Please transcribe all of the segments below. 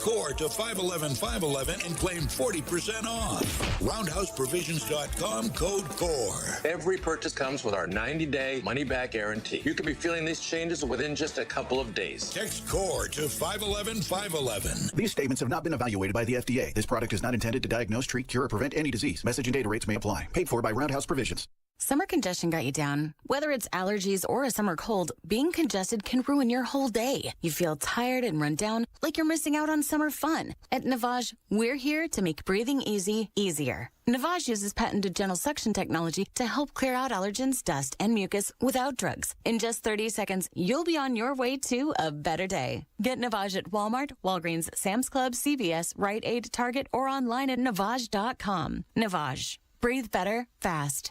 CORE to 511-511 and claim 40% off. RoundhouseProvisions.com, code CORE. Every purchase comes with our 90-day money-back guarantee. You could be feeling these changes within just a couple of days. Text CORE to 511-511. These statements have not been evaluated by the FDA. This product is not intended to diagnose, treat, cure, or prevent any disease. Message and data rates may apply. Paid for by Roundhouse Provisions. Summer congestion got you down. Whether it's allergies or a summer cold, being congested can ruin your whole day. You feel tired and run down like you're missing out on summer fun. At Navage, we're here to make breathing easy easier. Navage uses patented gentle suction technology to help clear out allergens, dust, and mucus without drugs. In just 30 seconds, you'll be on your way to a better day. Get Navage at Walmart, Walgreens, Sam's Club, CVS, Rite Aid, Target, or online at Navage.com. Navage. Breathe better, fast.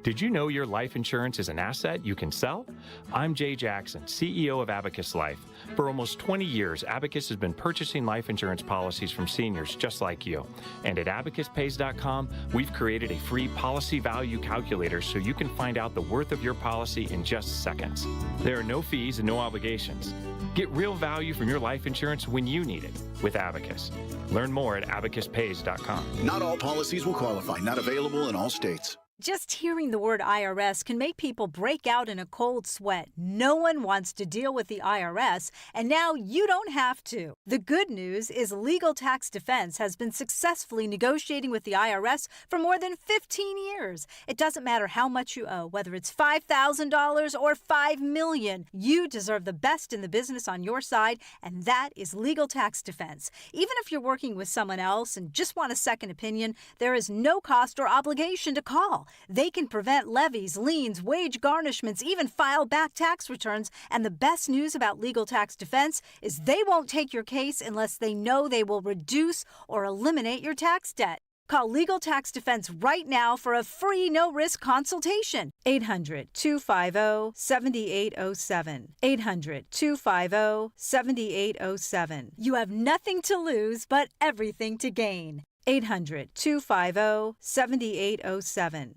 Did you know your life insurance is an asset you can sell? I'm Jay Jackson, CEO of Abacus Life. For almost 20 years, Abacus has been purchasing life insurance policies from seniors just like you. And at abacuspays.com, we've created a free policy value calculator so you can find out the worth of your policy in just seconds. There are no fees and no obligations. Get real value from your life insurance when you need it with Abacus. Learn more at abacuspays.com. Not all policies will qualify. Not available in all states. Just hearing the word IRS can make people break out in a cold sweat. No one wants to deal with the IRS, and now you don't have to. The good news is Legal Tax Defense has been successfully negotiating with the IRS for more than 15 years. It doesn't matter how much you owe, whether it's $5,000 or $5 million. You deserve the best in the business on your side, and that is Legal Tax Defense. Even if you're working with someone else and just want a second opinion, there is no cost or obligation to call. They can prevent levies, liens, wage garnishments, even file back tax returns. And the best news about Legal Tax Defense is they won't take your case unless they know they will reduce or eliminate your tax debt. Call Legal Tax Defense right now for a free no-risk consultation. 800-250-7807. 800-250-7807. You have nothing to lose but everything to gain. 800-250-7807.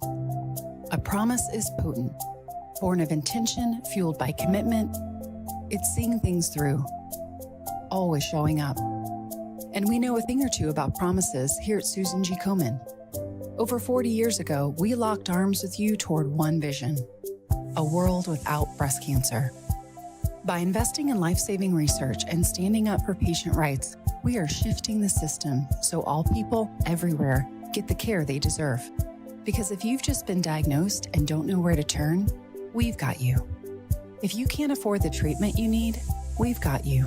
A promise is potent, born of intention, fueled by commitment. It's seeing things through, always showing up. And we know a thing or two about promises here at Susan G. Komen. Over 40 years ago, we locked arms with you toward one vision: a world without breast cancer. By investing in life-saving research and standing up for patient rights, we are shifting the system so all people everywhere get the care they deserve. Because if you've just been diagnosed and don't know where to turn, we've got you. If you can't afford the treatment you need, we've got you.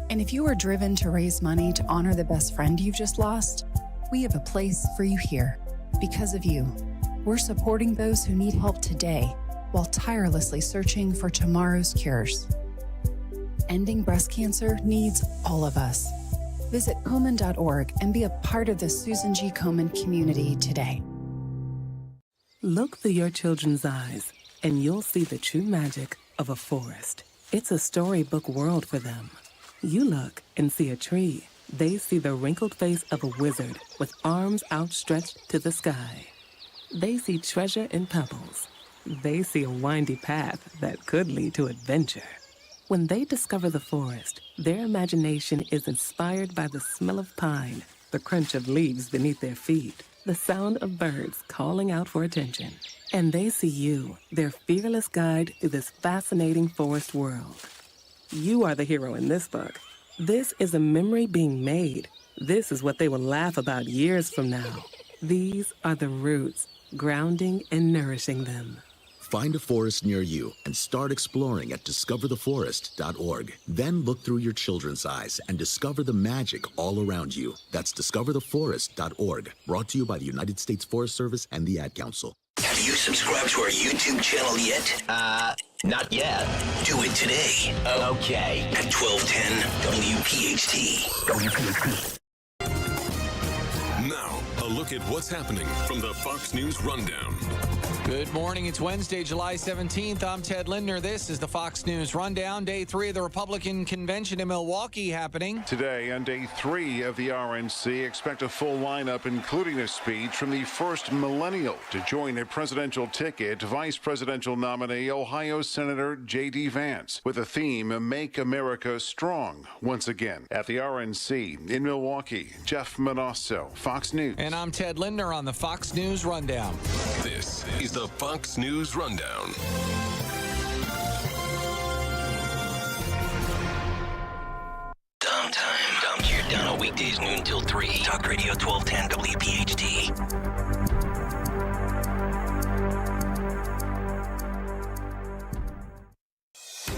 And if you are driven to raise money to honor the best friend you've just lost, we have a place for you here. Because of you, we're supporting those who need help today while tirelessly searching for tomorrow's cures. Ending breast cancer needs all of us. Visit komen.org and be a part of the Susan G. Komen community today. Look through your children's eyes, and you'll see the true magic of a forest. It's a storybook world for them. You look and see a tree. They see the wrinkled face of a wizard with arms outstretched to the sky. They see treasure in pebbles. They see a windy path that could lead to adventure. When they discover the forest, their imagination is inspired by the smell of pine, the crunch of leaves beneath their feet, the sound of birds calling out for attention. And they see you, their fearless guide through this fascinating forest world. You are the hero in this book. This is a memory being made. This is what they will laugh about years from now. These are the roots, grounding and nourishing them. Find a forest near you and start exploring at discovertheforest.org. Then look through your children's eyes and discover the magic all around you. That's discovertheforest.org. Brought to you by the United States Forest Service and the Ad Council. Have you subscribed to our YouTube channel yet? Not yet. Do it today. Okay. At 1210 WPHT. Now, a look at what's happening from the Fox News Rundown. Good morning. It's Wednesday, July 17th. I'm Ted Lindner. This is the Fox News Rundown. Day 3 of the Republican convention in Milwaukee happening. Today, on day 3 of the RNC, expect a full lineup, including a speech from the first millennial to join a presidential ticket, vice presidential nominee Ohio Senator J.D. Vance, with a theme, Make America Strong, once again. At the RNC in Milwaukee, Jeff Manasso, Fox News. And I'm Ted Lindner on the Fox News Rundown. This is the Fox News Rundown. Dom time. Dom Giordano, weekdays noon till 3. Talk Radio 1210 WPHT.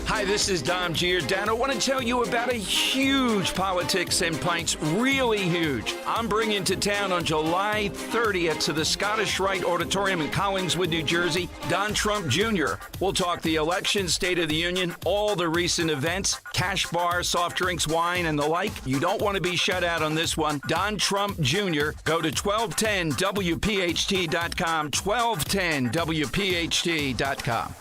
Hi, this is Dom Giordano. I want to tell you about a huge Politics and Pints, really huge. I'm bringing to town on July 30th to the Scottish Rite Auditorium in Collingswood, New Jersey, Don Trump Jr. We'll talk the election, State of the Union, all the recent events, cash bar, soft drinks, wine, and the like. You don't want to be shut out on this one. Don Trump Jr. Go to 1210WPHT.com, 1210WPHT.com.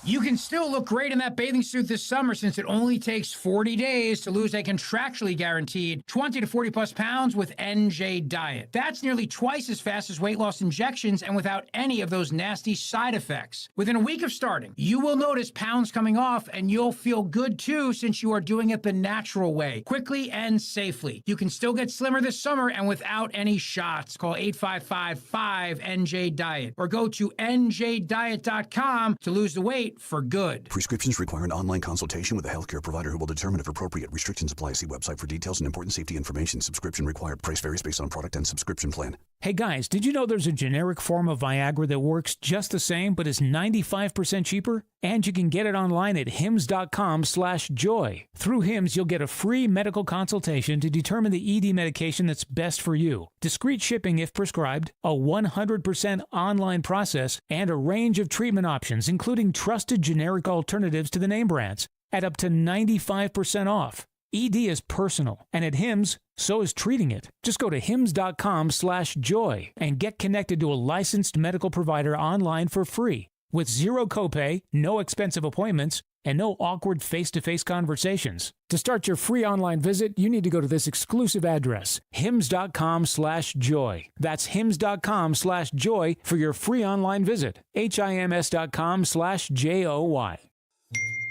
You can still look great in that bathing suit this summer since it only takes 40 days to lose a contractually guaranteed 20 to 40 plus pounds with NJ Diet. That's nearly twice as fast as weight loss injections and without any of those nasty side effects. Within a week of starting, you will notice pounds coming off and you'll feel good too since you are doing it the natural way, quickly and safely. You can still get slimmer this summer and without any shots. Call 855-5NJ-DIET or go to njdiet.com to lose the weight for good. Prescriptions require an online consultation with a healthcare provider who will determine if appropriate. Restrictions apply. See website for details and important safety information. Subscription required. Price varies based on product and subscription plan. Hey guys, did you know there's a generic form of Viagra that works just the same but is 95% cheaper? And you can get it online at hims.com/joy. Through Hims, you'll get a free medical consultation to determine the ED medication that's best for you. Discreet shipping if prescribed, a 100% online process, and a range of treatment options, including trusted generic alternatives to the name brands, at up to 95% off. ED is personal, and at Hims, so is treating it. Just go to hims.com/joy and get connected to a licensed medical provider online for free, with zero copay, no expensive appointments, and no awkward face-to-face conversations. To start your free online visit, you need to go to this exclusive address, hims.com/joy. That's hims.com/joy for your free online visit. hims.com/joy.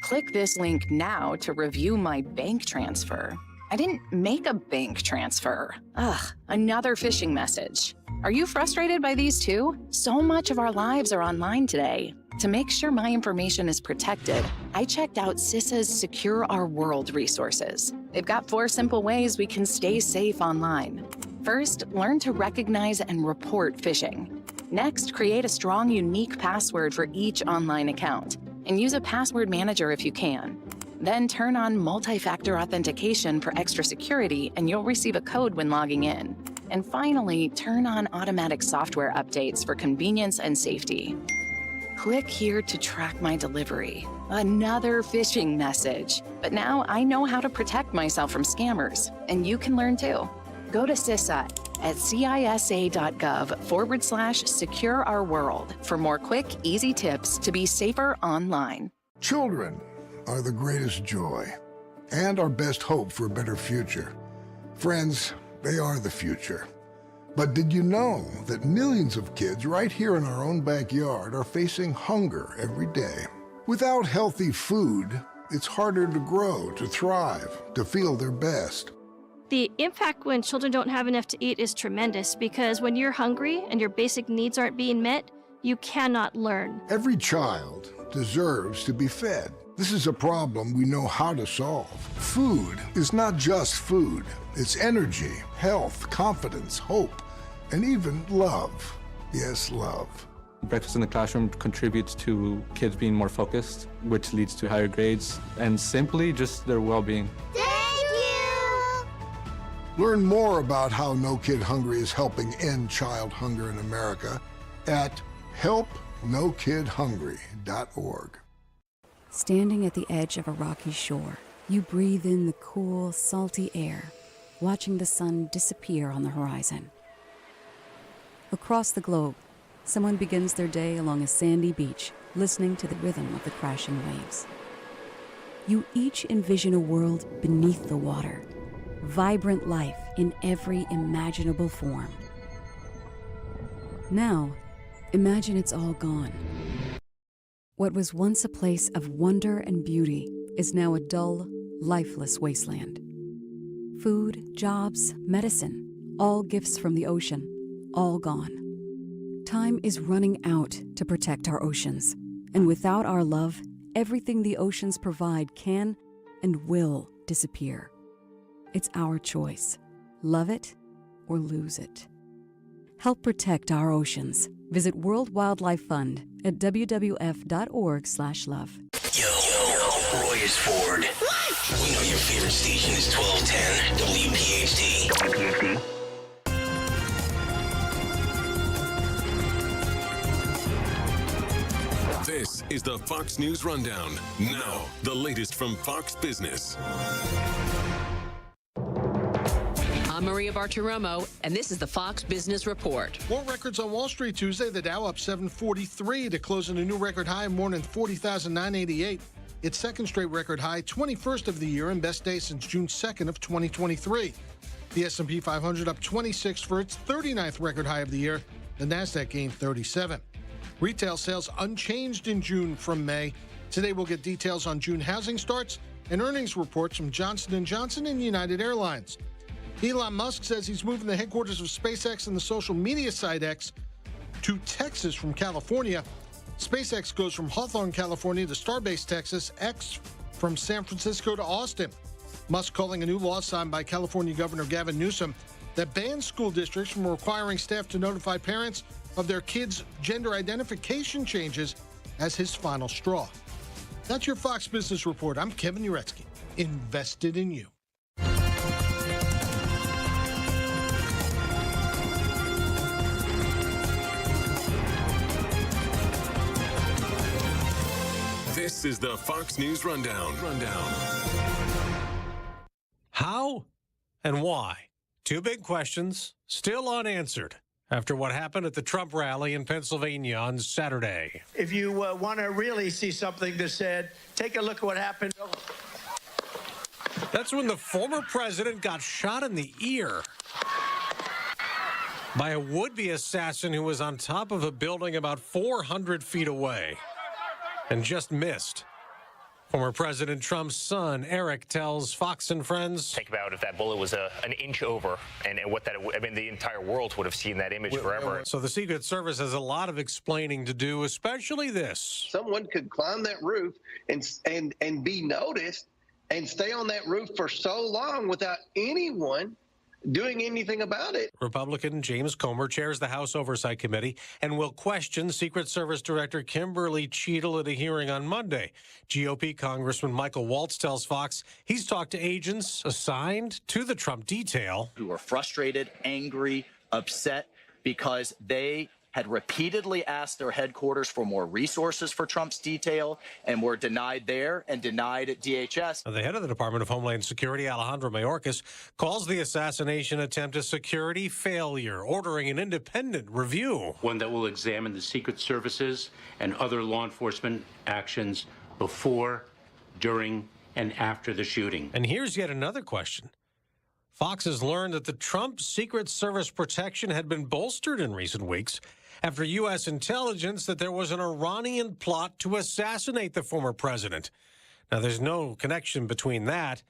Click this link now to review my bank transfer. I didn't make a bank transfer. Ugh, another phishing message. Are you frustrated by these too? So much of our lives are online today. To make sure my information is protected, I checked out CISA's Secure Our World resources. They've got 4 simple ways we can stay safe online. First, learn to recognize and report phishing. Next, create a strong, unique password for each online account, and use a password manager if you can. Then turn on multi-factor authentication for extra security, and you'll receive a code when logging in. And finally, turn on automatic software updates for convenience and safety. Click here to track my delivery. Another phishing message. But now I know how to protect myself from scammers, and you can learn too. Go to CISA at CISA.gov/Secure Our World for more quick, easy tips to be safer online. Children are the greatest joy and our best hope for a better future. Friends, they are the future. But did you know that millions of kids right here in our own backyard are facing hunger every day? Without healthy food, it's harder to grow, to thrive, to feel their best. The impact when children don't have enough to eat is tremendous because when you're hungry and your basic needs aren't being met, you cannot learn. Every child deserves to be fed. This is a problem we know how to solve. Food is not just food. It's energy, health, confidence, hope, and even love. Yes, love. Breakfast in the classroom contributes to kids being more focused, which leads to higher grades, and simply just their well-being. Learn more about how No Kid Hungry is helping end child hunger in America at helpnokidhungry.org. Standing at the edge of a rocky shore, you breathe in the cool, salty air, watching the sun disappear on the horizon. Across the globe, someone begins their day along a sandy beach, listening to the rhythm of the crashing waves. You each envision a world beneath the water, vibrant life in every imaginable form. Now, imagine it's all gone. What was once a place of wonder and beauty is now a dull, lifeless wasteland. Food, jobs, medicine, all gifts from the ocean, all gone. Time is running out to protect our oceans, and without our love, everything the oceans provide can and will disappear. It's our choice. Love it or lose it. Help protect our oceans. Visit World Wildlife Fund at wwf.org/love. Yo, Roy is Ford. We know your favorite station is 1210 WPHT. This is the Fox News Rundown. Now, the latest from Fox Business. I'm Maria Bartiromo, and this is the Fox Business Report. More records on Wall Street Tuesday. The Dow up 743 to close in a new record high of more than 40,988. Its second straight record high, 21st of the year, and best day since June 2nd of 2023. The S&P 500 up 26 for its 39th record high of the year. The Nasdaq gained 37. Retail sales unchanged in June from May. Today we'll get details on June housing starts and earnings reports from Johnson & Johnson and United Airlines. Elon Musk says he's moving the headquarters of SpaceX and the social media site X to Texas from California. SpaceX goes from Hawthorne, California to Starbase, Texas. X from San Francisco to Austin. Musk calling a new law signed by California Governor Gavin Newsom that bans school districts from requiring staff to notify parents of their kids' gender identification changes as his final straw. That's your Fox Business Report. I'm Kevin Uretsky, invested in you. This is the Fox News Rundown. How and why? Two big questions still unanswered after what happened at the Trump rally in Pennsylvania on Saturday. If you want to really see something that said, take a look at what happened. That's when the former president got shot in the ear by a would-be assassin who was on top of a building about 400 feet away and just missed. Former President Trump's son, Eric, tells Fox and Friends. Think about if that bullet was an inch over and what that, I mean, the entire world would have seen that image forever. So the Secret Service has a lot of explaining to do, especially this. Someone could climb that roof and be noticed and stay on that roof for so long without anyone doing anything about it. Republican James Comer chairs the House Oversight Committee and will question Secret Service Director Kimberly Cheadle at a hearing on Monday. GOP Congressman Michael Waltz tells Fox he's talked to agents assigned to the Trump detail who are frustrated, angry, upset because they had repeatedly asked their headquarters for more resources for Trump's detail and were denied there and denied at DHS. The head of the Department of Homeland Security, Alejandro Mayorkas, calls the assassination attempt a security failure, ordering an independent review. One that will examine the Secret Services and other law enforcement actions before, during, and after the shooting. And here's yet another question. Fox has learned that the Trump Secret Service protection had been bolstered in recent weeks after U.S. intelligence that there was an Iranian plot to assassinate the former president. Now, there's no connection between that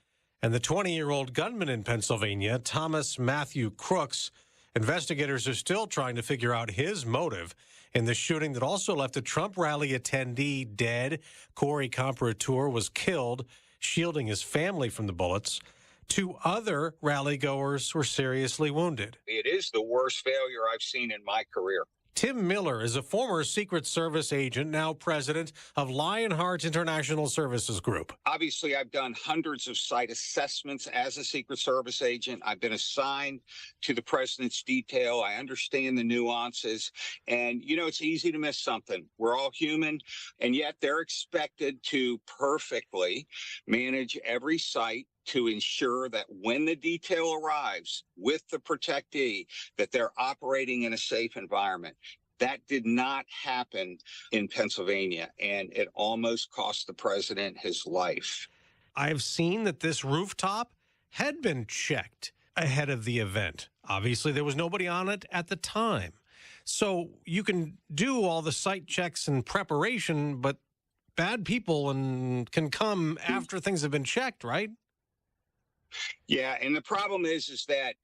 and the 20-year-old gunman in Pennsylvania, Thomas Matthew Crooks. Investigators are still trying to figure out his motive in the shooting that also left a Trump rally attendee dead. Corey Comparator was killed, shielding his family from the bullets. 2 other rally-goers were seriously wounded. It is the worst failure I've seen in my career. Tim Miller is a former Secret Service agent, now president of Lionheart International Services Group. Obviously, I've done hundreds of site assessments as a Secret Service agent. I've been assigned to the president's detail. I understand the nuances. And, you know, it's easy to miss something. We're all human, and yet they're expected to perfectly manage every site to ensure that when the detail arrives with the protectee, that they're operating in a safe environment. That did not happen in Pennsylvania, and it almost cost the president his life. I've seen that this rooftop had been checked ahead of the event. Obviously, there was nobody on it at the time. So you can do all the site checks and preparation, but bad people can come after things have been checked, right? Yeah, and the problem is that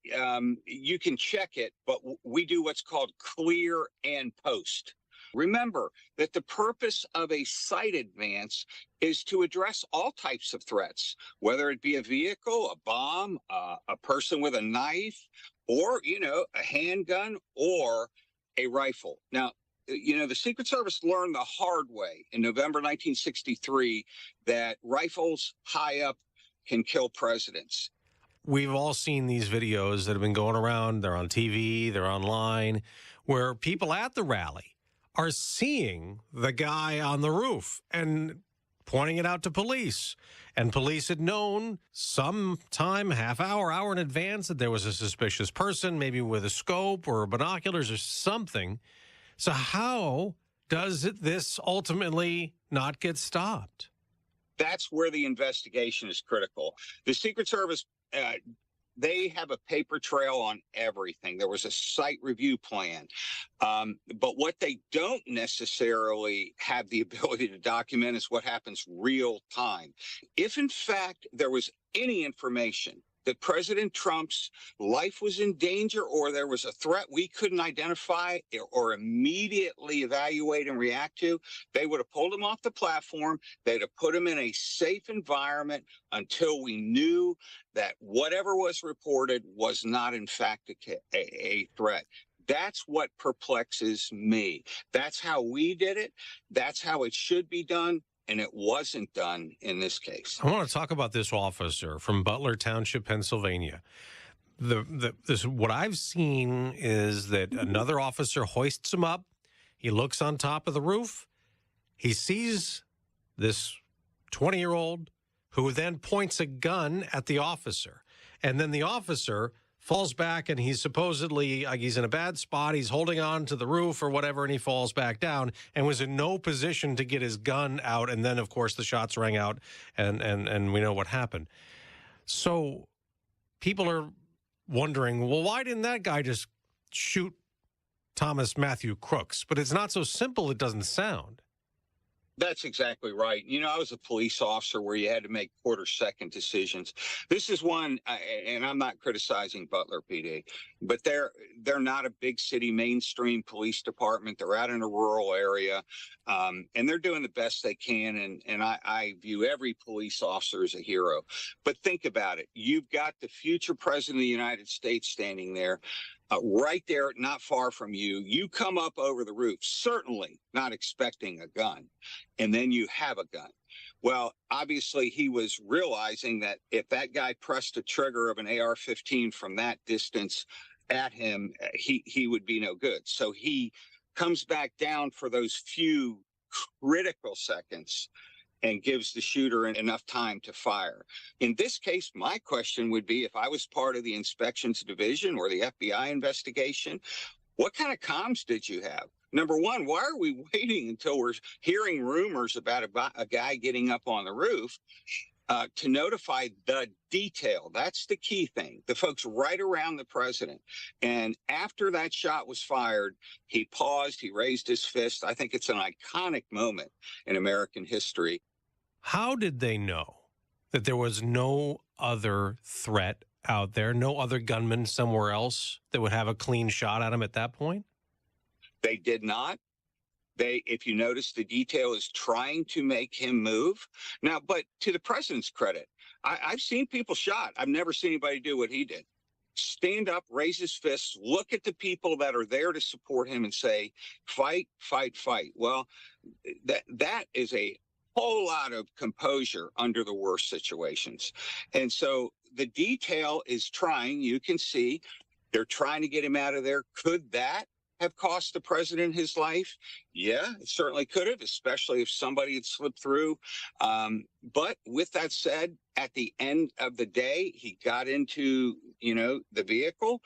you can check it, but we do what's called clear and post. Remember that the purpose of a site advance is to address all types of threats, whether it be a vehicle, a bomb, a person with a knife, or, a handgun or a rifle. Now, the Secret Service learned the hard way in November 1963 that rifles high up can kill presidents. We've all seen these videos that have been going around. They're on TV, they're online, where people at the rally are seeing the guy on the roof and pointing it out to police. And police had known sometime, half hour, hour in advance that there was a suspicious person, maybe with a scope or binoculars or something. So how does this ultimately not get stopped? That's where the investigation is critical. The Secret Service, they have a paper trail on everything. There was a site review plan. But what they don't necessarily have the ability to document is what happens real time. If, in fact, there was any information that President Trump's life was in danger or there was a threat we couldn't identify or immediately evaluate and react to, they would have pulled him off the platform. They'd have put him in a safe environment until we knew that whatever was reported was not, in fact, a threat. That's what perplexes me. That's how we did it. That's how it should be done. And it wasn't done in this case. I want to talk about this officer from Butler Township, Pennsylvania. What I've seen is that another officer hoists him up. He looks on top of the roof. He sees this 20-year-old who then points a gun at the officer. And then the officer falls back, and he's supposedly, like, he's in a bad spot. He's holding on to the roof or whatever, and he falls back down and was in no position to get his gun out. And then, of course, the shots rang out, and we know what happened. So people are wondering, well, why didn't that guy just shoot Thomas Matthew Crooks? But it's not so simple, it doesn't sound. That's exactly right. I was a police officer where you had to make quarter-second decisions. This is one, and I'm not criticizing Butler PD, but they're not a big city mainstream police department. They're out in a rural area, and they're doing the best they can, and I view every police officer as a hero. But think about it. You've got the future president of the United States standing there. Right there, not far from you, you come up over the roof, certainly not expecting a gun, and then you have a gun. Well, obviously, he was realizing that if that guy pressed a trigger of an AR-15 from that distance at him, he would be no good. So he comes back down for those few critical seconds and gives the shooter enough time to fire. In this case, my question would be, if I was part of the inspections division or the FBI investigation, what kind of comms did you have? Number one, why are we waiting until we're hearing rumors about a guy getting up on the roof to notify the detail? That's the key thing, the folks right around the president. And after that shot was fired, he paused, he raised his fist. I think it's an iconic moment in American history. How did they know that there was no other threat out there, no other gunman somewhere else that would have a clean shot at him at that point? They did not. If you notice, the detail is trying to make him move. Now, but to the president's credit, I've seen people shot. I've never seen anybody do what he did. Stand up, raise his fists, look at the people that are there to support him and say, fight, fight, fight. Well, that is a whole lot of composure under the worst situations. And so the detail is trying, you can see, they're trying to get him out of there. Could that have cost the president his life? Yeah, it certainly could have, especially if somebody had slipped through. But with that said, at the end of the day, he got into, the vehicle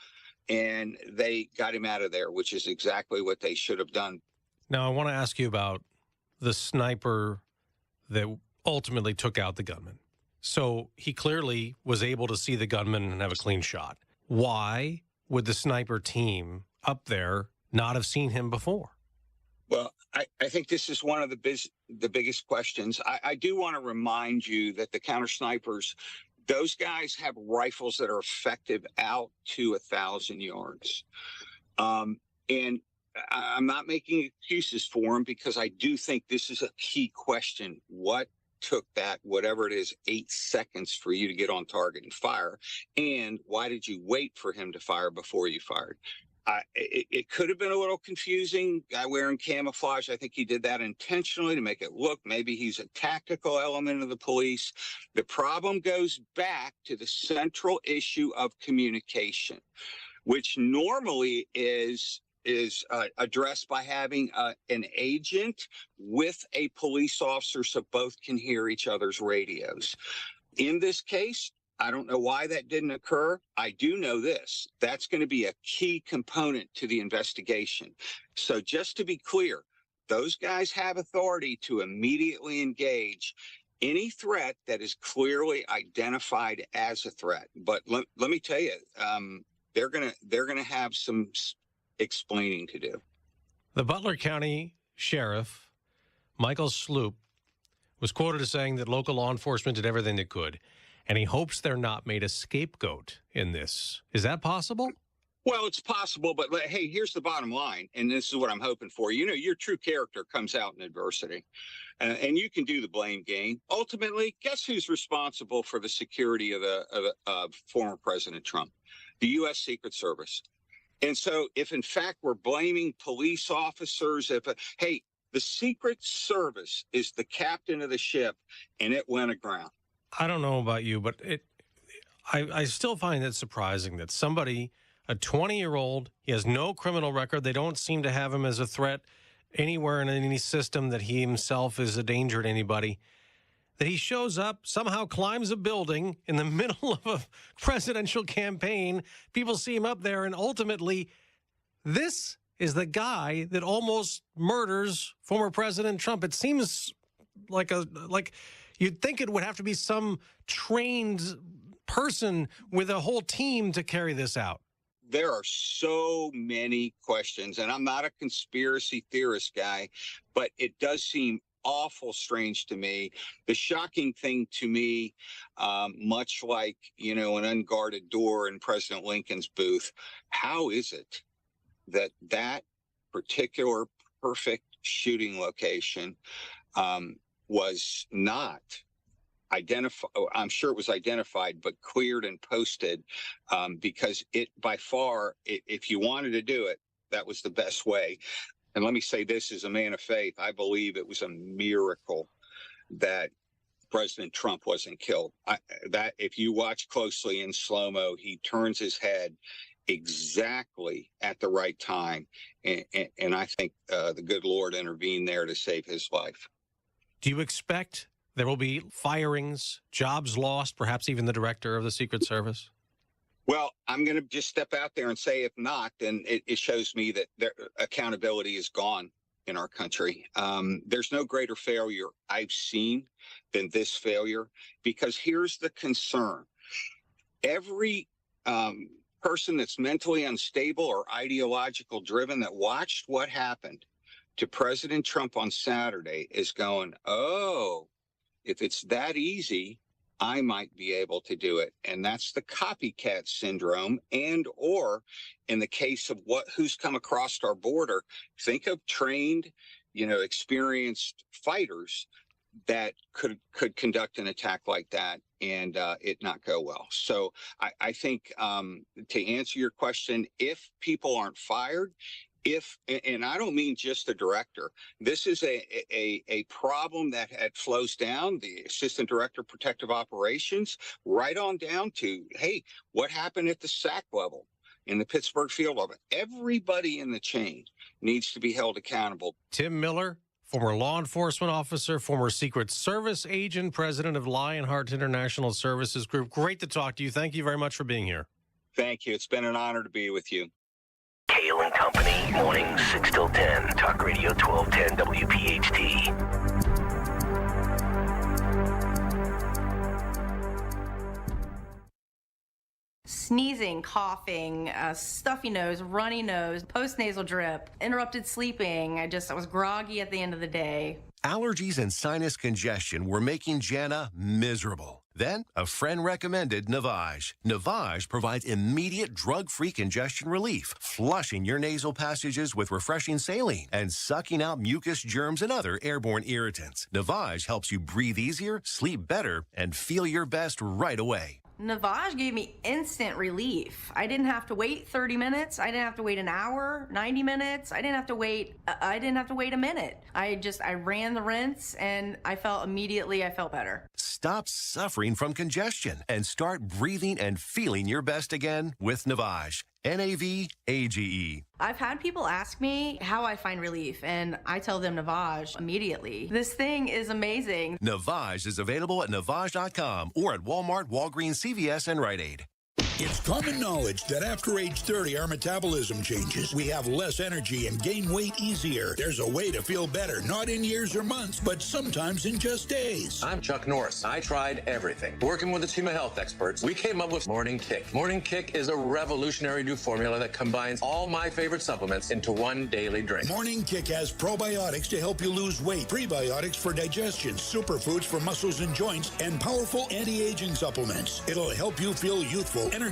and they got him out of there, which is exactly what they should have done. Now, I want to ask you about the sniper that ultimately took out the gunman. So he clearly was able to see the gunman and have a clean shot. Why would the sniper team up there not have seen him before? Well, I think this is one of the biggest questions. I do want to remind you that the counter snipers, those guys have rifles that are effective out to 1,000 yards. And I'm not making excuses for them, because I do think this is a key question. What took that, whatever it is, 8 seconds for you to get on target and fire? And why did you wait for him to fire before you fired? It could have been a little confusing. Guy wearing camouflage, I think he did that intentionally to make it look maybe he's a tactical element of the police. The problem goes back to the central issue of communication, which normally is addressed by having an agent with a police officer so both can hear each other's radios. In this case, I don't know why that didn't occur. I do know this. That's going to be a key component to the investigation. So just to be clear, those guys have authority to immediately engage any threat that is clearly identified as a threat. But let me tell you, they're gonna have some explaining to do. The Butler County Sheriff, Michael Sloop, was quoted as saying that local law enforcement did everything they could, and he hopes they're not made a scapegoat in this. Is that possible? Well, it's possible, but hey, here's the bottom line, and this is what I'm hoping for. You know, your true character comes out in adversity, and you can do the blame game. Ultimately, guess who's responsible for the security of former President Trump? The U.S. Secret Service. And so if, in fact, we're blaming police officers, hey, the Secret Service is the captain of the ship, and it went aground. I don't know about you, but I still find it surprising that somebody, a 20-year-old, he has no criminal record. They don't seem to have him as a threat anywhere in any system that he himself is a danger to anybody, that he shows up, somehow climbs a building in the middle of a presidential campaign. People see him up there, and ultimately, this is the guy that almost murders former President Trump. It seems like you'd think it would have to be some trained person with a whole team to carry this out. There are so many questions, and I'm not a conspiracy theorist guy, but it does seem awful strange to me. The shocking thing to me, much like, you know, an unguarded door in President Lincoln's booth, how is it that that particular perfect shooting location was not identified? I'm sure it was identified, but cleared and posted, because it by far, if you wanted to do it, that was the best way. And let me say this as a man of faith, I believe it was a miracle that President Trump wasn't killed. That if you watch closely in slow-mo, he turns his head exactly at the right time. And I think the good Lord intervened there to save his life. Do you expect there will be firings, jobs lost, perhaps even the director of the Secret Service? Well, I'm going to just step out there and say, if not, then it shows me that their accountability is gone in our country. There's no greater failure I've seen than this failure, because here's the concern. Every person that's mentally unstable or ideological driven that watched what happened to President Trump on Saturday is going, oh, if it's that easy, I might be able to do it. And that's the copycat syndrome. And or in the case of who's come across our border, think of trained, experienced fighters that could conduct an attack like that and it not go well. So I think to answer your question, if people aren't fired, and I don't mean just the director, this is a problem that flows down the assistant director of protective operations right on down to, hey, what happened at the SAC level in the Pittsburgh field level? Everybody in the chain needs to be held accountable. Tim Miller, former law enforcement officer, former Secret Service agent, president of Lionheart International Services Group. Great to talk to you. Thank you very much for being here. Thank you. It's been an honor to be with you. Kayal and Company, mornings 6 till 10. Talk Radio 1210 WPHT. Sneezing, coughing, stuffy nose, runny nose, postnasal drip, interrupted sleeping. I was groggy at the end of the day. Allergies and sinus congestion were making Jana miserable. Then, a friend recommended Navage. Navage provides immediate drug-free congestion relief, flushing your nasal passages with refreshing saline and sucking out mucus, germs, and other airborne irritants. Navage helps you breathe easier, sleep better, and feel your best right away. Navage gave me instant relief. I didn't have to wait 30 minutes. I didn't have to wait an hour, 90 minutes. I didn't have to wait a minute. I ran the rinse and I felt better. Stop suffering from congestion and start breathing and feeling your best again with Navage. Navage. I've had people ask me how I find relief, and I tell them Navage immediately. This thing is amazing. Navage is available at Navage.com or at Walmart, Walgreens, CVS, and Rite Aid. It's common knowledge that after age 30, our metabolism changes. We have less energy and gain weight easier. There's a way to feel better, not in years or months, but sometimes in just days. I'm Chuck Norris. I tried everything. Working with a team of health experts, we came up with Morning Kick. Morning Kick is a revolutionary new formula that combines all my favorite supplements into one daily drink. Morning Kick has probiotics to help you lose weight, prebiotics for digestion, superfoods for muscles and joints, and powerful anti-aging supplements. It'll help you feel youthful, energized,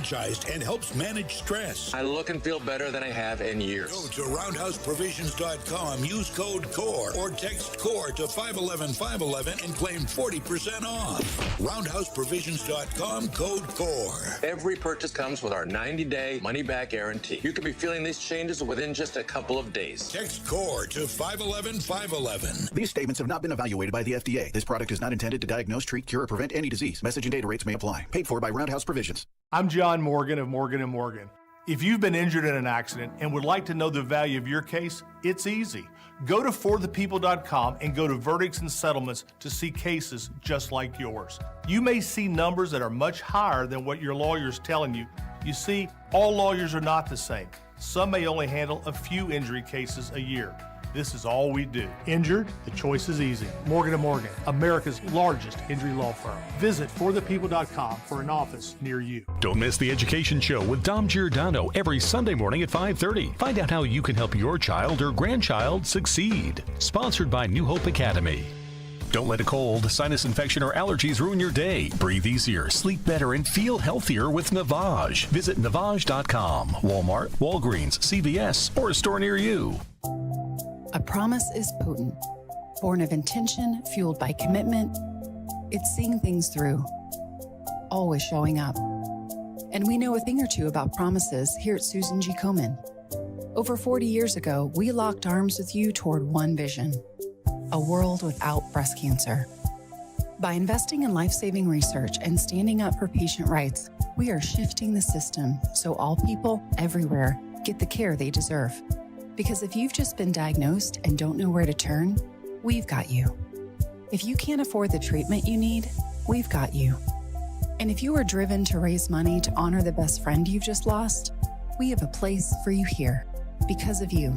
and helps manage stress. I look and feel better than I have in years. Go to roundhouseprovisions.com, use code CORE, or text CORE to 511-511 and claim 40% off. Roundhouseprovisions.com, code CORE. Every purchase comes with our 90-day money-back guarantee. You could be feeling these changes within just a couple of days. Text CORE to 511-511. These statements have not been evaluated by the FDA. This product is not intended to diagnose, treat, cure, or prevent any disease. Message and data rates may apply. Paid for by Roundhouse Provisions. I'm John Morgan of Morgan & Morgan. If you've been injured in an accident and would like to know the value of your case, it's easy. Go to forthepeople.com and go to verdicts and settlements to see cases just like yours. You may see numbers that are much higher than what your lawyer's telling you. You see, all lawyers are not the same. Some may only handle a few injury cases a year. This is all we do. Injured? The choice is easy. Morgan & Morgan, America's largest injury law firm. Visit forthepeople.com for an office near you. Don't miss the Education Show with Dom Giordano every Sunday morning at 5:30. Find out how you can help your child or grandchild succeed. Sponsored by New Hope Academy. Don't let a cold, sinus infection, or allergies ruin your day. Breathe easier, sleep better, and feel healthier with Navage. Visit Navage.com, Walmart, Walgreens, CVS, or a store near you. A promise is potent, born of intention, fueled by commitment. It's seeing things through, always showing up. And we know a thing or two about promises here at Susan G. Komen. Over 40 years ago, we locked arms with you toward one vision, a world without breast cancer. By investing in life-saving research and standing up for patient rights, we are shifting the system so all people everywhere get the care they deserve. Because if you've just been diagnosed and don't know where to turn, we've got you. If you can't afford the treatment you need, we've got you. And if you are driven to raise money to honor the best friend you've just lost, we have a place for you here. Because of you,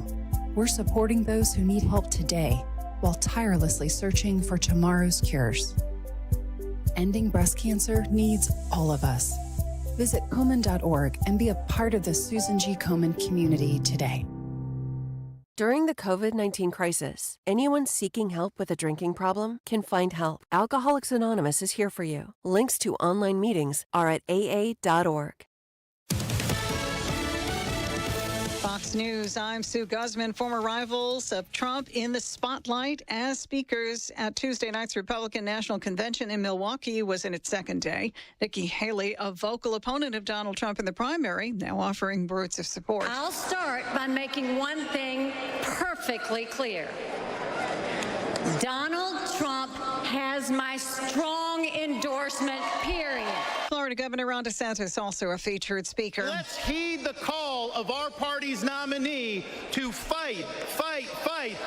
we're supporting those who need help today while tirelessly searching for tomorrow's cures. Ending breast cancer needs all of us. Visit komen.org and be a part of the Susan G. Komen community today. During the COVID-19 crisis, anyone seeking help with a drinking problem can find help. Alcoholics Anonymous is here for you. Links to online meetings are at aa.org. Fox News, I'm Sue Guzman. Former rivals of Trump in the spotlight as speakers at Tuesday night's Republican National Convention in Milwaukee was in its second day. Nikki Haley, a vocal opponent of Donald Trump in the primary, now offering words of support. I'll start by making one thing perfectly clear. Donald Trump has my strong endorsement, period. Florida Governor Ron DeSantis also a featured speaker. Let's heed the call of our party's nominee to fight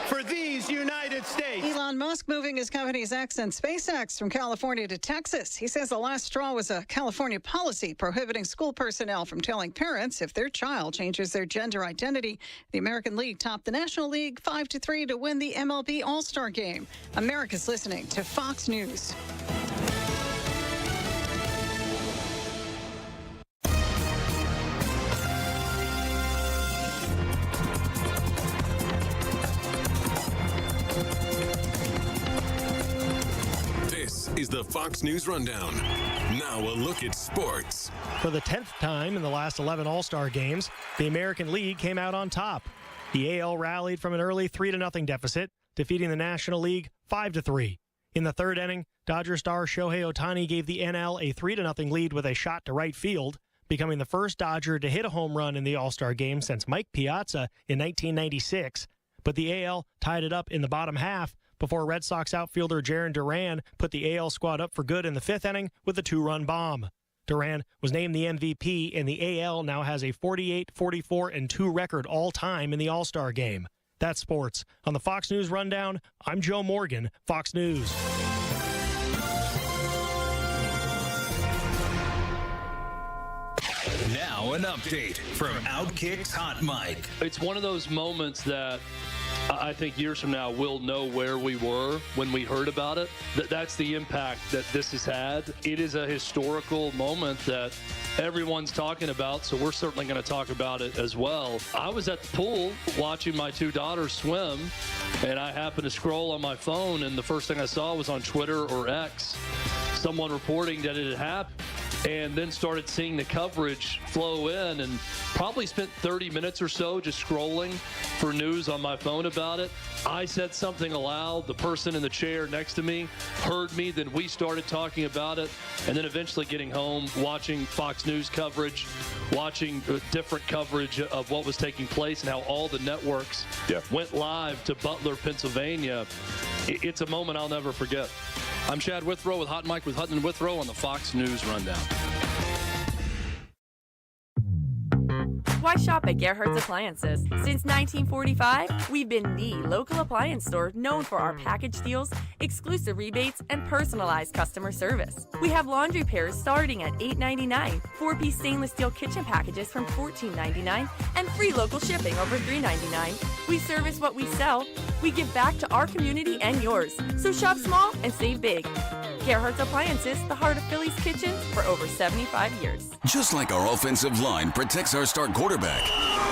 for these United United States. Elon Musk moving his company's X and SpaceX from California to Texas. He says the last straw was a California policy prohibiting school personnel from telling parents if their child changes their gender identity. The American League topped the National League 5-3 to win the MLB All-Star Game. America's listening to Fox News. This is the Fox News Rundown. Now a look at sports. For the 10th time in the last 11 All-Star games, the American League came out on top. The AL rallied from an early 3-0 deficit, defeating the National League 5-3. In the third inning, Dodger star Shohei Ohtani gave the NL a 3-0 lead with a shot to right field, becoming the first Dodger to hit a home run in the All-Star game since Mike Piazza in 1996. But the AL tied it up in the bottom half before Red Sox outfielder Jarren Duran put the AL squad up for good in the fifth inning with a 2-run bomb. Duran was named the MVP, and the AL now has a 48-44-2 record all-time in the All-Star game. That's sports. On the Fox News Rundown, I'm Joe Morgan, Fox News. Now an update from Outkick's Hot Mic. It's one of those moments that I think years from now we'll know where we were when we heard about it. That's the impact that this has had. It is a historical moment that everyone's talking about, so we're certainly going to talk about it as well. I was at the pool watching my two daughters swim, and I happened to scroll on my phone, and the first thing I saw was on Twitter or X, someone reporting that it had happened. And then started seeing the coverage flow in, and probably spent 30 minutes or so just scrolling for news on my phone about it. I said something aloud. The person in the chair next to me heard me. Then we started talking about it. And then eventually getting home, watching Fox News coverage, watching different coverage of what was taking place and how all the networks went live to Butler, Pennsylvania. It's a moment I'll never forget. I'm Chad Withrow with Hot Mike with Hutton and Withrow on the Fox News Rundown. Why shop at Gerhardt's Appliances? Since 1945, we've been the local appliance store known for our package deals, exclusive rebates, and personalized customer service. We have laundry pairs starting at $8.99, 4-piece stainless steel kitchen packages from $14.99, and free local shipping over $3.99. We service what we sell. We give back to our community and yours. So shop small and save big. Gerhardt's Appliances, the heart of Phillies kitchens for over 75 years. Just like our offensive line protects our star quarterback,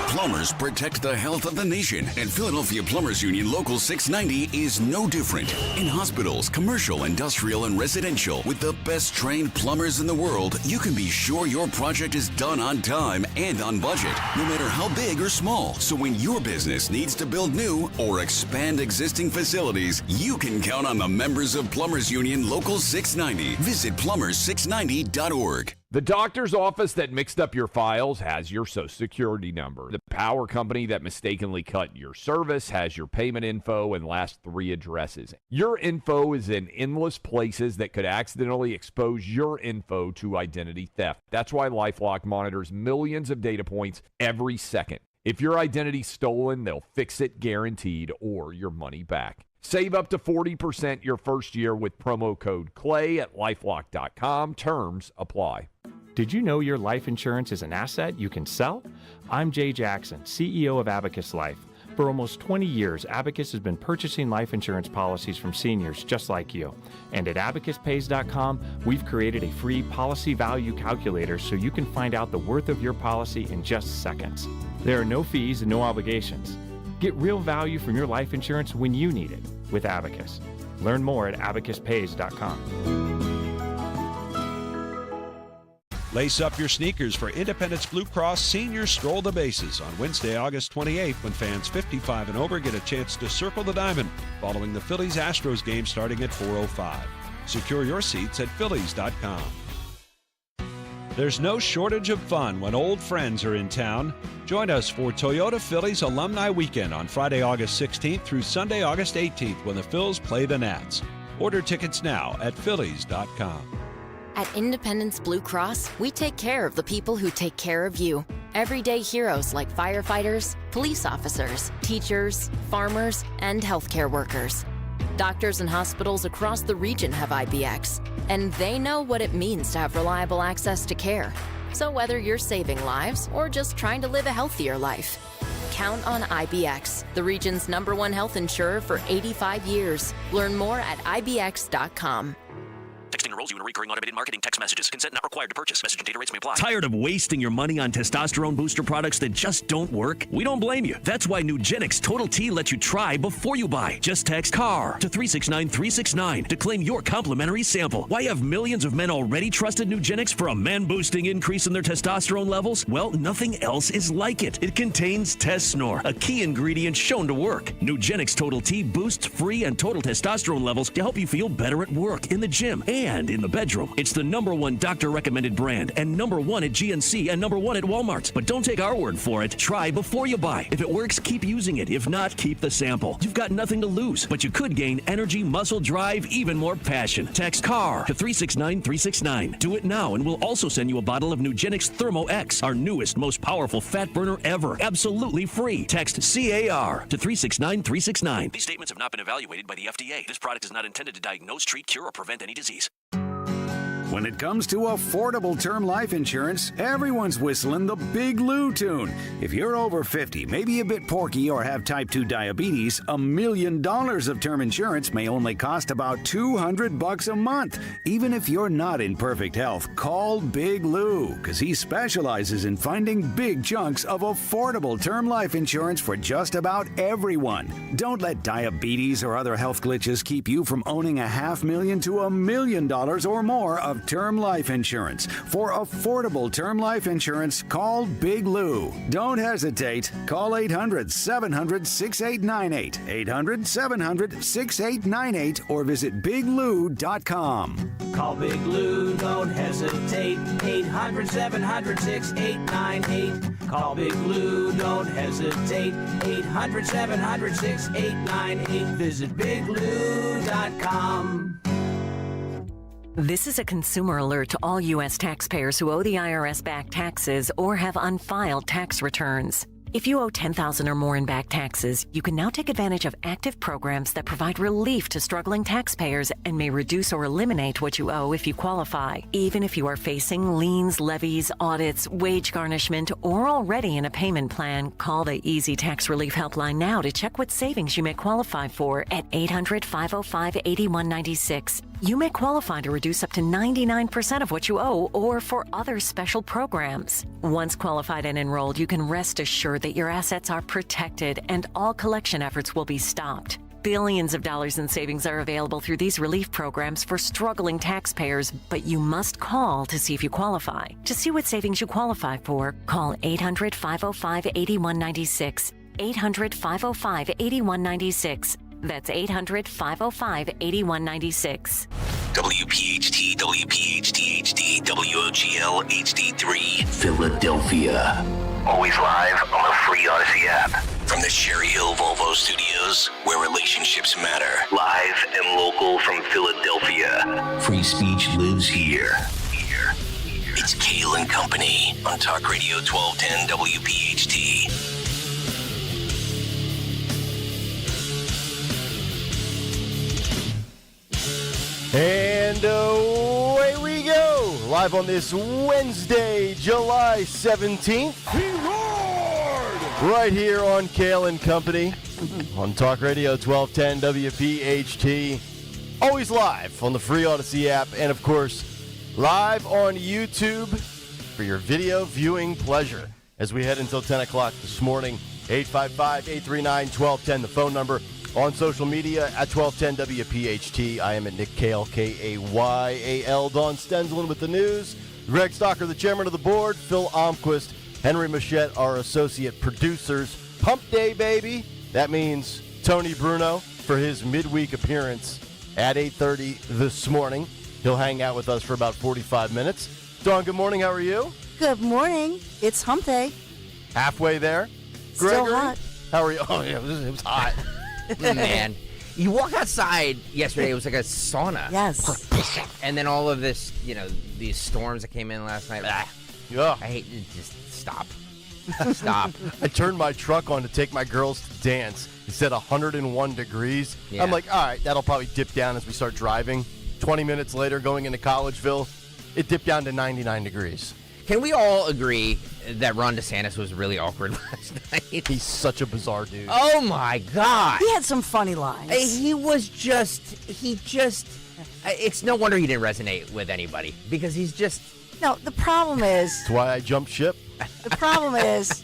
Plumbers protect the health of the nation. And Philadelphia Plumbers Union Local 690 is no different. In hospitals, commercial, industrial, and residential, with the best trained plumbers in the world, you can be sure your project is done on time and on budget, no matter how big or small. So when your business needs to build new or expand existing facilities, you can count on the members of Plumbers Union Local 690. Visit plumbers690.org. The doctor's office that mixed up your files has your Social Security number. The power company that mistakenly cut your service has your payment info and last 3 addresses. Your info is in endless places that could accidentally expose your info to identity theft. That's why LifeLock monitors millions of data points every second. If your identity's stolen, they'll fix it guaranteed or your money back. Save up to 40% your first year with promo code CLAY at LifeLock.com. Terms apply. Did you know your life insurance is an asset you can sell? I'm Jay Jackson, CEO of Abacus Life. For almost 20 years, Abacus has been purchasing life insurance policies from seniors just like you. And at abacuspays.com, we've created a free policy value calculator so you can find out the worth of your policy in just seconds. There are no fees and no obligations. Get real value from your life insurance when you need it with Abacus. Learn more at abacuspays.com. Lace up your sneakers for Independence Blue Cross Senior Stroll the Bases on Wednesday, August 28th, when fans 55 and over get a chance to circle the diamond following the Phillies-Astros game starting at 4:05. Secure your seats at Phillies.com. There's no shortage of fun when old friends are in town. Join us for Toyota Phillies Alumni Weekend on Friday, August 16th through Sunday, August 18th when the Phils play the Nats. Order tickets now at Phillies.com. At Independence Blue Cross, we take care of the people who take care of you. Everyday heroes like firefighters, police officers, teachers, farmers, and healthcare workers. Doctors and hospitals across the region have IBX, and they know what it means to have reliable access to care. So whether you're saving lives or just trying to live a healthier life, count on IBX, the region's #1 health insurer for 85 years. Learn more at ibx.com. Texting enrolls you in recurring automated marketing text messages. Consent not required to purchase. Message and data rates may apply. Tired of wasting your money on testosterone booster products that just don't work? We don't blame you. That's why Nugenics Total T lets you try before you buy. Just text CAR to 369-369 to claim your complimentary sample. Why have millions of men already trusted Nugenics for a man-boosting increase in their testosterone levels? Well, nothing else is like it. It contains Tesnor, a key ingredient shown to work. Nugenics Total T boosts free and total testosterone levels to help you feel better at work, in the gym, and in the bedroom. It's the #1 doctor-recommended brand and #1 at GNC and #1 at Walmart. But don't take our word for it. Try before you buy. If it works, keep using it. If not, keep the sample. You've got nothing to lose, but you could gain energy, muscle, drive, even more passion. Text CAR to 369-369. Do it now, and we'll also send you a bottle of Nugenics Thermo X, our newest, most powerful fat burner ever. Absolutely free. Text CAR to 369-369. These statements have not been evaluated by the FDA. This product is not intended to diagnose, treat, cure, or prevent any disease. When it comes to affordable term life insurance, everyone's whistling the Big Lou tune. If you're over 50, maybe a bit porky, or have type 2 diabetes, $1 million of term insurance may only cost about $200 a month. Even if you're not in perfect health, call Big Lou, because he specializes in finding big chunks of affordable term life insurance for just about everyone. Don't let diabetes or other health glitches keep you from owning $500,000 to $1 million or more of term life insurance. For affordable term life insurance, call Big Lou. Don't hesitate. Call 800-700-6898, 800-700-6898, or visit biglou.com. Call Big Lou, don't hesitate. 800-700-6898. Call Big Lou, don't hesitate. 800-700-6898. Visit biglou.com. This is a consumer alert to all U.S. taxpayers who owe the IRS back taxes or have unfiled tax returns. If you owe $10,000 or more in back taxes, you can now take advantage of active programs that provide relief to struggling taxpayers and may reduce or eliminate what you owe if you qualify. Even if you are facing liens, levies, audits, wage garnishment, or already in a payment plan, call the Easy Tax Relief Helpline now to check what savings you may qualify for at 800-505-8196. You may qualify to reduce up to 99% of what you owe or for other special programs. Once qualified and enrolled, you can rest assured that your assets are protected and all collection efforts will be stopped. Billions of dollars in savings are available through these relief programs for struggling taxpayers, but you must call to see if you qualify. To see what savings you qualify for, call 800-505-8196. 800-505-8196. That's 800-505-8196. WPHT, WPHT HD, WOGL HD3, Philadelphia. Always live on the free Odyssey app. From the Cherry Hill Volvo Studios, where relationships matter. Live and local from Philadelphia. Free speech lives here. It's Kayal and Company on Talk Radio 1210 WPHT. And away we go, live on this Wednesday, July 17th. He roared! Right here on Kayal and Company, on Talk Radio 1210 WPHT. Always live on the free Odyssey app, and of course, live on YouTube for your video viewing pleasure. As we head until 10 o'clock this morning, 855-839-1210, the phone number. On social media at 1210 WPHT. I am at Nick Kayal, K-A-Y-A-L. Dawn Stenzelin with the news. Greg Stocker, the chairman of the board. Phil Almquist, Henry Machette, our associate producers. Pump day, baby. That means Tony Bruno for his midweek appearance at 8:30 this morning. He'll hang out with us for about 45 minutes. Dawn, good morning. How are you? Good morning. It's hump day. Halfway there. Still Gregory, hot. how are you? Oh, yeah, it was hot. Man, you walk outside yesterday, it was like a sauna. Yes. And then all of this, these storms that came in last night. Yeah. I hate it. Just stop. Stop. I turned my truck on to take my girls to dance. It said 101 degrees. Yeah. I'm like, all right, that'll probably dip down as we start driving. 20 minutes later, going into Collegeville, it dipped down to 99 degrees. Can we all agree that Ron DeSantis was really awkward last night? He's such a bizarre dude. Oh, my God. He had some funny lines. It's no wonder he didn't resonate with anybody because he's just... No, the problem is... That's why I jumped ship. The problem is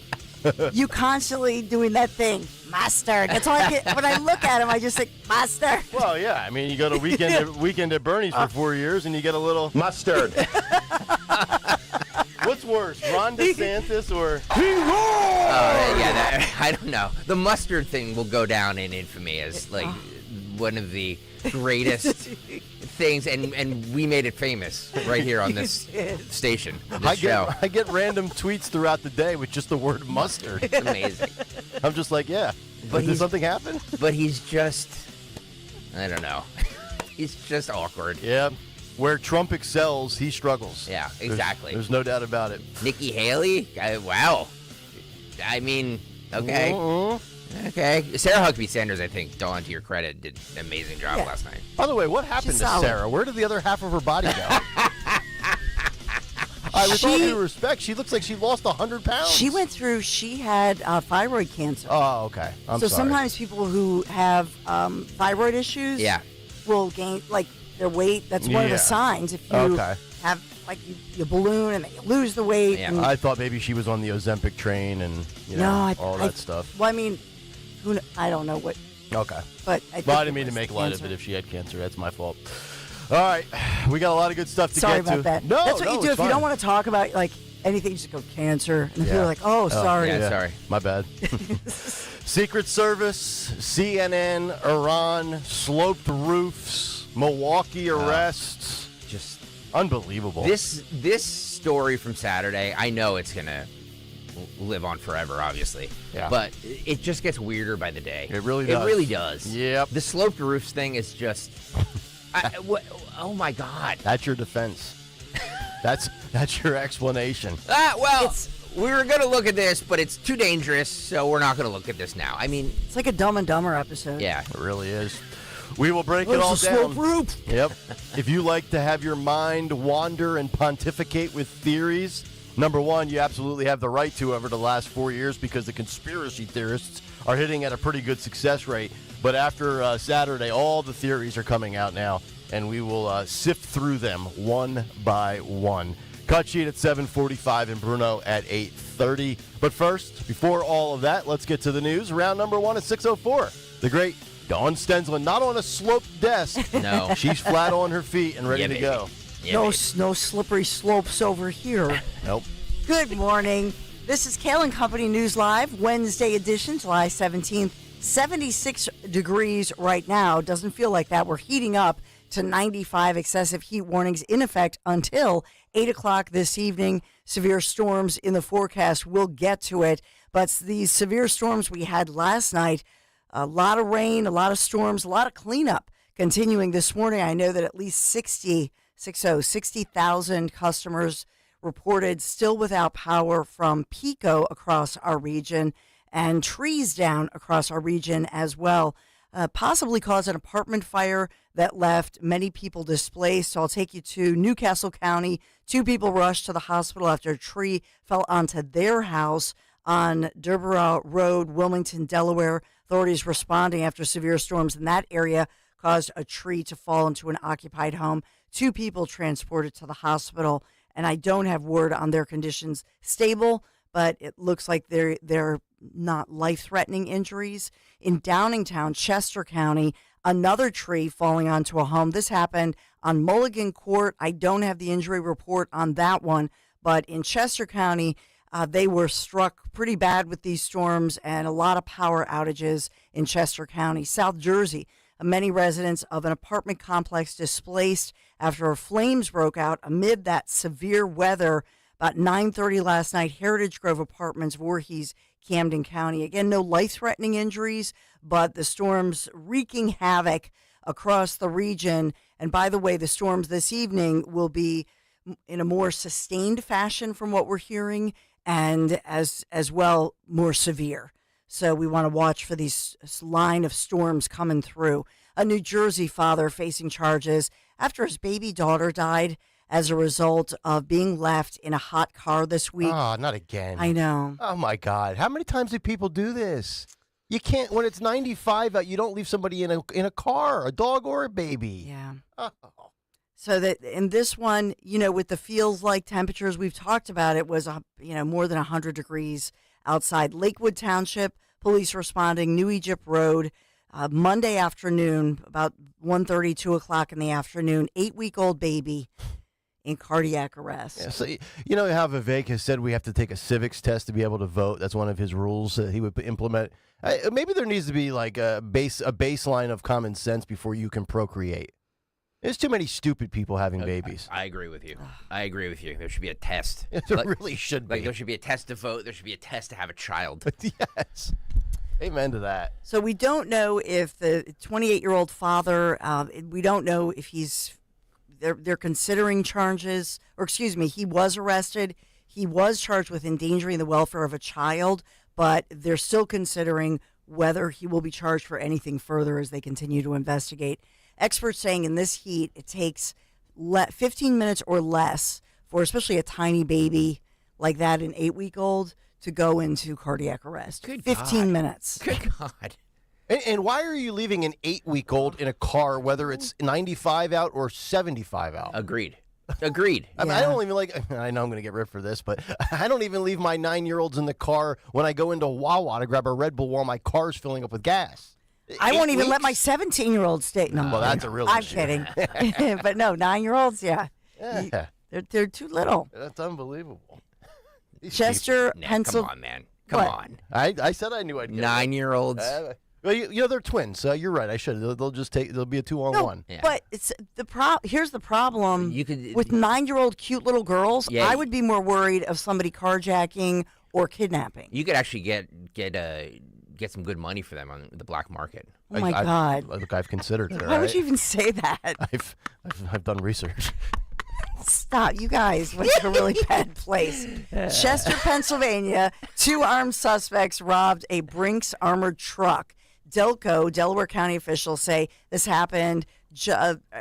you constantly doing that thing, mustard. That's all I get. When I look at him, I just think, mustard. Well, yeah. I mean, you go to weekend at Bernie's for 4 years, and you get a little mustard. What's worse, Ron DeSantis or... I don't know. The mustard thing will go down in infamy as, like, one of the greatest things, and we made it famous right here on this station, this show. I get random tweets throughout the day with just the word mustard. It's amazing. I'm just like, yeah. But did something happen? But he's just, I don't know. He's just awkward. Yeah. Where Trump excels, he struggles. Yeah, exactly. There's no doubt about it. Nikki Haley? Wow. I mean, okay. Okay. Sarah Huckabee Sanders, I think, Dawn, to your credit, did an amazing job last night. By the way, what happened to Sarah? Where did the other half of her body go? With all due respect, she looks like she lost 100 pounds. She had thyroid cancer. Oh, okay. I'm sorry. Sometimes people who have thyroid issues will gain, like, their weight. That's one of the signs. If you have, like, you balloon and then you lose the weight. Yeah. I thought maybe she was on the Ozempic train and, all that stuff. Well, I mean, I don't know what. Okay. But I didn't mean to make light of it if she had cancer. That's my fault. All right. We got a lot of good stuff to Sorry get to. about that. No, that's what you do if you don't want to talk about, like, anything. You just go cancer. And people are like, oh, sorry. Yeah, sorry. My bad. Secret Service, CNN, Iran, sloped roofs, Milwaukee arrests. Just unbelievable. This story from Saturday, I know it's going to live on forever, obviously. Yeah. But it just gets weirder by the day. It really does. It really does. Yep. The sloped roofs thing is just... oh, my God. That's your defense. That's your explanation. Well, we were going to look at this, but it's too dangerous, so we're not going to look at this now. I mean... It's like a Dumb and Dumber episode. Yeah. It really is. We will break it all down. Yep. If you like to have your mind wander and pontificate with theories, number one, you absolutely have the right to over the last 4 years because the conspiracy theorists are hitting at a pretty good success rate. But after Saturday, all the theories are coming out now, and we will sift through them one by one. Cut sheet at 7:45 and Bruno at 8:30. But first, before all of that, let's get to the news. Round number one at 6:04. The great Dawn Stensland, not on a sloped desk. No. She's flat on her feet and ready to go. Yeah, no slippery slopes over here. Nope. Good morning. This is Kayal Company News Live, Wednesday edition, July 17th. 76 degrees right now. Doesn't feel like that. We're heating up to 95. Excessive heat warnings in effect until 8 o'clock this evening. Severe storms in the forecast. We'll get to it. But these severe storms we had last night, a lot of rain, a lot of storms, a lot of cleanup continuing this morning. I know that at least 60,000 customers reported still without power from Pico across our region and trees down across our region as well. Possibly caused an apartment fire that left many people displaced. So I'll take you to Newcastle County. 2 people rushed to the hospital after a tree fell onto their house on Derbera Road, Wilmington, Delaware. Authorities responding after severe storms in that area caused a tree to fall into an occupied home. 2 people transported to the hospital, and I don't have word on their conditions. Stable, but it looks like they're not life-threatening injuries. In Downingtown, Chester County, another tree falling onto a home. This happened on Mulligan Court. I don't have the injury report on that one, but in Chester County, they were struck pretty bad with these storms and a lot of power outages in Chester County. South Jersey, many residents of an apartment complex displaced after flames broke out amid that severe weather. About 9:30 last night, Heritage Grove Apartments, Voorhees, Camden County. Again, no life-threatening injuries, but the storms wreaking havoc across the region. And by the way, the storms this evening will be in a more sustained fashion from what we're hearing, and as well more severe. So we want to watch for these line of storms coming through. A New Jersey father facing charges after his baby daughter died as a result of being left in a hot car this week. Oh, not again. I know. Oh, my God. How many times do people do this? You can't, when it's 95 out, you don't leave somebody in a car, a dog or a baby. Yeah. Oh. So that in this one, with the feels like temperatures, we've talked about it, was, more than 100 degrees outside Lakewood Township. Police responding, New Egypt Road, Monday afternoon, about 1:30, 2 o'clock in the afternoon, 8-week-old baby in cardiac arrest. Yeah, so, how Vivek has said we have to take a civics test to be able to vote. That's one of his rules that he would implement. Maybe there needs to be like a baseline of common sense before you can procreate. There's too many stupid people having babies. I agree with you. There should be a test. There really should be. Like there should be a test to vote. There should be a test to have a child. Yes. Amen to that. So we don't know if the 28-year-old father, we don't know if they're considering charges, or excuse me, he was arrested. He was charged with endangering the welfare of a child, but they're still considering whether he will be charged for anything further as they continue to investigate. Experts saying in this heat, it takes 15 minutes or less for especially a tiny baby like that, an 8-week-old, to go into cardiac arrest. Good 15 God. minutes. Good God. And why are you leaving an 8-week-old in a car, whether it's 95 out or 75 out? Agreed. I mean, I don't even I know I'm going to get ripped for this, but I don't even leave my 9-year-olds in the car when I go into Wawa to grab a Red Bull while my car's filling up with gas. I won't even let my 17-year-old stay. No, well, that's a real I'm issue. kidding. But no, 9-year-olds, yeah. They're too little. That's unbelievable. Chester, Pennsylvania. Come on, man. Come on. I said I knew I'd get 9-year-olds. Well, they're twins, so you're right. I should. They'll be a 2-on-1. Yeah. But it's here's the problem. With 9-year-old cute little girls, I would be more worried of somebody carjacking or kidnapping. You could actually get some good money for them on the black market. Oh my God! Look, I've considered it. Why would you even say that? I've done research. Stop, you guys went to a really bad place. Chester, Pennsylvania, 2 armed suspects robbed a Brinks armored truck. Delco, Delaware County officials say this happened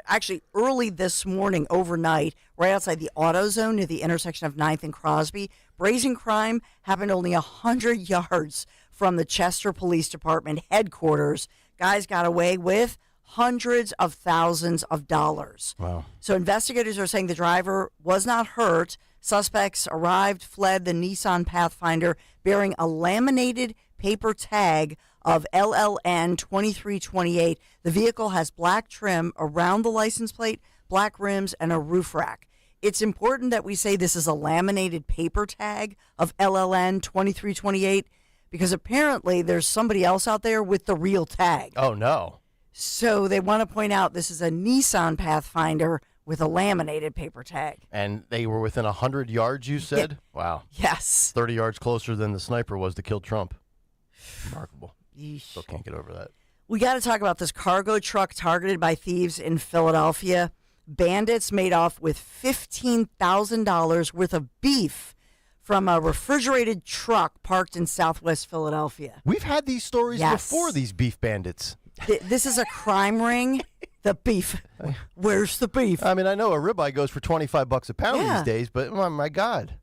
actually early this morning, overnight, right outside the AutoZone near the intersection of 9th and Crosby. Brazen crime happened only 100 yards from the Chester Police Department headquarters. Guys got away with hundreds of thousands of dollars. Wow. So investigators are saying the driver was not hurt. Suspects arrived, fled the Nissan Pathfinder bearing a laminated paper tag of LLN 2328. The vehicle has black trim around the license plate, black rims, and a roof rack. It's important that we say this is a laminated paper tag of LLN 2328 because apparently there's somebody else out there with the real tag. Oh, no. So they want to point out this is a Nissan Pathfinder with a laminated paper tag. And they were within 100 yards, you said? Yeah. Wow. Yes. 30 yards closer than the sniper was to kill Trump. Remarkable. Yeesh. Still can't get over that. We got to talk about this cargo truck targeted by thieves in Philadelphia. Bandits made off with $15,000 worth of beef from a refrigerated truck parked in southwest Philadelphia. We've had these stories before, these beef bandits. This is a crime ring. The beef. Where's the beef? I mean, I know a ribeye goes for $25 a pound these days, but oh my God.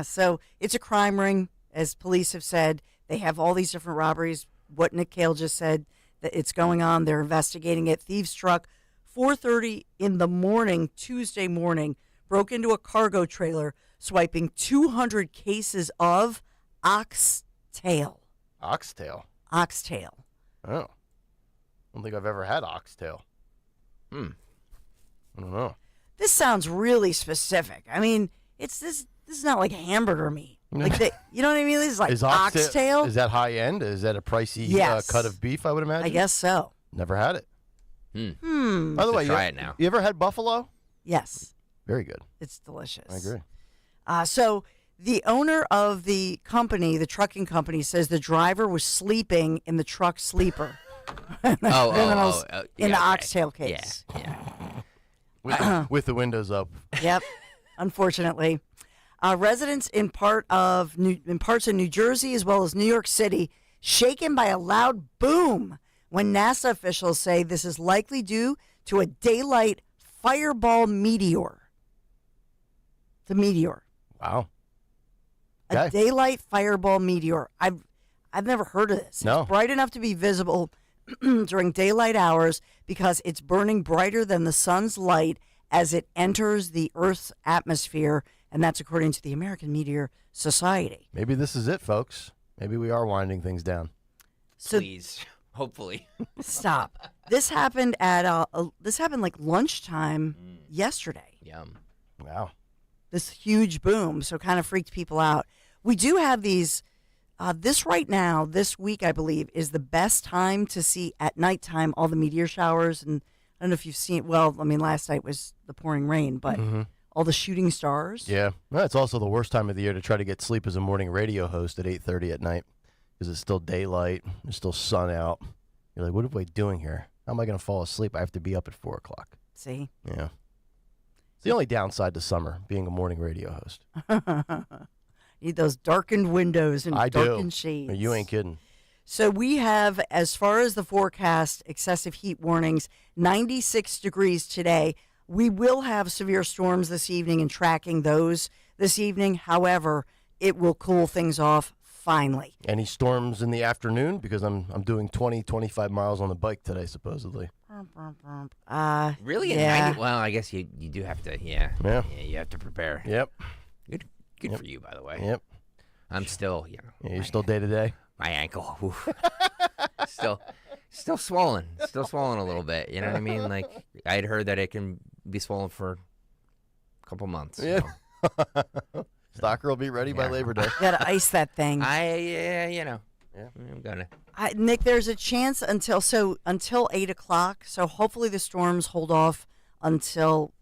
So it's a crime ring, as police have said. They have all these different robberies. What Nick Kayal just said, that it's going on. They're investigating it. Thieves truck, 4:30 in the morning, Tuesday morning, broke into a cargo trailer, swiping 200 cases of oxtail. Oxtail? Oxtail. Oh. I don't think I've ever had oxtail. I don't know. This sounds really specific. I mean, this is not like hamburger meat. Like you know what I mean? This is like oxtail. Is that high end? Is that a pricey cut of beef, I would imagine? I guess so. Never had it. By the way, try it now. You ever had buffalo? Yes. Very good. It's delicious. I agree. So the owner of the company, the trucking company, says the driver was sleeping in the truck sleeper. In the oxtail case. Yeah. With the windows up. Yep. Unfortunately. Residents in parts of New Jersey as well as New York City shaken by a loud boom when NASA officials say this is likely due to a daylight fireball meteor. The meteor. Wow. A daylight fireball meteor. I've never heard of this. No. It's bright enough to be visible during daylight hours because it's burning brighter than the sun's light as it enters the Earth's atmosphere, and that's according to the American Meteor Society. Maybe this is it, folks. Maybe we are winding things down. So, Please, hopefully. Stop. This happened at like lunchtime yesterday. Yum. Wow. This huge boom, so kind of freaked people out. We do have these. This right now, this week, I believe, is the best time to see at nighttime all the meteor showers. And I don't know if you've seen. Well, I mean, last night was the pouring rain, but all the shooting stars. Yeah. Well, it's also the worst time of the year to try to get sleep as a morning radio host at 8:30 at night because it's still daylight. There's still sun out. You're like, what am I doing here? How am I going to fall asleep? I have to be up at 4 o'clock. See? Yeah. It's the only downside to summer, being a morning radio host. Need those darkened windows and darkened shades. You ain't kidding. So we have, as far as the forecast, excessive heat warnings, 96 degrees today. We will have severe storms this evening and tracking those this evening. However, it will cool things off finally. Any storms in the afternoon? Because I'm doing 25 miles on the bike today, supposedly. Really? Yeah. Well, I guess you do have to, yeah, you have to prepare. Yep. Good for you, by the way. Yep. I'm still, Yeah, you're still day to day? my ankle, oof. still swollen. Still swollen a little bit. You know what I mean? Like, I had heard that it can be swollen for a couple months. Yeah. So. Stalker will be ready by Labor Day. You gotta ice that thing. I'm gonna. Nick, there's a chance until 8 o'clock. So hopefully the storms hold off until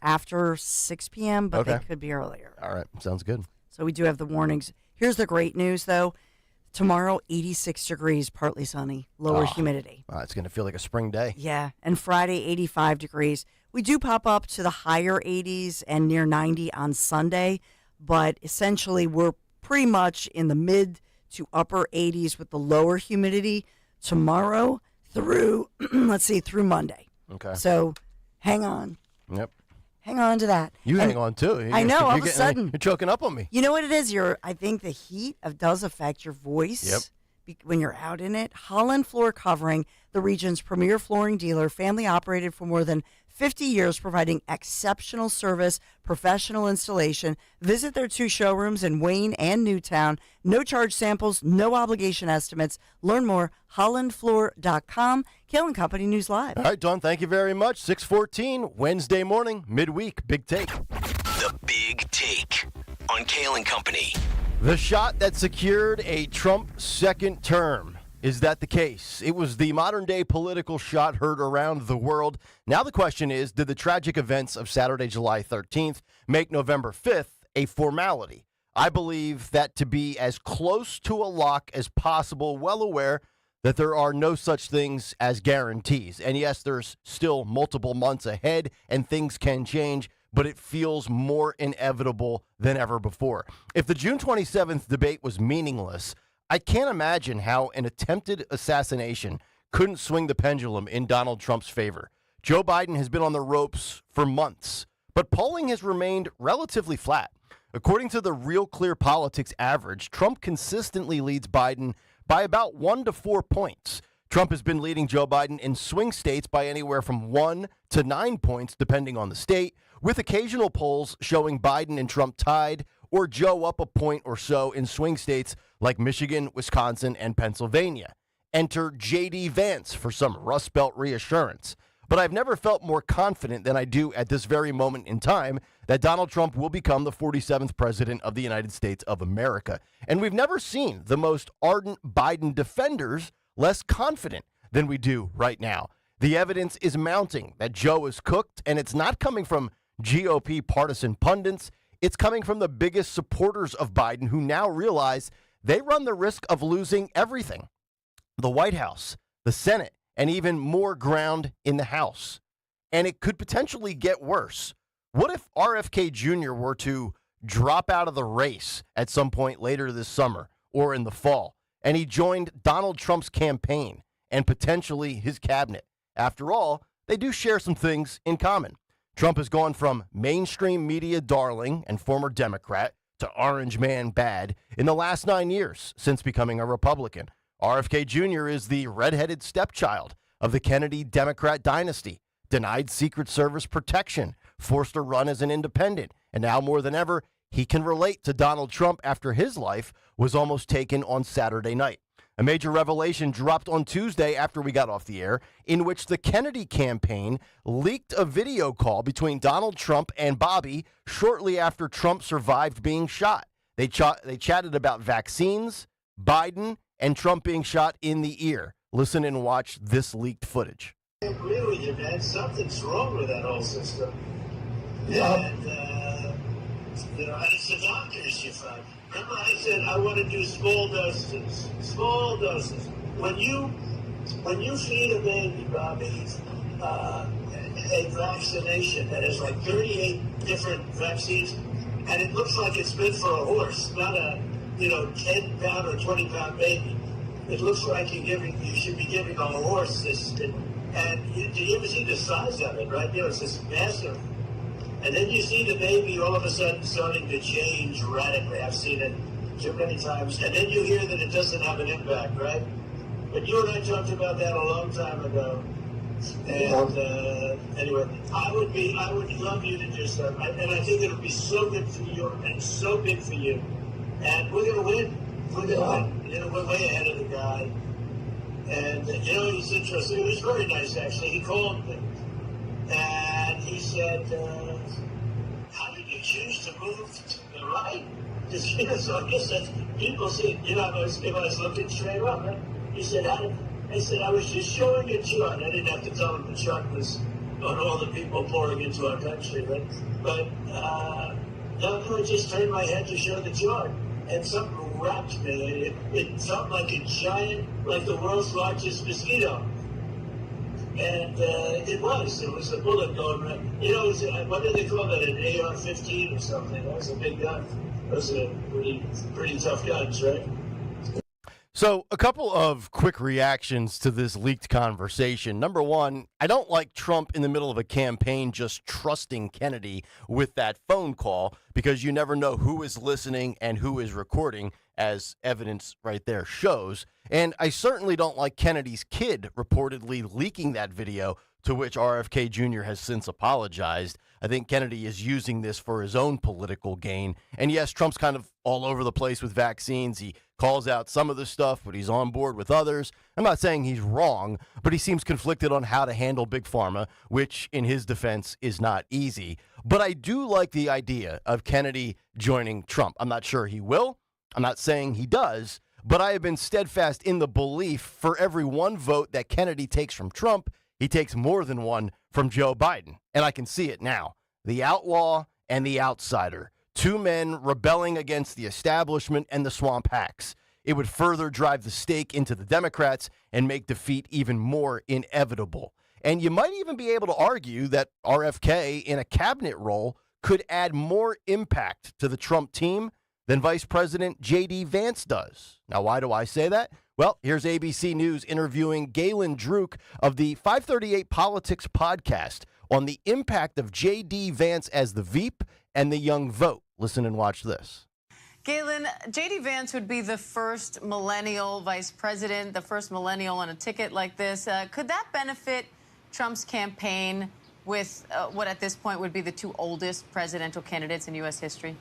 after 6 p.m. But they could be earlier. All right, sounds good. So we do have the warnings. Here's the great news, though. Tomorrow, 86 degrees, partly sunny, lower humidity. It's going to feel like a spring day. Yeah, and Friday, 85 degrees. We do pop up to the higher 80s and near 90 on Sunday, but essentially we're pretty much in the mid to upper 80s with the lower humidity tomorrow through, through Monday. Okay. So hang on. Yep. Hang on to that. Hang on, too. I know, all of a sudden. You're choking up on me. You know what it is? I think the heat does affect your voice. Yep. When you're out in it. Holland Floor Covering, the region's premier flooring dealer, family operated for more than 50 years, providing exceptional service, professional installation. Visit their 2 showrooms in Wayne and Newtown. No charge samples, no obligation estimates. Learn more, hollandfloor.com. Kayal & Company News Live. All right, Dawn, thank you very much. 6:14, Wednesday morning, midweek, Big Take. The Big Take on Kayal & Company. The shot that secured a Trump second term. Is that the case? It was the modern-day political shot heard around the world. Now the question is, did the tragic events of Saturday, July 13th make November 5th a formality? I believe that to be as close to a lock as possible, well aware that there are no such things as guarantees. And yes, there's still multiple months ahead and things can change, but it feels more inevitable than ever before. If the June 27th debate was meaningless, I can't imagine how an attempted assassination couldn't swing the pendulum in Donald Trump's favor. Joe Biden has been on the ropes for months, but polling has remained relatively flat. According to the Real Clear Politics average, Trump consistently leads Biden by about 1 to 4 points. Trump has been leading Joe Biden in swing states by anywhere from 1 to 9 points, depending on the state, with occasional polls showing Biden and Trump tied or Joe up a point or so in swing states like Michigan, Wisconsin, and Pennsylvania. Enter J.D. Vance for some Rust Belt reassurance. But I've never felt more confident than I do at this very moment in time that Donald Trump will become the 47th president of the United States of America. And we've never seen the most ardent Biden defenders less confident than we do right now. The evidence is mounting that Joe is cooked, and it's not coming from GOP partisan pundits. It's coming from the biggest supporters of Biden who now realize they run the risk of losing everything. The White House, the Senate, and even more ground in the House. And it could potentially get worse. What if RFK Jr. were to drop out of the race at some point later this summer or in the fall, and he joined Donald Trump's campaign and potentially his cabinet. After all, they do share some things in common. Trump has gone from mainstream media darling and former Democrat to orange man bad in the last 9 years since becoming a Republican. RFK Jr. is the redheaded stepchild of the Kennedy Democrat dynasty, denied Secret Service protection, forced to run as an independent, and now more than ever, he can relate to Donald Trump after his life was almost taken on Saturday night. A major revelation dropped on Tuesday after we got off the air, in which the Kennedy campaign leaked a video call between Donald Trump and Bobby shortly after Trump survived being shot. They chatted about vaccines, Biden, and Trump being shot in the ear. Listen and watch this leaked footage. I agree with you, man. Something's wrong with that whole system. And, it's the doctors you find. Remember I said I want to do small doses. Small doses. When you feed a baby, Bobby, a vaccination that has like 38 different vaccines, and it looks like it's meant for a horse, not a 10-pound or 20-pound baby. It looks like you should be giving a horse this. And do you ever see the size of it, right? It's this massive. And then you see the baby all of a sudden starting to change radically. I've seen it too many times. And then you hear that it doesn't have an impact, right? But you and I talked about that a long time ago. And anyway, I would love you to do something. And I think it'll be so good for you and so big for you. And we're going to win. We're going to win. We're way ahead of the guy. And, he's interesting. It was very nice, actually. He called me. And he said, how did you choose to move to the right? So I guess that's, people see, I was looking straight up. Right? He said, I said, I was just showing a chart. I didn't have to tell him the chart was on all the people pouring into our country, right? But I just turned my head to show the chart. And something wrapped me. It felt like a giant, like the world's largest mosquito. And it was a bullet going right. What did they call that, an AR-15 or something? That was a big gun. Those are pretty tough guns, right? So a couple of quick reactions to this leaked conversation. Number one, I don't like Trump in the middle of a campaign just trusting Kennedy with that phone call, because you never know who is listening and who is recording, as evidence right there shows. And I certainly don't like Kennedy's kid reportedly leaking that video, to which RFK Jr. has since apologized. I think Kennedy is using this for his own political gain. And yes, Trump's kind of all over the place with vaccines. He calls out some of the stuff, but he's on board with others. I'm not saying he's wrong, but he seems conflicted on how to handle Big Pharma, which in his defense is not easy. But I do like the idea of Kennedy joining Trump. I'm not sure he will. I'm not saying he does, but I have been steadfast in the belief for every one vote that Kennedy takes from Trump, he takes more than one from Joe Biden. And I can see it now. The outlaw and the outsider. Two men rebelling against the establishment and the swamp hacks. It would further drive the stake into the Democrats and make defeat even more inevitable. And you might even be able to argue that RFK in a cabinet role could add more impact to the Trump team than Vice President J.D. Vance does. Now, why do I say that? Well, here's ABC News interviewing Galen Druk of the 538 Politics podcast on the impact of J.D. Vance as the Veep and the young vote. Listen and watch this. Galen, J.D. Vance would be the first millennial vice president, the first millennial on a ticket like this. Could that benefit Trump's campaign with what at this point would be the two oldest presidential candidates in U.S. history?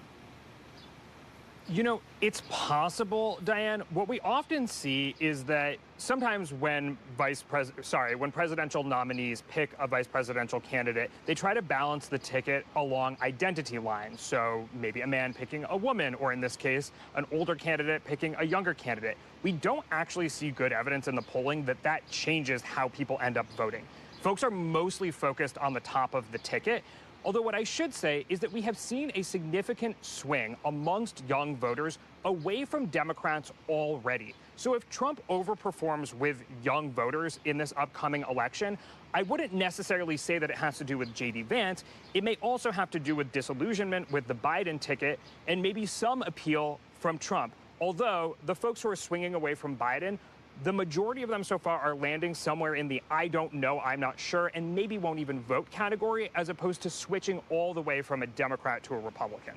It's possible, Diane. What we often see is that sometimes when presidential nominees pick a vice presidential candidate, they try to balance the ticket along identity lines. So maybe a man picking a woman, or in this case, an older candidate picking a younger candidate. We don't actually see good evidence in the polling that changes how people end up voting. Folks are mostly focused on the top of the ticket. Although what I should say is that we have seen a significant swing amongst young voters away from Democrats already. So if Trump overperforms with young voters in this upcoming election, I wouldn't necessarily say that it has to do with J.D. Vance. It may also have to do with disillusionment with the Biden ticket and maybe some appeal from Trump. Although the folks who are swinging away from Biden, the majority of them so far are landing somewhere in the I don't know, I'm not sure, and maybe won't even vote category, as opposed to switching all the way from a Democrat to a Republican.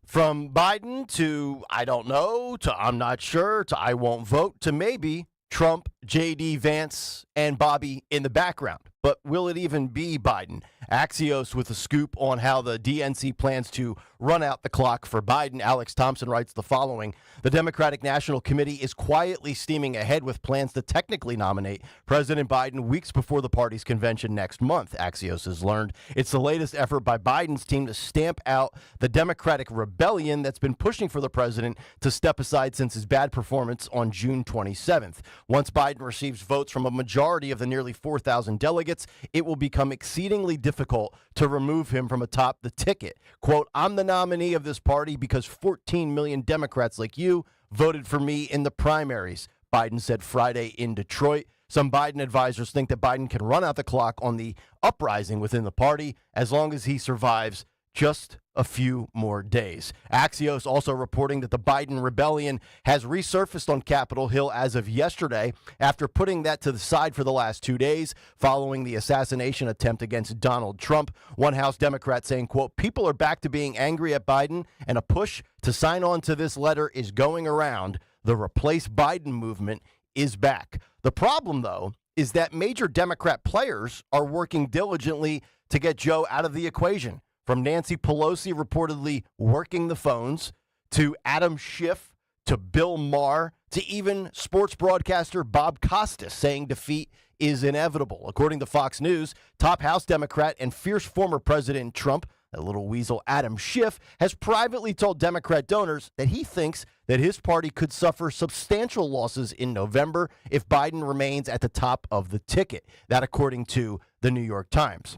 From Biden to I don't know, to I'm not sure, to I won't vote, to maybe Trump, J.D. Vance, and Bobby in the background. But will it even be Biden? Axios with a scoop on how the DNC plans to run out the clock for Biden. Alex Thompson writes the following. The Democratic National Committee is quietly steaming ahead with plans to technically nominate President Biden weeks before the party's convention next month, Axios has learned. It's the latest effort by Biden's team to stamp out the Democratic rebellion that's been pushing for the president to step aside since his bad performance on June 27th. Once Biden receives votes from a majority of the nearly 4,000 delegates, it will become exceedingly difficult to remove him from atop the ticket. Quote, I'm the nominee of this party because 14 million Democrats like you voted for me in the primaries, Biden said Friday in Detroit. Some Biden advisors think that Biden can run out the clock on the uprising within the party as long as he survives just a few more days. Axios also reporting that the Biden rebellion has resurfaced on Capitol Hill as of yesterday after putting that to the side for the last 2 days following the assassination attempt against Donald Trump. One House Democrat saying, quote, people are back to being angry at Biden and a push to sign on to this letter is going around. The Replace Biden movement is back. The problem, though, is that major Democrat players are working diligently to get Joe out of the equation. From Nancy Pelosi reportedly working the phones, to Adam Schiff, to Bill Maher, to even sports broadcaster Bob Costas saying defeat is inevitable. According to Fox News, top House Democrat and fierce former President Trump, that little weasel Adam Schiff, has privately told Democrat donors that he thinks that his party could suffer substantial losses in November if Biden remains at the top of the ticket. That according to the New York Times.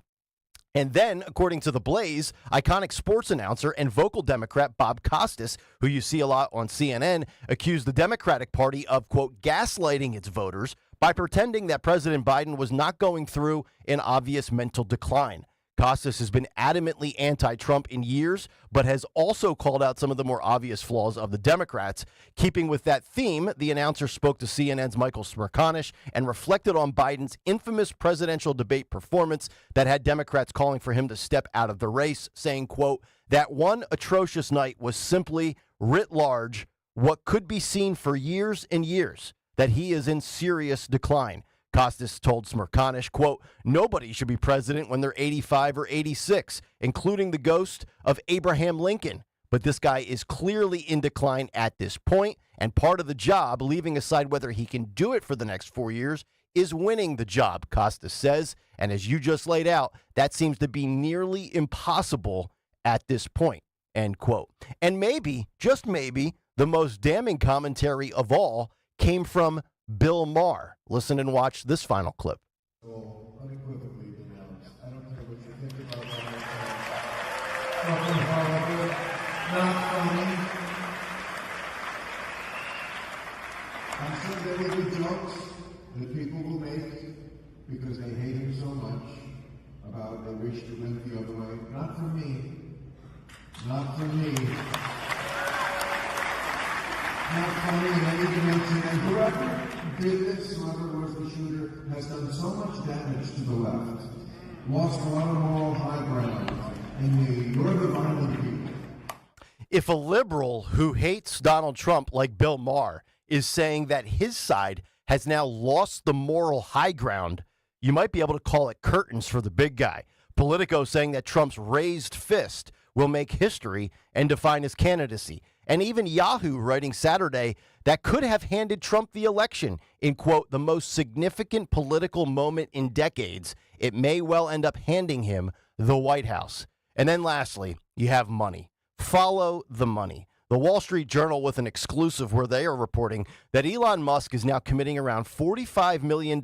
And then, according to The Blaze, iconic sports announcer and vocal Democrat Bob Costas, who you see a lot on CNN, accused the Democratic Party of, quote, gaslighting its voters by pretending that President Biden was not going through an obvious mental decline. Costas has been adamantly anti-Trump in years, but has also called out some of the more obvious flaws of the Democrats. Keeping with that theme, the announcer spoke to CNN's Michael Smerconish and reflected on Biden's infamous presidential debate performance that had Democrats calling for him to step out of the race, saying, quote, that one atrocious night was simply, writ large, what could be seen for years and years, that he is in serious decline. Costas told Smerconish, quote, nobody should be president when they're 85 or 86, including the ghost of Abraham Lincoln. But this guy is clearly in decline at this point, and part of the job, leaving aside whether he can do it for the next 4 years, is winning the job, Costas says. And as you just laid out, that seems to be nearly impossible at this point, end quote. And maybe, just maybe, the most damning commentary of all came from Bill Maher. Listen and watch this final clip. Well, unequivocally denounced. I don't care what you think about that. Not funny. I'm sure there will be jokes that people will make because they hate him so much about they wish it went the other way. Not for me. Not for me. Not funny in any dimension. And whoever did this, whoever was the shooter, has done so much damage to the left, lost a lot of moral high ground, and you're the violent people. If a liberal who hates Donald Trump like Bill Maher is saying that his side has now lost the moral high ground, you might be able to call it curtains for the big guy. Politico saying that Trump's raised fist will make history and define his candidacy. And even Yahoo writing Saturday that could have handed Trump the election in, quote, the most significant political moment in decades. It may well end up handing him the White House. And then lastly, you have money. Follow the money. The Wall Street Journal with an exclusive where they are reporting that Elon Musk is now committing around $45 million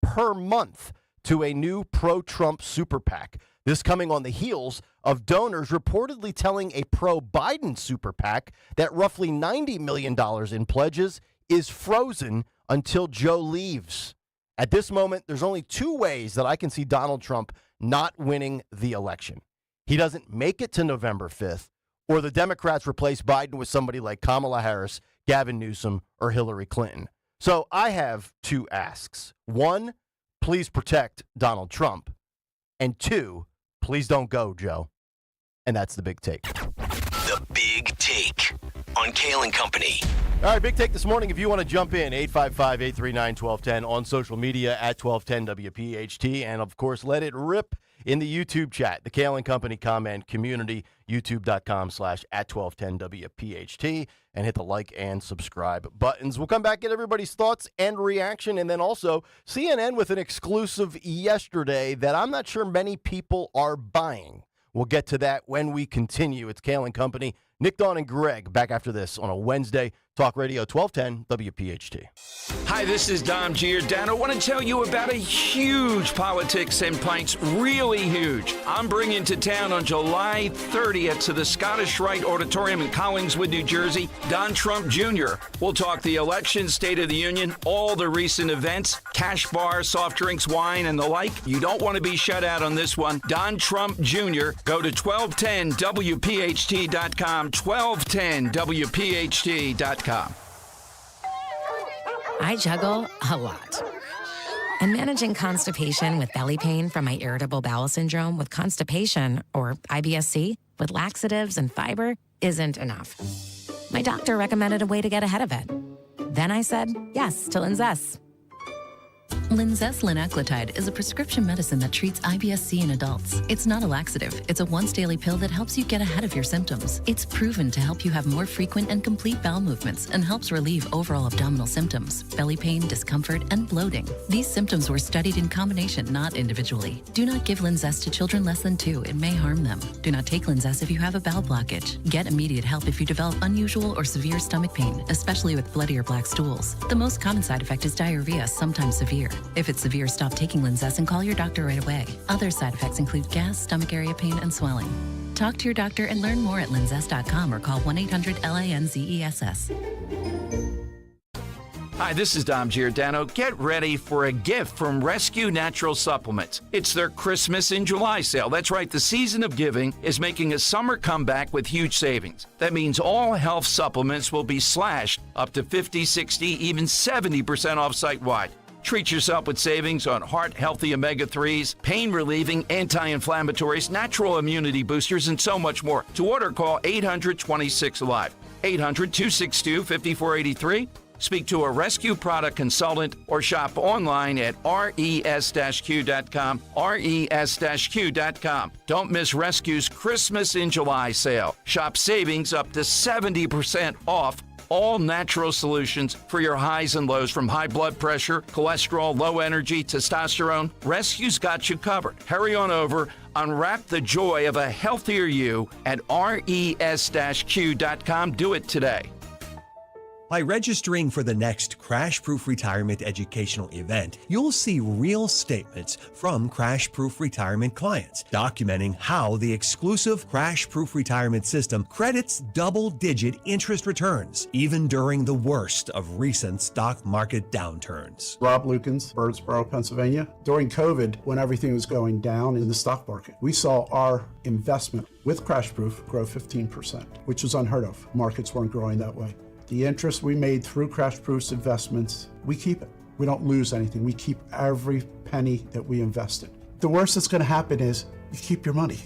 per month to a new pro-Trump super PAC. This coming on the heels of donors reportedly telling a pro-Biden super PAC that roughly $90 million in pledges is frozen until Joe leaves. At this moment, there's only two ways that I can see Donald Trump not winning the election. He doesn't make it to November 5th, or the Democrats replace Biden with somebody like Kamala Harris, Gavin Newsom, or Hillary Clinton. So I have two asks. One, please protect Donald Trump. And two, please don't go, Joe. And that's the big take. The Big Take on Kayal and Company. All right, big take this morning. If you want to jump in, 855-839-1210 on social media at 1210 WPHT. And, of course, let it rip in the YouTube chat, the Kayal and Company comment community, youtube.com/@1210 WPHT. And hit the like and subscribe buttons. We'll come back, get everybody's thoughts and reaction. And then also CNN with an exclusive yesterday that I'm not sure many people are buying. We'll get to that when we continue. It's Kayal and Company. Nick, Dawn, and Greg back after this on a Wednesday. Talk Radio 1210 WPHT. Hi, this is Dom Giordano. I want to tell you about a huge Politics and Pints, really huge. I'm bringing to town on July 30th to the Scottish Rite Auditorium in Collingswood, New Jersey, Don Trump Jr. We'll talk the election, State of the Union, all the recent events, cash bar, soft drinks, wine, and the like. You don't want to be shut out on this one. Don Trump Jr. Go to 1210WPHT.com, 1210WPHT.com. I juggle a lot. And managing constipation with belly pain from my irritable bowel syndrome with constipation, or IBSC, with laxatives and fiber isn't enough. My doctor recommended a way to get ahead of it. Then I said yes to Linzess. Linzess linaclotide is a prescription medicine that treats IBSC in adults. It's not a laxative. It's a once-daily pill that helps you get ahead of your symptoms. It's proven to help you have more frequent and complete bowel movements and helps relieve overall abdominal symptoms, belly pain, discomfort, and bloating. These symptoms were studied in combination, not individually. Do not give Linzess to children less than 2. It may harm them. Do not take Linzess if you have a bowel blockage. Get immediate help if you develop unusual or severe stomach pain, especially with bloody or black stools. The most common side effect is diarrhea, sometimes severe. If it's severe, stop taking Linzess and call your doctor right away. Other side effects include gas, stomach area pain, and swelling. Talk to your doctor and learn more at linzess.com or call 1-800-LINZESS. Hi, this is Dom Giordano. Get ready for a gift from Rescue Natural Supplements. It's their Christmas in July sale. That's right, the season of giving is making a summer comeback with huge savings. That means all health supplements will be slashed up to 50, 60, even 70% off site-wide. Treat yourself with savings on heart-healthy omega-3s, pain-relieving anti-inflammatories, natural immunity boosters, and so much more. To order, call 800-26-ALIVE, 800-262-5483. Speak to a rescue product consultant or shop online at res-q.com, res-q.com. Don't miss Rescue's Christmas in July sale. Shop savings up to 70% off all natural solutions for your highs and lows, from high blood pressure, cholesterol, low energy, testosterone. Rescue's got you covered. Hurry on over. Unwrap the joy of a healthier you at res-q.com. Do it today. By registering for the next Crash Proof Retirement educational event, you'll see real statements from Crash Proof Retirement clients documenting how the exclusive Crash Proof Retirement system credits double-digit interest returns, even during the worst of recent stock market downturns. Rob Lukens, Birdsboro, Pennsylvania. During COVID, when everything was going down in the stock market, we saw our investment with Crash Proof grow 15%, which was unheard of. Markets weren't growing that way. The interest we made through Crash Proof's investments, we keep it. We don't lose anything. We keep every penny that we invested. The worst that's going to happen is you keep your money.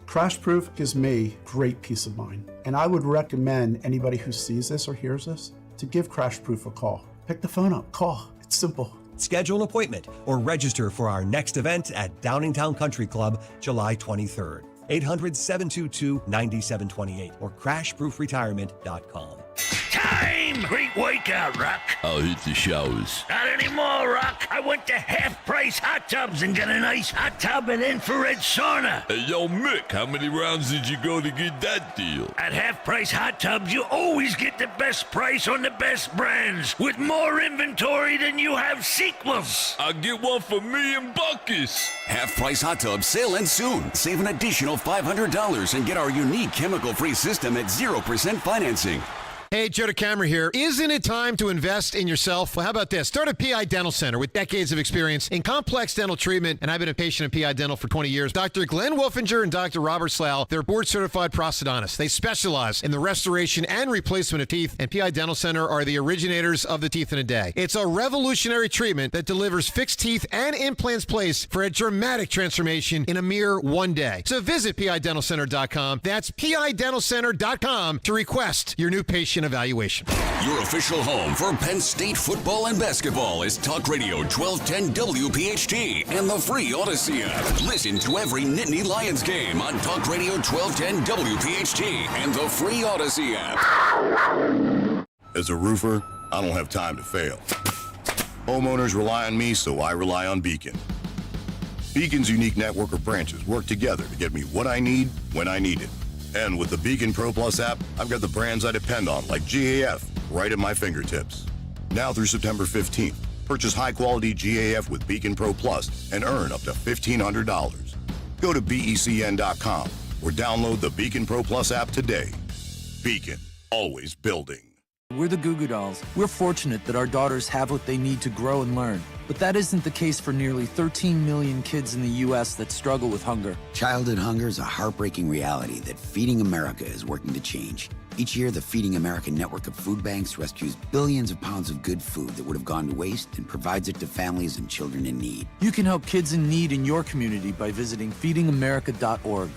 Crash Proof gives me great peace of mind. And I would recommend anybody who sees this or hears this to give Crash Proof a call. Pick the phone up, call. It's simple. Schedule an appointment or register for our next event at Downingtown Country Club, July 23rd. 800-722-9728 or crashproofretirement.com. Time! Great workout, Rock. I'll hit the showers. Not anymore, Rock. I went to half-price hot tubs and got a nice hot tub and infrared sauna. Hey, yo, Mick, how many rounds did you go to get that deal? At half-price hot tubs, you always get the best price on the best brands with more inventory than you have sequels. I'll get one for me and Buckus. Half-price hot tub sale ends soon. Save an additional $500 and get our unique chemical-free system at 0% financing. Hey, Joe DeCamera here. Isn't it time to invest in yourself? Well, how about this? Start a PI Dental Center with decades of experience in complex dental treatment, and I've been a patient of PI Dental for 20 years. Dr. Glenn Wolfinger and Dr. Robert Slough, they're board-certified prosthodontists. They specialize in the restoration and replacement of teeth, and PI Dental Center are the originators of the teeth in a day. It's a revolutionary treatment that delivers fixed teeth and implants placed for a dramatic transformation in a mere one day. So visit PIDentalCenter.com. That's PIDentalCenter.com to request your new patient evaluation. Your official home for Penn State football and basketball is Talk Radio 1210 WPHT and the free Odyssey app. Listen to every Nittany Lions game on Talk Radio 1210 WPHT and the free Odyssey app. As a roofer, I don't have time to fail. Homeowners rely on me, so I rely on Beacon. Beacon's unique network of branches work together to get me what I need when I need it. And with the Beacon Pro Plus app, I've got the brands I depend on, like GAF, right at my fingertips. Now through September 15th, purchase high-quality GAF with Beacon Pro Plus and earn up to $1,500. Go to BECN.com or download the Beacon Pro Plus app today. Beacon, always building. We're the Goo Goo Dolls. We're fortunate that our daughters have what they need to grow and learn. But that isn't the case for nearly 13 million kids in the U.S. that struggle with hunger. Childhood hunger is a heartbreaking reality that Feeding America is working to change. Each year, the Feeding America network of food banks rescues billions of pounds of good food that would have gone to waste and provides it to families and children in need. You can help kids in need in your community by visiting feedingamerica.org.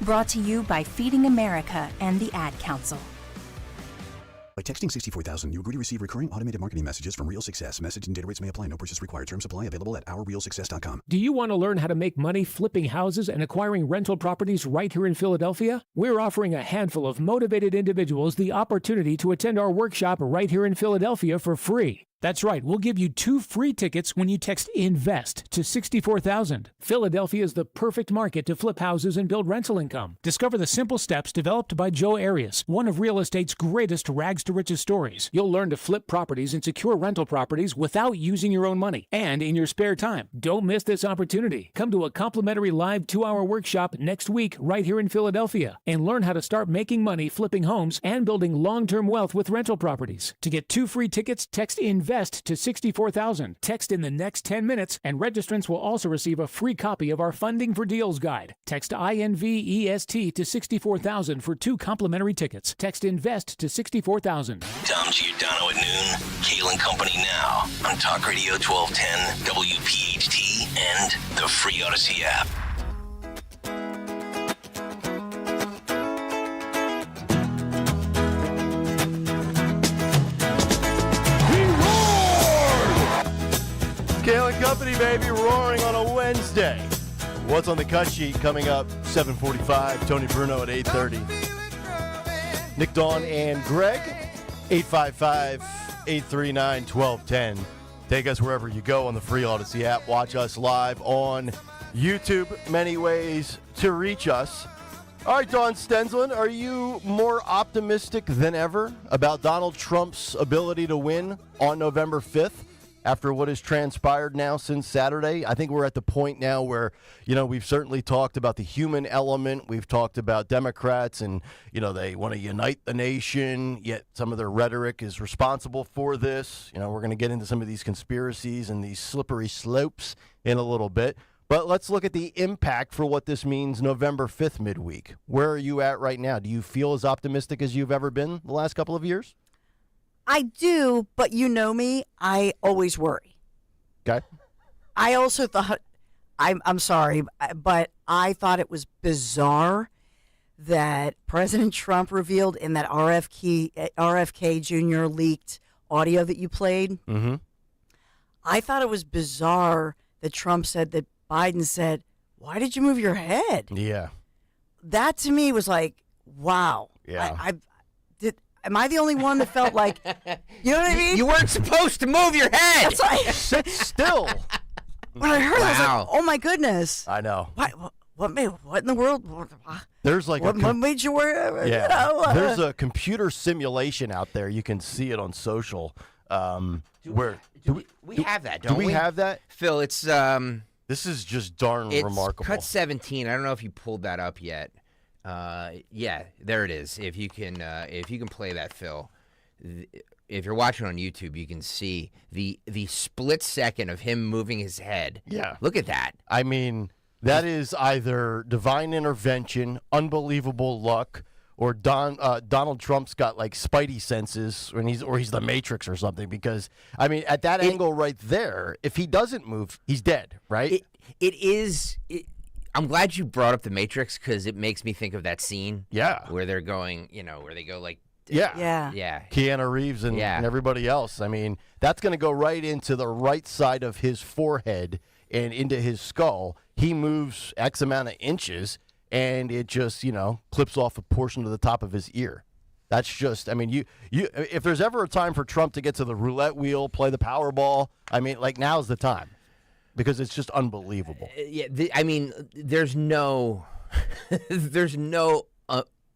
Brought to you by Feeding America and the Ad Council. By texting 64000, you agree to receive recurring automated marketing messages from Real Success. Message and data rates may apply. No purchase required. Terms apply. Available at ourrealsuccess.com. Do you want to learn how to make money flipping houses and acquiring rental properties right here in Philadelphia? We're offering a handful of motivated individuals the opportunity to attend our workshop right here in Philadelphia for free. That's right, we'll give you 2 free tickets when you text INVEST to 64,000. Philadelphia is the perfect market to flip houses and build rental income. Discover the simple steps developed by Joe Arias, one of real estate's greatest rags to riches stories. You'll learn to flip properties and secure rental properties without using your own money and in your spare time. Don't miss this opportunity. Come to a complimentary live 2-hour workshop next week right here in Philadelphia and learn how to start making money flipping homes and building long-term wealth with rental properties. To get 2 free tickets, text INVEST to 64,000. Text in the next 10 minutes, and registrants will also receive a free copy of our Funding for Deals guide. Text INVEST to 64,000 for 2 complimentary tickets. Text INVEST to 64,000. Tom Giordano at noon. Kayal and Company now on Talk Radio 1210 WPHT and the free Odyssey app. Kayal and Company, baby, roaring on a Wednesday. What's on the cut sheet coming up? 7:45. Tony Bruno at 8:30. Nick, Dawn, and Greg. 855-839-1210. Take us wherever you go on the free Odyssey app. Watch us live on YouTube. Many ways to reach us. All right, Dawn Stensland, are you more optimistic than ever about Donald Trump's ability to win on November 5th? After what has transpired now since Saturday? I think we're at the point now where, we've certainly talked about the human element. We've talked about Democrats and, they want to unite the nation, yet some of their rhetoric is responsible for this. We're going to get into some of these conspiracies and these slippery slopes in a little bit. But let's look at the impact for what this means November 5th midweek. Where are you at right now? Do you feel as optimistic as you've ever been the last couple of years? I do, but you know me, I always worry. Okay. I also thought, I'm sorry, but I thought it was bizarre that President Trump revealed in that RFK Jr. leaked audio that you played. Mm-hmm. I thought it was bizarre that Trump said that Biden said, "Why did you move your head?" Yeah. That to me was like, wow. Yeah. am I the only one that felt like, you know what I mean? You weren't supposed to move your head. That's right. Sit still. When I heard it, I was Wow. like, oh my goodness. I know. What in the world? There's like what made you worry? Yeah. You know, There's a computer simulation out there. You can see it on social. We have that, don't we? Do we have that? Phil, it's This is just darn it's remarkable. cut 17. I don't know if you pulled that up yet. Yeah, there it is. If you can play that, Phil. If you're watching on YouTube, you can see the split second of him moving his head. Yeah. Look at that. I mean, that is either divine intervention, unbelievable luck, or Donald Trump's got like spidey senses, or he's the Matrix or something. Because I mean, at that angle right there, if he doesn't move, he's dead, right? It is. I'm glad you brought up the Matrix because it makes me think of that scene. Yeah. Where they're going, where they go like. Yeah. Keanu Reeves and everybody else. I mean, that's going to go right into the right side of his forehead and into his skull. He moves X amount of inches, and it just, clips off a portion of the top of his ear. That's just, I mean, you if there's ever a time for Trump to get to the roulette wheel, play the Powerball, I mean, like, now's the time. Because it's just unbelievable. I mean, there's no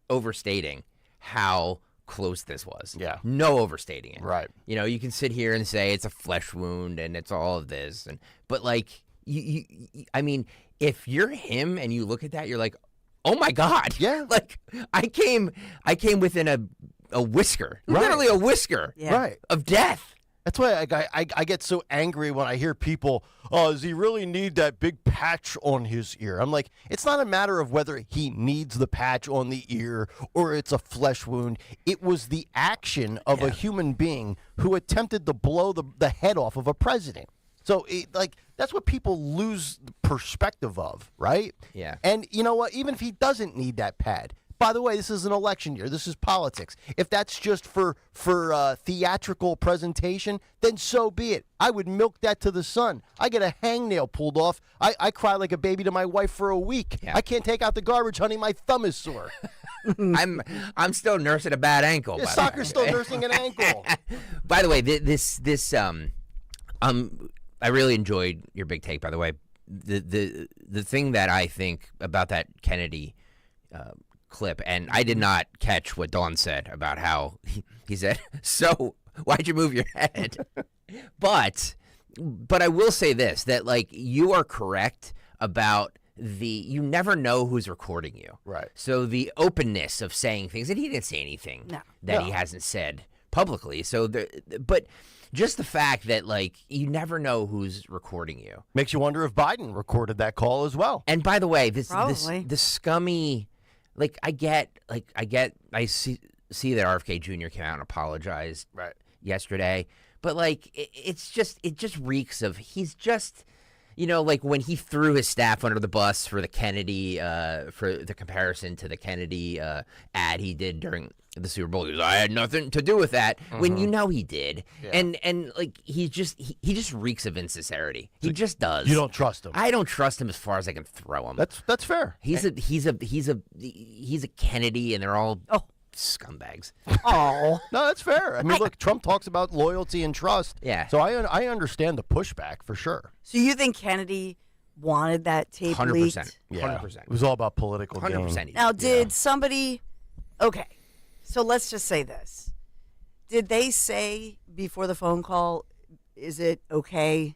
overstating how close this was. Yeah. No overstating it. Right. You can sit here and say it's a flesh wound and it's all of this, but like I mean, if you're him and you look at that, you're like, oh my God. Yeah. Like I came within a whisker, right. Literally a whisker, right, of death. That's why I get so angry when I hear people, oh, does he really need that big patch on his ear? I'm like, it's not a matter of whether he needs the patch on the ear or it's a flesh wound. It was the action of a human being who attempted to blow the head off of a president. So, that's what people lose perspective of, right? Yeah. And you know what? Even if he doesn't need that pad, by the way, this is an election year. This is politics. If that's just for theatrical presentation, then so be it. I would milk that to the sun. I get a hangnail pulled off. I cry like a baby to my wife for a week. Yeah. I can't take out the garbage, honey. My thumb is sore. I'm still nursing a bad ankle. Yeah, soccer's still nursing an ankle. By the way, I really enjoyed your big take. By the way, the thing that I think about that Kennedy clip, and I did not catch what Dawn said about how he said, so why'd you move your head? But I will say this, that like you are correct about you never know who's recording you. Right. So the openness of saying things, and he didn't say anything that he hasn't said publicly. So but just the fact that like you never know who's recording you makes you wonder if Biden recorded that call as well. And by the way, this scummy. I see that RFK Jr. came out and apologized yesterday, but like it just reeks of he's just, like when he threw his staff under the bus for the Kennedy, for the comparison to the Kennedy ad he did during the Super Bowl. He was, I had nothing to do with that. When he did, and like he just reeks of insincerity. He just does. You don't trust him. I don't trust him as far as I can throw him. That's fair. He's a Kennedy, and they're all scumbags. Oh, no, that's fair. I mean, look, Trump talks about loyalty and trust. Yeah. So I understand the pushback for sure. So you think Kennedy wanted that tape 100%. leaked? 100%. It was all about political gain. 100%. Now, did somebody? Okay, so let's just say this: did they say before the phone call, "Is it okay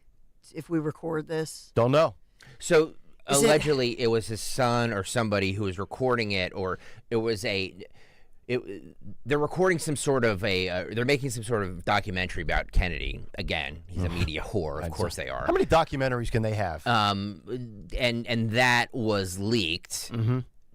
if we record this?" Don't know. So allegedly, it was his son or somebody who was recording it, or it was they're recording some sort of they're making some sort of documentary about Kennedy. Again, he's a media whore. Of course they are. How many documentaries can they have? And that was leaked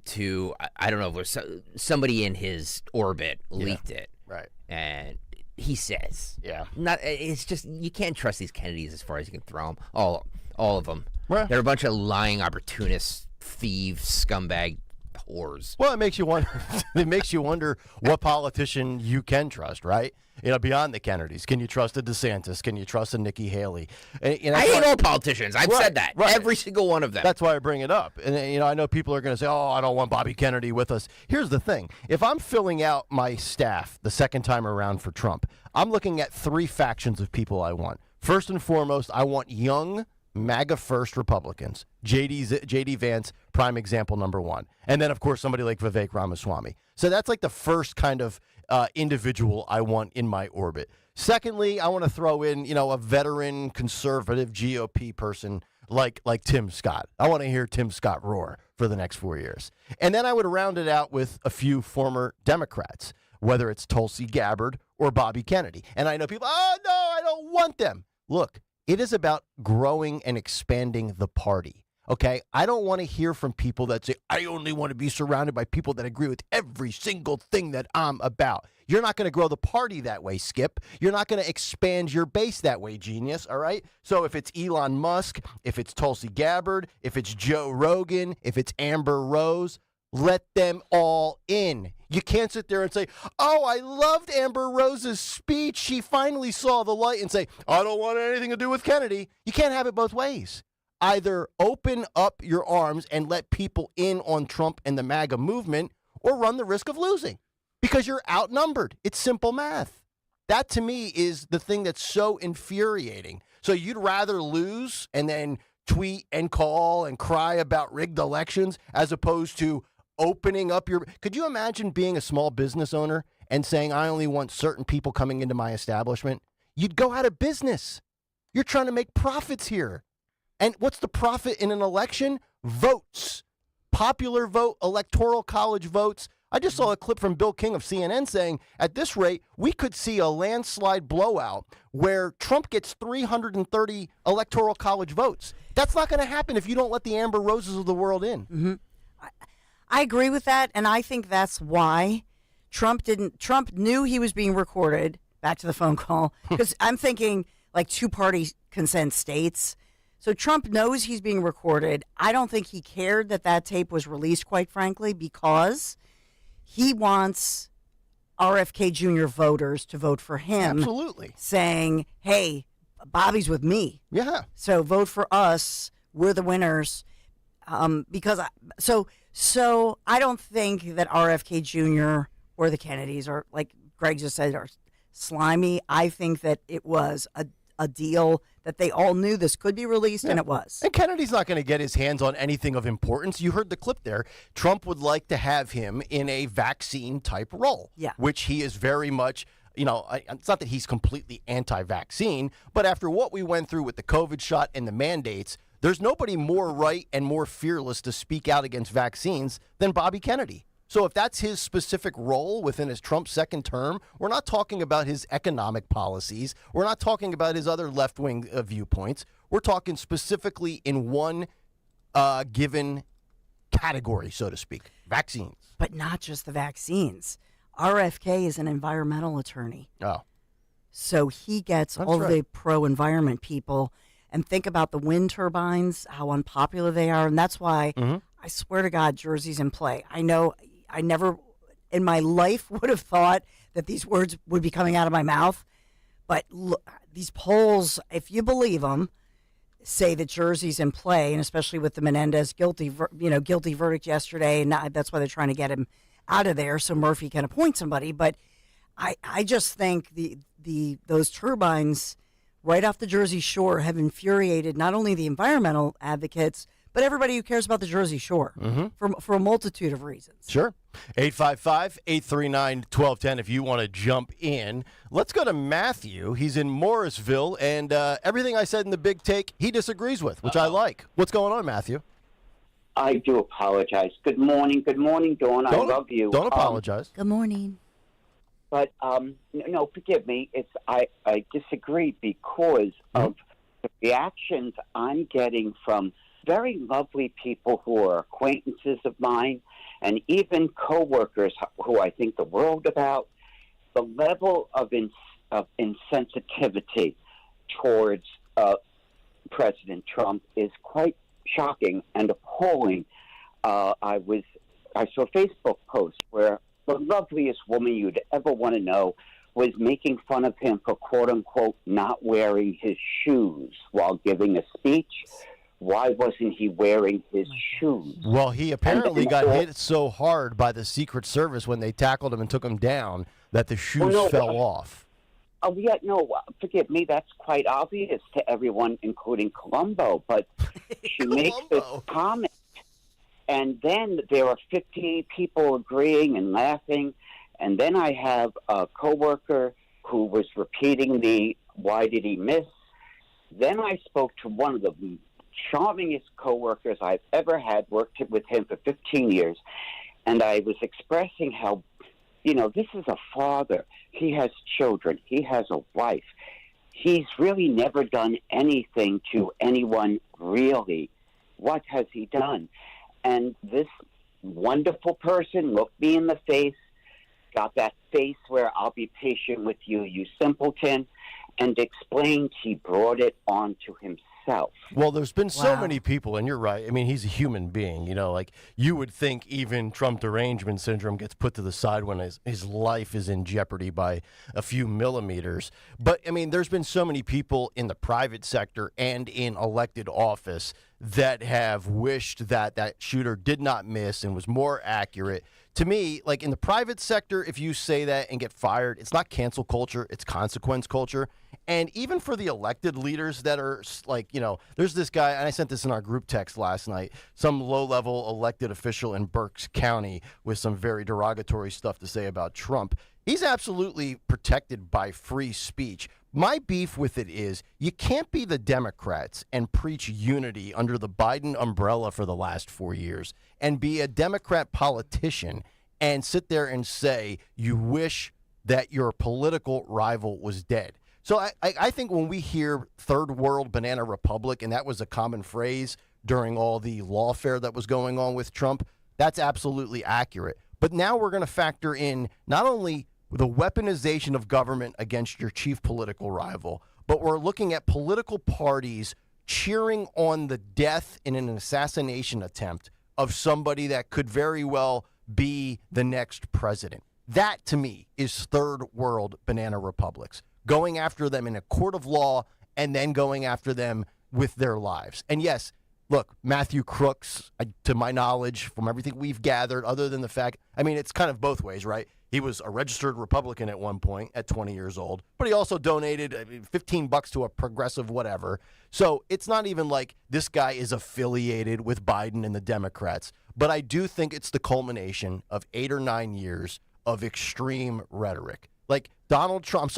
to, I don't know, if it was somebody in his orbit leaked it. Right. And he says, yeah, it's just, you can't trust these Kennedys as far as you can throw them. All of them. Right. They're a bunch of lying opportunists, thieves, scumbag whores. Well, it makes you wonder. It makes you wonder what politician you can trust, right? Beyond the Kennedys, can you trust a DeSantis? Can you trust a Nikki Haley? I hate all politicians. I've said that. Right. Every single one of them. That's why I bring it up. And I know people are going to say, "Oh, I don't want Bobby Kennedy with us." Here's the thing: if I'm filling out my staff the second time around for Trump, I'm looking at three factions of people I want. First and foremost, I want young MAGA first Republicans. J.D. Vance, prime example number one. And then, of course, somebody like Vivek Ramaswamy. So that's like the first kind of individual I want in my orbit. Secondly, I want to throw in, a veteran conservative GOP person like Tim Scott. I want to hear Tim Scott roar for the next 4 years. And then I would round it out with a few former Democrats, whether it's Tulsi Gabbard or Bobby Kennedy. And I know people, oh, no, I don't want them. Look, it is about growing and expanding the party. Okay, I don't want to hear from people that say, I only want to be surrounded by people that agree with every single thing that I'm about. You're not going to grow the party that way, Skip. You're not going to expand your base that way, genius, all right? So if it's Elon Musk, if it's Tulsi Gabbard, if it's Joe Rogan, if it's Amber Rose, let them all in. You can't sit there and say, oh, I loved Amber Rose's speech. She finally saw the light, and say, I don't want anything to do with Kennedy. You can't have it both ways. Either open up your arms and let people in on Trump and the MAGA movement, or run the risk of losing because you're outnumbered. It's simple math. That, to me, is the thing that's so infuriating. So you'd rather lose and then tweet and call and cry about rigged elections as opposed to opening up your... Could you imagine being a small business owner and saying, I only want certain people coming into my establishment? You'd go out of business. You're trying to make profits here. And what's the profit in an election? Votes. Popular vote, electoral college votes. I just saw a clip from Bill King of CNN saying, at this rate, we could see a landslide blowout where Trump gets 330 electoral college votes. That's not going to happen if you don't let the Amber Roses of the world in. Mm-hmm. I agree with that, and I think that's why Trump knew he was being recorded. Back to the phone call, because I'm thinking like two-party consent states. So Trump knows he's being recorded. I don't think he cared that tape was released, quite frankly, because he wants RFK Jr. voters to vote for him. Absolutely. Saying, hey, Bobby's with me. Yeah. So vote for us. We're the winners. So I don't think that RFK Jr. or the Kennedys are, like Greg just said, are slimy. I think that it was a deal that they all knew this could be released, and it was. And Kennedy's not going to get his hands on anything of importance. You heard the clip there. Trump would like to have him in a vaccine-type role, which he is very much, it's not that he's completely anti-vaccine, but after what we went through with the COVID shot and the mandates, there's nobody more right and more fearless to speak out against vaccines than Bobby Kennedy. So if that's his specific role within his Trump second term, we're not talking about his economic policies. We're not talking about his other left-wing viewpoints. We're talking specifically in one given category, so to speak, vaccines. But not just the vaccines. RFK is an environmental attorney. Oh. So he gets all the pro-environment people. And think about the wind turbines, how unpopular they are. And that's why I swear to God, Jersey's in play. I know I never in my life would have thought that these words would be coming out of my mouth. But look, these polls, if you believe them, say that Jersey's in play, and especially with the Menendez guilty verdict yesterday. And that's why they're trying to get him out of there so Murphy can appoint somebody. But I just think those turbines right off the Jersey Shore have infuriated not only the environmental advocates, but everybody who cares about the Jersey Shore for a multitude of reasons. Sure. 855-839-1210 if you want to jump in. Let's go to Matthew. He's in Morrisville, and everything I said in the big take he disagrees with, which I like. What's going on, Matthew? I do apologize. Good morning, Dawn. I love you. Don't apologize. Good morning. But, no, forgive me. I disagree because of the reactions I'm getting from very lovely people who are acquaintances of mine and even coworkers who I think the world about. The level of insensitivity towards President Trump is quite shocking and appalling. I was I saw a Facebook post where the loveliest woman you'd ever want to know was making fun of him for, quote-unquote, not wearing his shoes while giving a speech. Why wasn't he wearing his shoes? Well, he apparently got hit so hard by the Secret Service when they tackled him and took him down that the shoes fell off. Oh, yeah, no, forgive me, that's quite obvious to everyone, including Columbo, but she makes this comment, and then there are 50 people agreeing and laughing, and then I have a coworker who was repeating the, why did he miss? Then I spoke to one of the charmingest coworkers I've ever had, worked with him for 15 years, and I was expressing how, this is a father. He has children. He has a wife. He's really never done anything to anyone, really. What has he done? And this wonderful person looked me in the face, got that face where I'll be patient with you, you simpleton, and explained he brought it on to himself. Well, there's been so many people, and you're right. I mean, he's a human being. Like you would think even Trump derangement syndrome gets put to the side when his life is in jeopardy by a few millimeters. But, I mean, there's been so many people in the private sector and in elected office that have wished that that shooter did not miss and was more accurate. To me, like in the private sector, if you say that and get fired, it's not cancel culture, it's consequence culture. And even for the elected leaders that are like, there's this guy, and I sent this in our group text last night, some low-level elected official in Berks County with some very derogatory stuff to say about Trump. He's absolutely protected by free speech. My beef with it is you can't be the Democrats and preach unity under the Biden umbrella for the last 4 years and be a Democrat politician and sit there and say you wish that your political rival was dead. So I think when we hear third world banana republic, and that was a common phrase during all the lawfare that was going on with Trump, that's absolutely accurate. But now we're going to factor in not only the weaponization of government against your chief political rival, but we're looking at political parties cheering on the death in an assassination attempt of somebody that could very well be the next president. That, to me, is third world banana republics, going after them in a court of law and then going after them with their lives. And yes, look, Matthew Crooks, to my knowledge, from everything we've gathered, other than the fact, I mean, it's kind of both ways, right? He was a registered Republican at one point at 20 years old, but he also donated $15 to a progressive whatever. So it's not even like this guy is affiliated with Biden and the Democrats. But I do think it's the culmination of 8 or 9 years of extreme rhetoric. Like Donald Trump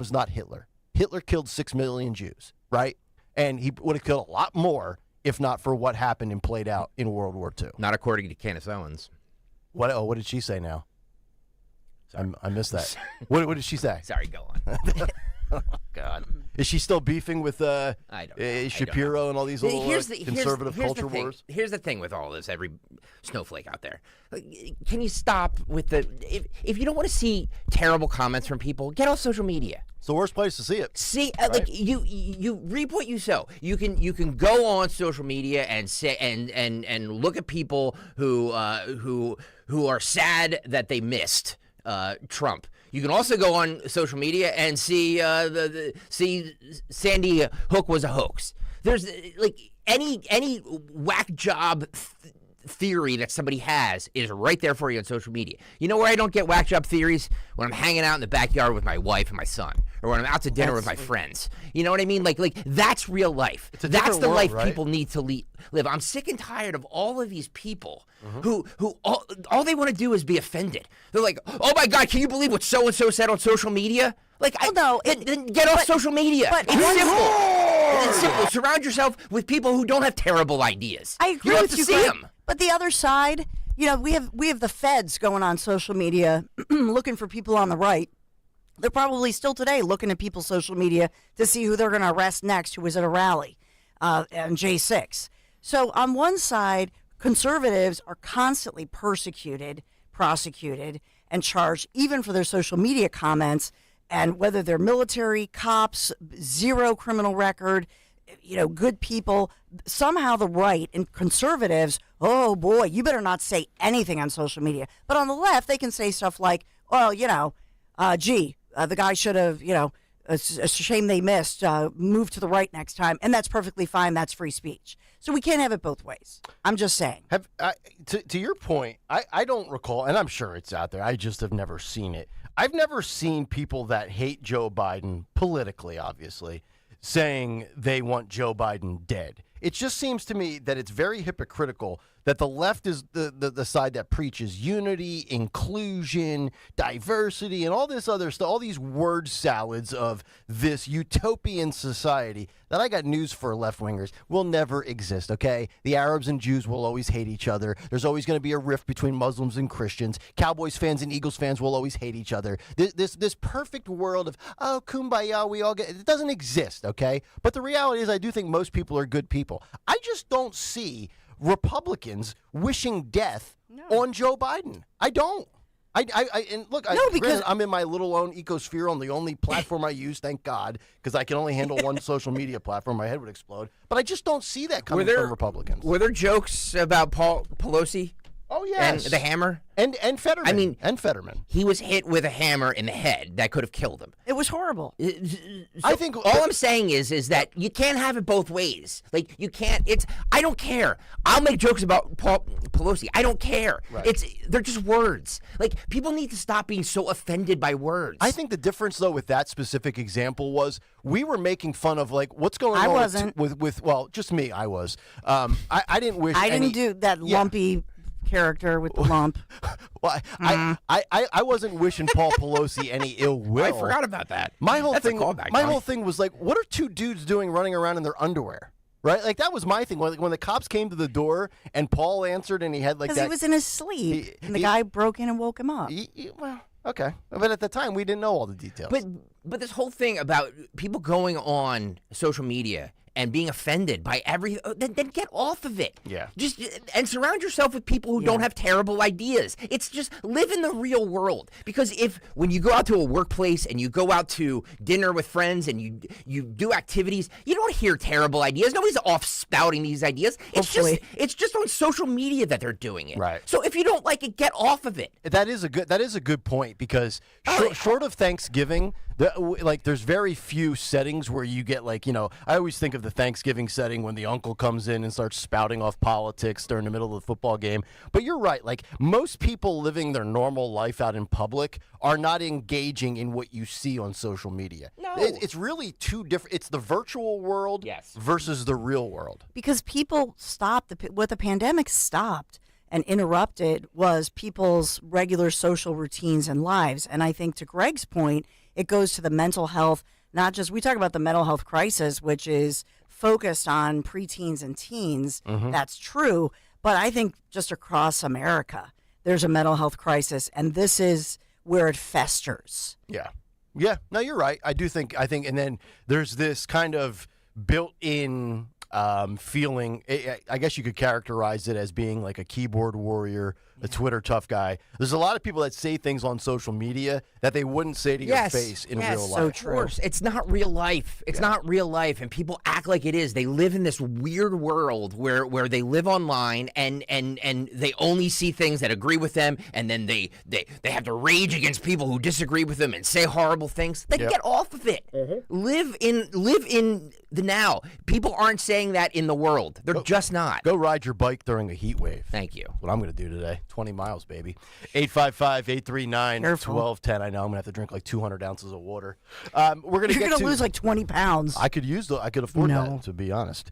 is not Hitler. Hitler killed 6 million Jews, right? And he would have killed a lot more if not for what happened and played out in World War II. Not according to Candace Owens. What did she say now? I missed that. What did she say? Sorry, go on. Oh, God. Is she still beefing with Shapiro and all these little conservative culture wars? Here's the thing with all this, every snowflake out there. Can you stop with the... If you don't want to see terrible comments from people, get off social media. It's the worst place to see it. See, right? Like you reap what you sow. You can go on social media and say and look at people who are sad that they missed Trump. You can also go on social media and see see Sandy Hook was a hoax. There's like any whack job theory that somebody has is right there for you on social media. You know where I don't get whack job theories? When I'm hanging out in the backyard with my wife and my son, or when I'm out to dinner with my friends. You know what I mean? Like that's real life. That's the life people need to live. I'm sick and tired of all of these people who all they want to do is be offended. They're like, oh my God, can you believe what so and so said on social media? Like, then get off social media. But it's simple. It's simple. Surround yourself with people who don't have terrible ideas. I agree with you, Greg. But the other side, we have the feds going on social media looking for people on the right. They're probably still today looking at people's social media to see who they're going to arrest next, who was at a rally on J6. So on one side, conservatives are constantly persecuted, prosecuted, and charged even for their social media comments. And whether they're military, cops, zero criminal record, good people. Somehow the right and conservatives, oh boy, you better not say anything on social media. But on the left, they can say stuff like, well, the guy should have, it's a shame they missed, move to the right next time. And that's perfectly fine. That's free speech. So we can't have it both ways. I'm just saying. To your point, I don't recall, and I'm sure it's out there. I just have never seen it. I've never seen people that hate Joe Biden politically, obviously, saying they want Joe Biden dead. It just seems to me that it's very hypocritical that the left is the side that preaches unity, inclusion, diversity, and all this other stuff, all these word salads of this utopian society that I got news for left-wingers will never exist, okay? The Arabs and Jews will always hate each other. There's always going to be a rift between Muslims and Christians. Cowboys fans and Eagles fans will always hate each other. This perfect world of, oh, kumbaya, we all get it doesn't exist, okay? But the reality is I do think most people are good people. I just don't see Republicans wishing death on Joe Biden. I don't. And look, because I'm in my little own ecosphere on the only platform I use, thank God, because I can only handle one social media platform. My head would explode. But I just don't see that coming from Republicans. Were there jokes about Pelosi? Oh, yes. And the hammer? And Fetterman. I mean, and Fetterman. He was hit with a hammer in the head that could have killed him. It was horrible. I think all I'm saying is that you can't have it both ways. Like, you can't. I don't care. I'll make jokes about Pelosi. I don't care. Right. They're just words. Like, people need to stop being so offended by words. I think the difference, though, with that specific example we were making fun of, like, what's going on. I wasn't. With just me, I was. I didn't wish I didn't do that lumpy character with the lump. Well, I wasn't wishing Paul Pelosi any ill will. I forgot about that. My whole That's thing, a callback, my Tommy. whole thing was like, what are two dudes doing running around in their underwear? Right? Like, that was my thing. When the cops came to the door and Paul answered and he had like that. Because he was in his sleep and the guy broke in and woke him up. Well, okay. But at the time, we didn't know all the details. But this whole thing about people going on social media and being offended by everything, then get off of it. Yeah. And surround yourself with people who don't have terrible ideas. It's just live in the real world. Because when you go out to a workplace and you go out to dinner with friends and you do activities, you don't hear terrible ideas. Nobody's off spouting these ideas. It's just on social media that they're doing it. Right. So if you don't like it, get off of it. That is a good point because short of Thanksgiving, there's very few settings where you get I always think of the Thanksgiving setting when the uncle comes in and starts spouting off politics during the middle of the football game. But you're right. Like, most people living their normal life out in public are not engaging in what you see on social media. No. It's really two different. It's the virtual world versus the real world. Because people stopped. What the pandemic stopped and interrupted was people's regular social routines and lives. And I think, to Greg's point, it goes to the mental health. Not just, we talk about the mental health crisis, which is focused on preteens and teens. Mm-hmm. That's true. But I think just across America, there's a mental health crisis, and this is where it festers. Yeah. Yeah. No, you're right. I think, and then there's this kind of built-in feeling. I guess you could characterize it as being like a keyboard warrior, a Twitter tough guy. There's a lot of people that say things on social media that they wouldn't say to your face in real life. So true. It's not real life. It's not real life, and people act like it is. They live in this weird world where they live online and they only see things that agree with them, and then they have to rage against people who disagree with them and say horrible things. They get off of it. Mm-hmm. Live in the now. People aren't saying that in the world. They're just not. Go ride your bike during a heat wave. Thank you. That's what I'm going to do today. 20 miles, baby. 855-839-1210. I know I'm going to have to drink like 200 ounces of water. You're going to lose like 20 pounds. I could afford that, to be honest.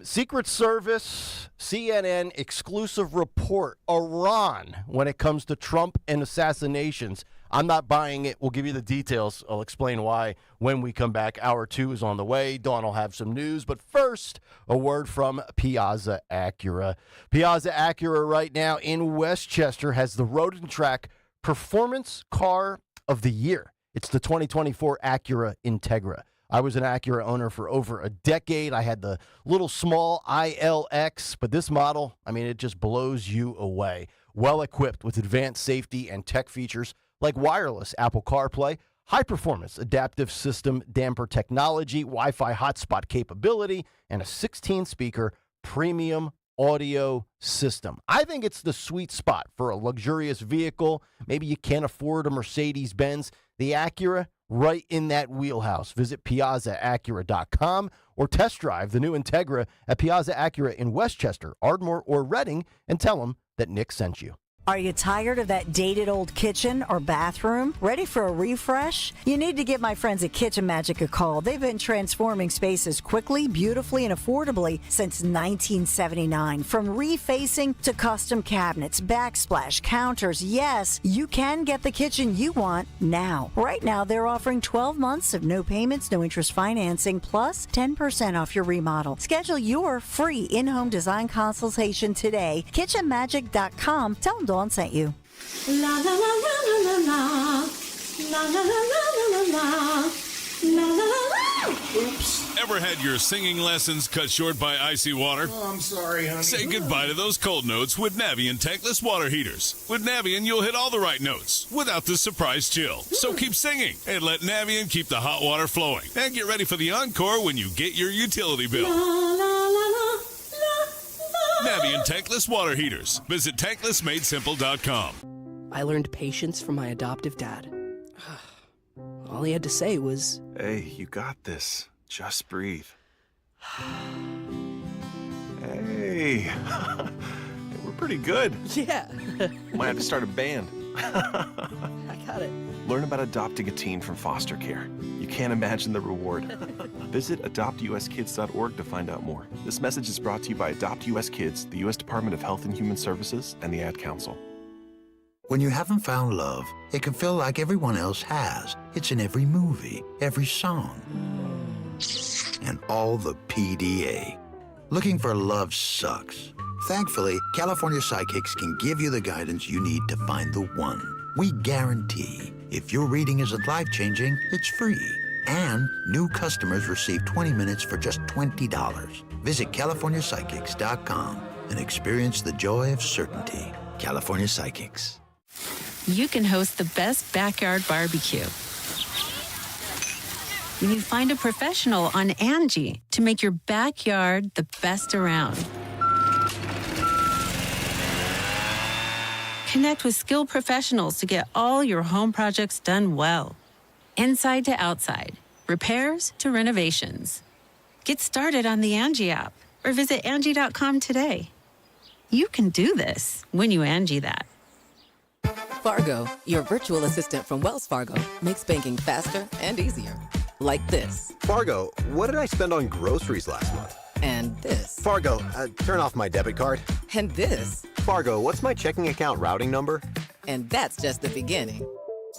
Secret Service, CNN exclusive report, Iran, when it comes to Trump and assassinations. I'm not buying it. We'll give you the details. I'll explain why when we come back. Hour 2 is on the way. Dawn will have some news. But first, a word from Piaza Acura. Piaza Acura right now in Westchester has the Road and Track Performance Car of the Year. It's the 2024 Acura Integra. I was an Acura owner for over a decade. I had the little small ILX, but this model, it just blows you away. Well equipped with advanced safety and tech features like wireless Apple CarPlay, high-performance adaptive system damper technology, Wi-Fi hotspot capability, and a 16-speaker premium audio system. I think it's the sweet spot for a luxurious vehicle. Maybe you can't afford a Mercedes-Benz. The Acura, right in that wheelhouse. Visit PiazzaAcura.com or test drive the new Integra at Piazza Acura in Westchester, Ardmore, or Reading, and tell them that Nick sent you. Are you tired of that dated old kitchen or bathroom? Ready for a refresh? You need to give my friends at Kitchen Magic a call. They've been transforming spaces quickly, beautifully, and affordably since 1979. From refacing to custom cabinets, backsplash, counters. Yes, you can get the kitchen you want now. Right now, they're offering 12 months of no payments, no interest financing, plus 10% off your remodel. Schedule your free in-home design consultation today. KitchenMagic.com. Tell them Dawn sent you. La la la la la la la la la la la la la la. Oops. Ever had your singing lessons cut short by icy water? Oh, I'm sorry, honey. Say goodbye to those cold notes with Navien tankless water heaters. With Navien, you'll hit all the right notes without the surprise chill. So keep singing and let Navien keep the hot water flowing. And get ready for the encore when you get your utility bill. La la la la. Navien tankless water heaters. Visit tanklessmadesimple.com. I learned patience from my adoptive dad. All he had to say was, "Hey, you got this. Just breathe." Hey, we're pretty good. Yeah. Might have to start a band. I got it. Learn about adopting a teen from foster care. You can't imagine the reward. Visit adoptuskids.org to find out more. This message is brought to you by Adopt US Kids, the U.S. Department of Health and Human Services, and the Ad Council. When you haven't found love, it can feel like everyone else has. It's in every movie, every song, and all the PDA. Looking for love sucks. Thankfully, California Psychics can give you the guidance you need to find the one. We guarantee if your reading isn't life-changing, it's free. And new customers receive 20 minutes for just $20. Visit CaliforniaPsychics.com and experience the joy of certainty. California Psychics. You can host the best backyard barbecue when you find a professional on Angie to make your backyard the best around. Connect with skilled professionals to get all your home projects done well. Inside to outside, repairs to renovations. Get started on the Angie app or visit Angie.com today. You can do this when you Angie that. Fargo, your virtual assistant from Wells Fargo, makes banking faster and easier. Like this. Fargo, what did I spend on groceries last month? And this. Fargo, turn off my debit card. And this. Fargo, what's my checking account routing number? And that's just the beginning.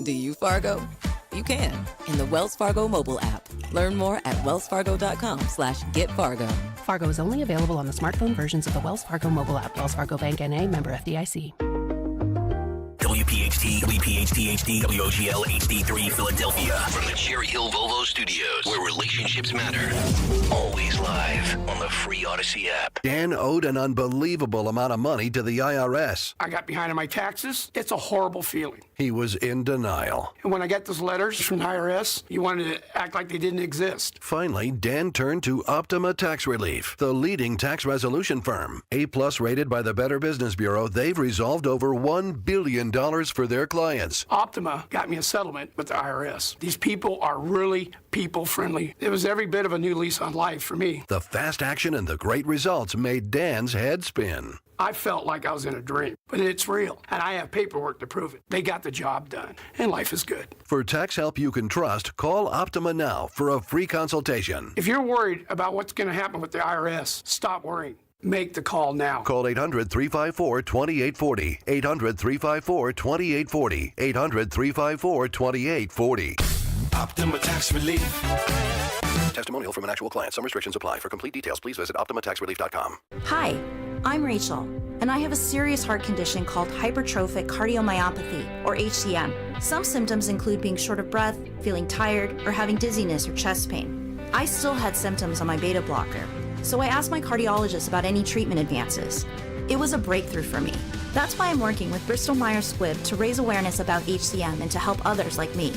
Do you, Fargo? You can in the Wells Fargo mobile app. Learn more at wellsfargo.com/getfargo. Fargo is only available on the smartphone versions of the Wells Fargo mobile app. Wells Fargo Bank N.A., member FDIC. WPHT, WPHT HD, WOGL HD3 Philadelphia. From the Cherry Hill Volvo Studios, where relationships matter. Always live on the free Odyssey app. Dan owed an unbelievable amount of money to the IRS. I got behind on my taxes. It's a horrible feeling. He was in denial. And when I got those letters from the IRS, you wanted to act like they didn't exist. Finally, Dan turned to Optima Tax Relief, the leading tax resolution firm. A-plus rated by the Better Business Bureau, they've resolved over $1 billion for their clients. Optima got me a settlement with the IRS. These people are really people-friendly. It was every bit of a new lease on life for me. The fast action and the great results made Dan's head spin. I felt like I was in a dream, but it's real, and I have paperwork to prove it. They got the job done, and life is good. For tax help you can trust, call Optima now for a free consultation. If you're worried about what's going to happen with the IRS, stop worrying. Make the call now. Call 800-354-2840. 800-354-2840. 800-354-2840. Optima Tax Relief. Testimonial from an actual client. Some restrictions apply. For complete details, please visit OptimaTaxRelief.com. Hi, I'm Rachel, and I have a serious heart condition called hypertrophic cardiomyopathy, or HCM. Some symptoms include being short of breath, feeling tired, or having dizziness or chest pain. I still had symptoms on my beta blocker, so I asked my cardiologist about any treatment advances. It was a breakthrough for me. That's why I'm working with Bristol Myers Squibb to raise awareness about HCM and to help others like me.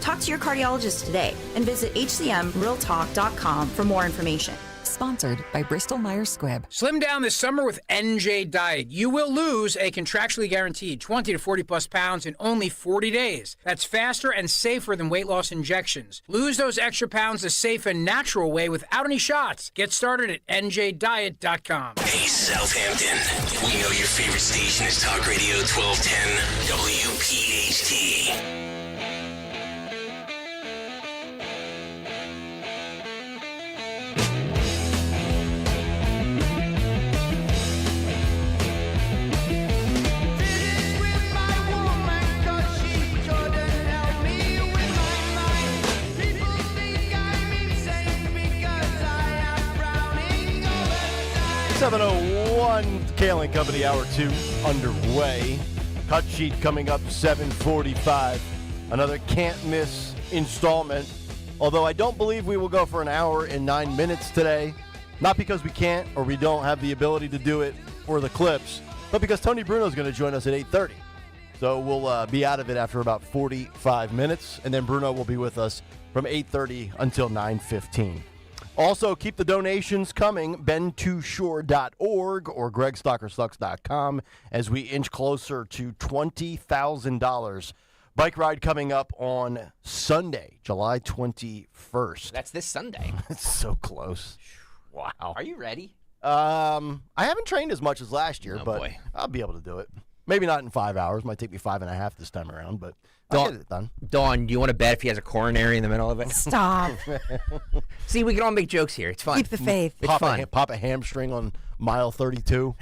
Talk to your cardiologist today and visit hcmrealtalk.com for more information. Sponsored by Bristol Myers Squibb. Slim down this summer with NJ Diet. You will lose a contractually guaranteed 20 to 40 plus pounds in only 40 days. That's faster and safer than weight loss injections. Lose those extra pounds the safe and natural way without any shots. Get started at njdiet.com. Hey, Southampton. We know your favorite station is Talk Radio 1210 WPHT. Kayal and Company, Hour 2 underway. Cut sheet coming up 7:45. Another can't-miss installment. Although I don't believe we will go for an hour and 9 minutes today. Not because we can't or we don't have the ability to do it for the clips, but because Tony Bruno is going to join us at 8:30. So we'll be out of it after about 45 minutes, and then Bruno will be with us from 8:30 until 9:15. Also, keep the donations coming, bentooshore.org or gregstockersucks.com as we inch closer to $20,000. Bike ride coming up on Sunday, July 21st. That's this Sunday. It's so close. Wow. Are you ready? I haven't trained as much as last year, but boy. I'll be able to do it. Maybe not in 5 hours. Might take me 5.5 this time around, but I'll get it done. Dawn, do you want to bet if he has a coronary in the middle of it? Stop. See, we can all make jokes here. It's fun. Keep the faith. It's fun. Pop a hamstring on mile 32.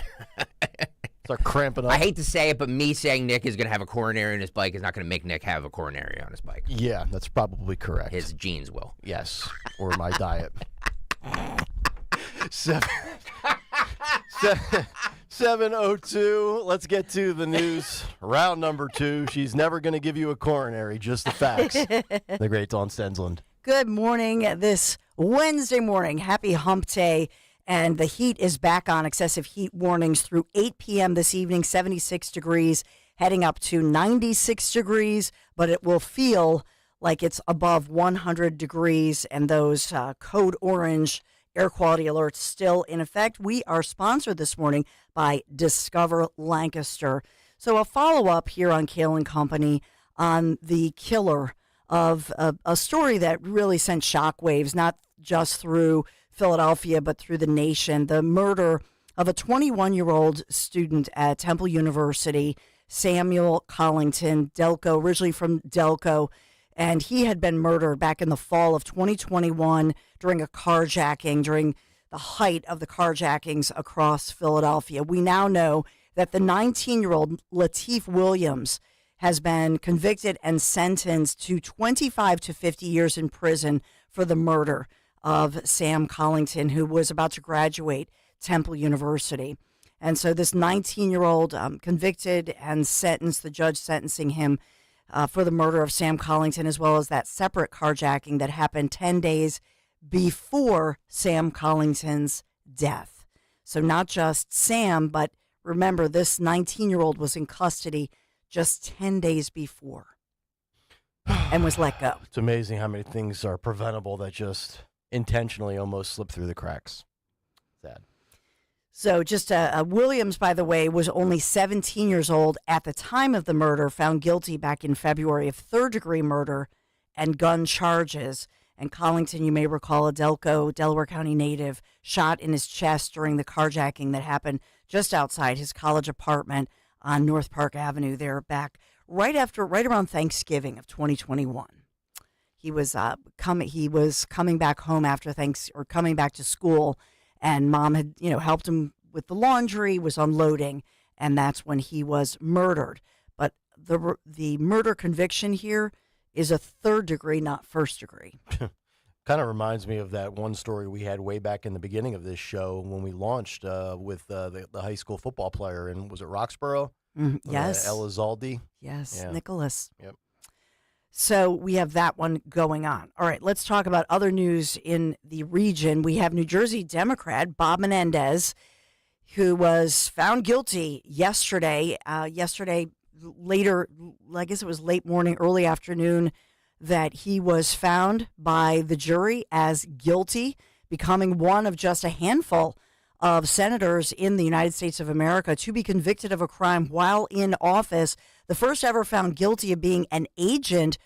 Start cramping up. I hate to say it, but me saying Nick is going to have a coronary on his bike is not going to make Nick have a coronary on his bike. Yeah, that's probably correct. His genes will. Yes, or my diet. 7:02. Let's get to the news. Round number 2. She's never going to give you a coronary, just the facts. The great Dawn Stensland. Good morning this Wednesday morning. Happy hump day. And the heat is back on. Excessive heat warnings through 8 p.m. this evening, 76 degrees, heading up to 96 degrees, but it will feel like it's above 100 degrees, and those code orange air quality alerts still in effect. We are sponsored this morning by Discover Lancaster. So a follow-up here on Kayal and Company on the killer of a story that really sent shockwaves, not just through Philadelphia, but through the nation. The murder of a 21-year-old student at Temple University, Samuel Collington, Delco, originally from Delco, and he had been murdered back in the fall of 2021 during a carjacking, during the height of the carjackings across Philadelphia. We now know that the 19-year-old Lateef Williams has been convicted and sentenced to 25 to 50 years in prison for the murder of Sam Collington, who was about to graduate Temple University. And so this 19-year-old convicted and sentenced, the judge sentencing him for the murder of Sam Collington, as well as that separate carjacking that happened 10 days before Sam Collington's death. So not just Sam, but remember, this 19-year-old was in custody just 10 days before and was let go. It's amazing how many things are preventable that just intentionally almost slip through the cracks. Sad. So just Williams, by the way, was only 17 years old at the time of the murder, found guilty back in February of third-degree murder and gun charges. And Collington, you may recall, a Delco, Delaware County native, shot in his chest during the carjacking that happened just outside his college apartment on North Park Avenue there back right around Thanksgiving of 2021. He was coming back home after coming back to school, and mom had helped him with the laundry, was unloading, and that's when he was murdered. But the murder conviction here is a third degree, not first degree. Kind of reminds me of that one story we had way back in the beginning of this show when we launched with the high school football player, and was it Roxborough? Yes. Elizalde? Yes, yeah. Nicholas. Yep. So we have that one going on. All right, let's talk about other news in the region. We have New Jersey Democrat Bob Menendez, who was found guilty yesterday later, I guess it was late morning, early afternoon. that he was found by the jury as guilty, becoming one of just a handful of senators in the United States of America to be convicted of a crime while in office, the first ever found guilty of being an agent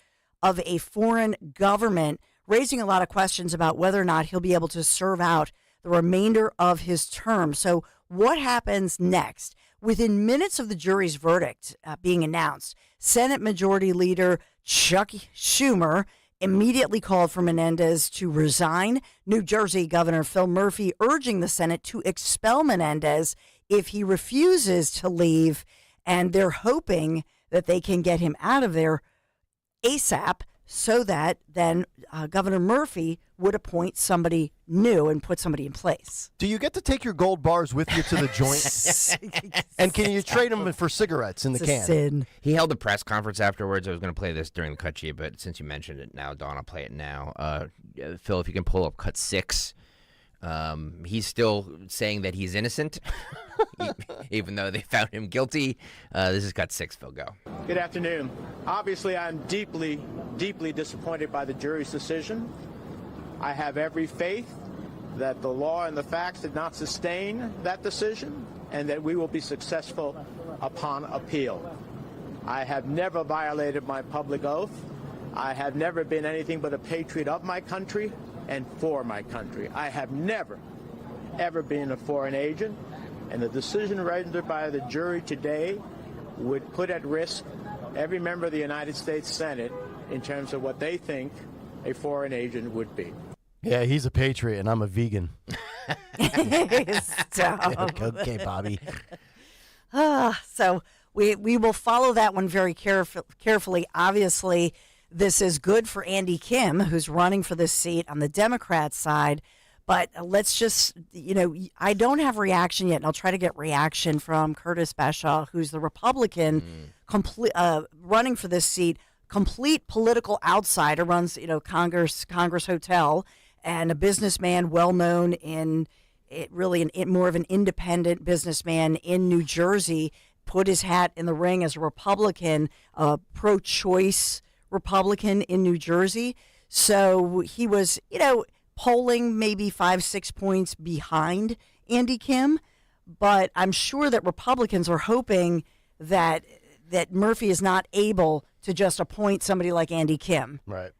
of a foreign government, raising a lot of questions about whether or not he'll be able to serve out the remainder of his term. So what happens next? Within minutes of the jury's verdict being announced, Senate Majority Leader Chuck Schumer immediately called for Menendez to resign. New Jersey Governor Phil Murphy urging the Senate to expel Menendez if he refuses to leave, and they're hoping that they can get him out of there ASAP so that then Governor Murphy would appoint somebody new and put somebody in place. Do you get to take your gold bars with you to the joint? And can you trade them for cigarettes in the can? Sin. He held a press conference afterwards. I was going to play this during the cut sheet, but since you mentioned it now, Dawn, I'll play it now. Phil, if you can pull up cut 6. He's still saying that he's innocent, even though they found him guilty. This is cut 6, Phil, go. Good afternoon. Obviously, I'm deeply, deeply disappointed by the jury's decision. I have every faith that the law and the facts did not sustain that decision and that we will be successful upon appeal. I have never violated my public oath. I have never been anything but a patriot of my country and for my country. I have never, ever been a foreign agent, and the decision rendered by the jury today would put at risk every member of the United States Senate in terms of what they think a foreign agent would be. Yeah, he's a patriot, and I'm a vegan. Stop. Okay, Bobby. So we will follow that one very carefully. Obviously, this is good for Andy Kim, who's running for this seat on the Democrat side. But let's just, I don't have reaction yet, and I'll try to get reaction from Curtis Bashaw, who's the Republican running for this seat, complete political outsider, runs, Congress Hotel, and a businessman well known in more of an independent businessman in New Jersey, put his hat in the ring as a Republican, pro-choice Republican in New Jersey. So he was, polling maybe 5-6 points behind Andy Kim, but I'm sure that Republicans are hoping that Murphy is not able to just appoint somebody like Andy Kim. Right.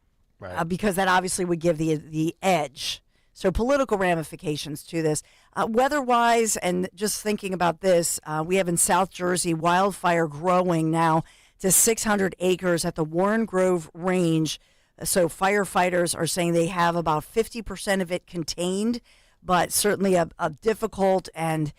Because that obviously would give the edge. So political ramifications to this. Weather-wise, and just thinking about this, we have in South Jersey wildfire growing now to 600 acres at the Warren Grove Range. So firefighters are saying they have about 50% of it contained, but certainly a difficult and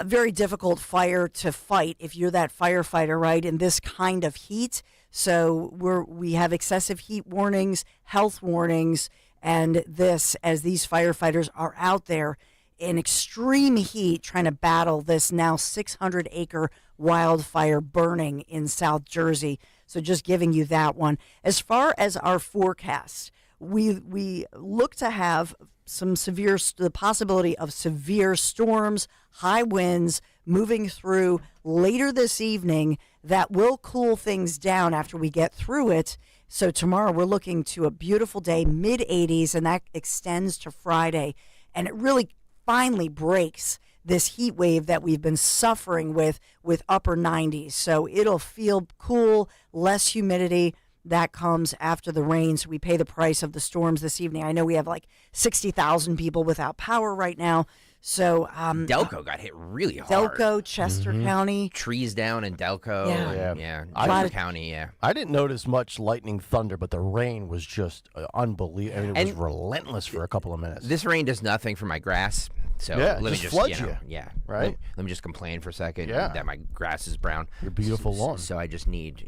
very difficult fire to fight if you're that firefighter, right, in this kind of heat. So we have excessive heat warnings, health warnings, and this as these firefighters are out there in extreme heat trying to battle this now 600-acre wildfire burning in South Jersey. So just giving you that one. As far as our forecast, we look to have the possibility of severe storms, high winds moving through later this evening that will cool things down after we get through it. So tomorrow we're looking to a beautiful day, mid-80s, and that extends to Friday. And it really finally breaks this heat wave that we've been suffering with upper 90s. So it'll feel cool, less humidity. That comes after the rain, so we pay the price of the storms this evening. I know we have like 60,000 people without power right now. So Delco got hit really hard. Delco, Chester County. Trees down in Delco. Yeah. Delco County, yeah. I didn't notice much lightning thunder, but the rain was just unbelievable. I mean, it was relentless for a couple of minutes. This rain does nothing for my grass. So let me just floods you. Yeah. Right? Let me just complain for a second Yeah. that my grass is brown. Your beautiful lawn. So I just need,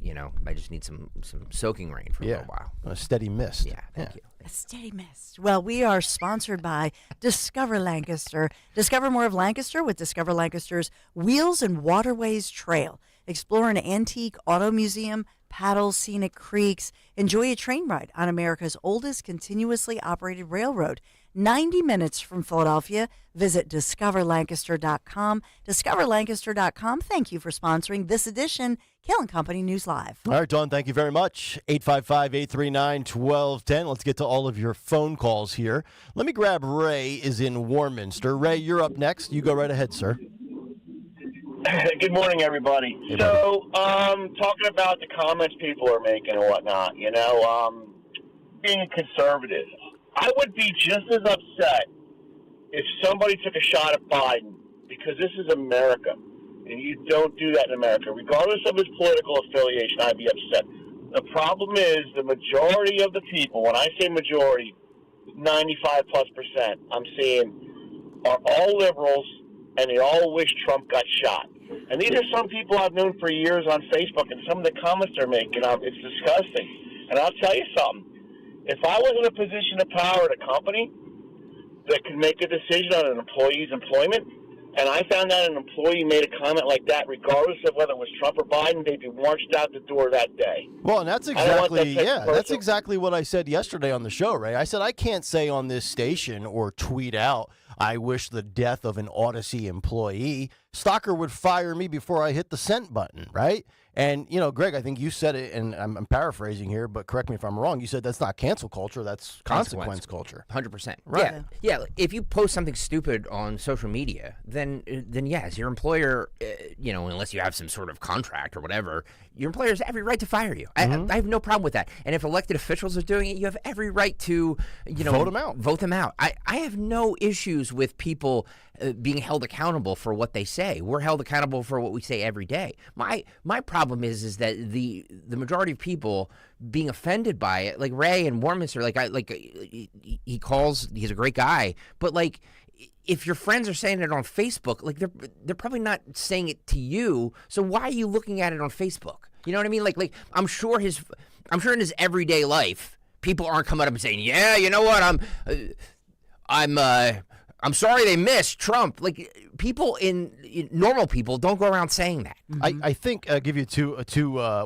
some soaking rain for a little while. A steady mist. Yeah, thank you. A steady mist. Well, we are sponsored by Discover Lancaster. Discover more of Lancaster with Discover Lancaster's Wheels and Waterways Trail. explore an antique auto museum, paddle scenic creeks, enjoy a train ride on America's oldest continuously operated railroad. 90 minutes from Philadelphia. Visit discoverlancaster.com. Discoverlancaster.com. Thank you for sponsoring this edition Kayal and Company News Live. All right, Dawn, thank you very much. 855-839-1210. Let's get to all of your phone calls here. Let me grab Ray is in Warminster. Ray, you're up next. You go right ahead, sir. Good morning, everybody. Hey, so, talking about the comments people are making and whatnot, being a conservative, I would be just as upset if somebody took a shot at Biden, because this is America, and you don't do that in America. Regardless of his political affiliation, I'd be upset. The problem is the majority of the people, when I say majority, 95+%, I'm saying, are all liberals, and they all wish Trump got shot. And these are some people I've known for years on Facebook, and some of the comments they're making, it's disgusting. And I'll tell you something. If I was in a position of power at a company that could make a decision on an employee's employment, and I found out an employee made a comment like that, regardless of whether it was Trump or Biden, they'd be marched out the door that day. Well, and that's exactly what I said yesterday on the show, Ray. I said I can't say on this station or tweet out, I wish the death of an Odyssey employee. Stalker would fire me before I hit the sent button, right? And, Greg, I think you said it, and I'm paraphrasing here, but correct me if I'm wrong. You said that's not cancel culture, that's consequence culture. 100%. Right. Yeah. If you post something stupid on social media, then yes, your employer, unless you have some sort of contract or whatever, your employer has every right to fire you. I have no problem with that. And if elected officials are doing it, you have every right to, vote them out. Vote them out. I have no issues with people being held accountable for what they say. We're held accountable for what we say every day. My problem is that the majority of people being offended by it, like Ray and Warminster, he's a great guy, but if your friends are saying it on Facebook, they're probably not saying it to you. So why are you looking at it on Facebook? You know what I mean? I'm sure in his everyday life, people aren't coming up and saying, "Yeah, you know what? I'm sorry they missed Trump." People normal people don't go around saying that. I think I'll give you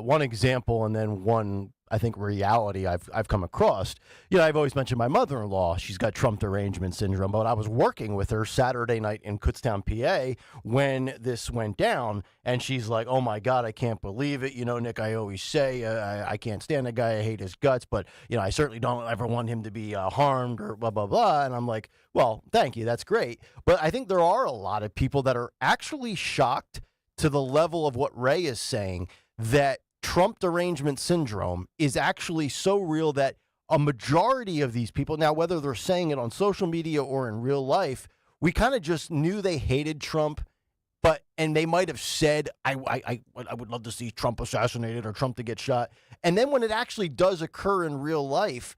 one example and then one, I think, reality I've come across. I've always mentioned my mother-in-law. She's got Trump derangement syndrome, but I was working with her Saturday night in Kutztown, PA, when this went down, and she's like, "Oh my God, I can't believe it. Nick, I always say I can't stand the guy. I hate his guts, but I certainly don't ever want him to be harmed or blah blah blah." And I'm like, "Well, thank you. That's great." But I think there are a lot of people that are actually shocked to the level of what Ray is saying, that Trump derangement syndrome is actually so real that a majority of these people, now whether they're saying it on social media or in real life, we kind of just knew they hated Trump, and they might have said, I would love to see Trump assassinated or Trump to get shot. And then when it actually does occur in real life,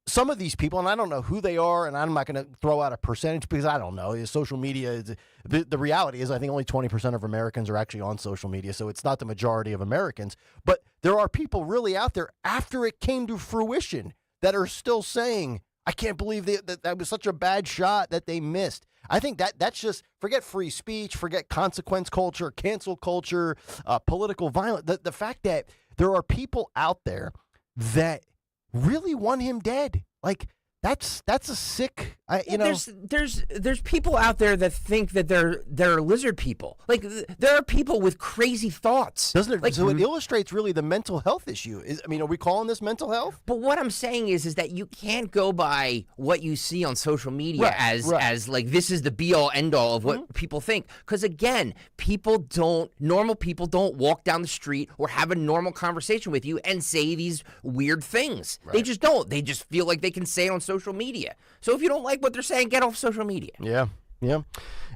some of these people, and I don't know who they are, and I'm not going to throw out a percentage because I don't know. Social media, the reality is I think only 20% of Americans are actually on social media, so it's not the majority of Americans. But there are people really out there after it came to fruition that are still saying, I can't believe that was such a bad shot that they missed. I think that's just, forget free speech, forget consequence culture, cancel culture, political violence. The fact that there are people out there that really want him dead. That's a sick, There's people out there that think that they're lizard people. There are people with crazy thoughts. Doesn't it? So it illustrates really the mental health issue. Are we calling this mental health? But what I'm saying is that you can't go by what you see on social media as this is the be all end all of what people think. Because again, normal people don't walk down the street or have a normal conversation with you and say these weird things. Right. They just don't. They just feel like they can say it on social media. So if you don't like what they're saying, get off social media. Yeah.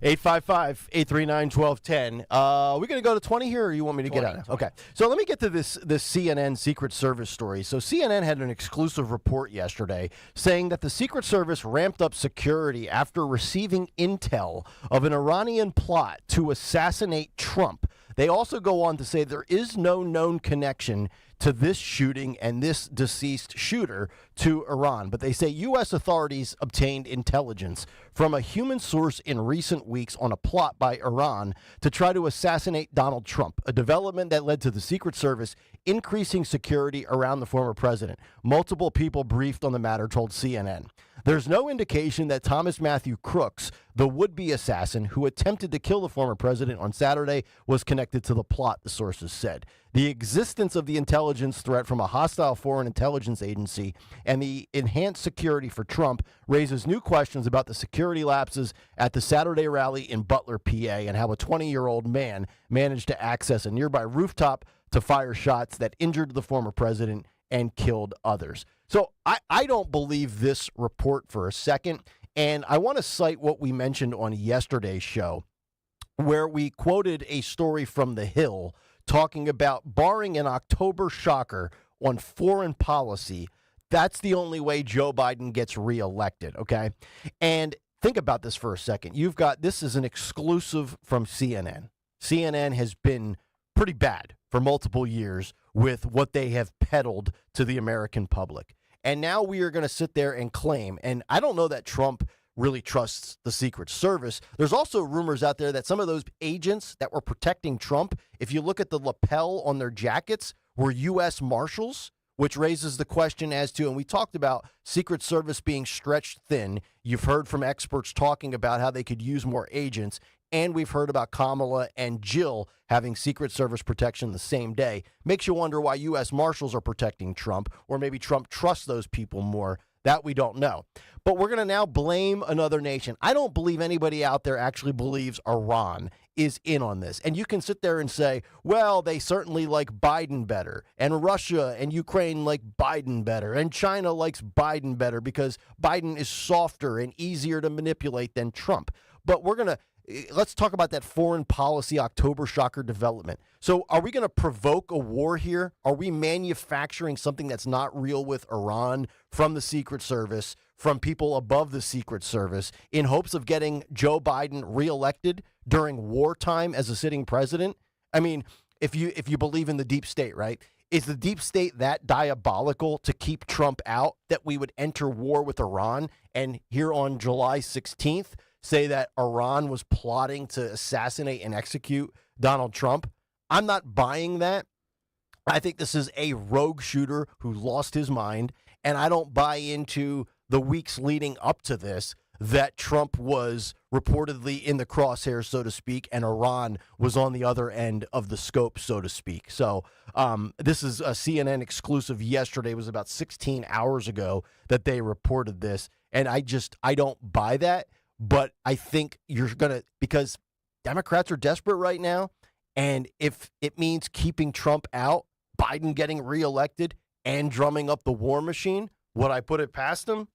855-839-1210. We're going to go to 20 here, or you want me to get out? Okay. So let me get to this CNN Secret Service story. So CNN had an exclusive report yesterday saying that the Secret Service ramped up security after receiving intel of an Iranian plot to assassinate Trump. They also go on to say there is no known connection to this shooting and this deceased shooter to Iran. But they say U.S. authorities obtained intelligence from a human source in recent weeks on a plot by Iran to try to assassinate Donald Trump, a development that led to the Secret Service increasing security around the former president. Multiple people briefed on the matter told CNN. There's no indication that Thomas Matthew Crooks, the would-be assassin who attempted to kill the former president on Saturday, was connected to the plot, the sources said. The existence of the intelligence threat from a hostile foreign intelligence agency and the enhanced security for Trump raises new questions about the security lapses at the Saturday rally in Butler, PA, and how a 20-year-old man managed to access a nearby rooftop to fire shots that injured the former president and killed others. So I don't believe this report for a second, and I want to cite what we mentioned on yesterday's show, where we quoted a story from The Hill talking about barring an October shocker on foreign policy, that's the only way Joe Biden gets reelected, okay? And think about this for a second. This is an exclusive from CNN. CNN has been pretty bad for multiple years with what they have peddled to the American public. And now we are going to sit there and claim, and I don't know that Trump really trusts the Secret Service. There's also rumors out there that some of those agents that were protecting Trump, if you look at the lapel on their jackets, were U.S. Marshals, which raises the question as to, and we talked about Secret Service being stretched thin. You've heard from experts talking about how they could use more agents. And we've heard about Kamala and Jill having Secret Service protection the same day. Makes you wonder why U.S. Marshals are protecting Trump, or maybe Trump trusts those people more. That we don't know. But we're going to now blame another nation. I don't believe anybody out there actually believes Iran is in on this. And you can sit there and say, well, they certainly like Biden better. And Russia and Ukraine like Biden better. And China likes Biden better because Biden is softer and easier to manipulate than Trump. But let's talk about that foreign policy October shocker development. So are we going to provoke a war here? Are we manufacturing something that's not real with Iran from the Secret Service, from people above the Secret Service, in hopes of getting Joe Biden reelected during wartime as a sitting president? I mean, if you believe in the deep state, right? Is the deep state that diabolical to keep Trump out that we would enter war with Iran and here on July 16th say that Iran was plotting to assassinate and execute Donald Trump? I'm not buying that. I think this is a rogue shooter who lost his mind, and I don't buy into the weeks leading up to this that Trump was reportedly in the crosshairs, so to speak, and Iran was on the other end of the scope, so to speak. So this is a CNN exclusive yesterday. It was about 16 hours ago that they reported this, and I don't buy that. But I think because Democrats are desperate right now, and if it means keeping Trump out, Biden getting reelected, and drumming up the war machine, would I put it past them?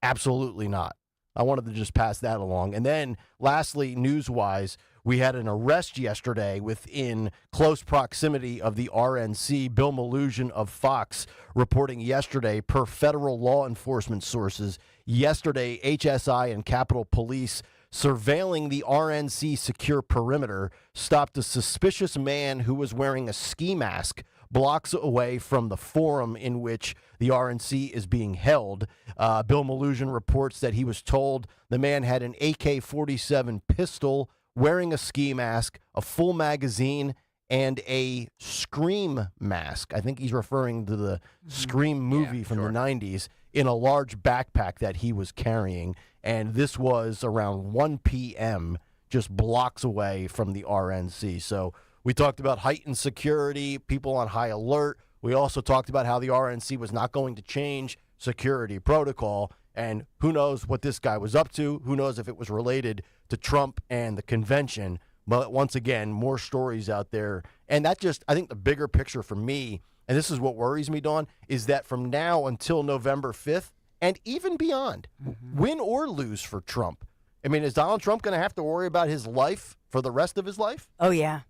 Absolutely not. I wanted to just pass that along. And then lastly, news-wise, we had an arrest yesterday within close proximity of the RNC. Bill Malugin of Fox reporting yesterday, per federal law enforcement sources, yesterday HSI and Capitol Police surveilling the RNC secure perimeter stopped a suspicious man who was wearing a ski mask blocks away from the forum in which the RNC is being held. Bill Malugin reports that he was told the man had an AK-47 pistol, wearing a ski mask, a full magazine, and a Scream mask. I think he's referring to the Scream movie from the 90s, in a large backpack that he was carrying. And this was around 1 p.m., just blocks away from the RNC. So we talked about heightened security, people on high alert. We also talked about how the RNC was not going to change security protocol. And who knows what this guy was up to? Who knows if it was related to Trump and the convention? But once again, more stories out there. And that I think the bigger picture for me, and this is what worries me, Dawn, is that from now until November 5th, and even beyond, win or lose for Trump, I mean, is Donald Trump going to have to worry about his life for the rest of his life? Oh, yeah.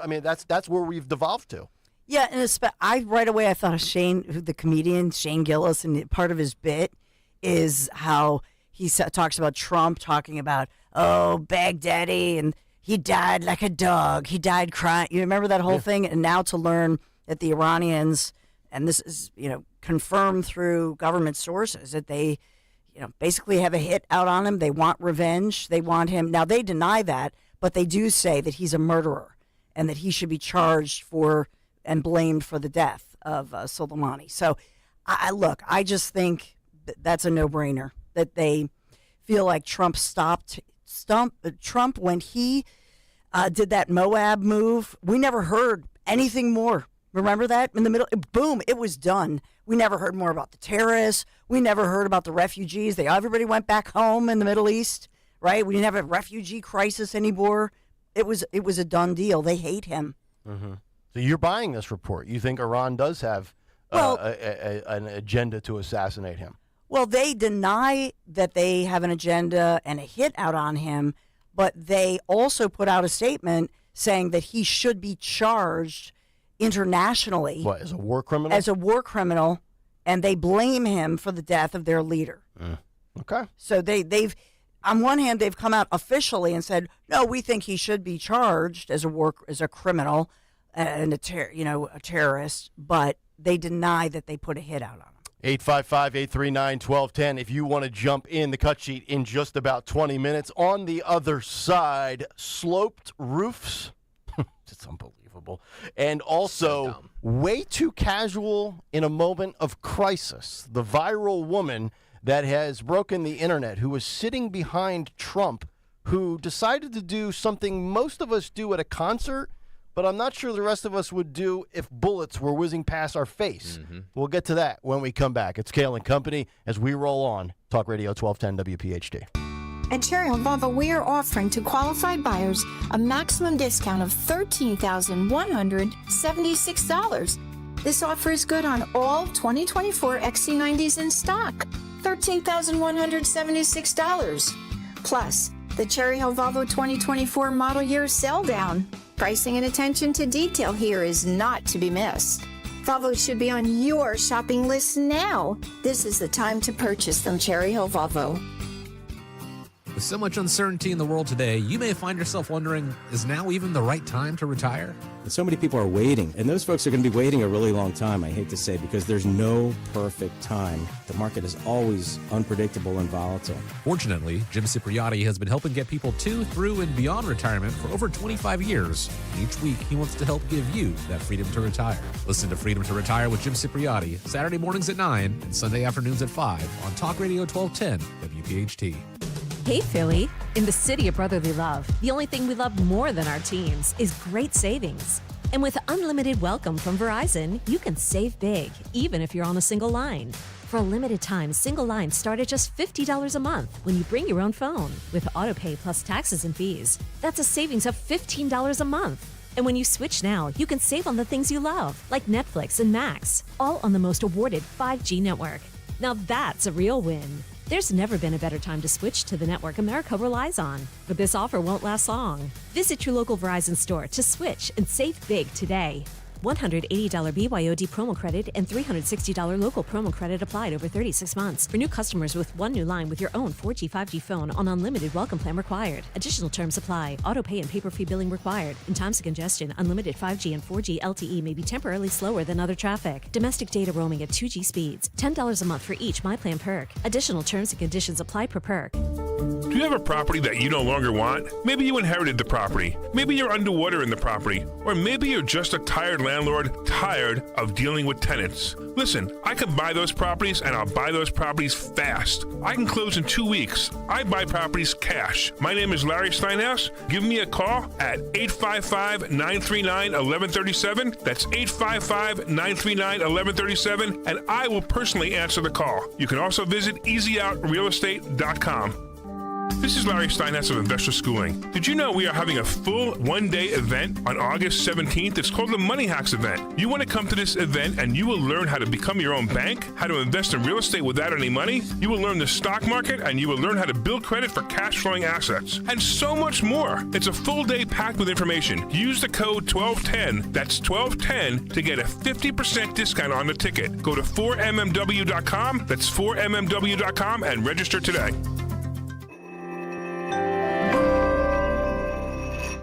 I mean, that's where we've devolved to. Yeah, and right away I thought of Shane, the comedian, Shane Gillis, and part of his bit is how he talks about Trump talking about, oh, Baghdadi, and he died like a dog. He died crying. You remember that whole thing? And now to learn that the Iranians, and this is, confirmed through government sources, that they, basically have a hit out on him. They want revenge. They want him. Now, they deny that, but they do say that he's a murderer and that he should be charged for and blamed for the death of Soleimani. So, I just think that's a no-brainer, that they feel like Trump Trump when he did that Moab move. We never heard anything more. Remember that? In the middle, boom, it was done. We never heard more about the terrorists. We never heard about the refugees. Everybody went back home in the Middle East, right? We didn't have a refugee crisis anymore. It was a done deal. They hate him. Mm-hmm. So you're buying this report. You think Iran does have an agenda to assassinate him? Well, they deny that they have an agenda and a hit out on him, but they also put out a statement saying that he should be charged internationally. What, as a war criminal? As a war criminal, and they blame him for the death of their leader. Okay. So they've, on one hand, they've come out officially and said, no, we think he should be charged as a criminal and a terrorist, but they deny that they put a hit out on him. 855-839-1210 if you want to jump in the cut sheet in just about 20 minutes. On the other side, sloped roofs. It's unbelievable. And also, way too casual in a moment of crisis. The viral woman that has broken the internet, who was sitting behind Trump, who decided to do something most of us do at a concert, but I'm not sure the rest of us would do if bullets were whizzing past our face. Mm-hmm. We'll get to that when we come back. It's Kayal and Company as we roll on. Talk Radio 1210 WPHT. At Cherry Hill Volvo, we are offering to qualified buyers a maximum discount of $13,176. This offer is good on all 2024 XC90s in stock. $13,176. Plus, the Cherry Hill Volvo 2024 model year sell down. Pricing and attention to detail here is not to be missed. Volvo should be on your shopping list now. This is the time to purchase them, Cherry Hill Volvo. With so much uncertainty in the world today, you may find yourself wondering, is now even the right time to retire? So many people are waiting, and those folks are going to be waiting a really long time, I hate to say, because there's no perfect time. The market is always unpredictable and volatile. Fortunately, Jim Cipriotti has been helping get people to, through, and beyond retirement for over 25 years. Each week, he wants to help give you that freedom to retire. Listen to Freedom to Retire with Jim Cipriotti, Saturday mornings at 9 and Sunday afternoons at 5 on Talk Radio 1210 WPHT. Hey, Philly. In the city of brotherly love, the only thing we love more than our teams is great savings. And with unlimited welcome from Verizon, you can save big, even if you're on a single line. For a limited time, single lines start at just $50 a month when you bring your own phone. With AutoPay plus taxes and fees, that's a savings of $15 a month. And when you switch now, you can save on the things you love, like Netflix and Max, all on the most awarded 5G network. Now that's a real win. There's never been a better time to switch to the network America relies on. But this offer won't last long. Visit your local Verizon store to switch and save big today. $180 BYOD promo credit and $360 local promo credit applied over 36 months. For new customers with one new line with your own 4G, 5G phone on unlimited welcome plan required. Additional terms apply. Auto pay and paper-free billing required. In times of congestion, unlimited 5G and 4G LTE may be temporarily slower than other traffic. Domestic data roaming at 2G speeds. $10 a month for each MyPlan perk. Additional terms and conditions apply per perk. Do you have a property that you no longer want? Maybe you inherited the property. Maybe you're underwater in the property. Or maybe you're just a tired landlord, tired of dealing with tenants. Listen, I can buy those properties, and I'll buy those properties fast. I can close in 2 weeks. I buy properties cash. My name is Larry Steinhaus. Give me a call at 855-939-1137. That's 855-939-1137, and I will personally answer the call. You can also visit easyOutRealEstate.com. This is Larry Steinhaus of Investor Schooling. Did you know we are having a full one-day event on August 17th? It's called the Money Hacks event. You want to come to this event and you will learn how to become your own bank, how to invest in real estate without any money. You will learn the stock market and you will learn how to build credit for cash-flowing assets. And so much more. It's a full day packed with information. Use the code 1210, that's 1210, to get a 50% discount on the ticket. Go to 4mmw.com, that's 4mmw.com, and register today.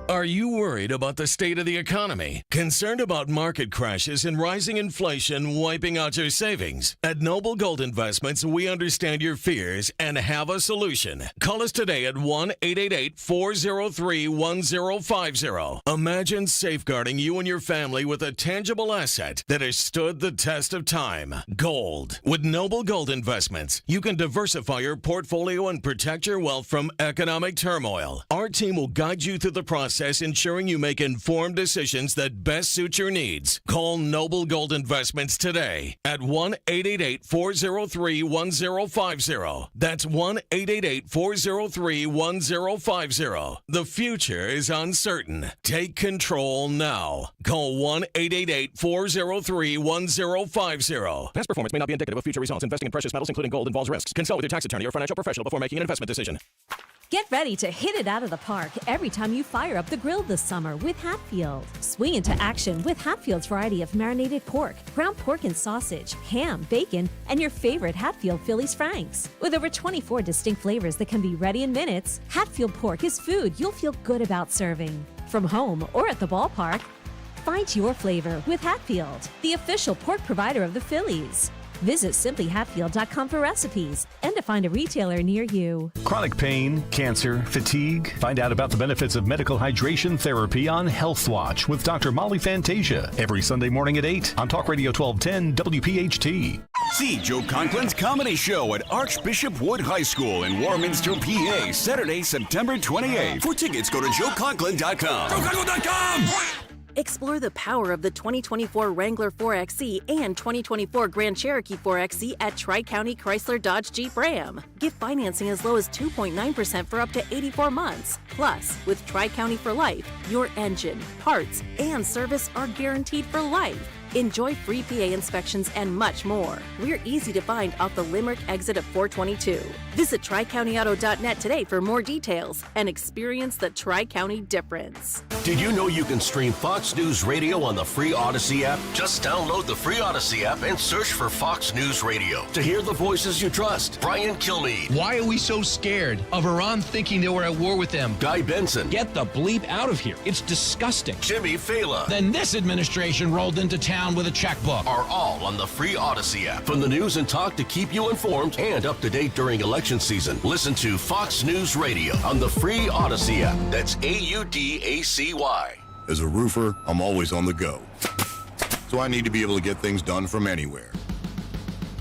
Are you worried about the state of the economy? Concerned about market crashes and rising inflation wiping out your savings? At Noble Gold Investments, we understand your fears and have a solution. Call us today at 1-888-403-1050. Imagine safeguarding you and your family with a tangible asset that has stood the test of time. Gold. With Noble Gold Investments, you can diversify your portfolio and protect your wealth from economic turmoil. Our team will guide you through the process, ensuring you make informed decisions that best suit your needs. Call Noble Gold Investments today at 1-888-403-1050. That's 1-888-403-1050. The future is uncertain. Take control now. Call 1-888-403-1050. Past performance may not be indicative of future results. Investing in precious metals, including gold, involves risks. Consult with your tax attorney or financial professional before making an investment decision. Get ready to hit it out of the park every time you fire up the grill this summer with Hatfield. Swing into action with Hatfield's variety of marinated pork, ground pork and sausage, ham, bacon, and your favorite Hatfield Phillies Franks. With over 24 distinct flavors that can be ready in minutes, Hatfield pork is food you'll feel good about serving. From home or at the ballpark, find your flavor with Hatfield, the official pork provider of the Phillies. Visit simplyhatfield.com for recipes and to find a retailer near you. Chronic pain, cancer, fatigue. Find out about the benefits of medical hydration therapy on Health Watch with Dr. Molly Fantasia every Sunday morning at 8 on Talk Radio 1210 WPHT. See Joe Conklin's comedy show at Archbishop Wood High School in Warminster, PA, Saturday, September 28th. For tickets, go to joeconklin.com. joeconklin.com! Explore the power of the 2024 Wrangler 4XE and 2024 Grand Cherokee 4XE at Tri-County Chrysler Dodge Jeep Ram. Get financing as low as 2.9% for up to 84 months. Plus, with Tri-County for Life, your engine, parts, and service are guaranteed for life. Enjoy free PA inspections and much more. We're easy to find off the Limerick exit of 422. Visit TriCountyAuto.net today for more details and experience the Tri-County difference. Did you know you can stream Fox News Radio on the free Odyssey app? Just download the free Odyssey app and search for Fox News Radio to hear the voices you trust. Brian Kilmeade. Why are we so scared of Iran thinking that we're at war with them? Guy Benson. Get the bleep out of here. It's disgusting. Jimmy Fallon. Then this administration rolled into town with a checkbook. Are all on the free Odyssey app. From the news and talk to keep you informed and up to date during election season. Listen to Fox News Radio on the free Odyssey app. That's AUDACY. As a roofer, I'm always on the go. So I need to be able to get things done from anywhere.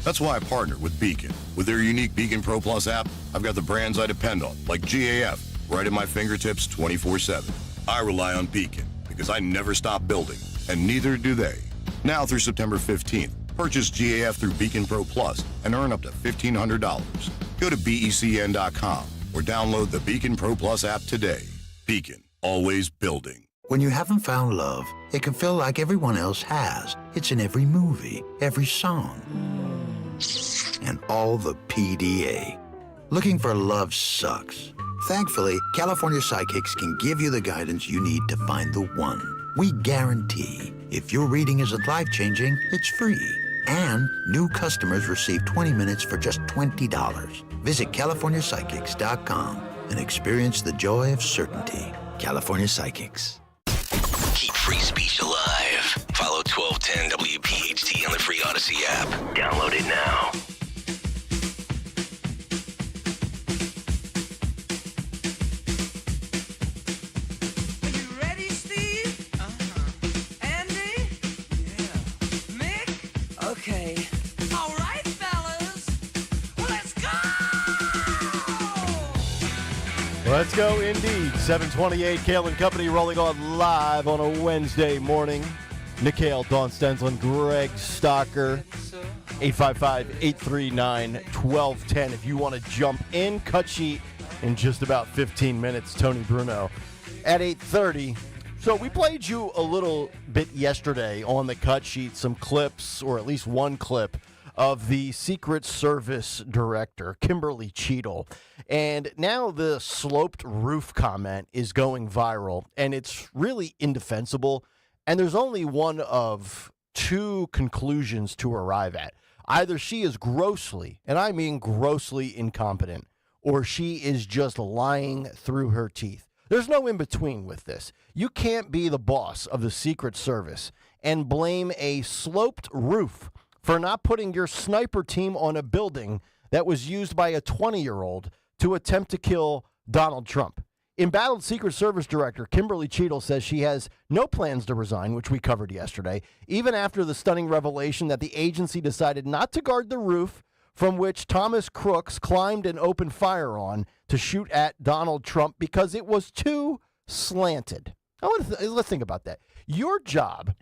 That's why I partner with Beacon. With their unique Beacon Pro Plus app, I've got the brands I depend on, like GAF, right at my fingertips 24/7. I rely on Beacon because I never stop building, and neither do they. Now through September 15th, purchase GAF through Beacon Pro Plus and earn up to $1,500. Go to BECN.com or download the Beacon Pro Plus app today. Beacon, always building. When you haven't found love, it can feel like everyone else has. It's in every movie, every song, and all the PDA. Looking for love sucks. Thankfully, California Psychics can give you the guidance you need to find the one. We guarantee if your reading isn't life-changing, it's free. And new customers receive 20 minutes for just $20. Visit CaliforniaPsychics.com and experience the joy of certainty. California Psychics. Keep free speech alive. Follow 1210 WPHT on the free Odyssey app. Download it now. Okay. All right, fellas. Let's go! Let's go indeed. 728, Kayal and Company rolling on live on a Wednesday morning. Nick Hale, Dawn Stensland, Greg Stocker. 855-839-1210. If you want to jump in, cut sheet in just about 15 minutes. Tony Bruno at 8:30. So we played you a little bit yesterday on the cut sheet, some clips, or at least one clip, of the Secret Service director, Kimberly Cheadle. And now the sloped roof comment is going viral, and it's really indefensible. And there's only one of two conclusions to arrive at. Either she is grossly, and I mean grossly incompetent, or she is just lying through her teeth. There's no in between with this. You can't be the boss of the Secret Service and blame a sloped roof for not putting your sniper team on a building that was used by a 20-year-old to attempt to kill Donald Trump. Embattled Secret Service Director Kimberly Cheadle says she has no plans to resign, which we covered yesterday, even after the stunning revelation that the agency decided not to guard the roof from which Thomas Crooks climbed and opened fire on to shoot at Donald Trump because it was too slanted. Let's think about that. Your job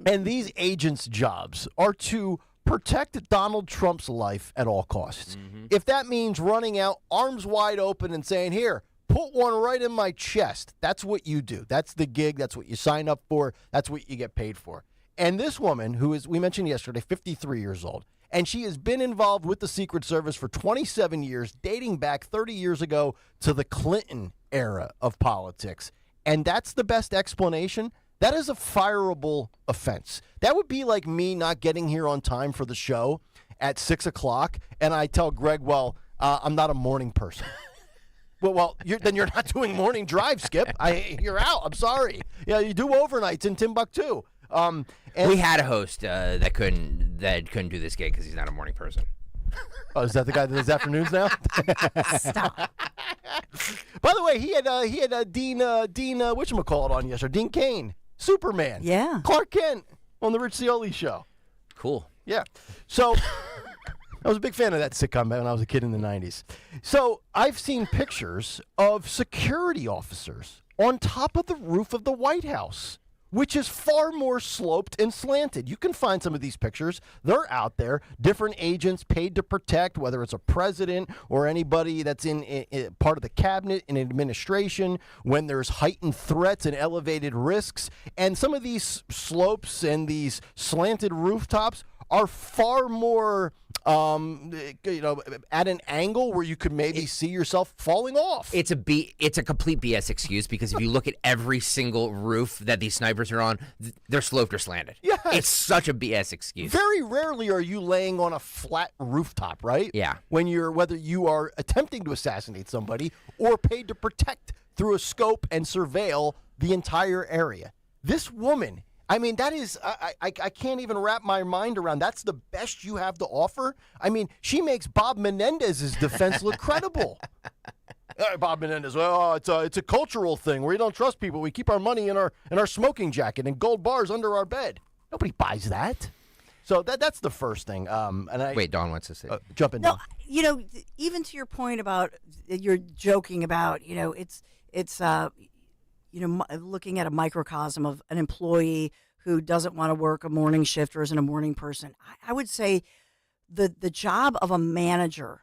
and these agents' jobs are to protect Donald Trump's life at all costs. If that means running out arms wide open and saying, here, put one right in my chest, that's what you do. That's the gig. That's what you sign up for. That's what you get paid for. And this woman, who is, we mentioned yesterday, 53 years old, and she has been involved with the Secret Service for 27 years, dating back 30 years ago to the Clinton era of politics. And that's the best explanation. That is a fireable offense. That would be like me not getting here on time for the show at 6 o'clock, and I tell Greg, well, I'm not a morning person. Well, then you're not doing morning drive, Skip. You're out. I'm sorry. Yeah, you do overnights in Timbuktu. And we had a host that couldn't do this gig because he's not a morning person. Oh, is that the guy that does afternoons now? Stop. By the way, he had Dean whatchamacallit on yesterday. Dean Cain, Superman. Yeah. Clark Kent on the Rich Cioli show. Cool. Yeah. So I was a big fan of that sitcom when I was a kid in the 90s. So I've seen pictures of security officers on top of the roof of the White House, which is far more sloped and slanted. You can find some of these pictures. They're out there. Different agents paid to protect, whether it's a president or anybody that's in part of the cabinet and administration, when there's heightened threats and elevated risks. And some of these slopes and these slanted rooftops are far more at an angle where you could maybe see yourself falling off. It's a complete BS excuse, because if you look at every single roof that these snipers are on, they're sloped or slanted. Yes. It's such a BS excuse. Very rarely are you laying on a flat rooftop, right? Yeah. Whether you are attempting to assassinate somebody or paid to protect through a scope and surveil the entire area. This woman, I mean, that is, I can't even wrap my mind around. That's the best you have to offer? I mean, she makes Bob Menendez's defense look credible. Bob Menendez, well, it's a cultural thing where we don't trust people. We keep our money in our smoking jacket and gold bars under our bed. Nobody buys that. So that's the first thing. Wait, Dawn wants to say. Jump in. No, even to your point about, you're joking about, it's looking at a microcosm of an employee who doesn't want to work a morning shift or isn't a morning person. I would say the job of a manager,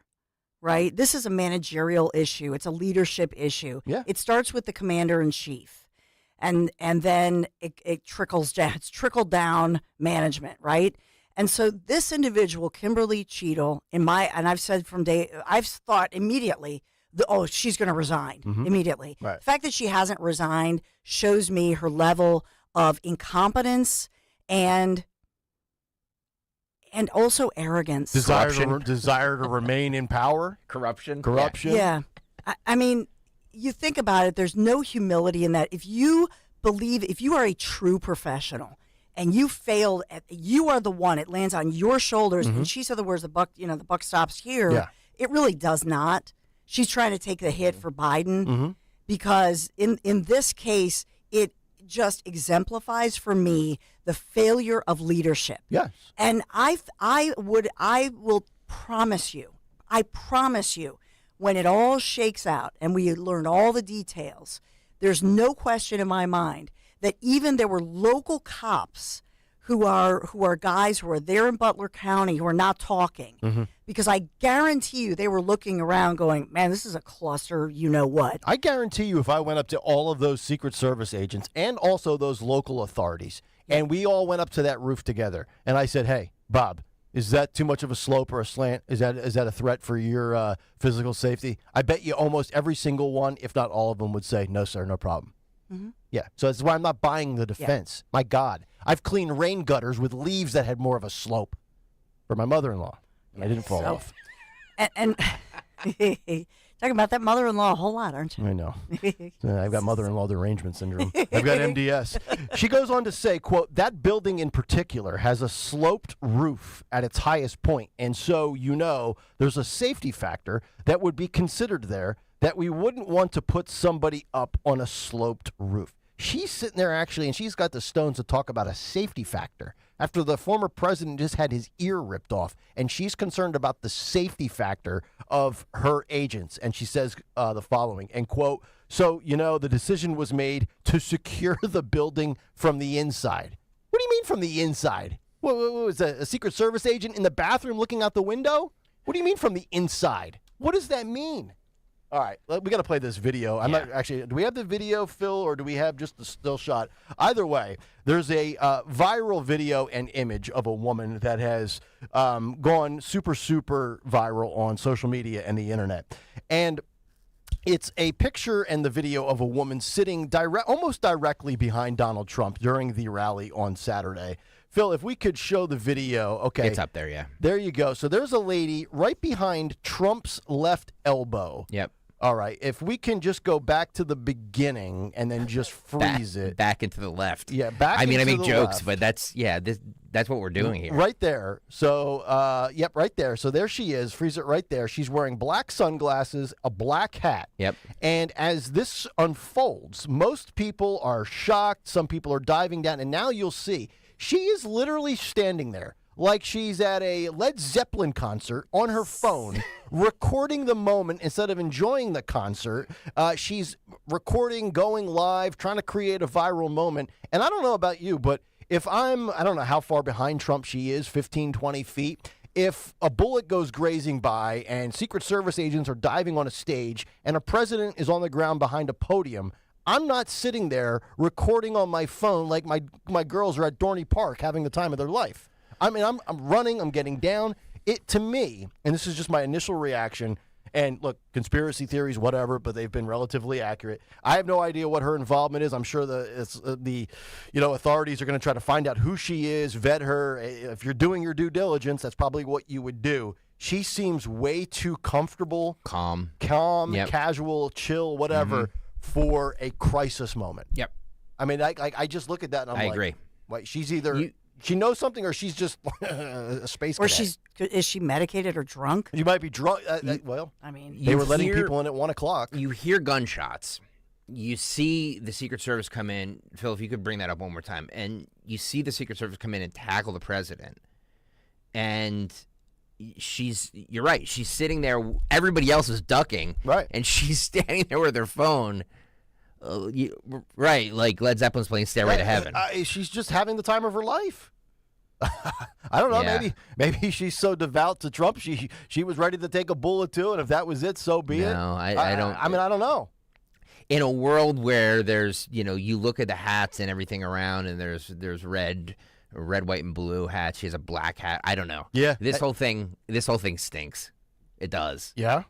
right? This is a managerial issue. It's a leadership issue. Yeah. It starts with the commander in chief, and then it trickles down. It's trickle down management, right? And so this individual, Kimberly Cheadle, I've said I've thought immediately, she's going to resign immediately. Right. The fact that she hasn't resigned shows me her level of incompetence and also arrogance. Desire to remain in power? Corruption. Yeah. I mean, you think about it, there's no humility in that. If you are a true professional and you failed, you are the one, it lands on your shoulders, and she said the words, the buck stops here. Yeah. It really does not. She's trying to take the hit for Biden because in this case, it just exemplifies for me the failure of leadership. Yes. And I will promise you, when it all shakes out and we learn all the details, there's no question in my mind that even there were local cops who are guys who are there in Butler County who are not talking. Because I guarantee you they were looking around going, man, this is a cluster, you know what. I guarantee you if I went up to all of those Secret Service agents and also those local authorities, and we all went up to that roof together, and I said, hey, Bob, is that too much of a slope or a slant? Is that a threat for your physical safety? I bet you almost every single one, if not all of them, would say, no, sir, no problem. Yeah, so that's why I'm not buying the defense. My God. I've cleaned rain gutters with leaves that had more of a slope for my mother-in-law, and I didn't fall off. And Talking about that mother-in-law a whole lot, aren't you? I know. I've got mother-in-law derangement syndrome. I've got MDS. She goes on to say, quote, that building in particular has a sloped roof at its highest point, and so, there's a safety factor that would be considered there that we wouldn't want to put somebody up on a sloped roof. She's sitting there actually, and she's got the stones to talk about a safety factor after the former president just had his ear ripped off, and she's concerned about the safety factor of her agents. And she says the following, and quote, so, the decision was made to secure the building from the inside. What do you mean from the inside? What was a Secret Service agent in the bathroom looking out the window? What do you mean from the inside? What does that mean? All right, we got to play this video. I'm not actually. Do we have the video, Phil, or do we have just the still shot? Either way, there's a viral video and image of a woman that has gone super viral on social media and the internet, and it's a picture and the video of a woman sitting almost directly behind Donald Trump during the rally on Saturday. Phil, if we could show the video. Okay. It's up there, yeah. There you go. So there's a lady right behind Trump's left elbow. Yep. All right. If we can just go back to the beginning and then just freeze it. Back into the left. Yeah, back I mean, I into make the jokes, left. but that's what we're doing here. Right there. So, right there. So there she is. Freeze it right there. She's wearing black sunglasses, a black hat. Yep. And as this unfolds, most people are shocked. Some people are diving down. And now you'll see, she is literally standing there like she's at a Led Zeppelin concert on her phone, recording the moment instead of enjoying the concert. She's recording, going live, trying to create a viral moment. And I don't know about you, but if I don't know how far behind Trump she is, 15, 20 feet. If a bullet goes grazing by and Secret Service agents are diving on a stage and a president is on the ground behind a podium, I'm not sitting there recording on my phone like my girls are at Dorney Park having the time of their life. I mean, I'm running, I'm getting down. It, to me, and this is just my initial reaction, and look, conspiracy theories, whatever, but they've been relatively accurate. I have no idea what her involvement is. I'm sure the authorities are going to try to find out who she is, vet her. If you're doing your due diligence, that's probably what you would do. She seems way too comfortable, calm, yep. Casual, chill, whatever, for a crisis moment. Yep. I mean, I just look at that and I'm like, I agree. Wait, she's either she knows something or she's just a space Or cadet. is she medicated or drunk? You might be drunk. Well, I mean, they were letting people in at 1 o'clock. You hear gunshots. You see the Secret Service come in. Phil, if you could bring that up one more time. And you see the Secret Service come in and tackle the president. And you're right. She's sitting there. Everybody else is ducking. Right. And she's standing there with her phone. Right, like Led Zeppelin's playing Stairway to Heaven. She's just having the time of her life. I don't know. Yeah. Maybe she's so devout to Trump. She was ready to take a bullet too, and if that was it, so be it. No, I don't. I mean, I don't know. In a world where there's, you look at the hats and everything around, and there's red, white, and blue hats. She has a black hat. I don't know. Yeah. This whole thing stinks. It does. Yeah.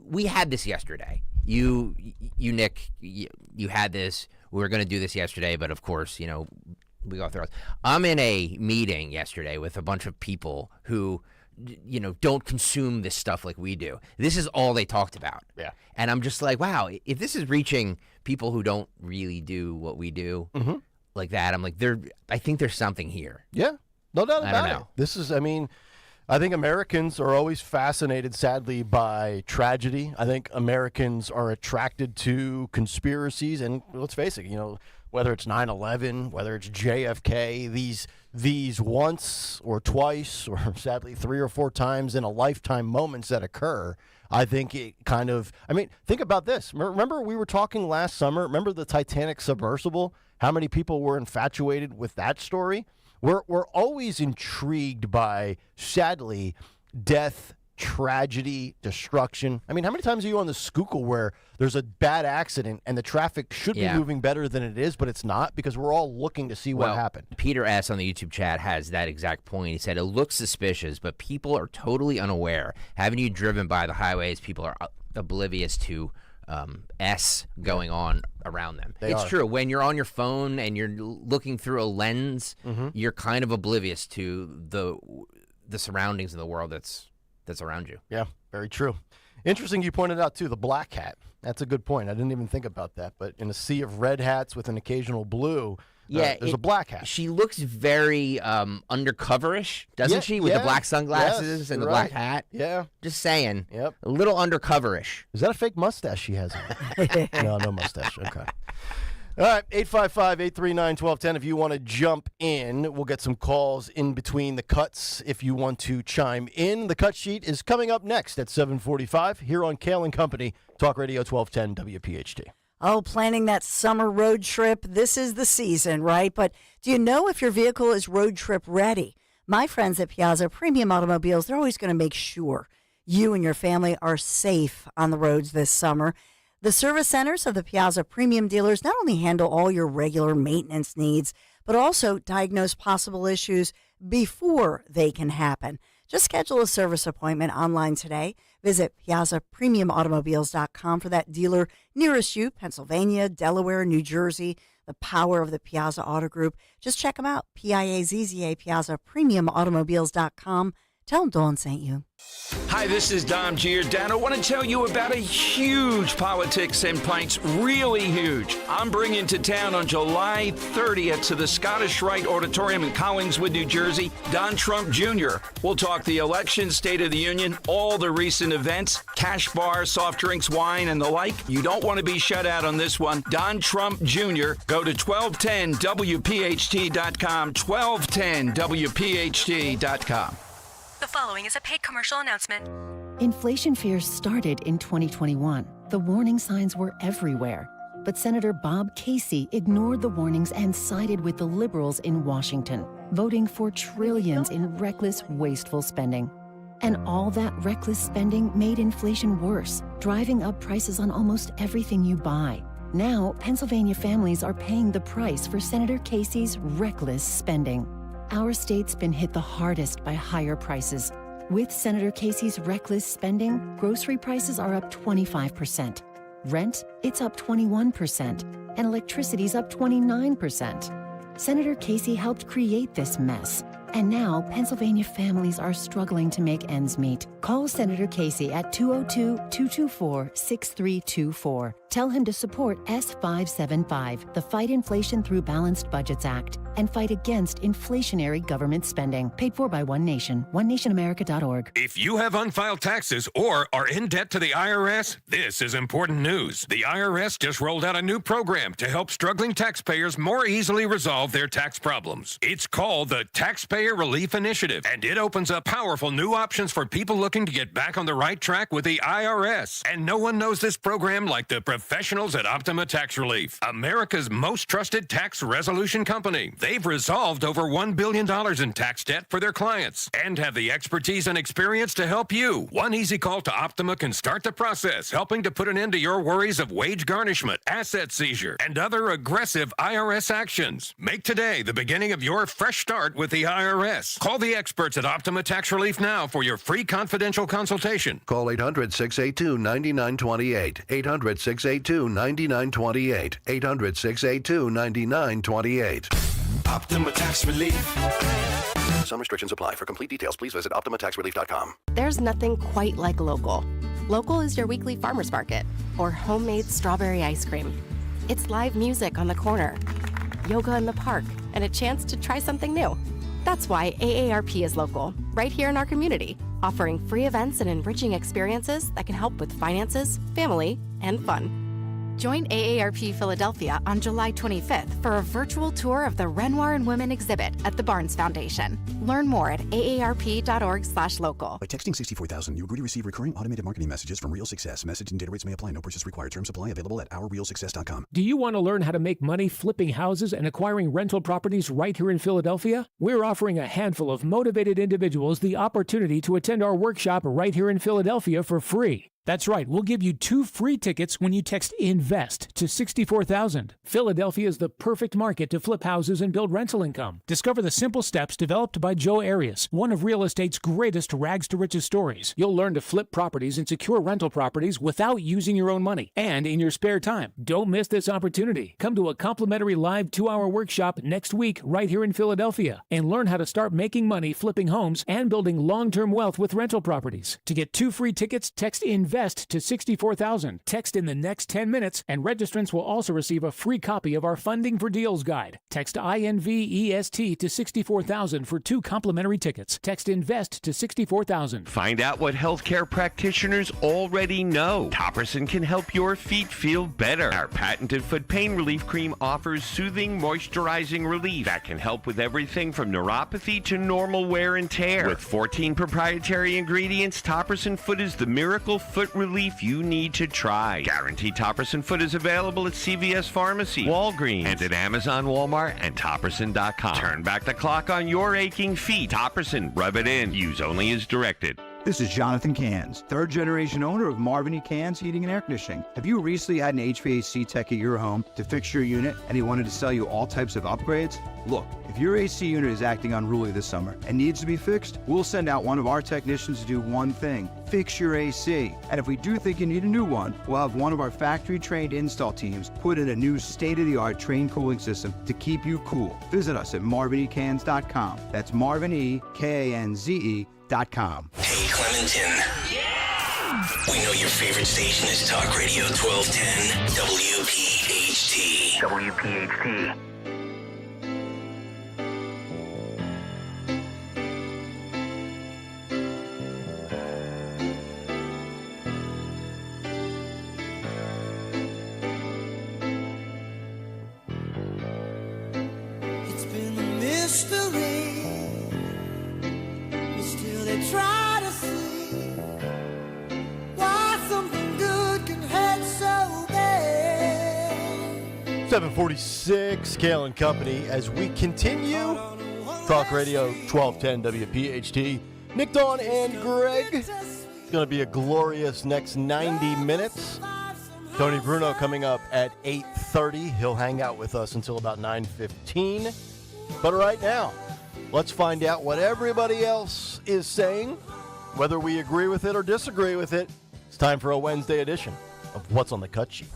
We had this yesterday. You Nick, you had this. We were going to do this yesterday, but of course, we go through. I'm in a meeting yesterday with a bunch of people who, don't consume this stuff like we do. This is all they talked about. Yeah. And I'm just like, wow, if this is reaching people who don't really do what we do like that, I'm like, I think there's something here. Yeah. No doubt I don't about it. know. This is, I think Americans are always fascinated, sadly, by tragedy. I think Americans are attracted to conspiracies, and let's face it, whether it's 9/11, whether it's JFK, these once or twice, or sadly 3 or 4 times in a lifetime moments that occur, I think it kind of, think about this. Remember we were talking last summer, remember the Titanic submersible? How many people were infatuated with that story? We're always intrigued by, sadly, death, tragedy, destruction. How many times are you on the Schuylkill where there's a bad accident and the traffic should be moving better than it is, but it's not because we're all looking to see what happened? Peter S. on the YouTube chat has that exact point. He said, it looks suspicious, but people are totally unaware. Haven't you driven by the highways? People are oblivious to S going on around them. It's true. When you're on your phone and you're looking through a lens, you're kind of oblivious to the surroundings of the world that's that's around you. Yeah, very true. Interesting you pointed out, too, the black hat. That's a good point. I didn't even think about that. But in a sea of red hats with an occasional blue, there's a black hat. She looks very undercover-ish, doesn't she? With the black sunglasses and the black hat. Yeah. Just saying. Yep. A little undercover-ish. Is that a fake mustache she has? No mustache. Okay. All right, 855-839-1210. If you want to jump in, we'll get some calls in between the cuts if you want to chime in. The cut sheet is coming up next at 7:45 here on Kayal and Company, Talk Radio 1210 WPHT. Oh, planning that summer road trip. This is the season, right? But do you know if your vehicle is road trip ready? My friends at Piaza Premium Automobiles, they're always going to make sure you and your family are safe on the roads this summer. The service centers of the Piaza Premium dealers not only handle all your regular maintenance needs, but also diagnose possible issues before they can happen. Just schedule a service appointment online today. Visit PiazzaPremiumAutomobiles.com for that dealer nearest you, Pennsylvania, Delaware, New Jersey, the power of the Piaza Auto Group. Just check them out, Piazza, PiazzaPremiumAutomobiles.com. Tell them Dawn sent you. Hi, this is Dom Giordano. I want to tell you about a huge Politics and Pints, really huge. I'm bringing to town on July 30th to the Scottish Rite Auditorium in Collingswood, New Jersey, Don Trump Jr. We'll talk the election, State of the Union, all the recent events, cash bar, soft drinks, wine, and the like. You don't want to be shut out on this one. Don Trump Jr. Go to 1210WPHT.com, 1210WPHT.com. The following is a paid commercial announcement. Inflation fears started in 2021. The warning signs were everywhere. But Senator Bob Casey ignored the warnings and sided with the liberals in Washington, voting for trillions in reckless, wasteful spending. And all that reckless spending made inflation worse, driving up prices on almost everything you buy. Now, Pennsylvania families are paying the price for Senator Casey's reckless spending. Our state's been hit the hardest by higher prices. With Senator Casey's reckless spending, grocery prices are up 25%. Rent, it's up 21%. And electricity's up 29%. Senator Casey helped create this mess. And now, Pennsylvania families are struggling to make ends meet. Call Senator Casey at 202-224-6324. Tell him to support S575, the Fight Inflation Through Balanced Budgets Act, and fight against inflationary government spending. Paid for by One Nation, onenationamerica.org. If you have unfiled taxes or are in debt to the IRS, this is important news. The IRS just rolled out a new program to help struggling taxpayers more easily resolve their tax problems. It's called the Taxpayer Relief Initiative, and it opens up powerful new options for people looking to get back on the right track with the IRS. And no one knows this program like the professionals at Optima Tax Relief, America's most trusted tax resolution company. They've resolved over $1 billion in tax debt for their clients and have the expertise and experience to help you. One easy call to Optima can start the process, helping to put an end to your worries of wage garnishment, asset seizure, and other aggressive IRS actions. Make today the beginning of your fresh start with the IRS. Call the experts at Optima Tax Relief now for your free confidential consultation. Call 800-682-9928. 800-682-9928. 800-682-9928. Optima Tax Relief. Some restrictions apply. For complete details, please visit OptimaTaxRelief.com. There's nothing quite like local. Local is your weekly farmer's market or homemade strawberry ice cream. It's live music on the corner, yoga in the park, and a chance to try something new. That's why AARP is local, right here in our community, offering free events and enriching experiences that can help with finances, family, and fun. Join AARP Philadelphia on July 25th for a virtual tour of the Renoir and Women exhibit at the Barnes Foundation. Learn more at aarp.org/local. By texting 64,000, you agree to receive recurring automated marketing messages from Real Success. Message and data rates may apply. No purchase required. Terms apply. Available at ourrealsuccess.com. Do you want to learn how to make money flipping houses and acquiring rental properties right here in Philadelphia? We're offering a handful of motivated individuals the opportunity to attend our workshop right here in Philadelphia for free. That's right. We'll give you 2 free tickets when you text INVEST to 64,000. Philadelphia is the perfect market to flip houses and build rental income. Discover the simple steps developed by Joe Arias, one of real estate's greatest rags to riches stories. You'll learn to flip properties and secure rental properties without using your own money and in your spare time. Don't miss this opportunity. Come to a complimentary live 2-hour workshop next week right here in Philadelphia and learn how to start making money flipping homes and building long-term wealth with rental properties. To get 2 free tickets, text INVEST to 64,000. Text in the next 10 minutes, and registrants will also receive a free copy of our Funding for Deals guide. Text INVEST to 64,000 for 2 complimentary tickets. Text INVEST to 64,000. Find out what healthcare practitioners already know. Topperson can help your feet feel better. Our patented foot pain relief cream offers soothing, moisturizing relief that can help with everything from neuropathy to normal wear and tear. With 14 proprietary ingredients, Topperson Foot is the miracle foot relief you need to try. Guaranteed Topperson Foot is available at CVS Pharmacy, Walgreens, and at Amazon, Walmart, and Topperson.com. Turn back the clock on your aching feet. Topperson, rub it in. Use only as directed. This is Jonathan Cans, third-generation owner of Marvin E. Cans Heating and Air Conditioning. Have you recently had an HVAC tech at your home to fix your unit and he wanted to sell you all types of upgrades? Look, if your AC unit is acting unruly this summer and needs to be fixed, we'll send out one of our technicians to do one thing: fix your AC. And if we do think you need a new one, we'll have one of our factory-trained install teams put in a new state-of-the-art train cooling system to keep you cool. Visit us at marvinecans.com. That's marvinekанze.com. Hey, Clementon. Yeah! We know your favorite station is Talk Radio 1210 WPHT. WPHT. It's been a mystery. Try to see why something good can hurt so bad. 746, Kayal and Company, as we continue. Talk Radio 1210 WPHT. Nick, Dawn, and Greg. It's going to be a glorious next 90 minutes. Tony Bruno coming up at 8:30. He'll hang out with us until about 9:15. But right now, let's find out what everybody else is saying, whether we agree with it or disagree with it. It's time for a Wednesday edition of What's on the Cut Sheet.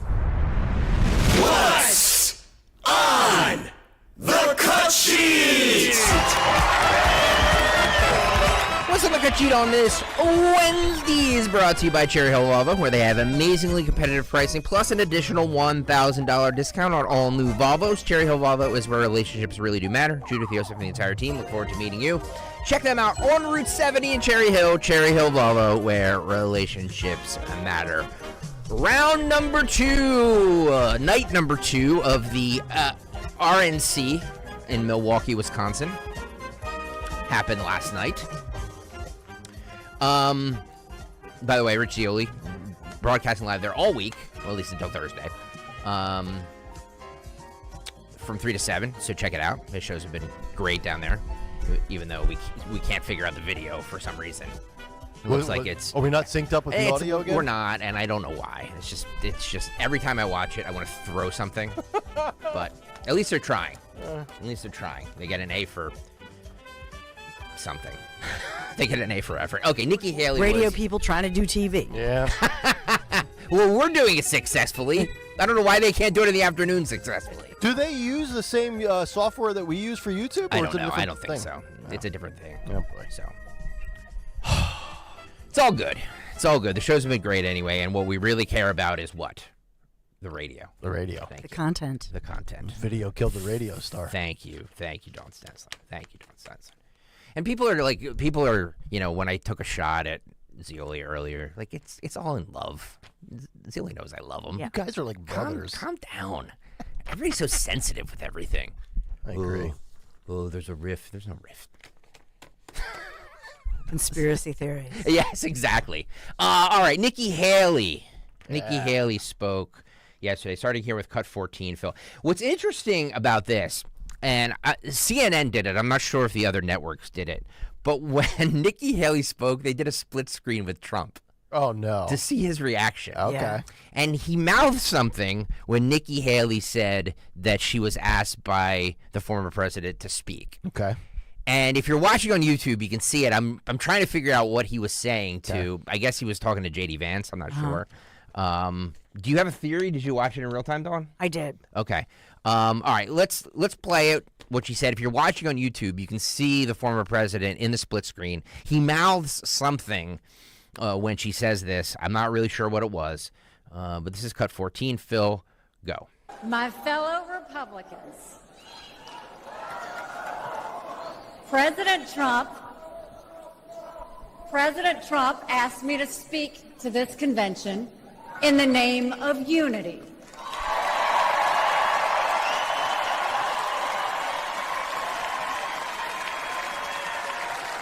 What's on the cut sheet? What's on the cut sheet on this Wednesday is brought to you by Cherry Hill Volvo, where they have amazingly competitive pricing plus an additional $1,000 discount on all new Volvos. Cherry Hill Volvo is where relationships really do matter. Judith, Yosef, and the entire team look forward to meeting you. Check them out on Route 70 in Cherry Hill Volvo, where relationships matter. Round number 2, night number 2 of the RNC in Milwaukee, Wisconsin, happened last night. By the way, Rich Zioli, broadcasting live there all week, well, at least until Thursday, from 3 to 7, so check it out. His shows have been great down there, even though we can't figure out the video for some reason. It looks like it's... Are we not synced up with the audio again? We're not, and I don't know why. It's just every time I watch it, I want to throw something. But at least they're trying. At least they're trying. They get an A for something. They get an A for effort. Okay, Nikki Haley Radio people trying to do TV. Yeah. Well, we're doing it successfully. I don't know why they can't do it in the afternoon successfully. Do they use the same software that we use for YouTube? I Or don't it's a know. different I don't think thing? so. No. It's a different thing. Oh, boy. So it's all good. It's all good. The shows have been great anyway, and what we really care about is what? The radio. The radio. Thank The you. content. The content. Video killed the radio star. Thank you. Thank you, Don Stenson. Thank you, Don Stenson. And people are, you know, when I took a shot at Zioli earlier, like it's all in love. Zioli knows I love him. You guys are like brothers. Calm down. Everybody's so sensitive with everything. I agree. Oh, there's a rift. There's no rift. Conspiracy theories. Yes, exactly. All right, Nikki Haley. Nikki Haley spoke yesterday, starting here with Cut 14, Phil. What's interesting about this, and CNN did it, I'm not sure if the other networks did it, but when Nikki Haley spoke, they did a split screen with Trump. Oh, no. To see his reaction. Okay. Yeah. And he mouthed something when Nikki Haley said that she was asked by the former president to speak. Okay. And if you're watching on YouTube, you can see it. I'm trying to figure out what he was saying to. I guess he was talking to J.D. Vance. I'm not sure. Do you have a theory? Did you watch it in real time, Dawn? I did. Okay. All right. Let's play it. What she said. If you're watching on YouTube, you can see the former president in the split screen. He mouths something when she says this. I'm not really sure what it was, but this is cut 14. Phil, go. My fellow Republicans, President Trump asked me to speak to this convention in the name of unity.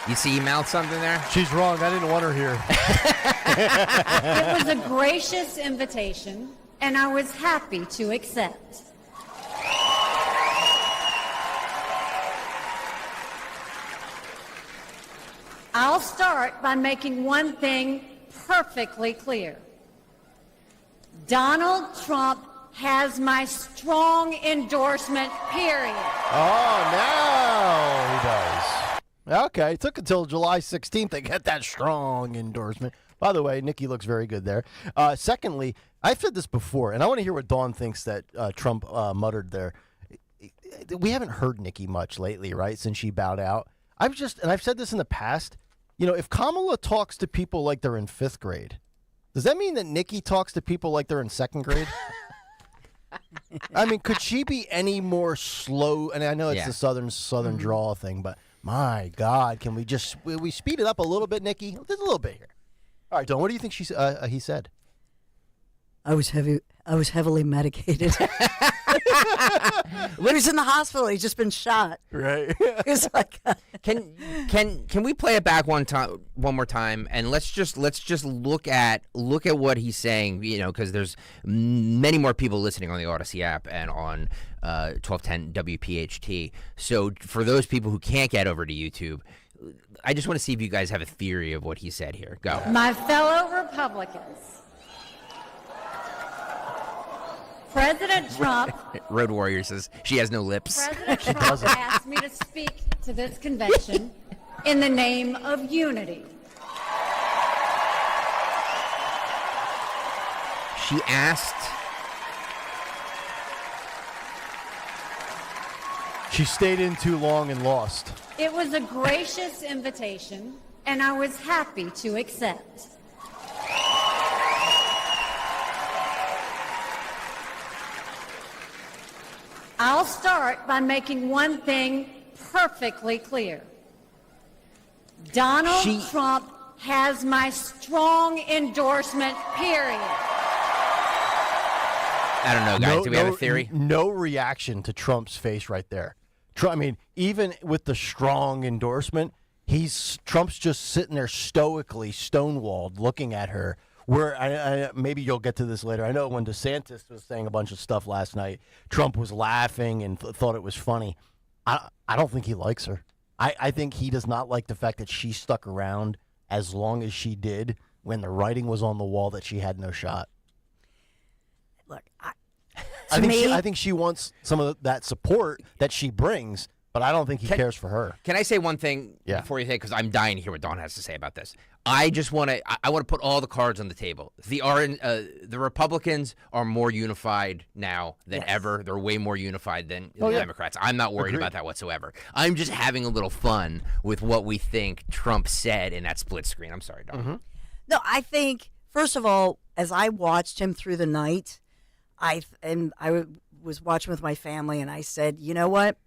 You see he mouthed something there? She's wrong. I didn't want her here. It was a gracious invitation, and I was happy to accept. I'll start by making one thing perfectly clear. Donald Trump has my strong endorsement, period. Oh, now he does. Okay, it took until July 16th to get that strong endorsement. By the way, Nikki looks very good there. Secondly, I've said this before, and I want to hear what Dawn thinks that Trump muttered there. We haven't heard Nikki much lately, right, since she bowed out. I've said this in the past, if Kamala talks to people like they're in 5th grade, does that mean that Nikki talks to people like they're in 2nd grade? I mean, could she be any more slow? And I know it's the southern drawl thing, but my God, can we we speed it up a little bit, Nikki? Just a little bit here. All right, Dawn, what do you think he said? I was heavily medicated. When he was in the hospital, he's just been shot. Right. It's like, can we play it back one more time, and let's just look at what he's saying, because there's many more people listening on the Odyssey app and on 1210 WPHT. So for those people who can't get over to YouTube, I just want to see if you guys have a theory of what he said here. Go. My fellow Republicans, President Trump. Road Warrior says she has no lips. President Trump asked me to speak to this convention in the name of unity. She asked. She stayed in too long and lost. It was a gracious invitation, and I was happy to accept. I'll start by making one thing perfectly clear. Donald Trump has my strong endorsement, period. I don't know, guys. Do we have a theory? No reaction to Trump's face right there. I mean, even with the strong endorsement, Trump's just sitting there stoically, stonewalled, looking at her. Where maybe you'll get to this later. I know when DeSantis was saying a bunch of stuff last night, Trump was laughing and thought it was funny. I don't think he likes her. I think he does not like the fact that she stuck around as long as she did when the writing was on the wall that she had no shot. Look, I think she wants some of that support that she brings, but I don't think he cares for her. Can I say one thing before you say, because I'm dying to hear what Dawn has to say about this. I want to put all the cards on the table. The Republicans are more unified now than ever. They're way more unified than the Democrats. I'm not worried about that whatsoever. I'm just having a little fun with what we think Trump said in that split screen. I'm sorry, Dawn. Mm-hmm. No, I think, first of all, as I watched him through the night, I was watching with my family, and I said, you know what?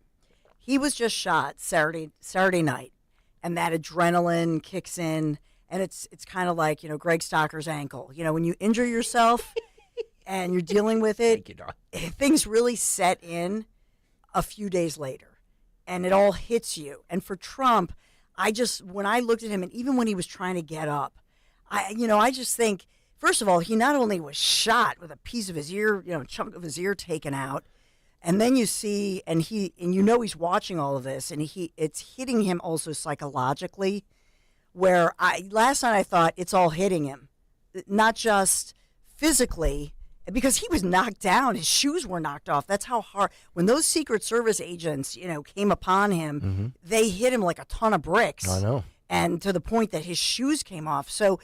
He was just shot Saturday night, and that adrenaline kicks in. And it's kind of like, Greg Stocker's ankle. When you injure yourself and you're dealing with it, Thank you, Dawn. Things really set in a few days later. And it all hits you. And for Trump, when I looked at him, and even when he was trying to get up, I just think, first of all, he not only was shot with a piece of his ear, chunk of his ear taken out, and then you see, and he's watching all of this, and it's hitting him also psychologically. Where last night I thought it's all hitting him, not just physically, because he was knocked down. His shoes were knocked off. That's how hard. When those Secret Service agents, came upon him, they hit him like a ton of bricks. I know. And to the point that his shoes came off. So,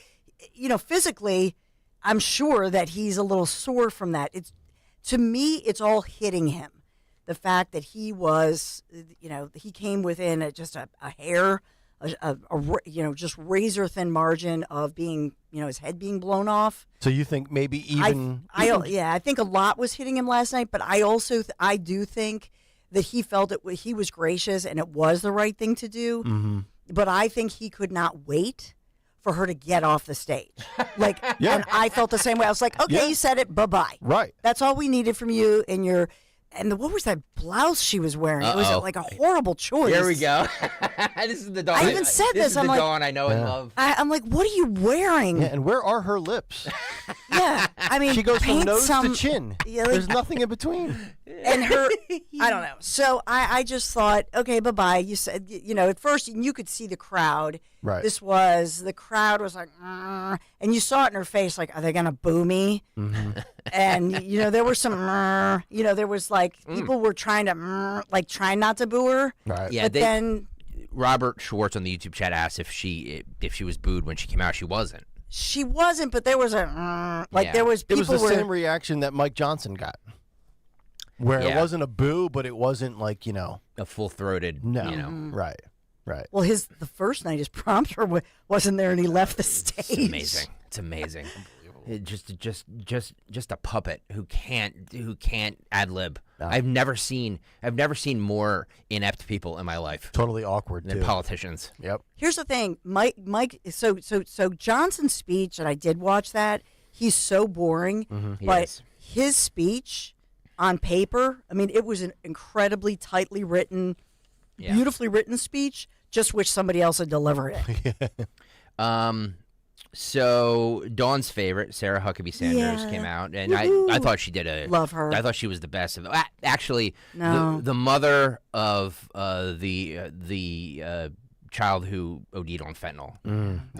physically, I'm sure that he's a little sore from that. To me, it's all hitting him. The fact that he was, he came within just a hair, just razor thin margin of being, his head being blown off. So you think maybe I think a lot was hitting him last night, but I also I do think that he felt he was gracious and it was the right thing to do. Mm-hmm. But I think he could not wait for her to get off the stage. And I felt the same way. I was like, okay, you said it, bye-bye. Right. That's all we needed from you what was that blouse she was wearing? It was like a horrible choice. Here we go. This is the dawn. I even said this. I'm like, dawn I know and love. I'm like, what are you wearing? Yeah, and where are her lips? Yeah, I mean, she goes from nose to chin. Yeah, There's nothing in between. And her, I don't know. So I just thought, okay, bye-bye. You said, at first you could see the crowd. Right. The crowd was like, and you saw it in her face, like, are they going to boo me? Mm-hmm. And, there were some, there was like, people were trying to, trying not to boo her. Right. Yeah, but then Robert Schwartz on the YouTube chat asked if she was booed when she came out. She wasn't. She wasn't, but there was there was people It was the same reaction that Mike Johnson got. Where it wasn't a boo, but it wasn't like, a full-throated, No. Right. Well, the first night his prompter wasn't there, and he left the stage. It's amazing. Just a puppet who can't ad lib. No. I've never seen more inept people in my life. Totally awkward than politicians. Yep. Here's the thing, Mike. So Johnson's speech, and I did watch that. He's so boring, but his speech on paper, I mean, it was an incredibly tightly written, beautifully written speech. Just wish somebody else had delivered it. So Dawn's favorite, Sarah Huckabee Sanders, came out, and I thought she did love her. I thought she was the best of. Actually, no. the mother of the child who OD'd on fentanyl.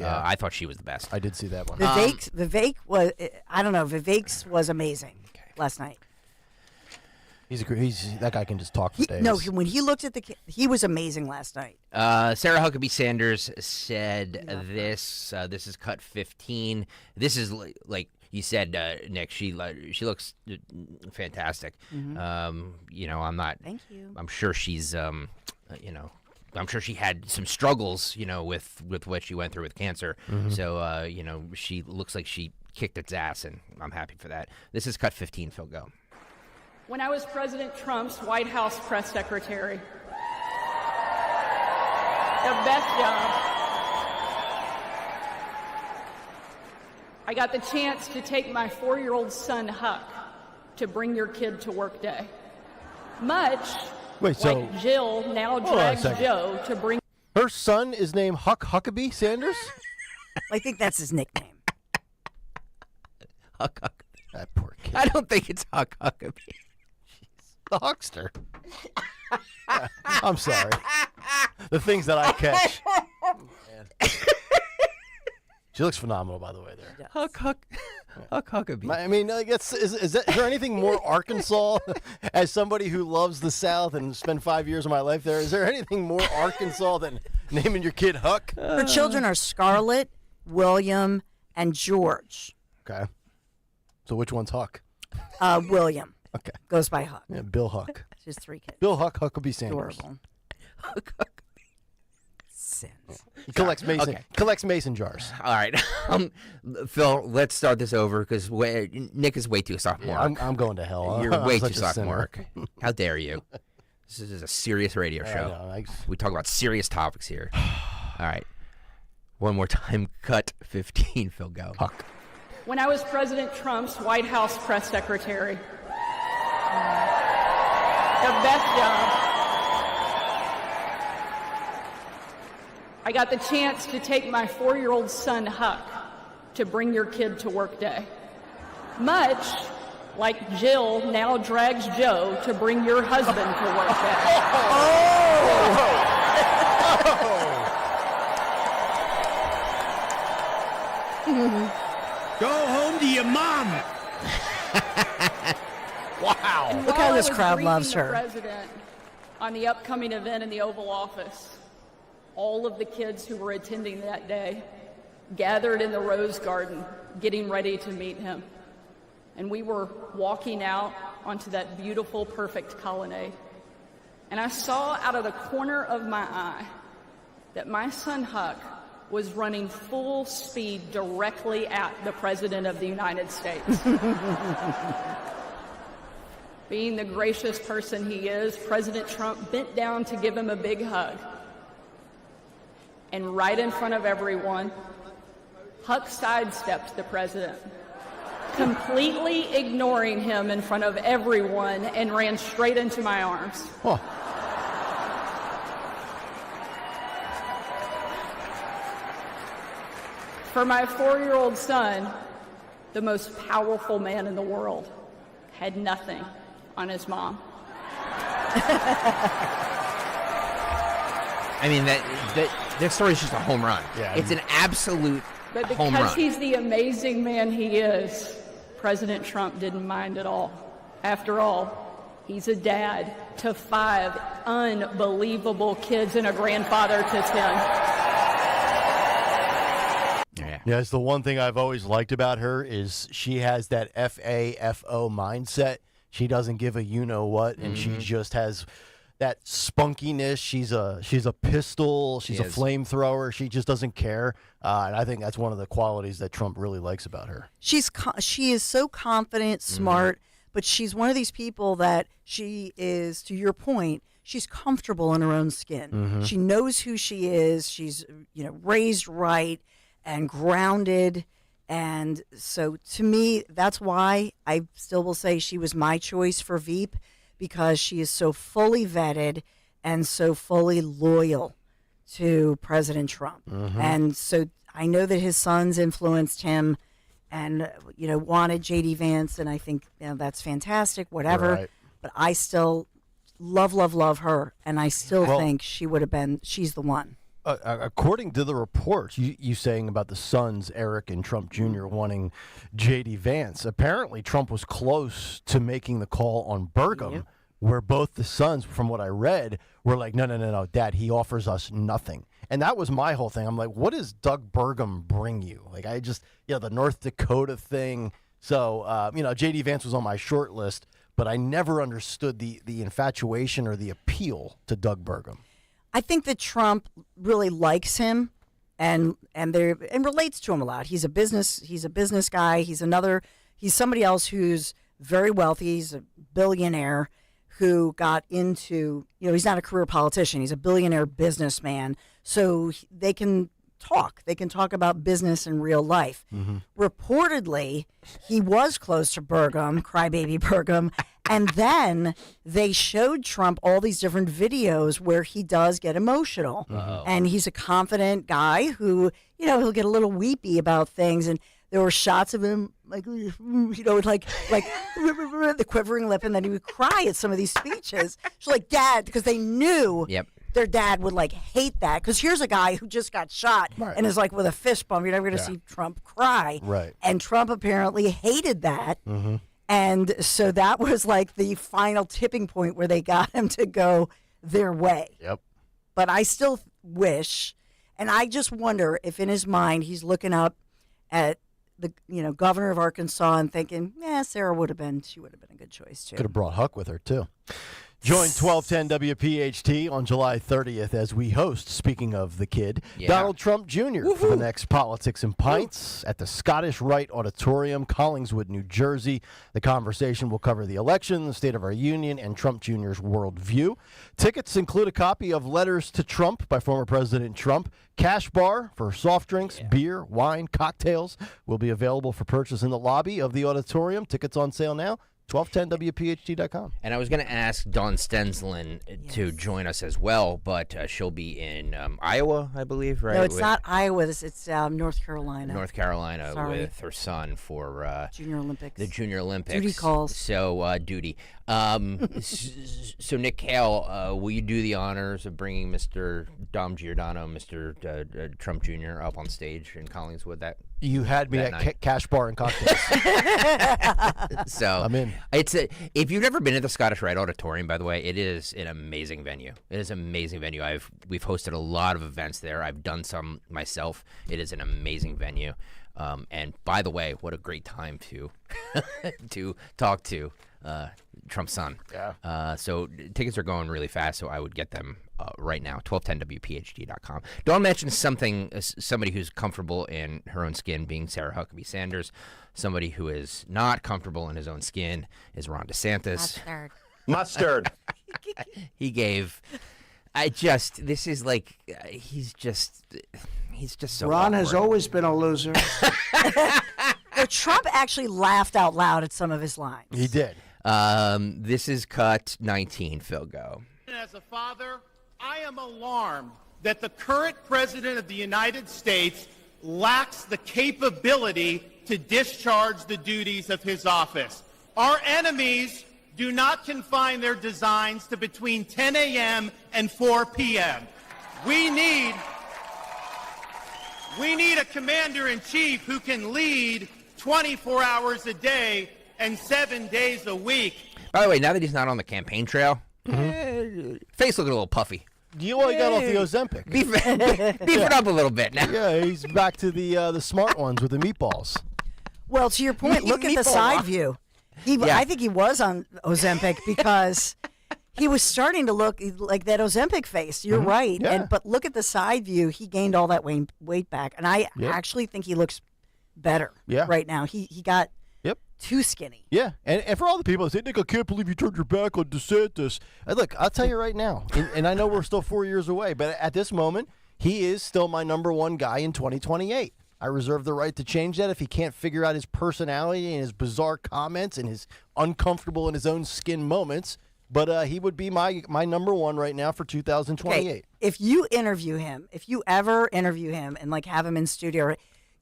I thought she was the best. I did see that one. Vivek was, I don't know. Vivek's was amazing last night. He's that guy can just talk for days. No, when he looked at he was amazing last night. Sarah Huckabee Sanders said this. This is cut 15. This is like you said, Nick. She looks fantastic. Mm-hmm. I'm not. Thank you. I'm sure she's. I'm sure she had some struggles. With what she went through with cancer. Mm-hmm. So she looks like she kicked its ass, and I'm happy for that. This is cut 15. Phil, go. When I was President Trump's White House press secretary, the best job. I got the chance to take my 4-year-old son, Huck, to Bring Your Kid to Work Day. Much like Jill now drags Joe to bring... Her son is named Huckabee Sanders? I think that's his nickname. Huckabee. That poor kid. I don't think it's Huckabee. The huckster. I'm sorry. The things that I catch. She looks phenomenal, by the way. There, Huckabee. I mean, is there anything more Arkansas? As somebody who loves the South and spent 5 years of my life there, is there anything more Arkansas than naming your kid Huck? Her children are Scarlett, William, and George. Okay. So which one's Huck? William. Okay. Goes by Huck. Yeah, Bill Huck. She's 3 kids. Bill Huck, Huckabee Sanders. Adorable. Sins. He collects mason jars. All right. Phil, let's start this over because Nick is way too sophomore. Yeah, I'm going to hell. You're way too sophomore. How dare you? This is a serious radio show. Know, we talk about serious topics here. All right. One more time. Cut 15. Phil, go. Huck. When I was President Trump's White House press secretary, the best job. I got the chance to take my 4-year-old son, Huck, to Bring Your Kid to Work Day. Much like Jill now drags Joe to bring your husband to work day. Go home to your mom. Wow. And Look while how I this was crowd briefing loves the her. President on the upcoming event in the Oval Office, all of the kids who were attending that day gathered in the Rose Garden, getting ready to meet him. And we were walking out onto that beautiful, perfect colonnade. And I saw out of the corner of my eye that my son Huck was running full speed directly at the President of the United States. Being the gracious person he is, President Trump bent down to give him a big hug. And right in front of everyone, Huck sidestepped the president, completely ignoring him in front of everyone, and ran straight into my arms. Huh. For my 4-year-old son, the most powerful man in the world had nothing on his mom. I mean, that story is just a home run. Yeah. It's an absolute But home because run. he's the amazing man he is, President Trump didn't mind at all. After all, he's a dad to 5 unbelievable kids and a grandfather to 10. Yes, the one thing I've always liked about her is she has that FAFO mindset. She doesn't give a you-know-what, and she just has that spunkiness. She's a pistol. She's a flamethrower. She just doesn't care, and I think that's one of the qualities that Trump really likes about her. She is so confident, smart, but she's one of these people that she is, to your point, she's comfortable in her own skin. She knows who she is. She's raised right and grounded. And so to me, that's why I still will say she was my choice for Veep, because she is so fully vetted and so fully loyal to President Trump. And so I know that his sons influenced him and, wanted J.D. Vance. And I think that's fantastic, whatever. Right. But I still love her. And I still think she's the one. According to the reports, you saying about the sons, Eric and Trump Jr. wanting J.D. Vance, apparently Trump was close to making the call on Burgum, where both the sons, from what I read, were like, no, Dad, he offers us nothing. And that was my whole thing. I'm like, what does Doug Burgum bring you? Like, the North Dakota thing. So, J.D. Vance was on my short list, but I never understood the infatuation or the appeal to Doug Burgum. I think that Trump really likes him and relates to him a lot. He's a business guy. He's somebody else who's very wealthy. He's a billionaire who got into, he's not a career politician. He's a billionaire businessman. So they can talk. They can talk about business in real life. Reportedly, he was close to Burgum, crybaby Burgum, and then they showed Trump all these different videos where he does get emotional. And he's a confident guy who, he'll get a little weepy about things. And there were shots of him like the quivering lip, and then he would cry at some of these speeches. She's like, Dad, because they knew their dad would hate that. Because here's a guy who just got shot and is with a fist bump. You're never going to see Trump cry. Right. And Trump apparently hated that. And so that was the final tipping point where they got him to go their way. Yep. But I still wish, and I just wonder if in his mind he's looking up at the governor of Arkansas and thinking, Sarah would have been a good choice too. Could have brought Huck with her too. Join 1210 WPHT on July 30th as we host, speaking of the kid, Donald Trump Jr. for the next Politics and Pints at the Scottish Rite Auditorium, Collingswood, New Jersey. The conversation will cover the election, the state of our union, and Trump Jr.'s worldview. Tickets include a copy of Letters to Trump by former President Trump. Cash bar for soft drinks, beer, wine, cocktails will be available for purchase in the lobby of the auditorium. Tickets on sale now. 1210WPHT.com. And I was going to ask Dawn Stensland to join us as well, but she'll be in Iowa, I believe, right? No, it's not Iowa. It's North Carolina. North Carolina with her son for Junior Olympics. The Junior Olympics. Duty calls. So, duty. So, Nick Kayal, will you do the honors of bringing Mr. Dom Giordano, Mr. Trump Jr. up on stage in Collingswood? You had me that at night. Cash Bar and Cocktails. So I'm in. If you've never been to the Scottish Rite Auditorium, by the way, it is an amazing venue. It is an amazing venue. We've hosted a lot of events there. I've done some myself. It is an amazing venue. And by the way, what a great time to to talk to Trump's son. Yeah. So tickets are going really fast, so I would get them right now, 1210wpht.com. Dawn mentioned somebody who's comfortable in her own skin being Sarah Huckabee Sanders. Somebody who is not comfortable in his own skin is Ron DeSantis. Mustard. This is like, he's just so Ron awkward. has always been a loser. Well, Trump actually laughed out loud at some of his lines. He did. This is cut 19. Phil, go. As a father, I am alarmed that the current president of the United States lacks the capability to discharge the duties of his office. Our enemies do not confine their designs to between 10 a.m. and 4 p.m. We need a commander-in-chief who can lead 24 hours a day and 7 days a week. By the way, now that he's not on the campaign trail, face looking a little puffy. You only got off the Ozempic. Beef it up a little bit now. Yeah, he's back to the smart ones with the meatballs. Well, to your point, look at the side view. I think he was on Ozempic because he was starting to look like that Ozempic face. You're right. Yeah. But look at the side view. He gained all that weight back. And I actually think he looks better right now. He got too skinny. Yeah, and for all the people that say, Nick, I can't believe you turned your back on DeSantis. Look, I'll tell you right now, and I know we're still 4 years away, but at this moment, he is still my number one guy in 2028. I reserve the right to change that if he can't figure out his personality and his bizarre comments and his uncomfortable in his own skin moments. But he would be my number one right now for 2028. Okay. If you ever interview him and like have him in studio,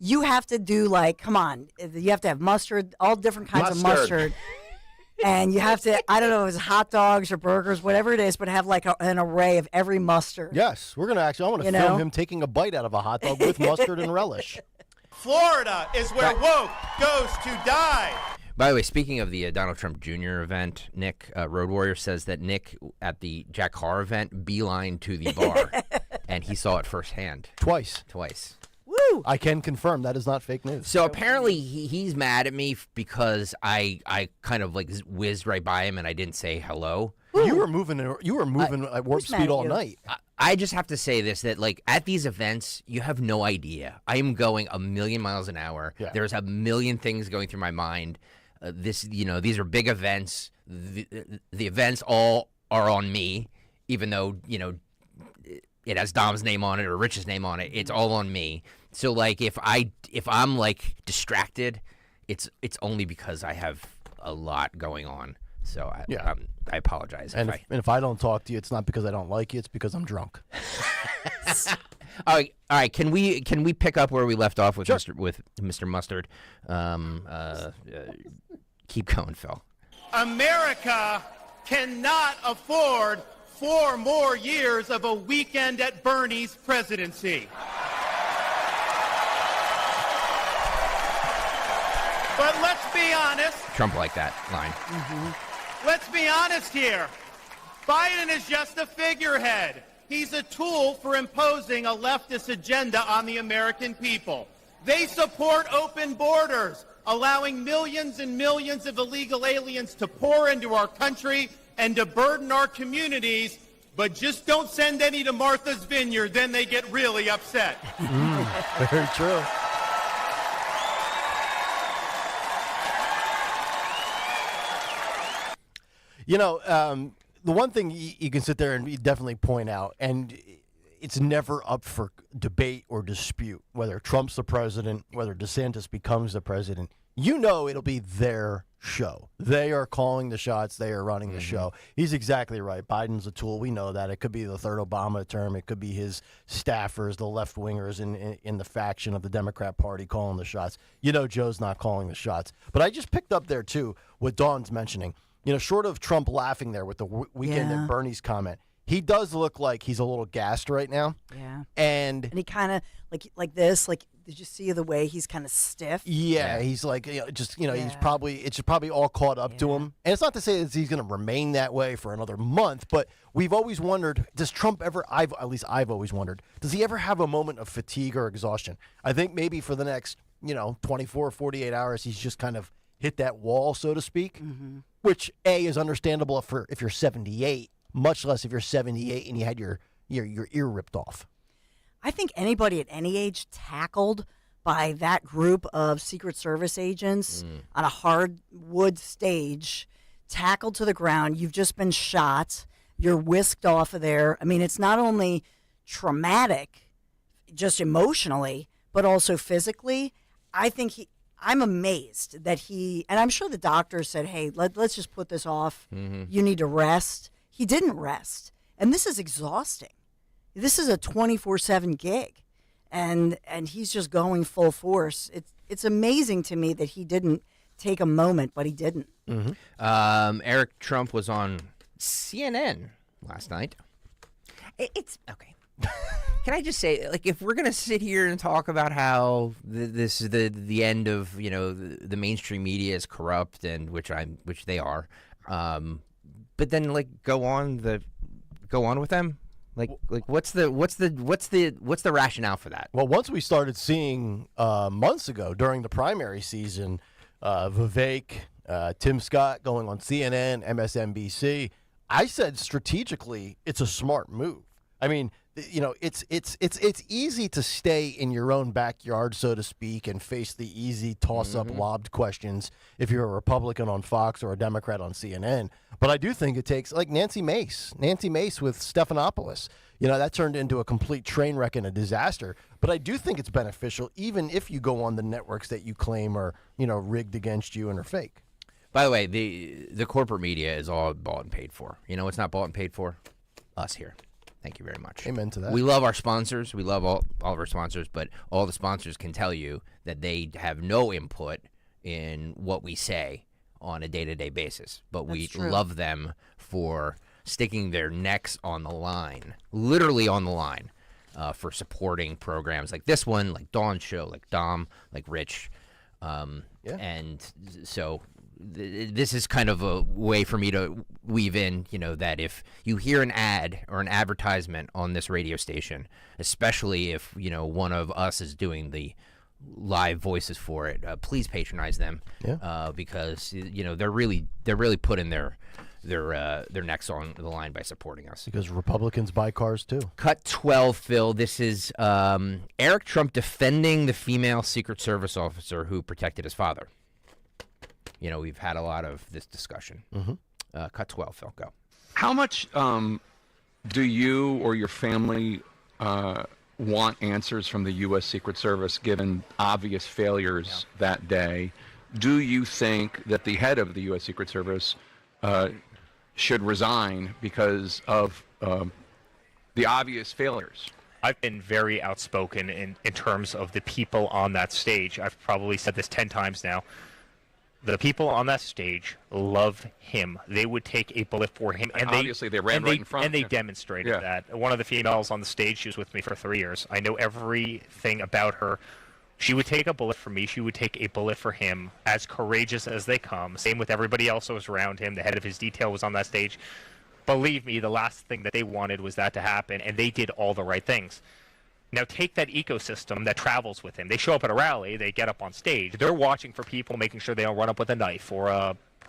you have to do come on, you have to have mustard, all different kinds of mustard. And you have to, I don't know if it's hot dogs or burgers, whatever it is, but have an array of every mustard. Yes, we're going to actually, I want to film him taking a bite out of a hot dog with mustard and relish. Florida is where woke goes to die. By the way, speaking of the Donald Trump Jr. event, Nick, Road Warrior, says that Nick, at the Jack Carr event, beeline to the bar, and he saw it firsthand. Twice. Woo! I can confirm that is not fake news. So apparently he's mad at me because I kind of whizzed right by him and I didn't say hello. You were moving at warp speed all night. I just have to say this, that at these events, you have no idea. I am going a million miles an hour. Yeah. There's a million things going through my mind. These are big events. The events all are on me, even though, it has Dom's name on it or Rich's name on it. It's all on me. So if I'm distracted, it's only because I have a lot going on. So I apologize. And if I don't talk to you, it's not because I don't like you. It's because I'm drunk. All right. Can we pick up where we left off with Mr. Mustard? Keep going, Phil. America cannot afford 4 more years of a weekend at Bernie's presidency. But let's be honest. Trump liked that line. Let's be honest here. Biden is just a figurehead. He's a tool for imposing a leftist agenda on the American people. They support open borders, allowing millions and millions of illegal aliens to pour into our country and to burden our communities, but just don't send any to Martha's Vineyard, then they get really upset. Very true. The one thing you can sit there and you definitely point out, and it's never up for debate or dispute, whether Trump's the president, whether DeSantis becomes the president, it'll be their show. They are calling the shots. They are running the show. He's exactly right. Biden's a tool. We know that. It could be the third Obama term. It could be his staffers, the left-wingers in the faction of the Democrat Party calling the shots. Joe's not calling the shots. But I just picked up there, too, what Dawn's mentioning. Short of Trump laughing there with the weekend at Bernie's comment, he does look like he's a little gassed right now. Yeah. And he kind of like this, Did you see the way he's kind of stiff? Yeah, he's like, he's probably all caught up to him. And it's not to say that he's going to remain that way for another month, but we've always wondered, does Trump ever, at least I've always wondered, does he ever have a moment of fatigue or exhaustion? I think maybe for the next, 24, 48 hours, he's just kind of hit that wall, so to speak, which, A, is understandable if you're 78, much less if you're 78 and you had your ear ripped off. I think anybody at any age tackled by that group of Secret Service agents on a hardwood stage, tackled to the ground, you've just been shot, you're whisked off of there. I mean, it's not only traumatic, just emotionally, but also physically. I'm amazed that and I'm sure the doctor said, hey, let's just put this off. You need to rest. He didn't rest. And this is exhausting. This is a 24/7 gig, and he's just going full force. It's amazing to me that he didn't take a moment, but he didn't. Eric Trump was on CNN last night. It's okay. Can I just say, like, if we're gonna sit here and talk about how this is the end of the mainstream media is corrupt, and which they are, but then go on with them. Like what's the rationale for that? Well, once we started seeing months ago during the primary season, Vivek, Tim Scott going on CNN, MSNBC, I said strategically it's a smart move. I mean, it's easy to stay in your own backyard, so to speak, and face the easy toss-up lobbed questions if you're a Republican on Fox or a Democrat on CNN. But I do think it takes, like Nancy Mace with Stephanopoulos. That turned into a complete train wreck and a disaster. But I do think it's beneficial, even if you go on the networks that you claim are, rigged against you and are fake. By the way, the corporate media is all bought and paid for. You know what's not bought and paid for? Us here. Thank you very much. Amen to that. We love our sponsors. We love all of our sponsors, but all the sponsors can tell you that they have no input in what we say on a day-to-day basis. But we love them for sticking their necks on the line, literally on the line, for supporting programs like this one, like Dawn's show, like Dom, like Rich. And so this is kind of a way for me to weave in, that if you hear an ad or an advertisement on this radio station, especially if, one of us is doing the live voices for it, please patronize them. Because, they're really putting their necks on the line by supporting us. Because Republicans buy cars too. Cut 12, Phil. This is Eric Trump defending the female Secret Service officer who protected his father. We've had a lot of this discussion. Cut 12, Phil, go. How much do you or your family want answers from the U.S. Secret Service given obvious failures that day? Do you think that the head of the U.S. Secret Service should resign because of the obvious failures? I've been very outspoken in terms of the people on that stage. I've probably said this 10 times now. The people on that stage love him. They would take a bullet for him. And obviously, they ran right in front. And they demonstrated that. One of the females on the stage, she was with me for 3 years. I know everything about her. She would take a bullet for me. She would take a bullet for him, as courageous as they come. Same with everybody else that was around him. The head of his detail was on that stage. Believe me, the last thing that they wanted was that to happen, and they did all the right things. Now take that ecosystem that travels with him. They show up at a rally, they get up on stage. They're watching for people, making sure they don't run up with a knife or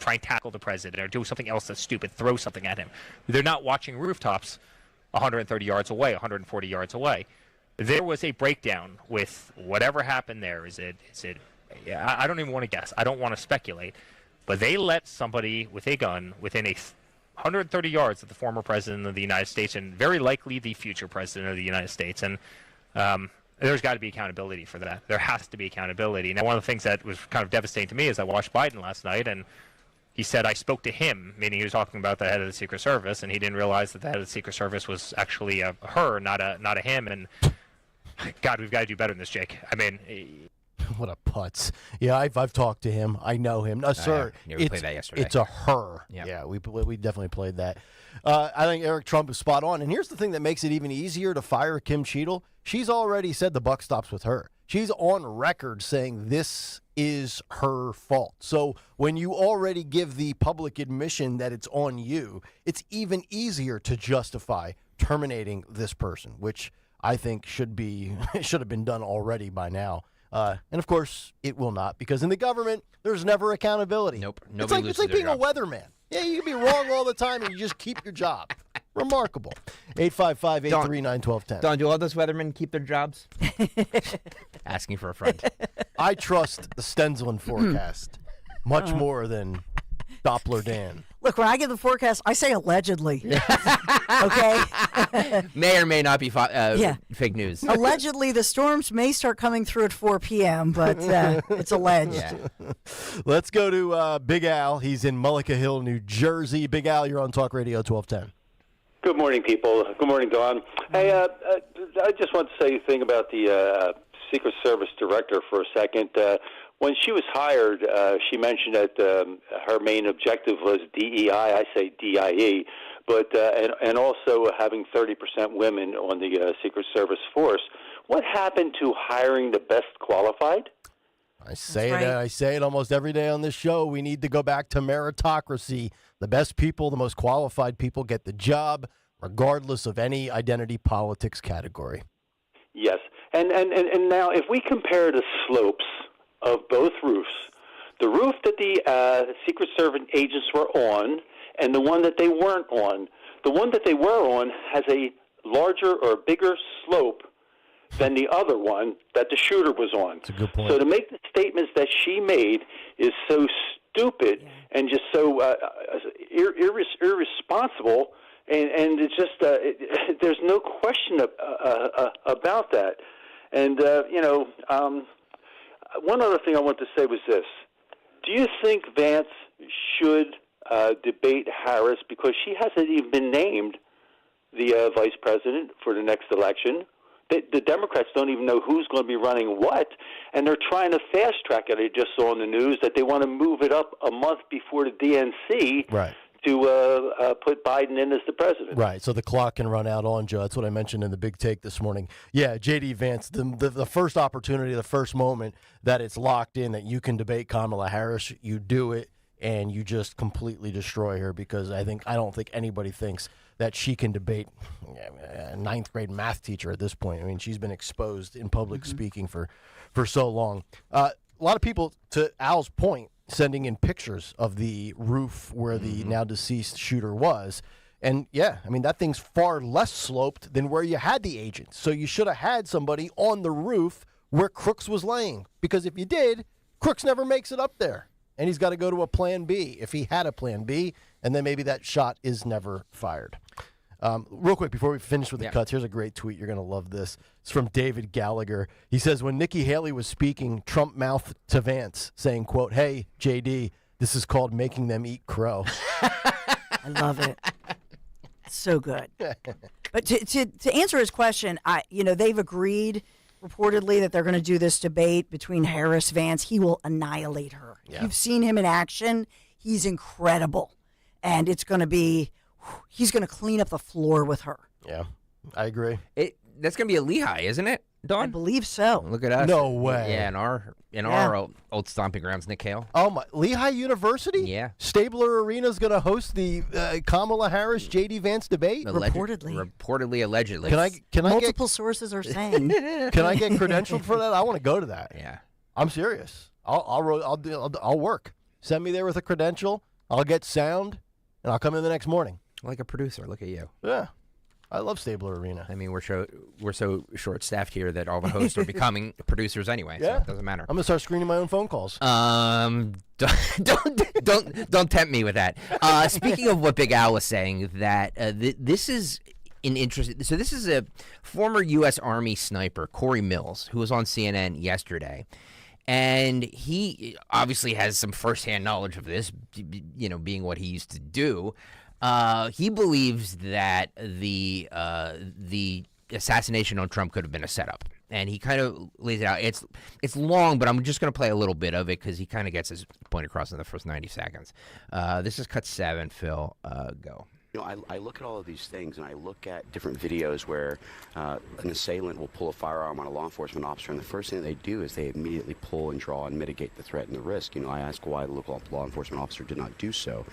try and tackle the president or do something else that's stupid, throw something at him. They're not watching rooftops 130 yards away, 140 yards away. There was a breakdown with whatever happened there. Is it? I don't even want to guess. I don't want to speculate. But they let somebody with a gun within 130 yards of the former president of the United States and very likely the future president of the United States. And there's got to be accountability for that. There has to be accountability. Now, one of the things that was kind of devastating to me is I watched Biden last night, and he said I spoke to him, meaning he was talking about the head of the Secret Service, and he didn't realize that the head of the Secret Service was actually her, not a him. And God, we've got to do better than this, Jake. I mean, what a putz. Yeah, I've talked to him. I know him. No, sir. Yeah, we played that yesterday. It's a her. Yeah, we definitely played that. I think Eric Trump is spot on. And here's the thing that makes it even easier to fire Kim Cheadle. She's already said the buck stops with her. She's on record saying this is her fault. So when you already give the public admission that it's on you, it's even easier to justify terminating this person, which I think should have been done already by now. And of course, it will not, because in the government, there's never accountability. Nope. It's like being a weatherman. Yeah, you can be wrong all the time, and you just keep your job. Remarkable. 855-839-1210. Don, do all those weathermen keep their jobs? Asking for a friend. I trust the Stenzelin forecast much more than Doppler Dan. Look, when I give the forecast, I say allegedly. Okay? May or may not be fake news. Allegedly, the storms may start coming through at 4 p.m., but it's alleged. Yeah. Let's go to Big Al. He's in Mullica Hill, New Jersey. Big Al, you're on Talk Radio 1210. Good morning, people. Good morning, Dawn. Hey, I just want to say a thing about the Secret Service director for a second. When she was hired, she mentioned that her main objective was DEI. I say DIE, but and also having 30% women on the Secret Service force. What happened to hiring the best qualified? I say it almost every day on this show. We need to go back to meritocracy. The best people, the most qualified people get the job, regardless of any identity politics category. Yes, and now if we compare the slopes of both roofs, the roof that the Secret Service agents were on and the one that they weren't on, the one that they were on has a larger or bigger slope than the other one that the shooter was on. That's a good point. So to make the statements that she made is so stupid and just so irresponsible, and it's just there's no question about that. And one other thing I want to say was this. Do you think Vance should debate Harris, because she hasn't even been named the vice president for the next election? The Democrats don't even know who's going to be running what, and they're trying to fast-track it. I just saw in the news that they want to move it up a month before the DNC to put Biden in as the president. Right, so the clock can run out on Joe. That's what I mentioned in the big take this morning. Yeah, J.D. Vance, the first opportunity, the first moment that it's locked in that you can debate Kamala Harris, you do it, and you just completely destroy her, because I don't think anybody thinks that she can debate a ninth grade math teacher at this point. I mean, she's been exposed in public speaking for so long. A lot of people, to Al's point, sending in pictures of the roof where the now deceased shooter was. And yeah, I mean, that thing's far less sloped than where you had the agents. So you should have had somebody on the roof where Crooks was laying, because if you did, Crooks never makes it up there. And he's got to go to a plan B, if he had a plan B, and then maybe that shot is never fired. Real quick, before we finish with the cuts, here's a great tweet. You're going to love this. It's from David Gallagher. He says, when Nikki Haley was speaking, Trump mouthed to Vance, saying, quote, "Hey, JD, this is called making them eat crow." I love it. So good. But to answer his question, they've agreed reportedly that they're going to do this debate between Harris, Vance. He will annihilate her. Yeah. You've seen him in action. He's incredible. And it's going to be, he's going to clean up the floor with her. Yeah, I agree. That's going to be a Lehigh, isn't it, Dawn? I believe so. Look at us. No way. Yeah, in our old stomping grounds, Nick Hale. Oh, my. Lehigh University? Yeah. Stabler Arena is going to host the Kamala Harris, J.D. Vance debate? Reportedly, allegedly. Can I Multiple sources are saying. Can I get credentialed for that? I want to go to that. Yeah. I'm serious. I'll work. Send me there with a credential. I'll get sound, and I'll come in the next morning. Like a producer. Look at you. Yeah. I love Stabler Arena. I mean, we're so short-staffed here that all the hosts are becoming producers anyway. Yeah. So it doesn't matter. I'm gonna start screening my own phone calls. Don't tempt me with that. Speaking of what Big Al was saying, that this is an interesting. So this is a former U.S. Army sniper, Corey Mills, who was on CNN yesterday. And he obviously has some firsthand knowledge of this, being what he used to do. He believes that the assassination on Trump could have been a setup, and he kind of lays it out. It's long, but I'm just going to play a little bit of it because he kind of gets his point across in the first 90 seconds. This is cut 7. Phil, go. I look at all of these things, and I look at different videos where an assailant will pull a firearm on a law enforcement officer, and the first thing they do is they immediately pull and draw and mitigate the threat and the risk. I ask why the local law enforcement officer did not do so.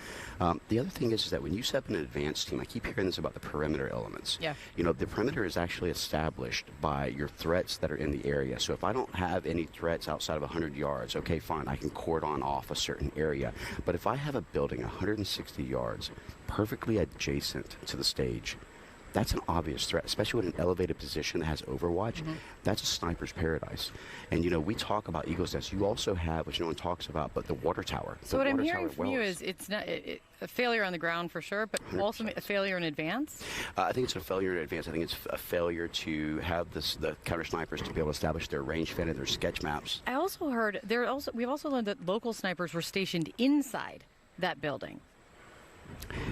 The other thing is that when you set up an advanced team, I keep hearing this about the perimeter elements. Yeah. The perimeter is actually established by your threats that are in the area. So if I don't have any threats outside of 100 yards, okay, fine, I can cordon off a certain area. But if I have a building 160 yards perfectly adjacent to the stage, that's an obvious threat, especially with an elevated position that has overwatch. That's a sniper's paradise. And, we talk about Eagle's Nest. You also have, which no one talks about, but the water tower. So what I'm hearing from you is it's not a failure on the ground for sure, but also a failure in advance? I think it's a failure in advance. I think it's a failure to have the counter snipers to be able to establish their rangefinder, their sketch maps. I also heard we've also learned that local snipers were stationed inside that building.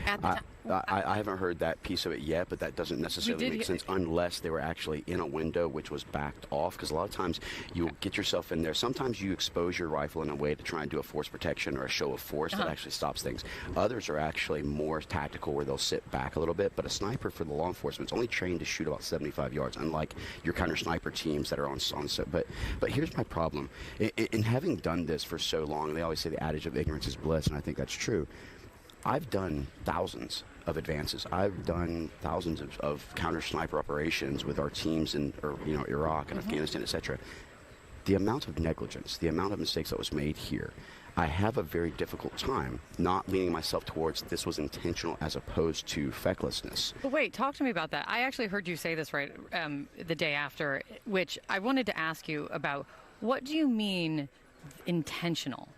At the I haven't heard that piece of it yet, but that doesn't necessarily make sense unless they were actually in a window which was backed off, because a lot of times you'll get yourself in there. Sometimes you expose your rifle in a way to try and do a force protection or a show of force that actually stops things. Others are actually more tactical where they'll sit back a little bit, but a sniper for the law enforcement is only trained to shoot about 75 yards, unlike your counter sniper teams that are on set. But here's my problem. In having done this for so long, they always say the adage of ignorance is bliss, and I think that's true. I've done thousands of advances. I've done thousands of counter sniper operations with our teams in Iraq and Afghanistan, etc. The amount of negligence, the amount of mistakes that was made here, I have a very difficult time not leaning myself towards this was intentional as opposed to fecklessness. But wait, talk to me about that. I actually heard you say this right the day after, which I wanted to ask you about. What do you mean intentional?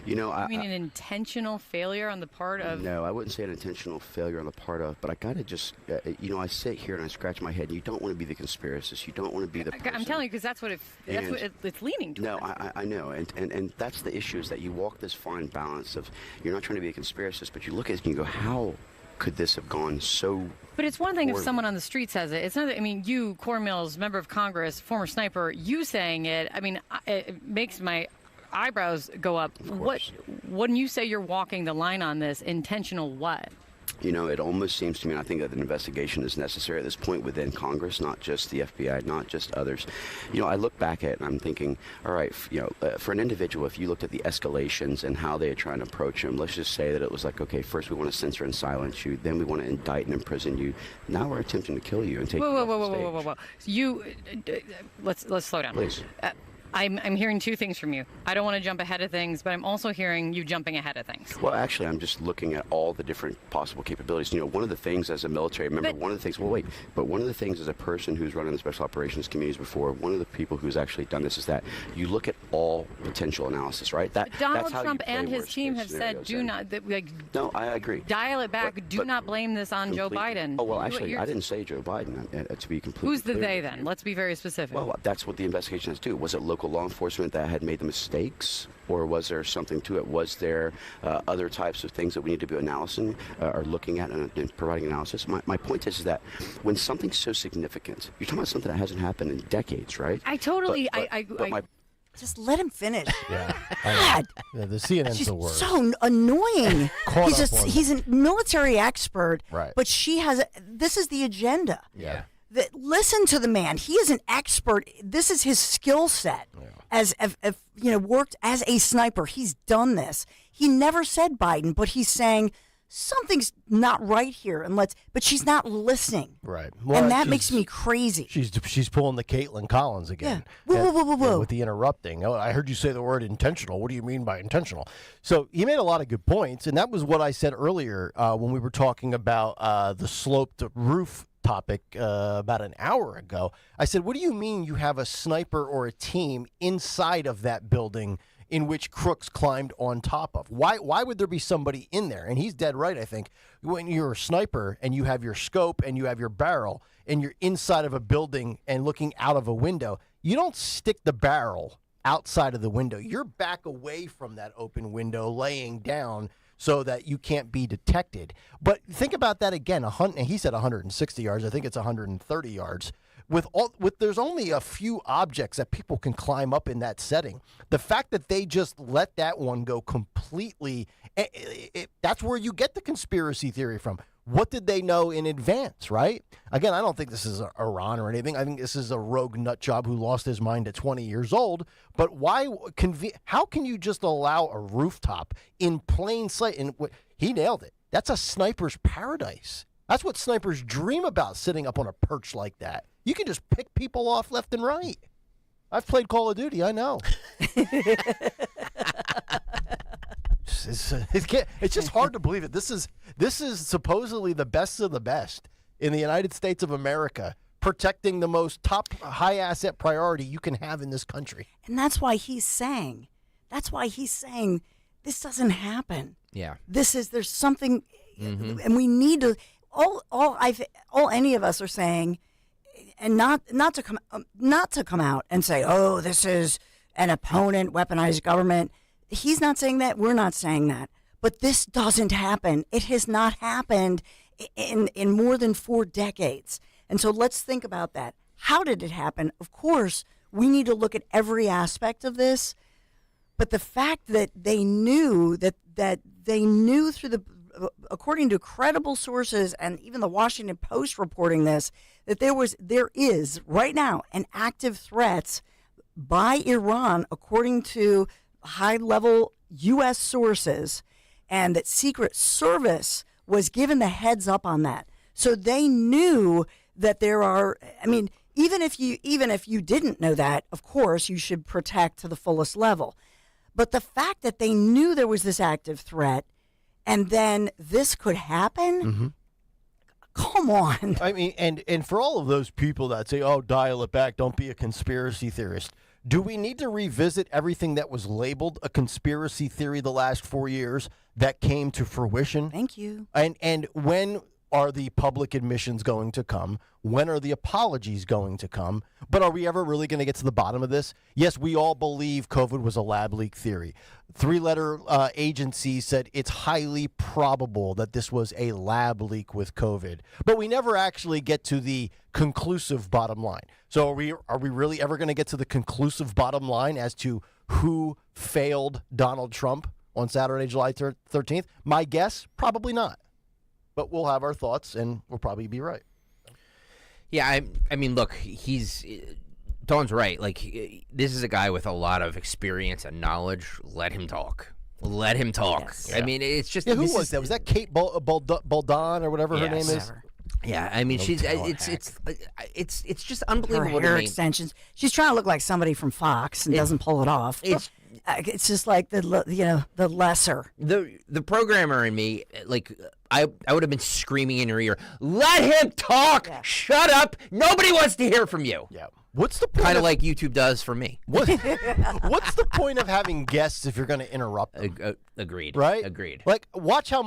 I mean an intentional failure on the part of... No, I wouldn't say an intentional failure on the part of, but I gotta just, I sit here and I scratch my head, and you don't want to be the conspiracist, you don't want to be the person. I'm telling you, because that's what it's leaning toward. No, I know, and that's the issue, is that you walk this fine balance of, you're not trying to be a conspiracist, but you look at it and you go, how could this have gone so... But it's one thing if someone on the street says it. It's not. You, Corey Mills, member of Congress, former sniper, you saying it. It makes my eyebrows go up. When you say you're walking the line on this, intentional what? It almost seems to me, and I think that an investigation is necessary at this point within Congress, not just the FBI, not just others. I look back at it and I'm thinking, all right, for an individual, if you looked at the escalations and how they are trying to approach him, let's just say that it was like, okay, first we want to censor and silence you, then we want to indict and imprison you. Now we're attempting to kill you and take you off the stage. You, let's slow down. Please. I'm hearing two things from you. I don't want to jump ahead of things, but I'm also hearing you jumping ahead of things. Well, actually, I'm just looking at all the different possible capabilities. One of the things as a military member, one of the things as a person who's run in the special operations communities before, one of the people who's actually done this is that you look at all potential analysis, right? Donald Trump and his team have said, do not, no, I agree. Dial it back. Do not blame this on Joe Biden. Oh, well, actually, I didn't say Joe Biden, to be completely Who's the clear. they then? Let's be very specific. Well, that's what the investigation has to do. Was it local law enforcement that had made the mistakes, or was there something to it? Was there other types of things that we need to be analyzing or looking at and providing analysis? My point is that when something's so significant, you're talking about something that hasn't happened in decades, right? I totally. Just let him finish. Yeah. God. The CNN's She's the worst. so annoying. He's a military expert, right? But this is the agenda. Yeah. Listen to the man. He is an expert. This is his skill set. Yeah. Worked as a sniper. He's done this. He never said Biden, but he's saying something's not right here, but she's not listening. Right. And that makes me crazy. She's pulling the Caitlin Collins again. Yeah. Whoa. With the interrupting. Oh, I heard you say the word intentional. What do you mean by intentional? So he made a lot of good points, and that was what I said earlier when we were talking about the sloped roof topic about an hour ago. I said, what do you mean you have a sniper or a team inside of that building in which crooks climbed on top of? Why would there be somebody in there? And he's dead right, I think. When you're a sniper and you have your scope and you have your barrel and you're inside of a building and looking out of a window, you don't stick the barrel outside of the window. You're back away from that open window, laying down so that you can't be detected. But think about that again. And he said 160 yards. I think it's 130 yards. there's only a few objects that people can climb up in that setting. The fact that they just let that one go completely, that's where you get the conspiracy theory from. What did they know in advance, right? Again, I don't think this is Iran or anything. I think this is a rogue nut job who lost his mind at 20 years old. But how can you just allow a rooftop in plain sight? And he nailed it. That's a sniper's paradise. That's what snipers dream about, sitting up on a perch like that. You can just pick people off left and right. I've played Call of Duty. I know. It's just hard to believe it. This is supposedly the best of the best in the United States of America, protecting the most top high asset priority you can have in this country. And that's why he's saying this doesn't happen. Yeah. There's something, and we need to, all any of us are saying, and not to come out and say, oh, this is an opponent, weaponized government. He's not saying that. We're not saying that. But this doesn't happen. It has not happened in more than 4 decades. And so let's think about that. How did it happen? Of course, we need to look at every aspect of this. But the fact that they knew that they knew through according to credible sources and even the Washington Post reporting this, that there is right now an active threat by Iran, according to high-level U.S. sources, and that Secret Service was given the heads up on that. So they knew that there are, I mean, even if you didn't know that, of course, you should protect to the fullest level. But the fact that they knew there was this active threat and then this could happen, come on. I mean, and for all of those people that say, oh, dial it back, don't be a conspiracy theorist, do we need to revisit everything that was labeled a conspiracy theory the last 4 years that came to fruition? Thank you. And when are the public admissions going to come? When are the apologies going to come? But are we ever really going to get to the bottom of this? Yes, we all believe COVID was a lab leak theory. 3-letter agency said it's highly probable that this was a lab leak with COVID. But we never actually get to the conclusive bottom line. So are we really ever going to get to the conclusive bottom line as to who failed Donald Trump on Saturday, July 13th? My guess, probably not. But we'll have our thoughts, and we'll probably be right. Yeah, I mean, look, Dawn's right. Like, this is a guy with a lot of experience and knowledge. Let him talk. Let him talk. Yes. I mean, it's just... Yeah, who was that? Was that Kate Boldon or whatever her name is? Yeah, I mean, it's just unbelievable. Her hair to me. extensions. She's trying to look like somebody from Fox and doesn't pull it off. It's just like the lesser. The programmer in me, like, I would have been screaming in her ear, let him talk! Yeah. Shut up! Nobody wants to hear from you! Yeah. What's the point? Kind of like YouTube does for me. What's the point of having guests if you're going to interrupt them? Agreed. Right? Agreed. Like, watch how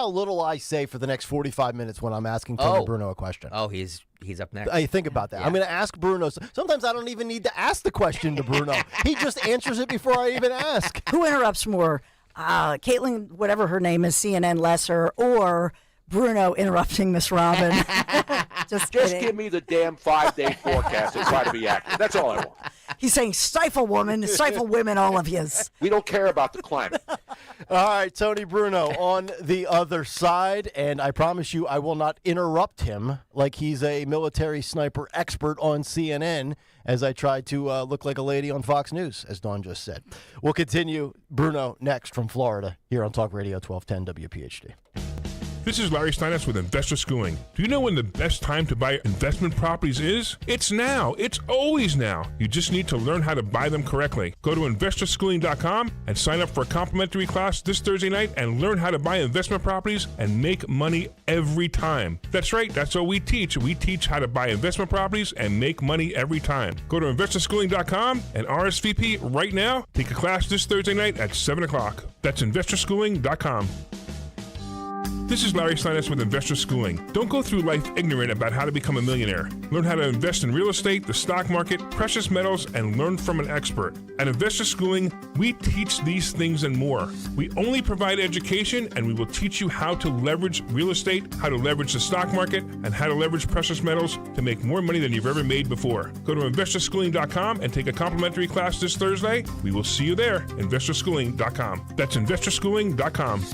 little I say for the next 45 minutes when I'm asking Tony Bruno a question. Oh, he's up next. I think about that. Yeah. I'm going to ask Bruno. Sometimes I don't even need to ask the question to Bruno. He just answers it before I even ask. Who interrupts more? Caitlin, whatever her name is, CNN Lesser, or Bruno interrupting Miss Robin? Just give me the damn 5-day forecast and try to be accurate. That's all I want. He's saying stifle women, all of yous. We don't care about the climate. All right, Tony Bruno on the other side, and I promise you I will not interrupt him like he's a military sniper expert on CNN as I try to look like a lady on Fox News, as Dawn just said. We'll continue. Bruno next from Florida here on Talk Radio 1210 WPHT. This is Larry Steinitz with Investor Schooling. Do you know when the best time to buy investment properties is? It's now. It's always now. You just need to learn how to buy them correctly. Go to investorschooling.com and sign up for a complimentary class this Thursday night and learn how to buy investment properties and make money every time. That's right. That's what we teach. We teach how to buy investment properties and make money every time. Go to investorschooling.com and RSVP right now. Take a class this Thursday night at 7 o'clock. That's investorschooling.com. This is Larry Steinitz with Investor Schooling. Don't go through life ignorant about how to become a millionaire. Learn how to invest in real estate, the stock market, precious metals, and learn from an expert. At Investor Schooling, we teach these things and more. We only provide education, and we will teach you how to leverage real estate, how to leverage the stock market, and how to leverage precious metals to make more money than you've ever made before. Go to investorschooling.com and take a complimentary class this Thursday. We will see you there. investorschooling.com. That's investorschooling.com.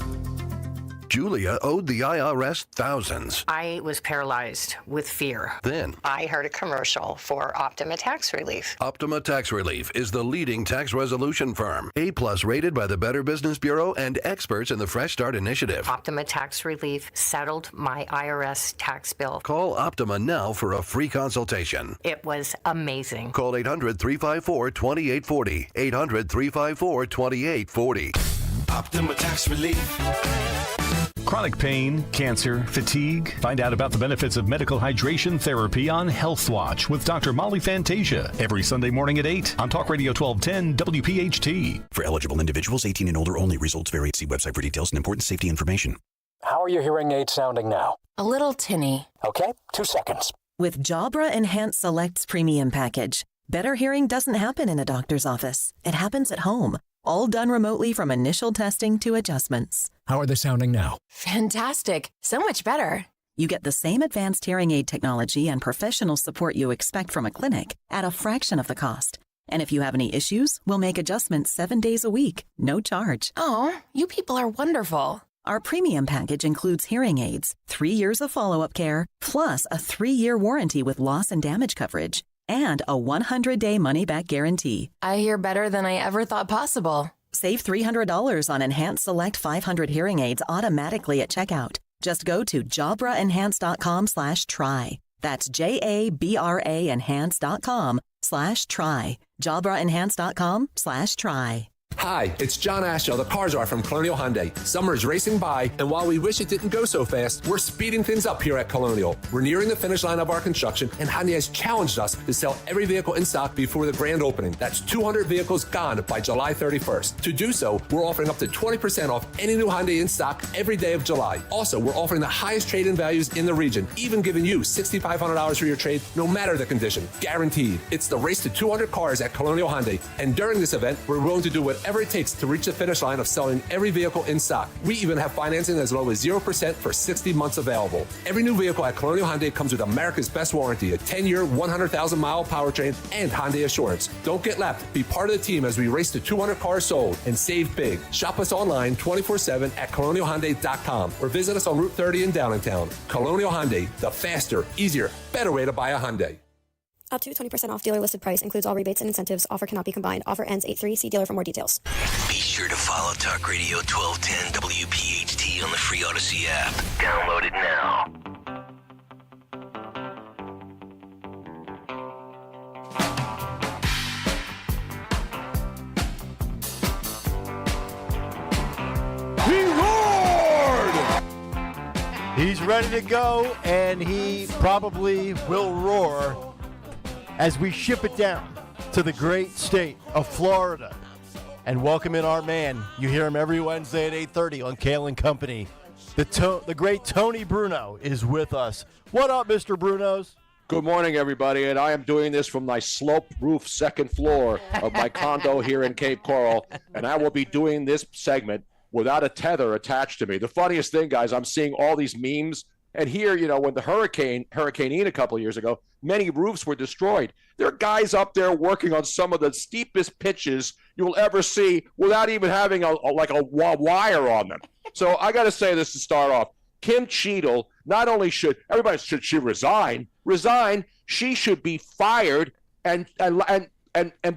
Julia owed the IRS thousands. I was paralyzed with fear. Then I heard a commercial for Optima Tax Relief. Optima Tax Relief is the leading tax resolution firm. A+ rated by the Better Business Bureau and experts in the Fresh Start Initiative. Optima Tax Relief settled my IRS tax bill. Call Optima now for a free consultation. It was amazing. Call 800-354-2840. 800-354-2840. Optima Tax Relief. Chronic pain, cancer, fatigue. Find out about the benefits of medical hydration therapy on Health Watch with Dr. Molly Fantasia every Sunday morning at 8 on Talk Radio 1210 WPHT. For eligible individuals 18 and older only. Results vary. See website for details and important safety information. How are your hearing aids sounding now? A little tinny. Okay, 2 seconds. With Jabra Enhanced Selects Premium Package, better hearing doesn't happen in a doctor's office. It happens at home. All done remotely from initial testing to adjustments. How are they sounding now? Fantastic. So much better. You get the same advanced hearing aid technology and professional support you expect from a clinic at a fraction of the cost. And if you have any issues, we'll make adjustments 7 days a week, no charge. Oh, you people are wonderful. Our premium package includes hearing aids, 3 years of follow-up care, plus a 3-year warranty with loss and damage coverage, and a 100-day money-back guarantee. I hear better than I ever thought possible. Save $300 on Enhanced Select 500 hearing aids automatically at checkout. Just go to jabraenhance.com/try. That's JABRA enhance.com/try. jabraenhance.com/try. Hi, it's John Ashdale, the car czar from Colonial Hyundai. Summer is racing by, and while we wish it didn't go so fast, we're speeding things up here at Colonial. We're nearing the finish line of our construction, and Hyundai has challenged us to sell every vehicle in stock before the grand opening. That's 200 vehicles gone by July 31st. To do so, we're offering up to 20% off any new Hyundai in stock every day of July. Also, we're offering the highest trade-in values in the region, even giving you $6,500 for your trade, no matter the condition. Guaranteed. It's the race to 200 cars at Colonial Hyundai, and during this event, we're willing to do whatever it takes to reach the finish line of selling every vehicle in stock. We even have financing as low as 0% for 60 months available. Every new vehicle at Colonial Hyundai comes with America's best warranty, a 10-year, 100,000-mile powertrain, and Hyundai Assurance. Don't get left. Be part of the team as we race to 200 cars sold and save big. Shop us online 24/7 at colonialhyundai.com or visit us on Route 30 in Downtown. Colonial Hyundai, the faster, easier, better way to buy a Hyundai. Up to 20% off dealer listed price. Includes all rebates and incentives. Offer cannot be combined. Offer ends 8/3. See dealer for more details. Be sure to follow Talk Radio 1210 WPHT on the free Odyssey app. Download it now. He roared! He's ready to go, and he probably will roar as we ship it down to the great state of Florida and welcome in our man. You hear him every Wednesday at 8:30 on Kayal and Company. The great Tony Bruno is with us. What up, Mr. Brunos? Good morning, everybody, and I am doing this from my sloped roof second floor of my condo here in Cape Coral, and I will be doing this segment without a tether attached to me. The funniest thing, guys, I'm seeing all these memes. And here, you know, when the Hurricane Ian a couple of years ago, many roofs were destroyed. There are guys up there working on some of the steepest pitches you will ever see without even having a wire on them. So I got to say this to start off. Kim Cheadle, not only should she resign, she should be fired and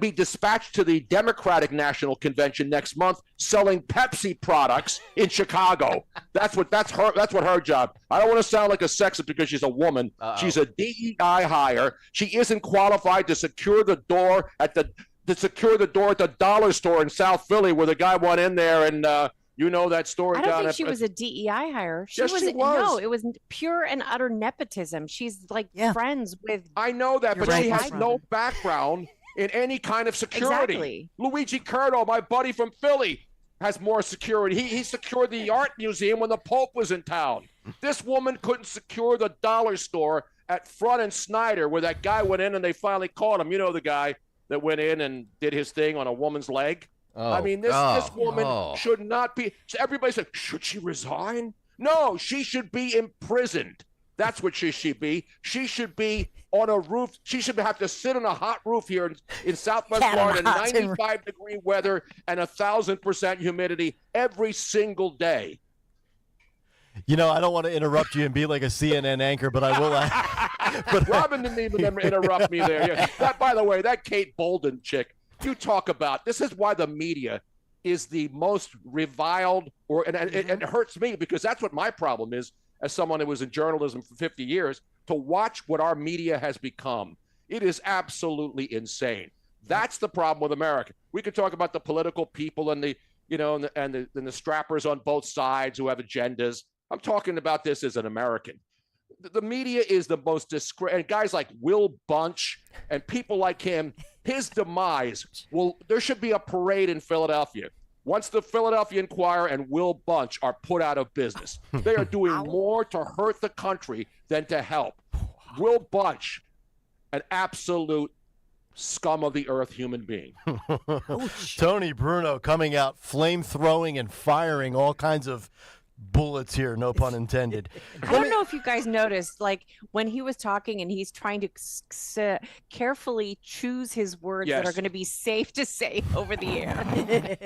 be dispatched to the Democratic National Convention next month selling Pepsi products in Chicago. That's what her job. I don't want to sound like a sexist because she's a woman. Uh-oh. She's a DEI hire. She isn't qualified to secure the door at the dollar store in South Philly where the guy went in there and you know that story. I don't think she was a DEI hire. She was. No, it was pure and utter nepotism. She's like friends with. I know that, but she has no background in any kind of security. Exactly. Luigi Curto, my buddy from Philly, has more security. He secured the art museum when the Pope was in town. This woman couldn't secure the dollar store at Front and Snyder where that guy went in and they finally caught him. You know the guy that went in and did his thing on a woman's leg? I mean, this woman should not be. Everybody said, should she resign? No, she should be imprisoned. That's what she should be. She should be on a roof. She should have to sit on a hot roof here in Southwest Florida, 95-degree weather and 1,000% humidity every single day. You know, I don't want to interrupt you and be like a CNN anchor, but I will. But Robin didn't even interrupt me there. Yeah. That, by the way, that Kate Bolden chick, you talk about, this is why the media is the most reviled, and it hurts me because that's what my problem is as someone who was in journalism for 50 years, to watch what our media has become. It is absolutely insane. That's the problem with America. We could talk about the political people and the strappers on both sides who have agendas. I'm talking about this as an American. The media is the most and guys like Will Bunch and people like him, his demise there should be a parade in Philadelphia. Once the Philadelphia Inquirer and Will Bunch are put out of business, they are doing more to hurt the country than to help. Will Bunch, an absolute scum of the earth human being. Tony Bruno coming out flame-throwing and firing all kinds of bullets here, no pun intended. I don't know if you guys noticed, like when he was talking and he's trying to carefully choose his words that are going to be safe to say over the air.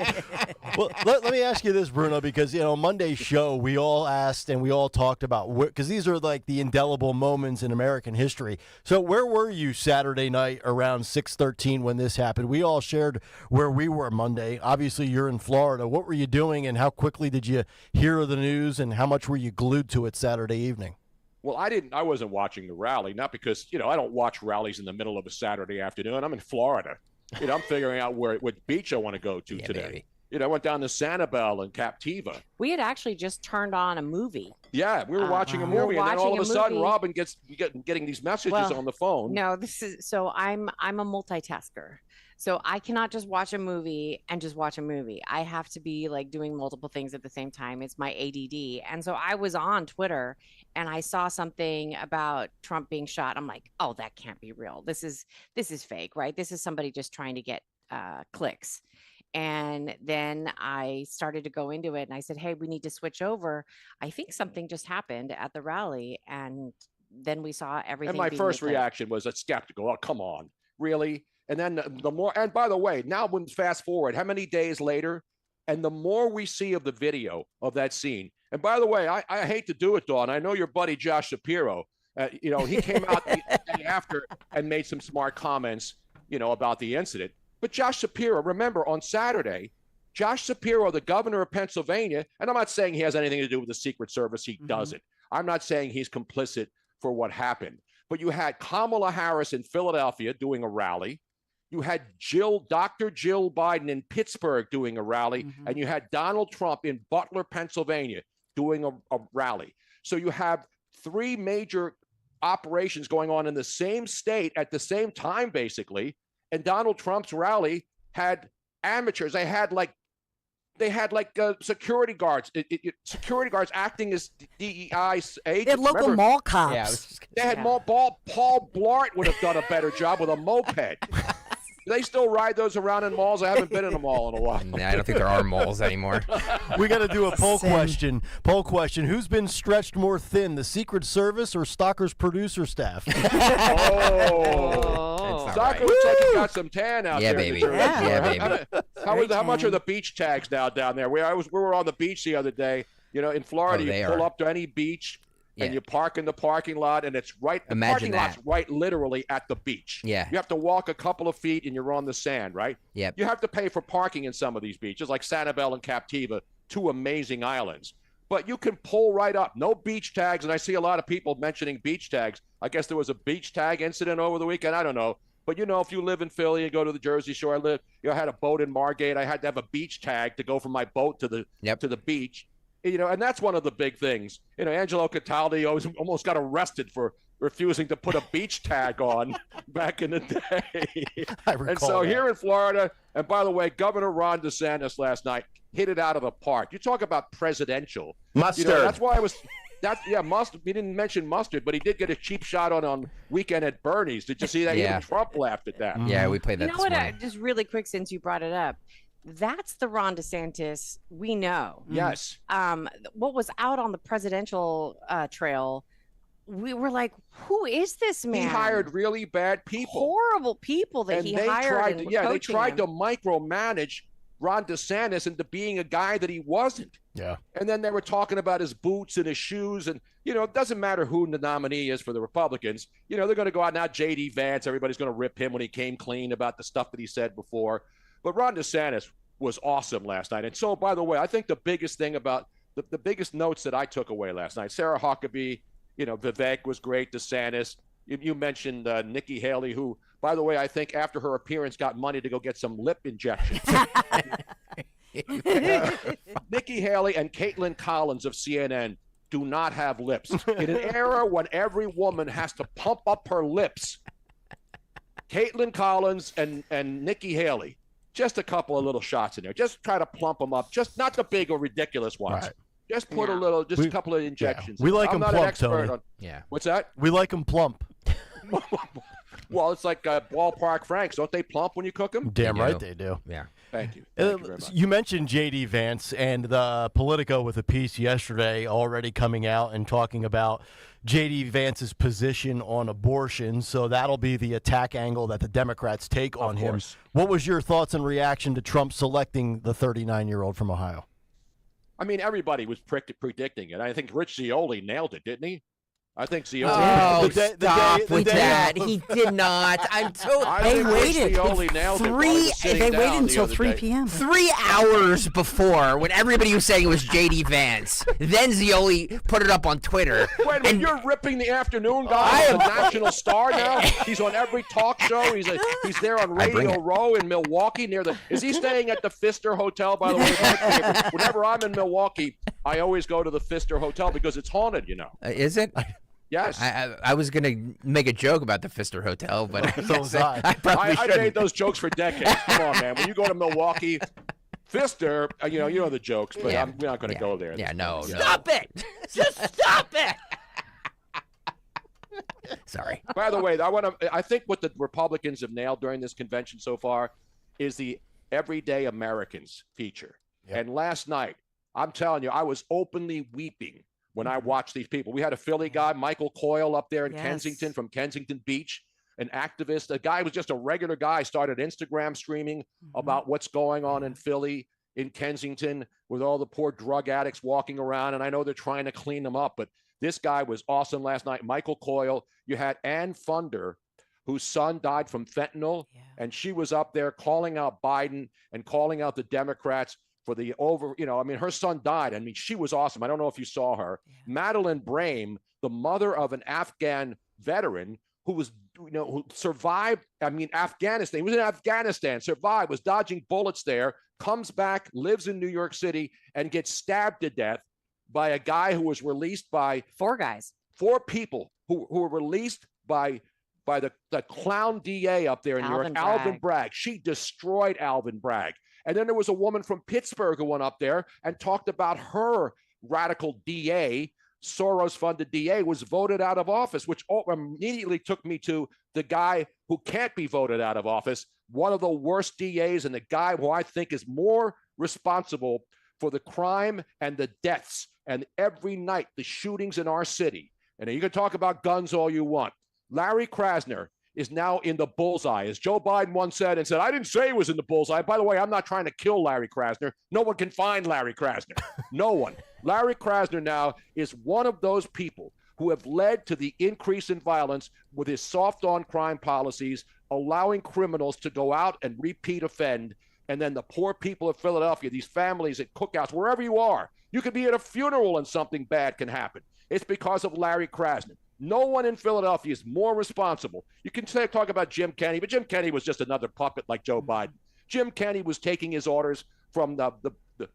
Well, let me ask you this, Bruno, because, Monday's show, we all asked and we all talked about, because these are like the indelible moments in American history. So where were you Saturday night around 6:13 when this happened? We all shared where we were Monday. Obviously, you're in Florida. What were you doing and how quickly did you hear of the news and how much were you glued to it Saturday evening? Well, I wasn't watching the rally, not because, I don't watch rallies in the middle of a Saturday afternoon. I'm in Florida. I'm figuring out what beach I want to go to today. Baby. I went down to Sanibel and Captiva. We had actually just turned on a movie. Yeah, we were watching a movie, and then all of a sudden, Robin gets getting these messages on the phone. No, I'm a multitasker. So I cannot just watch a movie and just watch a movie. I have to be like doing multiple things at the same time. It's my ADD. And so I was on Twitter and I saw something about Trump being shot. I'm like, oh, that can't be real. This is fake, right? This is somebody just trying to get clicks. And then I started to go into it and I said, hey, we need to switch over. I think something just happened at the rally. And then we saw everything. And my first reaction was a skeptical. Oh, come on. Really? And then the more, and by the way, now when fast forward, how many days later, and the more we see of the video of that scene, and by the way, I hate to do it, Dawn. I know your buddy Josh Shapiro, he came out the day after and made some smart comments, about the incident. But Josh Shapiro, remember on Saturday, Josh Shapiro, the governor of Pennsylvania, and I'm not saying he has anything to do with the Secret Service. He doesn't. I'm not saying he's complicit for what happened. But you had Kamala Harris in Philadelphia doing a rally. You had Dr. Jill Biden in Pittsburgh doing a rally, and you had Donald Trump in Butler, Pennsylvania doing a rally. So you have three major operations going on in the same state at the same time, basically. And Donald Trump's rally had amateurs. They had security guards, security guards acting as DEI agents. They had local mall cops. Yeah, they had Paul Blart would have done a better job with a moped. Do they still ride those around in malls? I haven't been in a mall in a while. Nah, I don't think there are malls anymore. We got to do a poll question. Poll question. Who's been stretched more thin, the Secret Service or Stalker's producer staff? Stalker looks like he got some tan out there. Baby. Yeah, baby. How much are the beach tags now down there? We were on the beach the other day. In Florida, you pull up to any beach. Yeah. And you park in the parking lot, and it's right. The parking lot's right, literally at the beach. Yeah. You have to walk a couple of feet, and you're on the sand, right? Yeah. You have to pay for parking in some of these beaches, like Sanibel and Captiva, two amazing islands. But you can pull right up. No beach tags, and I see a lot of people mentioning beach tags. I guess there was a beach tag incident over the weekend. I don't know. But, if you live in Philly and go to the Jersey Shore, I had a boat in Margate. I had to have a beach tag to go from my boat to the beach. And that's one of the big things. Angelo Cataldi almost got arrested for refusing to put a beach tag on back in the day. I recall and so that. here in Florida, and by the way, Governor Ron DeSantis last night hit it out of the park. You talk about presidential. Mustard. You know, that's why I was mustard. We didn't mention mustard, but he did get a cheap shot on Weekend at Bernie's. Did you see that? Yeah. Even Trump laughed at that. Yeah, we played that. You know this what? morning. Just really quick, since you brought it up, that's the Ron DeSantis we know. Yes. What was out on the presidential trail? We were like, who is this man? He hired really bad people. Horrible people that And he they hired. tried and to, they coaching tried him. to micromanage Ron DeSantis into being a guy that he wasn't. Yeah. And then they were talking about his boots and his shoes. And, you know, it doesn't matter who the nominee is for the Republicans. You know, they're going to go out now, J.D. Vance. Everybody's going to rip him when he came clean about the stuff that he said before. But Ron DeSantis was awesome last night. And so, by the way, I think the biggest thing about the biggest notes that I took away last night, Sarah Huckabee, you know, Vivek was great, DeSantis. You mentioned Nikki Haley, who, by the way, I think after her appearance got money to go get some lip injections. Nikki Haley and Caitlin Collins of CNN do not have lips. In an era when every woman has to pump up her lips, Caitlin Collins and Nikki Haley, just a couple of little shots in there. Just try to plump them up. Just not the big or ridiculous ones. Right. Just put a couple of injections. We like I'm them not an plump, expert Tony. Yeah. What's that? We like them plump. Well, it's like ballpark Franks. Don't they plump when you cook them? Damn right they do. Yeah. Thank you. Thank you very much. You mentioned J.D. Vance and the Politico with a piece yesterday already coming out and talking about J.D. Vance's position on abortion. So that'll be the attack angle that the Democrats take on him. course. What was your thoughts and reaction to Trump selecting the 39-year-old from Ohio? I mean, everybody was predicting it. I think Rich Zeoli nailed it, didn't he? I think Zeoli. Oh, stop the with day that. of. He did not. I'm so. I They think Rich waited. Zeoli nailed it while he Three. was sitting They down waited the until other 3 day. p.m. 3 hours before, when everybody was saying it was J.D. Vance, then Zeoli put it up on Twitter. Wait a minute, you're ripping the afternoon guy. He's a national star now. He's on every talk show. He's there on Radio Row in Milwaukee near the. Is he staying at the Pfister Hotel? By the way, whenever I'm in Milwaukee, I always go to the Pfister Hotel because it's haunted. You know. Is it? Yes. I was going to make a joke about the Pfister Hotel, but So was I. I probably I shouldn't. made those jokes for decades. Come on, man. When you go to Milwaukee, Pfister, you know the jokes, but Yeah. we're not going to go there. Yeah, no. Stop it! Just stop it! Sorry. By the way, I think what the Republicans have nailed during this convention so far is the everyday Americans feature. Yep. And last night, I'm telling you, I was openly weeping when I watched these people. We had a Philly guy, Michael Coyle, up there in Yes. Kensington from Kensington Beach, an activist. A guy who was just a regular guy, started Instagram streaming about what's going on in Philly, in Kensington, with all the poor drug addicts walking around. And I know they're trying to clean them up, but this guy was awesome last night. Michael Coyle. You had Ann Funder, whose son died from fentanyl, and she was up there calling out Biden and calling out the Democrats for the her son died. I mean, she was awesome. I don't know if you saw her. Madeleine Brame, the mother of an Afghan veteran who survived. I mean, Afghanistan. He was in Afghanistan, survived, was dodging bullets there, comes back, lives in New York City, and gets stabbed to death by a guy who was released by 4 people who were released by the clown DA up there in New York, Alvin Bragg. She destroyed Alvin Bragg. And then there was a woman from Pittsburgh who went up there and talked about her radical DA, Soros-funded DA, was voted out of office, which immediately took me to the guy who can't be voted out of office, one of the worst DAs, and the guy who I think is more responsible for the crime and the deaths and every night the shootings in our city. And you can talk about guns all you want. Larry Krasner is now in the bullseye. As Joe Biden once said, I didn't say he was in the bullseye. By the way, I'm not trying to kill Larry Krasner. No one can find Larry Krasner. No one. Larry Krasner now is one of those people who have led to the increase in violence with his soft on crime policies, allowing criminals to go out and repeat offend. And then the poor people of Philadelphia, these families at cookouts, wherever you are, you could be at a funeral and something bad can happen. It's because of Larry Krasner. No one in Philadelphia is more responsible. You can talk about Jim Kenney, but Jim Kenney was just another puppet like Joe Biden. Jim Kenney was taking his orders from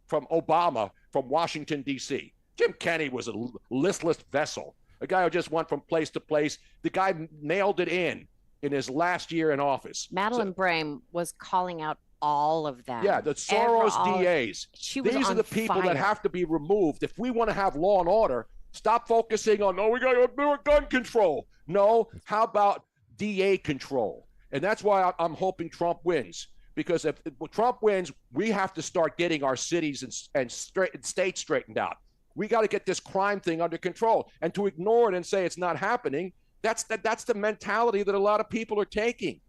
from Obama from Washington, D.C. Jim Kenney was a listless vessel. a guy who just went from place to place. The guy nailed it in his last year in office. Madeline Brame was calling out all of them. Yeah, the Soros DAs. These are the people that have to be removed. If we want to have law and order, stop focusing on, we got to do gun control. No, how about DA control? And that's why I'm hoping Trump wins. Because if Trump wins, we have to start getting our cities and states straightened out. We got to get this crime thing under control. And to ignore it and say it's not happening, that's the mentality that a lot of people are taking.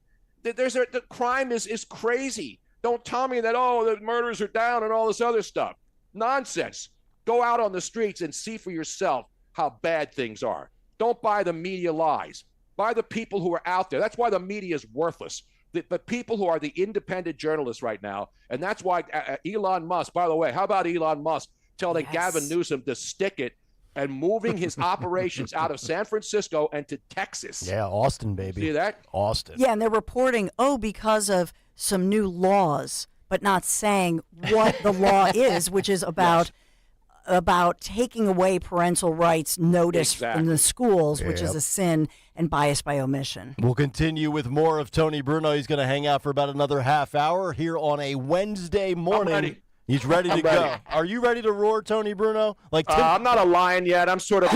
The crime is crazy. Don't tell me that, the murders are down and all this other stuff. Nonsense. Go out on the streets and see for yourself how bad things are. Don't buy the media lies. Buy the people who are out there. That's why the media is worthless. The people who are the independent journalists right now, and that's why Elon Musk, by the way, how about Elon Musk telling Gavin Newsom to stick it and moving his operations out of San Francisco and to Texas? Yeah, Austin, baby. See that? Austin. Yeah, and they're reporting, because of some new laws, but not saying what the law is, which is about taking away parental rights notice in the schools, which is a sin and bias by omission. We'll continue with more of Tony Bruno. He's going to hang out for about another half hour here on a Wednesday morning. I'm ready. He's ready to go. Are you ready to roar, Tony Bruno? I'm not a lion yet. I'm sort of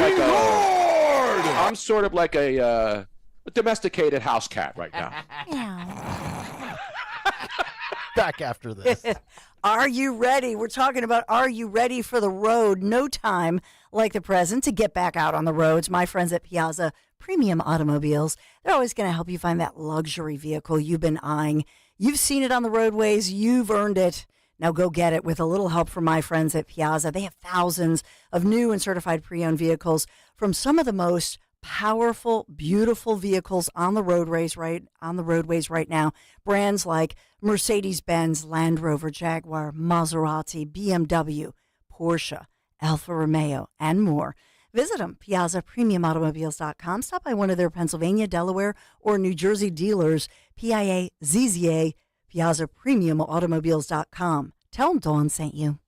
like a domesticated house cat right now. Back after this. Are you ready? We're talking about, are you ready for the road? No time like the present to get back out on the roads. My friends at Piaza Premium Automobiles, they're always going to help you find that luxury vehicle you've been eyeing. You've seen it on the roadways. You've earned it. Now go get it with a little help from my friends at Piaza. They have thousands of new and certified pre-owned vehicles from some of the most powerful, beautiful vehicles on the roadways right now. Brands like Mercedes-Benz, Land Rover, Jaguar, Maserati, BMW, Porsche, Alfa Romeo, and more. Visit them, PiazzaPremiumAutomobiles.com. Stop by one of their Pennsylvania, Delaware, or New Jersey dealers, PIAZZA, PiazzaPremiumAutomobiles.com. Tell them Dawn sent you.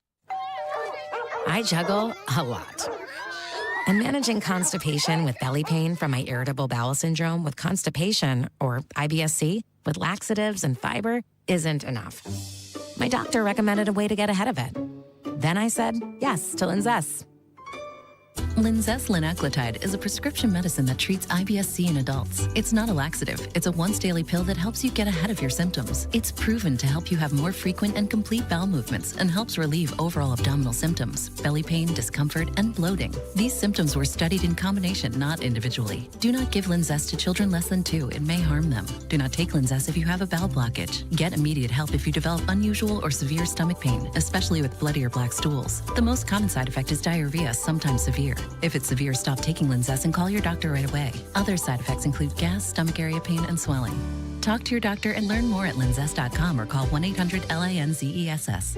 I juggle a lot. And managing constipation with belly pain from my irritable bowel syndrome with constipation, or IBSC, with laxatives and fiber isn't enough. My doctor recommended a way to get ahead of it. Then I said yes to Linzess. Linzess linaclotide is a prescription medicine that treats IBSC in adults. It's not a laxative. It's a once-daily pill that helps you get ahead of your symptoms. It's proven to help you have more frequent and complete bowel movements and helps relieve overall abdominal symptoms, belly pain, discomfort, and bloating. These symptoms were studied in combination, not individually. Do not give Linzess to children less than 2. It may harm them. Do not take Linzess if you have a bowel blockage. Get immediate help if you develop unusual or severe stomach pain, especially with bloody or black stools. The most common side effect is diarrhea, sometimes severe. If it's severe, stop taking Linzess and call your doctor right away. Other side effects include gas, stomach area pain, and swelling. Talk to your doctor and learn more at linzess.com or call 1-800-LINZESS.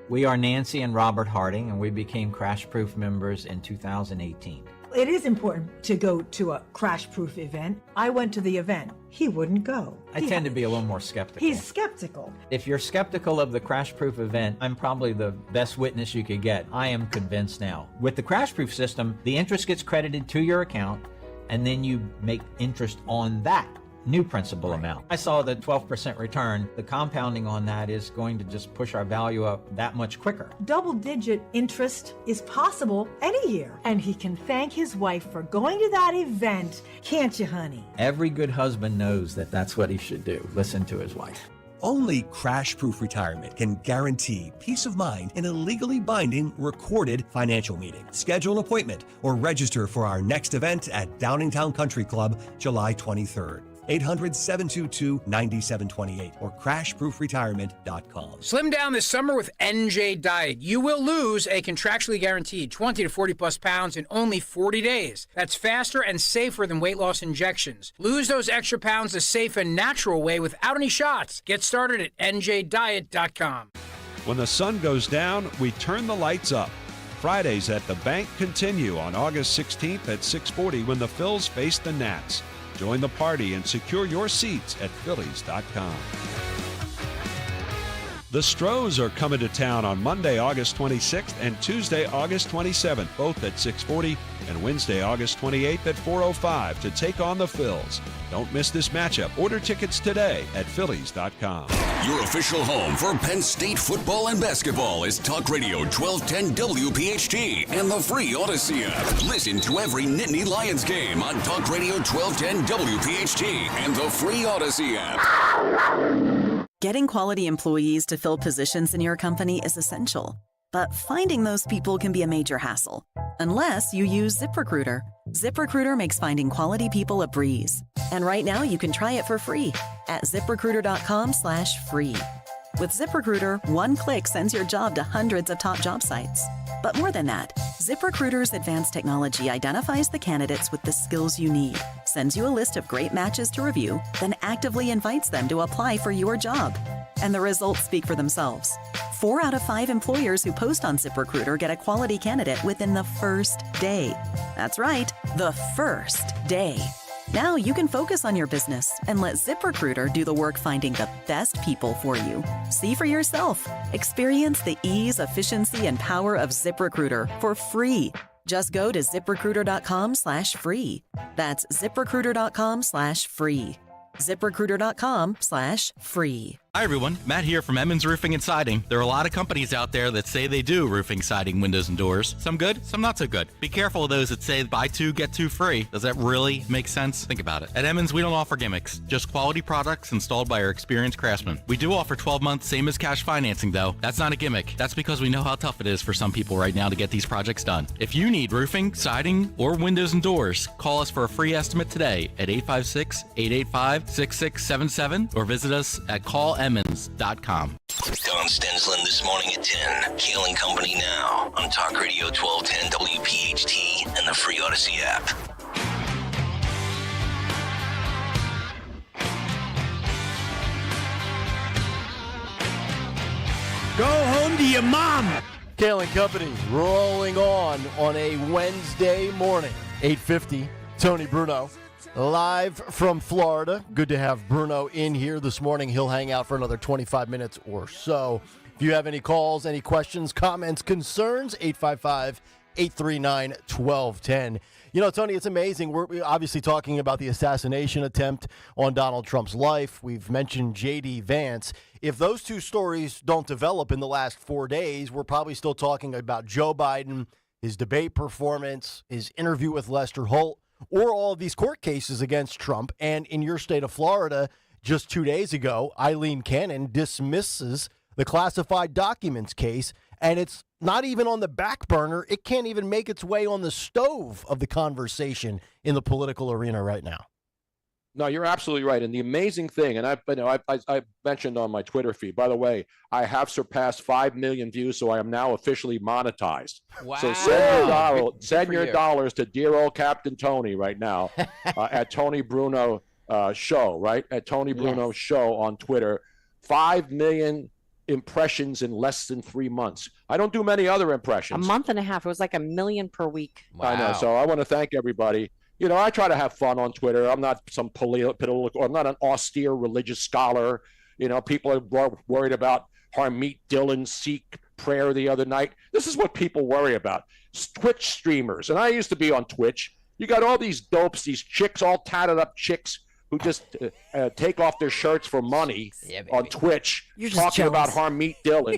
We are Nancy and Robert Harding, and we became Crash Proof members in 2018. It is important to go to a crash-proof event. I went to the event. He wouldn't go. I tend to be a little more skeptical. He's skeptical. If you're skeptical of the Crash Proof event, I'm probably the best witness you could get. I am convinced now. With the Crash Proof system, the interest gets credited to your account, and then you make interest on that new principal amount. I saw the 12% return. The compounding on that is going to just push our value up that much quicker. Double-digit interest is possible any year. And he can thank his wife for going to that event. Can't you, honey? Every good husband knows that that's what he should do. Listen to his wife. Only Crash-Proof Retirement can guarantee peace of mind in a legally binding, recorded financial meeting. Schedule an appointment or register for our next event at Downingtown Country Club, July 23rd. 800-722-9728 or crashproofretirement.com. Slim down this summer with NJ Diet. You will lose a contractually guaranteed 20 to 40 plus pounds in only 40 days. That's faster and safer than weight loss injections. Lose those extra pounds the safe and natural way without any shots. Get started at njdiet.com. When the sun goes down, we turn the lights up. Fridays at the Bank continue on August 16th at 6:40 when the Phils face the Nats. Join the party and secure your seats at Phillies.com. The Stros are coming to town on Monday, August 26th and Tuesday, August 27th, both at 6:40, and Wednesday, August 28th at 4:05 to take on the Phils. Don't miss this matchup. Order tickets today at Phillies.com. Your official home for Penn State football and basketball is Talk Radio 1210 WPHT and the free Odyssey app. Listen to every Nittany Lions game on Talk Radio 1210 WPHT and the free Odyssey app. Getting quality employees to fill positions in your company is essential, but finding those people can be a major hassle, unless you use ZipRecruiter. ZipRecruiter makes finding quality people a breeze. And right now you can try it for free at ZipRecruiter.com/free. With ZipRecruiter, one click sends your job to hundreds of top job sites. But more than that, ZipRecruiter's advanced technology identifies the candidates with the skills you need, sends you a list of great matches to review, then actively invites them to apply for your job. And the results speak for themselves. 4 out of 5 employers who post on ZipRecruiter get a quality candidate within the first day. That's right, the first day. Now you can focus on your business and let ZipRecruiter do the work finding the best people for you. See for yourself. Experience the ease, efficiency, and power of ZipRecruiter for free. Just go to ZipRecruiter.com/free. That's ZipRecruiter.com/free. ZipRecruiter.com/free. Hi everyone, Matt here from Emmons Roofing and Siding. There are a lot of companies out there that say they do roofing, siding, windows, and doors. Some good, some not so good. Be careful of those that say buy 2, get 2 free. Does that really make sense? Think about it. At Emmons, we don't offer gimmicks, just quality products installed by our experienced craftsmen. We do offer 12-month same as cash financing though. That's not a gimmick. That's because we know how tough it is for some people right now to get these projects done. If you need roofing, siding, or windows and doors, call us for a free estimate today at 856-885-6677 or visit us at callemmons.com. Don Stensland this morning at 10. Kayal and Company now on Talk Radio 1210 WPHT and the free Odyssey app. Go home to your mom. Kayal and Company rolling on a Wednesday morning, 8:50. Tony Bruno. Live from Florida. Good to have Bruno in here this morning. He'll hang out for another 25 minutes or so. If you have any calls, any questions, comments, concerns, 855-839-1210. You know, Tony, it's amazing. We're obviously talking about the assassination attempt on Donald Trump's life. We've mentioned J.D. Vance. If those two stories don't develop in the last 4 days, we're probably still talking about Joe Biden, his debate performance, his interview with Lester Holt, or all of these court cases against Trump. And in your state of Florida, just 2 days ago, Eileen Cannon dismisses the classified documents case, and it's not even on the back burner. It can't even make its way on the stove of the conversation in the political arena right now. No, you're absolutely right. And the amazing thing, and I mentioned on my Twitter feed, by the way, I have surpassed 5 million views, so I am now officially monetized. Wow. So send your dollars to dear old Captain Tony right now at Tony Bruno Show, right? At Tony Bruno Show on Twitter. 5 million impressions in less than 3 months. I don't do many other impressions. A month and a half. It was like 1 million per week. Wow. I know. So I want to thank everybody. You know, I try to have fun on Twitter. I'm not some political, or I'm not an austere religious scholar. You know, people are worried about Harmeet Dillon's Sikh prayer the other night. This is what people worry about. Twitch streamers. And I used to be on Twitch. You got all these dopes, these chicks, all tatted up chicks who just take off their shirts for money on Twitch, talking about Harmeet Dillon.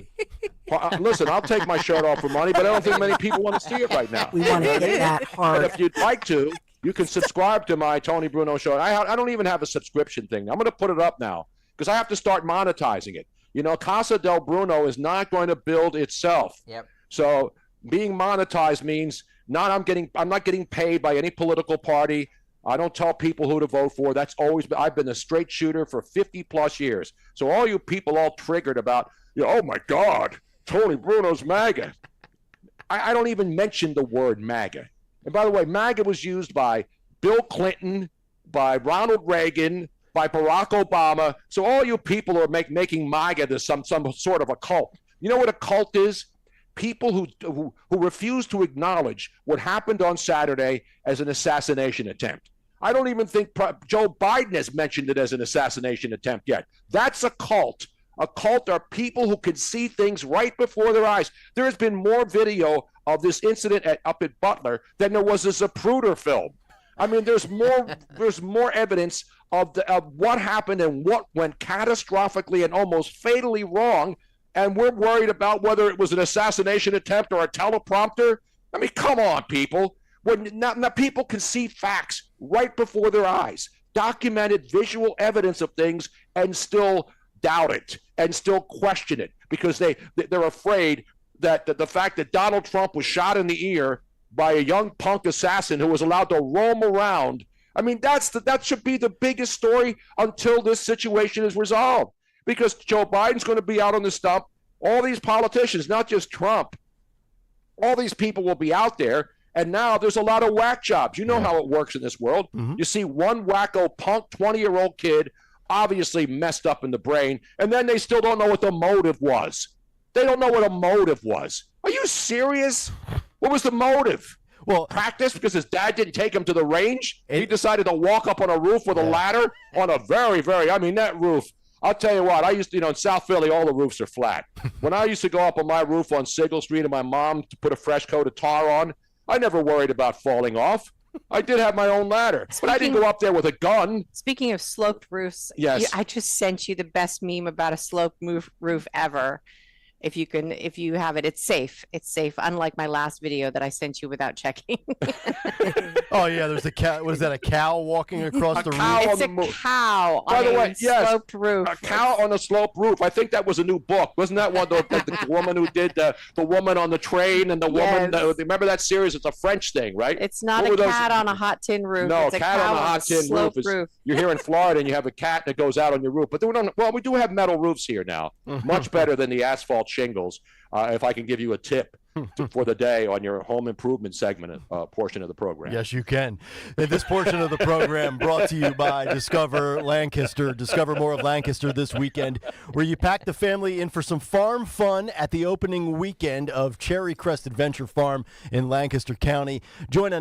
Listen, I'll take my shirt off for money, but I don't think many people want to see it right now. We want to hit that hard. But if you'd like to, you can subscribe to my Tony Bruno Show. I don't even have a subscription thing. I'm going to put it up now because I have to start monetizing it. You know, Casa del Bruno is not going to build itself. Yep. So being monetized means I'm not getting paid by any political party. I don't tell people who to vote for. I've been a straight shooter for 50 plus years. So all you people all triggered about, oh my God, Tony Bruno's MAGA. I don't even mention the word MAGA. And by the way, MAGA was used by Bill Clinton, by Ronald Reagan, by Barack Obama. So all you people are making MAGA to some sort of a cult. You know what a cult is? People who refuse to acknowledge what happened on Saturday as an assassination attempt. I don't even think Joe Biden has mentioned it as an assassination attempt yet. That's a cult A cult are people who can see things right before their eyes. There has been more video of this incident up at Butler than there was a Zapruder film. I mean, there's more evidence of what happened and what went catastrophically and almost fatally wrong, and we're worried about whether it was an assassination attempt or a teleprompter. I mean, come on, people. When not people can see facts right before their eyes, documented visual evidence of things, and still doubt it and still question it because they're afraid that the fact that Donald Trump was shot in the ear by a young punk assassin who was allowed to roam around. I mean, that should be the biggest story until this situation is resolved, because Joe Biden's going to be out on the stump. All these politicians, not just Trump, all these people will be out there. And now there's a lot of whack jobs. You know how it works in this world. Mm-hmm. You see one wacko punk 20-year-old kid obviously messed up in the brain, and then they still don't know what the motive was. They don't know what a motive was. Are you serious? What was the motive? Well, practice because his dad didn't take him to the range? He decided to walk up on a roof with a ladder on a that roof. I'll tell you what, I used to, in South Philly, all the roofs are flat. When I used to go up on my roof on Siegel Street and my mom to put a fresh coat of tar on, I never worried about falling off. I did have my own ladder, but I didn't go up there with a gun. Speaking of sloped roofs, yes. I just sent you the best meme about a sloped roof ever. If you have it, it's safe. It's safe. Unlike my last video that I sent you without checking. Oh yeah, there's a cow. What is that? A cow walking across the roof? It's a cow on a sloped roof. A cow on a sloped roof. I think that was a new book. Wasn't that one? The woman who did the woman on the train and the woman. Remember that series? It's a French thing, right? It's not a cat on a hot tin roof. No, it's a cat cow on a hot tin roof. You're here in Florida and you have a cat that goes out on your roof. But we do have metal roofs here now. Much better than the asphalt shingles. If I can give you a tip for the day on your home improvement segment portion of the program. Yes, you can. This portion of the program brought to you by Discover Lancaster. Discover more of Lancaster this weekend, where you pack the family in for some farm fun at the opening weekend of Cherry Crest Adventure Farm in Lancaster County. Join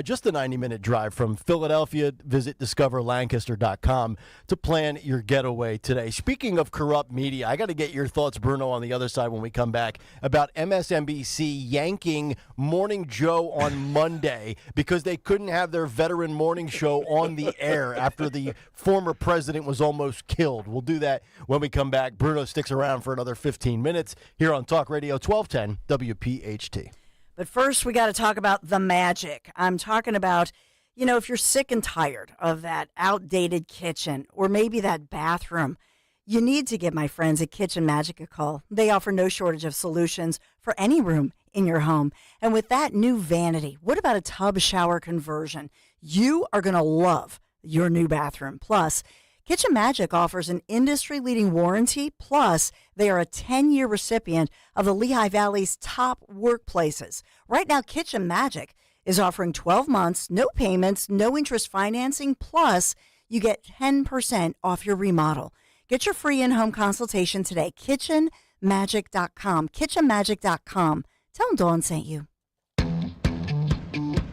just a 90-minute drive from Philadelphia. Visit discoverlancaster.com to plan your getaway today. Speaking of corrupt media, I got to get your thoughts, Bruno, on the other side when we come back about MSNBC yanking Morning Joe on Monday because they couldn't have their veteran morning show on the air after the former president was almost killed. We'll do that when we come back. Bruno sticks around for another 15 minutes here on Talk Radio 1210 WPHT. But first, we got to talk about the magic. I'm talking about, if you're sick and tired of that outdated kitchen or maybe that bathroom, you need to give my friends at Kitchen Magic a call. They offer no shortage of solutions for any room in your home. And with that new vanity, what about a tub shower conversion? You are going to love your new bathroom. Plus, Kitchen Magic offers an industry-leading warranty. Plus, they are a 10-year recipient of the Lehigh Valley's top workplaces. Right now, Kitchen Magic is offering 12 months, no payments, no interest financing. Plus, you get 10% off your remodel. Get your free in-home consultation today. KitchenMagic.com. KitchenMagic.com. Tell them Dawn sent you.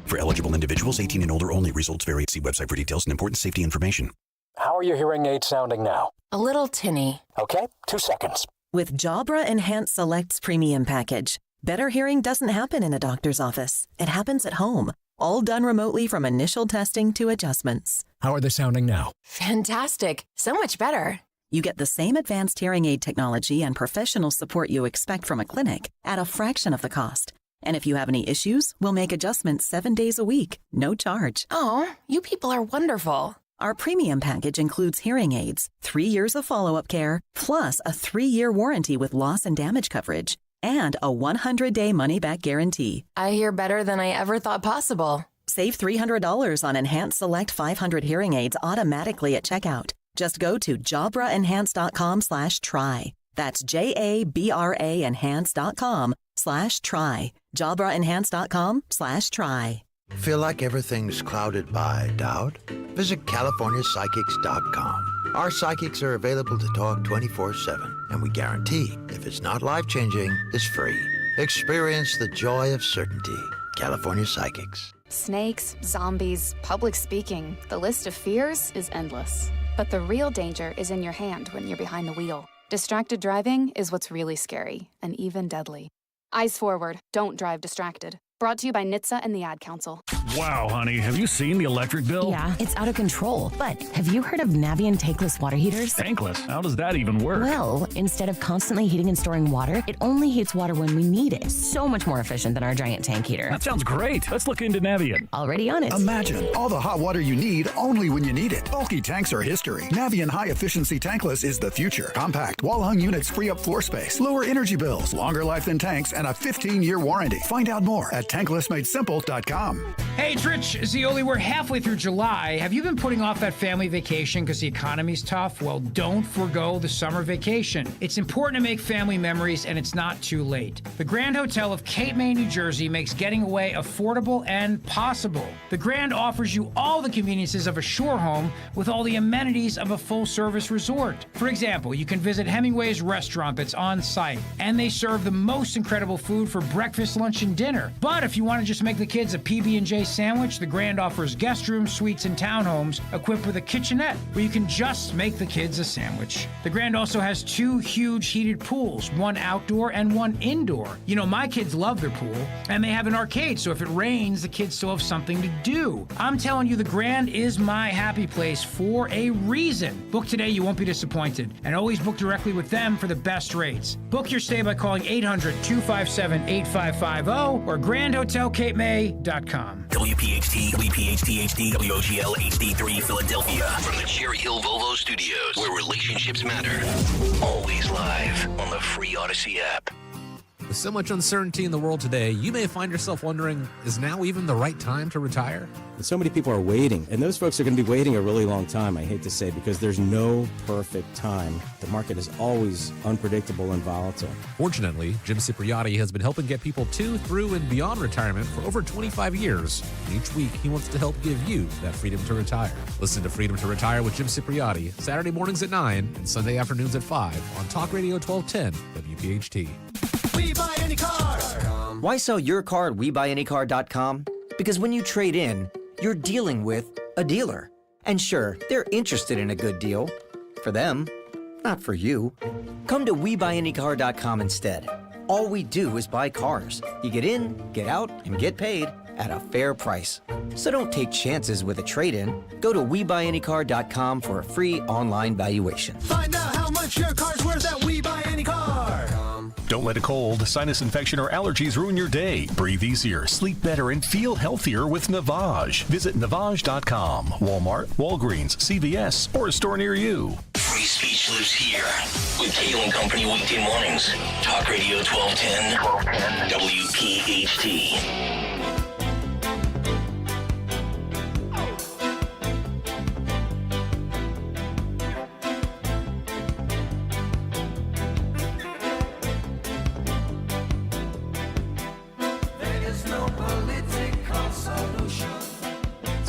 For eligible individuals, 18 and older only. Results vary. See website for details and important safety information. How are your hearing aids sounding now? A little tinny. Okay, 2 seconds. With Jabra Enhanced Select's premium package, better hearing doesn't happen in a doctor's office. It happens at home. All done remotely from initial testing to adjustments. How are they sounding now? Fantastic. So much better. You get the same advanced hearing aid technology and professional support you expect from a clinic at a fraction of the cost. And if you have any issues, we'll make adjustments 7 days a week, no charge. Oh, you people are wonderful. Our premium package includes hearing aids, 3 years of follow-up care, plus a 3-year warranty with loss and damage coverage, and a 100-day money-back guarantee. I hear better than I ever thought possible. Save $300 on Enhanced Select 500 hearing aids automatically at checkout. Just go to JabraEnhance.com/try. That's JABRA Enhance.com/try. JabraEnhance.com/try. Feel like everything's clouded by doubt? Visit CaliforniaPsychics.com. Our psychics are available to talk 24/7, and we guarantee if it's not life-changing, it's free. Experience the joy of certainty. California Psychics. Snakes, zombies, public speaking. The list of fears is endless. But the real danger is in your hand when you're behind the wheel. Distracted driving is what's really scary and even deadly. Eyes forward, don't drive distracted. Brought to you by NHTSA and the Ad Council. Wow, honey, have you seen the electric bill? Yeah, it's out of control. But have you heard of Navien tankless water heaters? Tankless? How does that even work? Well, instead of constantly heating and storing water, it only heats water when we need it. So much more efficient than our giant tank heater. That sounds great. Let's look into Navien. Already on it. Imagine all the hot water you need only when you need it. Bulky tanks are history. Navien High Efficiency Tankless is the future. Compact, wall-hung units free up floor space, lower energy bills, longer life than tanks, and a 15-year warranty. Find out more at tanklessmadesimple.com. Hey, it's Rich Zioli. We're halfway through July. Have you been putting off that family vacation because the economy's tough? Well, don't forgo the summer vacation. It's important to make family memories, and it's not too late. The Grand Hotel of Cape May, New Jersey makes getting away affordable and possible. The Grand offers you all the conveniences of a shore home with all the amenities of a full-service resort. For example, you can visit Hemingway's restaurant that's on site, and they serve the most incredible food for breakfast, lunch, and dinner. But if you want to just make the kids a PB&J sandwich, the Grand offers guest rooms, suites, and townhomes equipped with a kitchenette where you can just make the kids a sandwich. The Grand also has 2 huge heated pools, one outdoor and one indoor. You know, my kids love their pool, and they have an arcade, so if it rains, the kids still have something to do. I'm telling you, the Grand is my happy place for a reason. Book today, you won't be disappointed, and always book directly with them for the best rates. Book your stay by calling 800-257-8550 or grandhotelcapemay.com. WPHT, WPHT HD, WOGL HD3 Philadelphia. From the Cherry Hill Volvo Studios, where relationships matter. Always live on the free Odyssey app. With so much uncertainty in the world today, you may find yourself wondering, is now even the right time to retire? And so many people are waiting, and those folks are going to be waiting a really long time, I hate to say, because there's no perfect time. The market is always unpredictable and volatile. Fortunately, Jim Cipriotti has been helping get people to, through, and beyond retirement for over 25 years. And each week, he wants to help give you that freedom to retire. Listen to Freedom to Retire with Jim Cipriotti, Saturday mornings at 9 and Sunday afternoons at 5 on Talk Radio 1210 WPHT. We Buy Any Car. Why sell your car at WeBuyAnyCar.com? Because when you trade in, you're dealing with a dealer. And sure, they're interested in a good deal. For them, not for you. Come to WeBuyAnyCar.com instead. All we do is buy cars. You get in, get out, and get paid at a fair price. So don't take chances with a trade-in. Go to WeBuyAnyCar.com for a free online valuation. Find out how much your car's worth at WeBuyAnyCar. Don't let a cold, sinus infection, or allergies ruin your day. Breathe easier, sleep better, and feel healthier with Navage. Visit Navage.com. Walmart, Walgreens, CVS, or a store near you. Free speech lives here with Kayal and Company weekday mornings. Talk Radio 1210 WPHT.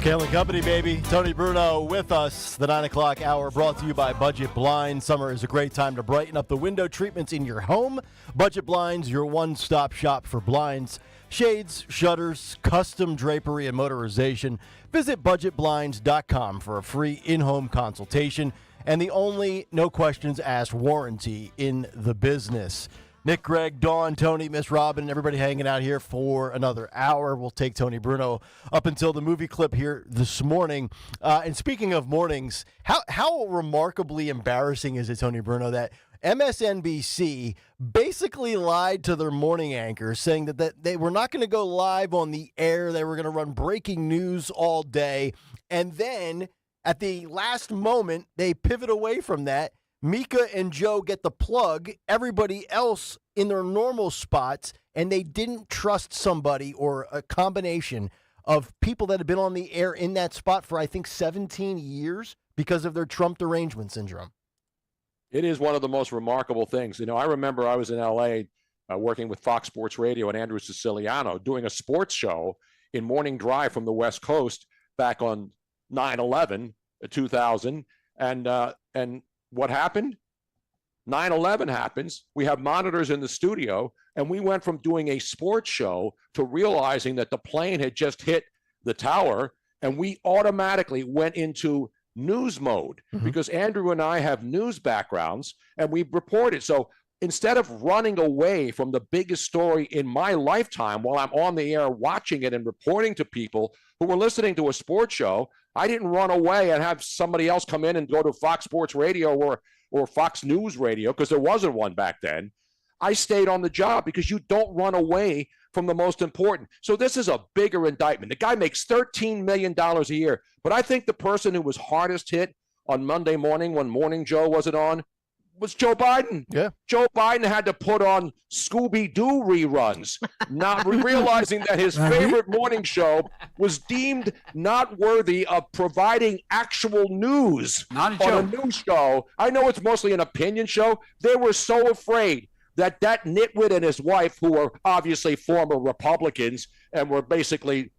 Kayal and Company, baby. Tony Bruno with us. The 9 o'clock hour brought to you by Budget Blinds. Summer is a great time to brighten up the window treatments in your home. Budget Blinds, your one-stop shop for blinds, shades, shutters, custom drapery, and motorization. Visit budgetblinds.com for a free in-home consultation and the only no questions asked warranty in the business. Nick, Greg, Dawn, Tony, Miss Robin, everybody hanging out here for another hour. We'll take Tony Bruno up until the movie clip here this morning. And speaking of mornings, how remarkably embarrassing is it, Tony Bruno, that MSNBC basically lied to their morning anchors, saying that they were not going to go live on the air. They were going to run breaking news all day. And then at the last moment, they pivot away from that. Mika and Joe get the plug, everybody else in their normal spots, and they didn't trust somebody or a combination of people that have been on the air in that spot for, I think, 17 years because of their Trump derangement syndrome. It is one of the most remarkable things. You know, I remember I was in L.A. Working with Fox Sports Radio and Andrew Siciliano doing a sports show in Morning Drive from the West Coast back on 9/11, 2000, and what happened? 9/11 happens. We have monitors in the studio, and we went from doing a sports show to realizing that the plane had just hit the tower, and we automatically went into news mode because Andrew and I have news backgrounds and we report it. So instead of running away from the biggest story in my lifetime while I'm on the air watching it and reporting to people who were listening to a sports show, I didn't run away and have somebody else come in and go to Fox Sports Radio or Fox News Radio because there wasn't one back then. I stayed on the job because you don't run away from the most important. So this is a bigger indictment. The guy makes $13 million a year. But I think the person who was hardest hit on Monday morning when Morning Joe wasn't on was Joe Biden. Yeah. Joe Biden had to put on Scooby-Doo reruns, not realizing that his favorite morning show was deemed not worthy of providing actual news on a news show. I know it's mostly an opinion show. They were so afraid that nitwit and his wife, who were obviously former Republicans and were basically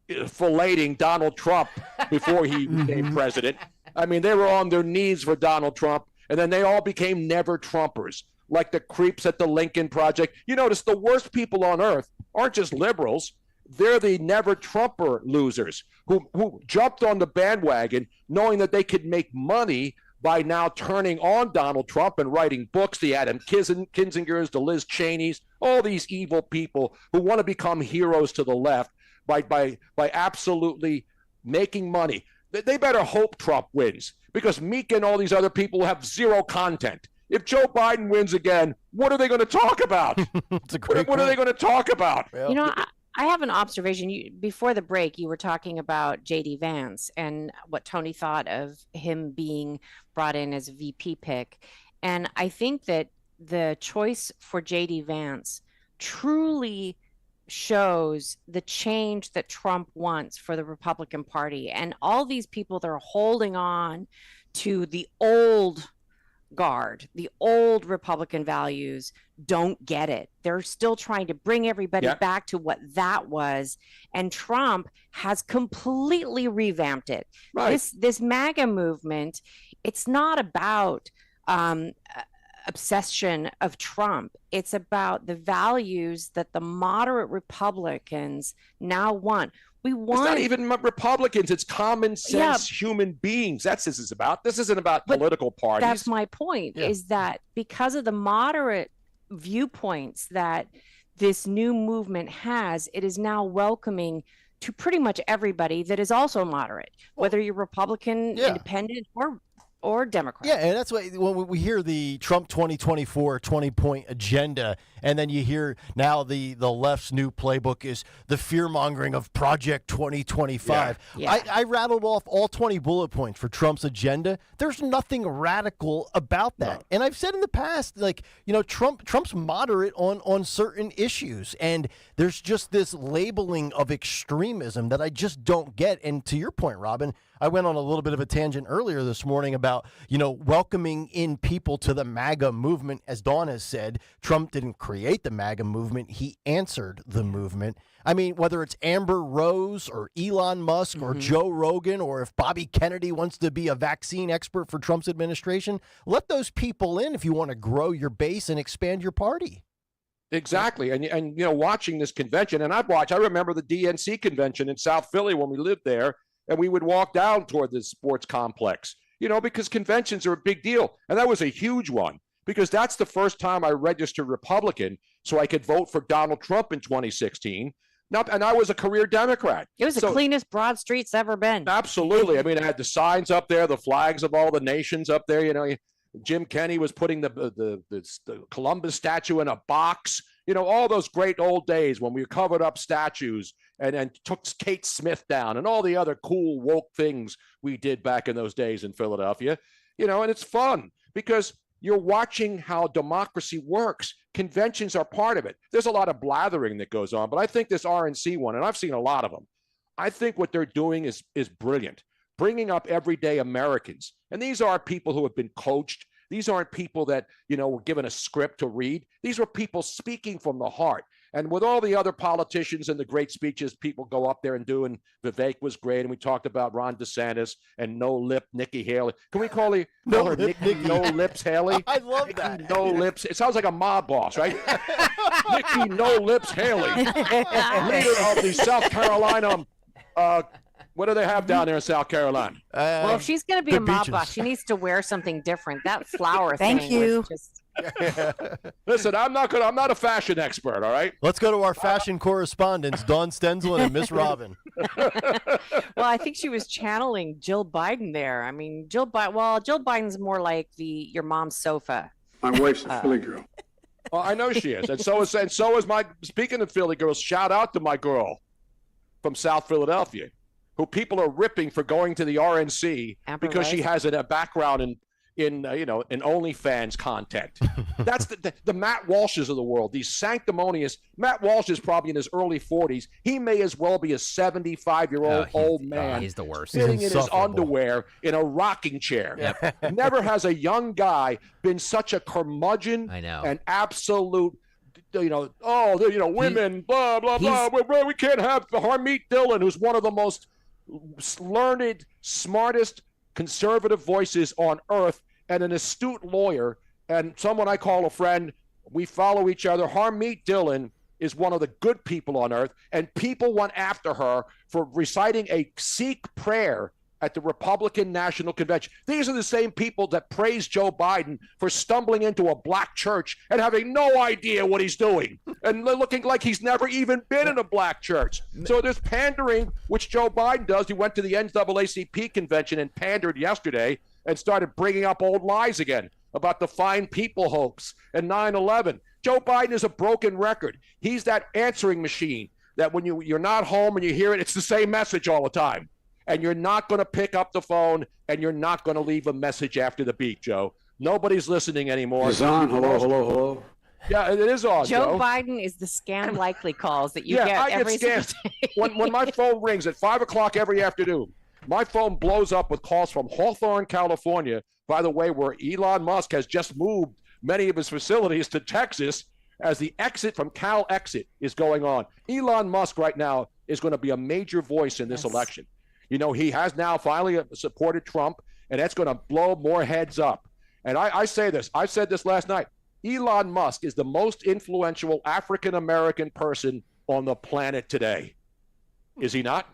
filleting Donald Trump before he became president. I mean, they were on their knees for Donald Trump, and then they all became never Trumpers, like the creeps at the Lincoln Project. You notice the worst people on earth aren't just liberals. They're the never Trumper losers who jumped on the bandwagon knowing that they could make money by now turning on Donald Trump and writing books, the Adam Kinzingers, the Liz Cheneys, all these evil people who want to become heroes to the left by absolutely making money. They better hope Trump wins because Meek and all these other people have zero content. If Joe Biden wins again, what are they going to talk about? What are they going to talk about? You know, I have an observation. Before the break, you were talking about J.D. Vance and what Tony thought of him being brought in as a VP pick. And I think that the choice for J.D. Vance truly shows the change that Trump wants for the Republican Party. And all these people that are holding on to the old guard, the old Republican values, don't get it. They're still trying to bring everybody back to what that was. And Trump has completely revamped it. Right. This MAGA movement, it's not about obsession of Trump. It's about the values that the moderate Republicans now want. We want. It's not even Republicans. It's common sense human beings. That's what this is about. This isn't about political parties. That's my point, is that because of the moderate viewpoints that this new movement has, it is now welcoming to pretty much everybody that is also moderate, whether you're Republican, independent, or Democrat. Yeah, and that's why when we hear the Trump 2024 20-point agenda, and then you hear now the left's new playbook is the fear-mongering of Project 2025. I rattled off all 20 bullet points for Trump's agenda. There's nothing radical about that. No. And I've said in the past, like, you know, Trump's moderate on certain issues, and there's just this labeling of extremism that I just don't get. And to your point, Robin, I went on a little bit of a tangent earlier this morning about, you know, welcoming in people to the MAGA movement. As Dawn has said, Trump didn't create the MAGA movement. He answered the movement. I mean, whether it's Amber Rose or Elon Musk or Joe Rogan, or if Bobby Kennedy wants to be a vaccine expert for Trump's administration, let those people in if you want to grow your base and expand your party. Exactly. And you know, watching this convention, and I remember the DNC convention in South Philly when we lived there. And we would walk down toward the sports complex, you know, because conventions are a big deal. And that was a huge one because that's the first time I registered Republican so I could vote for Donald Trump in 2016. And I was a career Democrat. It was the cleanest Broad Street's ever been. Absolutely. I mean, I had the signs up there, the flags of all the nations up there. You know, Jim Kenney was putting the Columbus statue in a box. You know, all those great old days when we covered up statues and took Kate Smith down and all the other cool woke things we did back in those days in Philadelphia, you know, and it's fun because you're watching how democracy works. Conventions are part of it. There's a lot of blathering that goes on, but I think this RNC one, and I've seen a lot of them, I think what they're doing is brilliant, bringing up everyday Americans. And these are people who have been coached. These aren't people that, you know, were given a script to read. These were people speaking from the heart. And with all the other politicians and the great speeches people go up there and do, and Vivek was great, and we talked about Ron DeSantis and No Lip Nikki Haley. Can we call her Nikki No Lips Haley? I love that. No Lips. It sounds like a mob boss, right? Nikki No Lips Haley, leader of the South Carolina What do they have down there in South Carolina? Well, if she's going to be a mob beaches. boss, she needs to wear something different. That flower Thank thing you. was just... Listen, I'm not a fashion expert, all right? Let's go to our fashion correspondents, Dawn Stenzel and Miss Robin. Well, I think she was channeling Jill Biden there. I mean, Jill Biden's more like your mom's sofa. My wife's a Philly girl. Well, I know she is, and so is my. Speaking of Philly girls, shout out to my girl from South Philadelphia, who people are ripping for going to the RNC because she has a background in OnlyFans content. That's the Matt Walshes of the world. These sanctimonious. Matt Walsh is probably in his early 40s. He may as well be a 75-year-old old man. He's the worst. Sitting in his underwear in a rocking chair. Yep. Never has a young guy been such a curmudgeon. I know. And absolute. Women, blah blah blah. We can't have Harmeet Dillon, who's one of the most learned, smartest conservative voices on earth, and an astute lawyer, and someone I call a friend. We follow each other. Harmeet Dillon is one of the good people on earth, and people went after her for reciting a Sikh prayer at the Republican National Convention. These are the same people that praise Joe Biden for stumbling into a black church and having no idea what he's doing and looking like he's never even been in a black church. So there's pandering, which Joe Biden does. He went to the NAACP convention and pandered yesterday and started bringing up old lies again about the fine people hoax and 9/11. Joe Biden is a broken record. He's that answering machine that when you're not home and you hear it, it's the same message all the time. And you're not going to pick up the phone, and you're not going to leave a message after the beep, Joe. Nobody's listening anymore. It's on. Hello. Yeah, it is on, Joe Biden is the scam likely calls that you get I every get single scammed. when my phone rings at 5 o'clock every afternoon, my phone blows up with calls from Hawthorne, California, by the way, where Elon Musk has just moved many of his facilities to Texas as the exit from Cal exit is going on. Elon Musk right now is going to be a major voice in this election. He has now finally supported Trump, and that's going to blow more heads up. And I say this. I said this last night. Elon Musk is the most influential African-American person on the planet today. Is he not?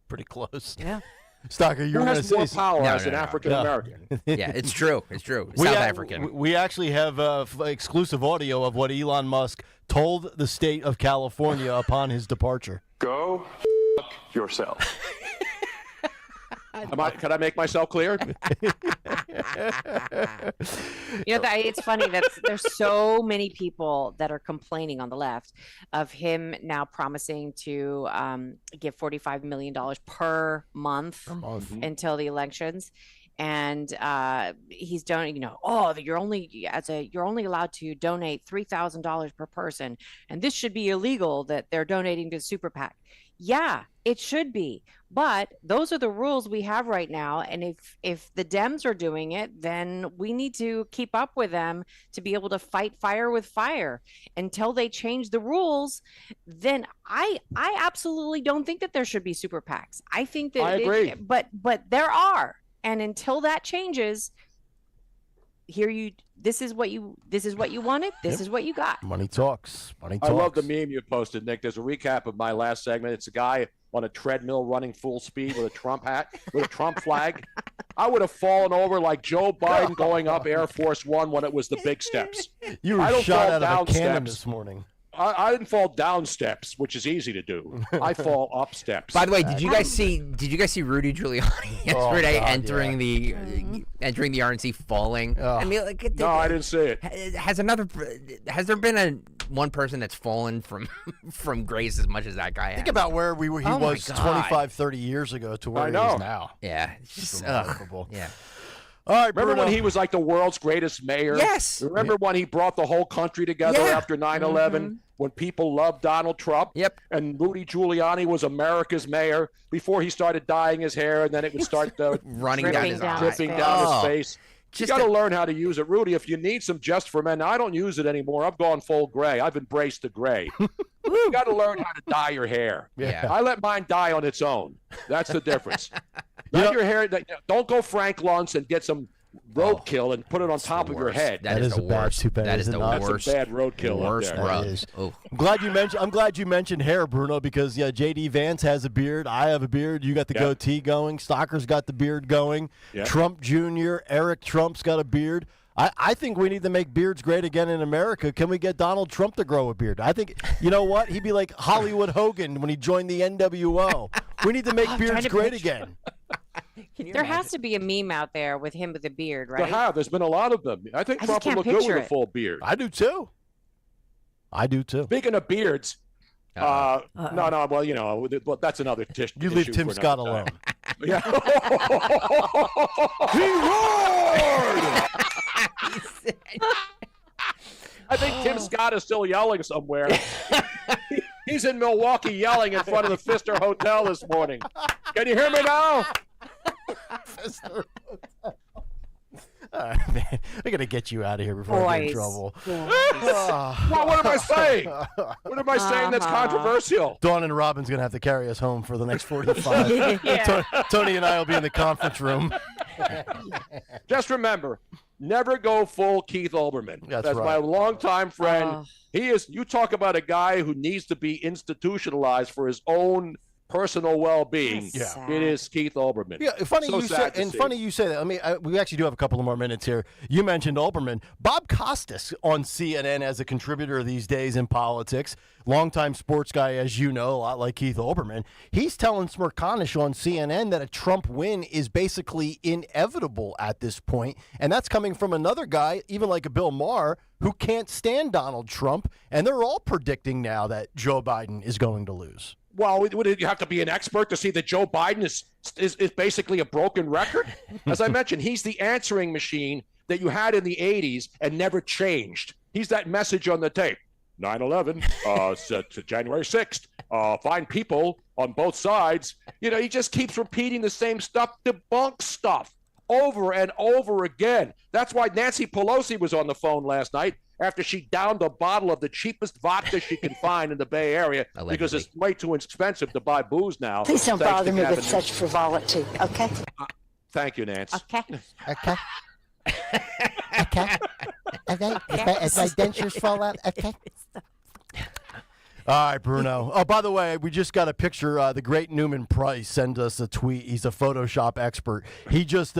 Pretty close. Yeah. Stocker, you were going to say more power as an No. African-American. Yeah, it's true. It's true. South African. We actually have exclusive audio of what Elon Musk told the state of California upon his departure. Go yourself. Can I make myself clear? It's funny that there's so many people that are complaining on the left of him now promising to give $45 million per month until the elections. And he's donating, you're only allowed to donate $3,000 per person. And this should be illegal that they're donating to Super PAC. Yeah, it should be. But those are the rules we have right now. And if the Dems are doing it, then we need to keep up with them to be able to fight fire with fire. Until they change the rules, then I absolutely don't think that there should be super PACs. I think that I agree. But there are. And until that changes, this is what you wanted. This is what you got. Money talks. Money talks. I love the meme you posted, Nick. There's a recap of my last segment. It's a guy on a treadmill running full speed with a Trump hat, with a Trump flag. I would have fallen over like Joe Biden going up Air Force One when it was the big steps. You were shot out of a cannon this morning. I didn't fall down steps, which is easy to do. I fall up steps. By the way, did you guys see Rudy Giuliani yesterday entering the RNC falling? I mean, no, I didn't see it. Has there been one person that's fallen from grace as much as that guy has? Think about where he was 25, 30 years ago to where he is now. Yeah, it's just remarkable. Yeah. All right, remember Bruno. when he was like the world's greatest mayor? Yes. Remember when he brought the whole country together after 9/11? When people loved Donald Trump? Yep. And Rudy Giuliani was America's mayor before he started dyeing his hair, and then it would start running down his dripping down his face. You got to learn how to use it, Rudy. If you need some Just for Men, now, I don't use it anymore. I've gone full gray. I've embraced the gray. You got to learn how to dye your hair. Yeah. I let mine dye on its own. That's the difference. Let your hair. Don't go Frank Luntz and get some roadkill and put it on top of your head. That is the worst. That is the worst. That's a bad roadkill. Worst rub. I'm glad you mentioned hair, Bruno, because JD Vance has a beard. I have a beard. You got the goatee going. Stocker's got the beard going. Yeah. Trump Jr. Eric Trump's got a beard. I think we need to make beards great again in America. Can we get Donald Trump to grow a beard? I think, you know what? He'd be like Hollywood Hogan when he joined the NWO. We need to make beards great again. There has to be a meme out there with him with a beard, right? There's been a lot of them. I think Trump would look good with a full beard. I do too. Speaking of beards, no. Well, that's another issue. You leave Tim Scott alone. Yeah. He roared! I think Tim Scott is still yelling somewhere. He's in Milwaukee yelling in front of the Pfister Hotel this morning. Can you hear me now? Pfister Hotel. All right, man. We're going to get you out of here before I get in trouble. Well, what am I saying? What am I saying that's controversial? Dawn and Robin's going to have to carry us home for the next 45. Tony and I will be in the conference room. Just remember, never go full Keith Olbermann. That's right. My longtime friend. He is. You talk about a guy who needs to be institutionalized for his own personal well-being. Yeah. It is Keith Olbermann. Yeah, funny So you say, sad to and see. funny you say that. I mean, we actually do have a couple of more minutes here. You mentioned Olbermann. Bob Costas on CNN as a contributor these days in politics, longtime sports guy, as you know, a lot like Keith Olbermann. He's telling Smirkanish on CNN that a Trump win is basically inevitable at this point, and that's coming from another guy, even like a Bill Maher, who can't stand Donald Trump, and they're all predicting now that Joe Biden is going to lose. Well, would you have to be an expert to see that Joe Biden is basically a broken record? As I mentioned, he's the answering machine that you had in the 80s and never changed. He's that message on the tape. 9/11, January 6th, find people on both sides. You know, he just keeps repeating the same stuff, debunks stuff over and over again. That's why Nancy Pelosi was on the phone last night after she downed a bottle of the cheapest vodka she can find in the Bay Area because it's way too expensive to buy booze now. Please don't bother me with such frivolity, okay? Thank you, Nancy. Okay. Okay. Okay. As my dentures fall out. Okay. All right, Bruno. Oh, by the way, we just got a picture. The great Newman Price sent us a tweet. He's a Photoshop expert. He just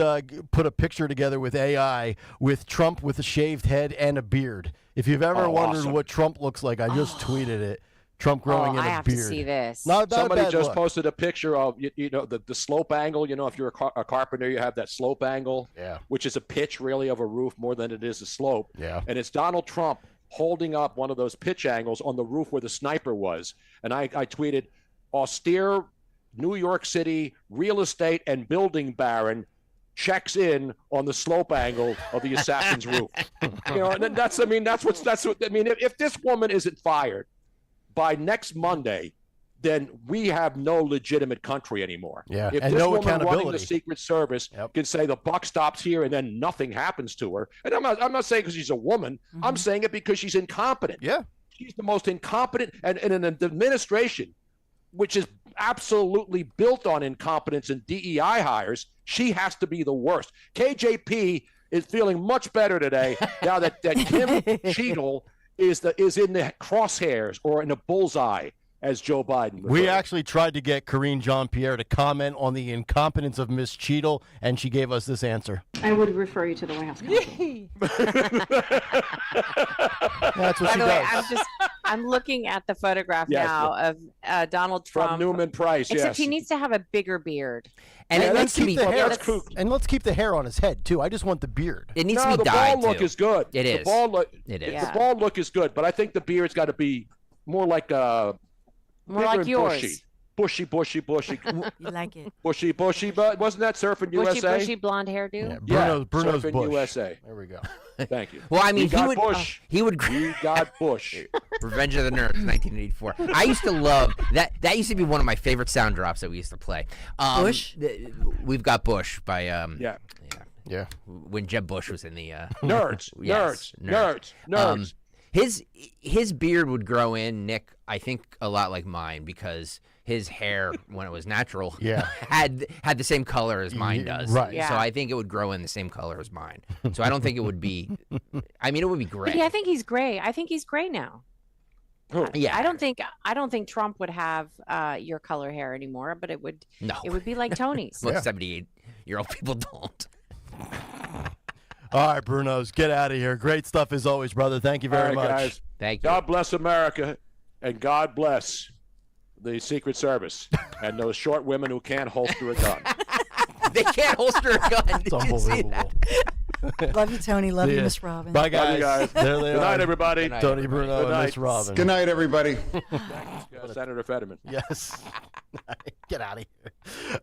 put a picture together with AI with Trump with a shaved head and a beard. If you've ever wondered what Trump looks like, I just tweeted it. Trump growing in a beard. I have to see this. Somebody just posted a picture of the slope angle. You know, if you're a carpenter, you have that slope angle, which is a pitch really of a roof more than it is a slope. Yeah. And it's Donald Trump holding up one of those pitch angles on the roof where the sniper was. And I tweeted, austere New York City real estate and building baron checks in on the slope angle of the assassin's roof. You know, and that's what if this woman isn't fired by next Monday, then we have no legitimate country anymore. Yeah, if and this no woman running accountability. the Secret Service can say the buck stops here and then nothing happens to her, and I'm not saying because she's a woman, I'm saying it because she's incompetent. Yeah, she's the most incompetent, and in an administration which is absolutely built on incompetence and DEI hires, she has to be the worst. KJP is feeling much better today now that Kim Cheadle is in the crosshairs or in the bullseye, as Joe Biden. We actually tried to get Karine Jean-Pierre to comment on the incompetence of Miss Cheadle, and she gave us this answer. I would refer you to the White House counsel. That's what By she the way, does. I'm looking at the photograph Yes, now of Donald Trump. From Newman Price, Except yes. he needs to have a bigger beard. And let's keep the hair. That's- And let's keep the hair on his head too. I just want the beard. It needs No, to be the dyed bald look too. is good. It The is. bald look, It is. The bald look is good, but I think the beard's got to be more like More bigger like and yours. bushy. You like it? bushy. But wasn't that Surfing USA? Bushy blonde hairdo. Yeah, Bruno's Surfing Bush. USA. There we go. Thank you. Well, I mean, We got he would. Bush. He would. We got Bush. Revenge of the Nerds, 1984. I used to love that. That used to be one of my favorite sound drops that we used to play. Bush? We've got Bush by Yeah. when Jeb Bush was in the Nerds. yes, Nerds. His beard would grow in, Nick, I think a lot like mine, because his hair, when it was natural, had the same color as mine does. Right. So I think it would grow in the same color as mine. So I don't think it would be. I mean, it would be gray. Yeah, I think he's gray. I think he's gray now. Yeah. I don't think Trump would have your color hair anymore, but it would be like Tony's. Most 78-year-old people don't. All right, Brunos, get out of here. Great stuff as always, brother. Thank you very much. Guys. Thank you. God bless America, and God bless the Secret Service and those short women who can't holster a gun. They can't holster a gun. It's unbelievable. Love you, Tony. Love See you, ya. Miss Robin. Bye, guys. Love you guys. There they Good are. night, everybody. Good night, Tony Bruno Good and night. Miss Robin. Good night, everybody. Senator Fetterman. Yes. Get out of here.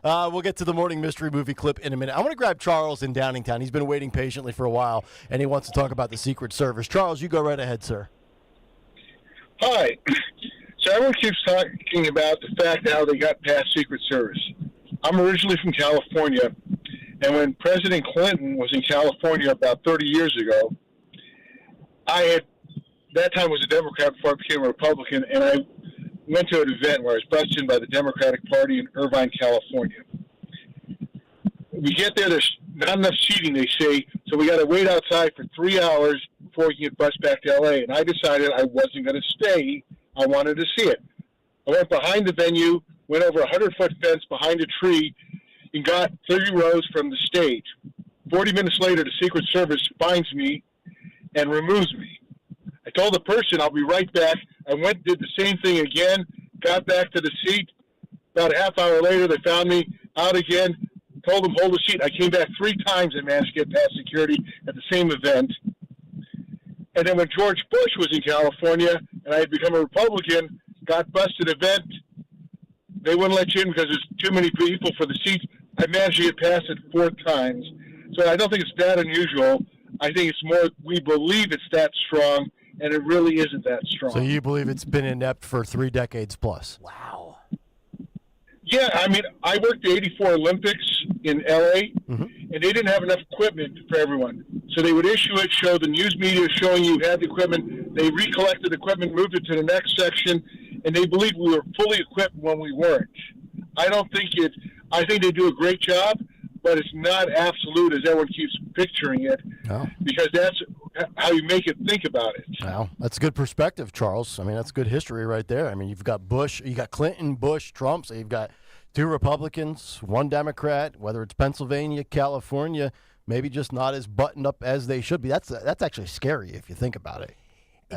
We'll get to the morning mystery movie clip in a minute. I want to grab Charles in Downingtown. He's been waiting patiently for a while, and he wants to talk about the Secret Service. Charles, you go right ahead, sir. Hi. So everyone keeps talking about the fact how they got past Secret Service. I'm originally from California, and when President Clinton was in California about 30 years ago, that time was a Democrat before I became a Republican, and I went to an event where I was busted in by the Democratic Party in Irvine, California. We get there, there's not enough seating, they say, so we got to wait outside for 3 hours before we can get bused back to L.A., and I decided I wasn't going to stay. I wanted to see it. I went behind the venue, went over a 100-foot fence behind a tree, and got 30 rows from the stage. 40 minutes later, the Secret Service finds me and removes me. I told the person, I'll be right back. I went, did the same thing again, got back to the seat. About a half hour later, they found me out again, told them, hold the seat. I came back 3 times and managed to get past security at the same event. And then when George Bush was in California and I had become a Republican, got busted event, they wouldn't let you in because there's too many people for the seats. I managed to get past it 4 times. So I don't think it's that unusual. I think it's more we believe it's that strong, and it really isn't that strong. So you believe it's been inept for 3 decades plus? Wow. Yeah, I mean, I worked the 84 Olympics in L.A., and they didn't have enough equipment for everyone. So they would issue it, show the news media showing you had the equipment. They recollected the equipment, moved it to the next section, and they believed we were fully equipped when we weren't. I think they do a great job, but it's not absolute as everyone keeps picturing it, because that's how you make it think about it. Well, that's good perspective, Charles. I mean, that's good history right there. I mean, you've got Bush, you got Clinton, Bush, Trump, so you've got 2 Republicans, 1 Democrat, whether it's Pennsylvania, California, maybe just not as buttoned up as they should be. That's actually scary if you think about it.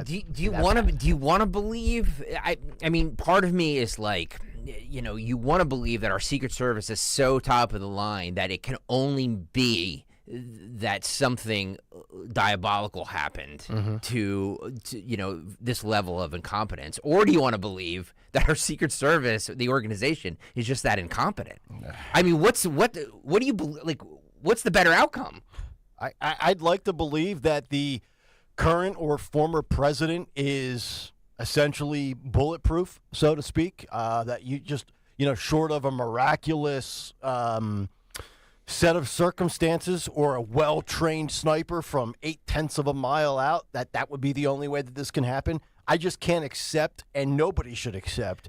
Do you want to believe? I mean, part of me is like, you want to believe that our Secret Service is so top of the line that it can only be that something diabolical happened to this level of incompetence, or do you want to believe that our Secret Service, the organization, is just that incompetent? I mean, what do you like? What's the better outcome? I'd like to believe that the current or former president is essentially bulletproof, so to speak. That you just, short of a miraculous set of circumstances or a well-trained sniper from 0.8 of a mile out, that would be the only way that this can happen. I just can't accept, and nobody should accept,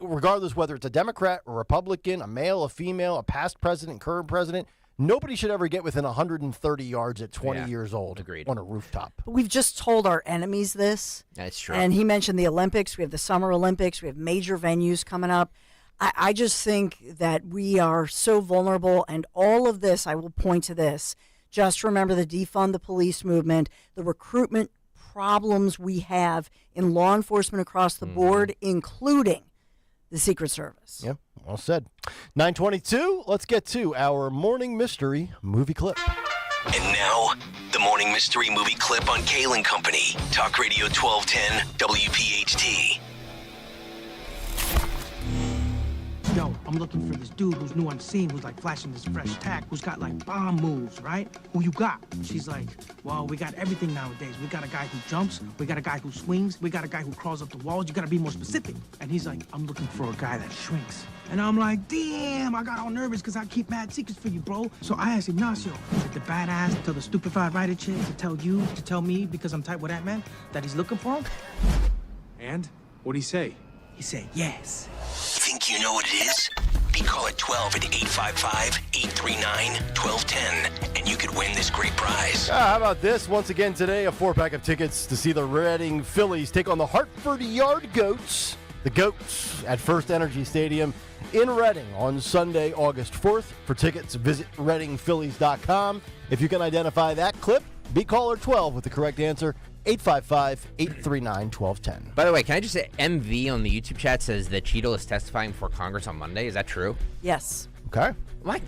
regardless whether it's a Democrat or Republican, a male, a female, a past president, current president, nobody should ever get within 130 yards at 20 years old. Agreed. On a rooftop. We've just told our enemies this. That's true. And he mentioned the Olympics. We have the Summer Olympics. We have major venues coming up. I just think that we are so vulnerable, and all of this, I will point to this. Just remember the defund the police movement, the recruitment problems we have in law enforcement across the board, including the Secret Service. Yep, well said. 9:22, let's get to our morning mystery movie clip. And now, the morning mystery movie clip on Kayal and Company. Talk Radio 1210 WPHT. yo, I'm looking for this dude who's new on the scene, who's like flashing this fresh tack, who's got like bomb moves, right? Who you got? She's like, well, we got everything nowadays. We got a guy who jumps, we got a guy who swings, we got a guy who crawls up the walls. You gotta be more specific. And he's like, I'm looking for a guy that shrinks. And I'm like, damn, I got all nervous because I keep mad secrets for you, bro. So I asked Ignacio, the badass, tell the stupefied writer chick to tell you, to tell me, because I'm tight with that man, that he's looking for him. And? What'd he say? He said, yes. Think you know what it is? Be call at 12 at 855-839-1210, and you could win this great prize. How about this? Once again today, a 4-pack of tickets to see the Reading Phillies take on the Hartford Yard Goats. The Goats at First Energy Stadium in Reading on Sunday, August 4th. For tickets, visit readingphillies.com. If you can identify that clip, be caller 12 with the correct answer, 855-839-1210. By the way, can I just say, MV on the YouTube chat says that Cheeto is testifying before Congress on Monday. Is that true? Yes. Okay.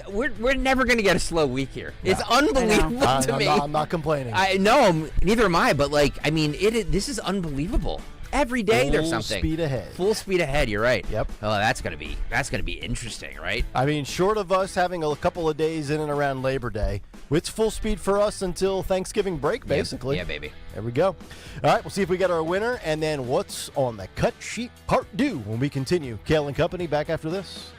We're never going to get a slow week here. Yeah. It's unbelievable to me. I'm not complaining. I know, neither am I, but this is unbelievable. Every day there's something. Full speed ahead. Full speed ahead, you're right. Yep. Oh, that's gonna be interesting, right? I mean, short of us having a couple of days in and around Labor Day, it's full speed for us until Thanksgiving break, basically. Yeah, baby. There we go. All right, we'll see if we get our winner, and then what's on the cut sheet part 2 when we continue. Kayal and Company back after this.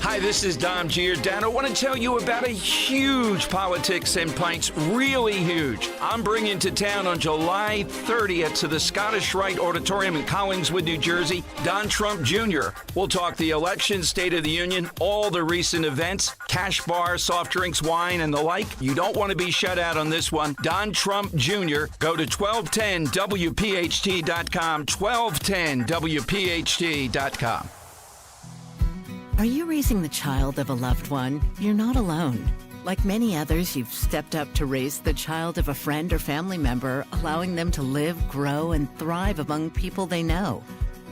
Hi, this is Dom Giordano. I want to tell you about a huge Politics and Pints, really huge. I'm bringing to town on July 30th to the Scottish Rite Auditorium in Collingswood, New Jersey, Don Trump Jr. We'll talk the election, State of the Union, all the recent events, cash bar, soft drinks, wine, and the like. You don't want to be shut out on this one. Don Trump Jr. Go to 1210WPHT.com, 1210WPHT.com. Are you raising the child of a loved one? You're not alone. Like many others, you've stepped up to raise the child of a friend or family member, allowing them to live, grow, and thrive among people they know.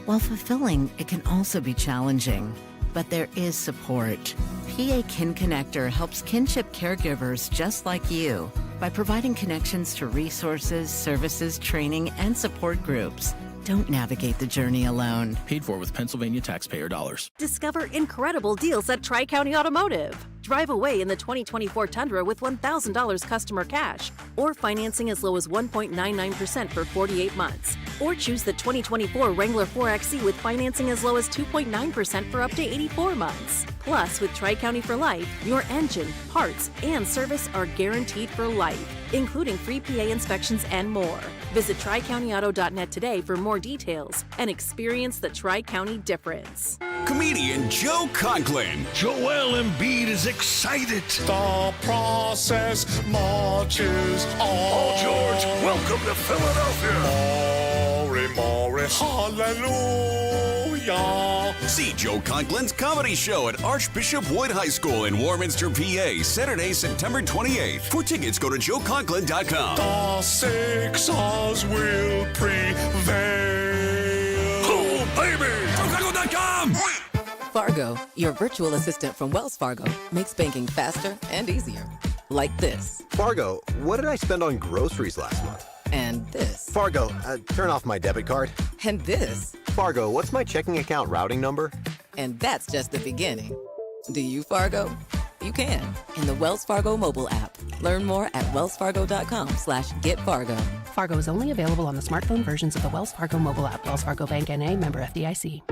While fulfilling, it can also be challenging. But there is support. PA Kin Connector helps kinship caregivers just like you by providing connections to resources, services, training, and support groups. Don't navigate the journey alone. Paid for with Pennsylvania taxpayer dollars. Discover incredible deals at Tri-County Automotive. Drive away in the 2024 Tundra with $1,000 customer cash, or financing as low as 1.99% for 48 months. Or choose the 2024 Wrangler 4XE with financing as low as 2.9% for up to 84 months. Plus, with Tri-County for Life, your engine, parts, and service are guaranteed for life, including free PA inspections and more. Visit TriCountyAuto.net today for more details and experience the Tri-County difference. Comedian Joe Conklin. Joel Embiid is excited. The process marches on. Oh, George, welcome to Philadelphia. Morris, hallelujah. See Joe Conklin's comedy show at Archbishop Wood High School in Warminster, PA, Saturday, September 28th. For tickets, go to joeconklin.com. The Sixers will prevail. Oh, baby! joeconklin.com. Fargo, your virtual assistant from Wells Fargo, makes banking faster and easier. Like this. Fargo, what did I spend on groceries last month? And this. Fargo, turn off my debit card. And this. Fargo, what's my checking account routing number? And that's just the beginning. Do you, Fargo? You can in the Wells Fargo mobile app. Learn more at wellsfargo.com/getfargo. Fargo is only available on the smartphone versions of the Wells Fargo mobile app. Wells Fargo Bank N.A., member FDIC.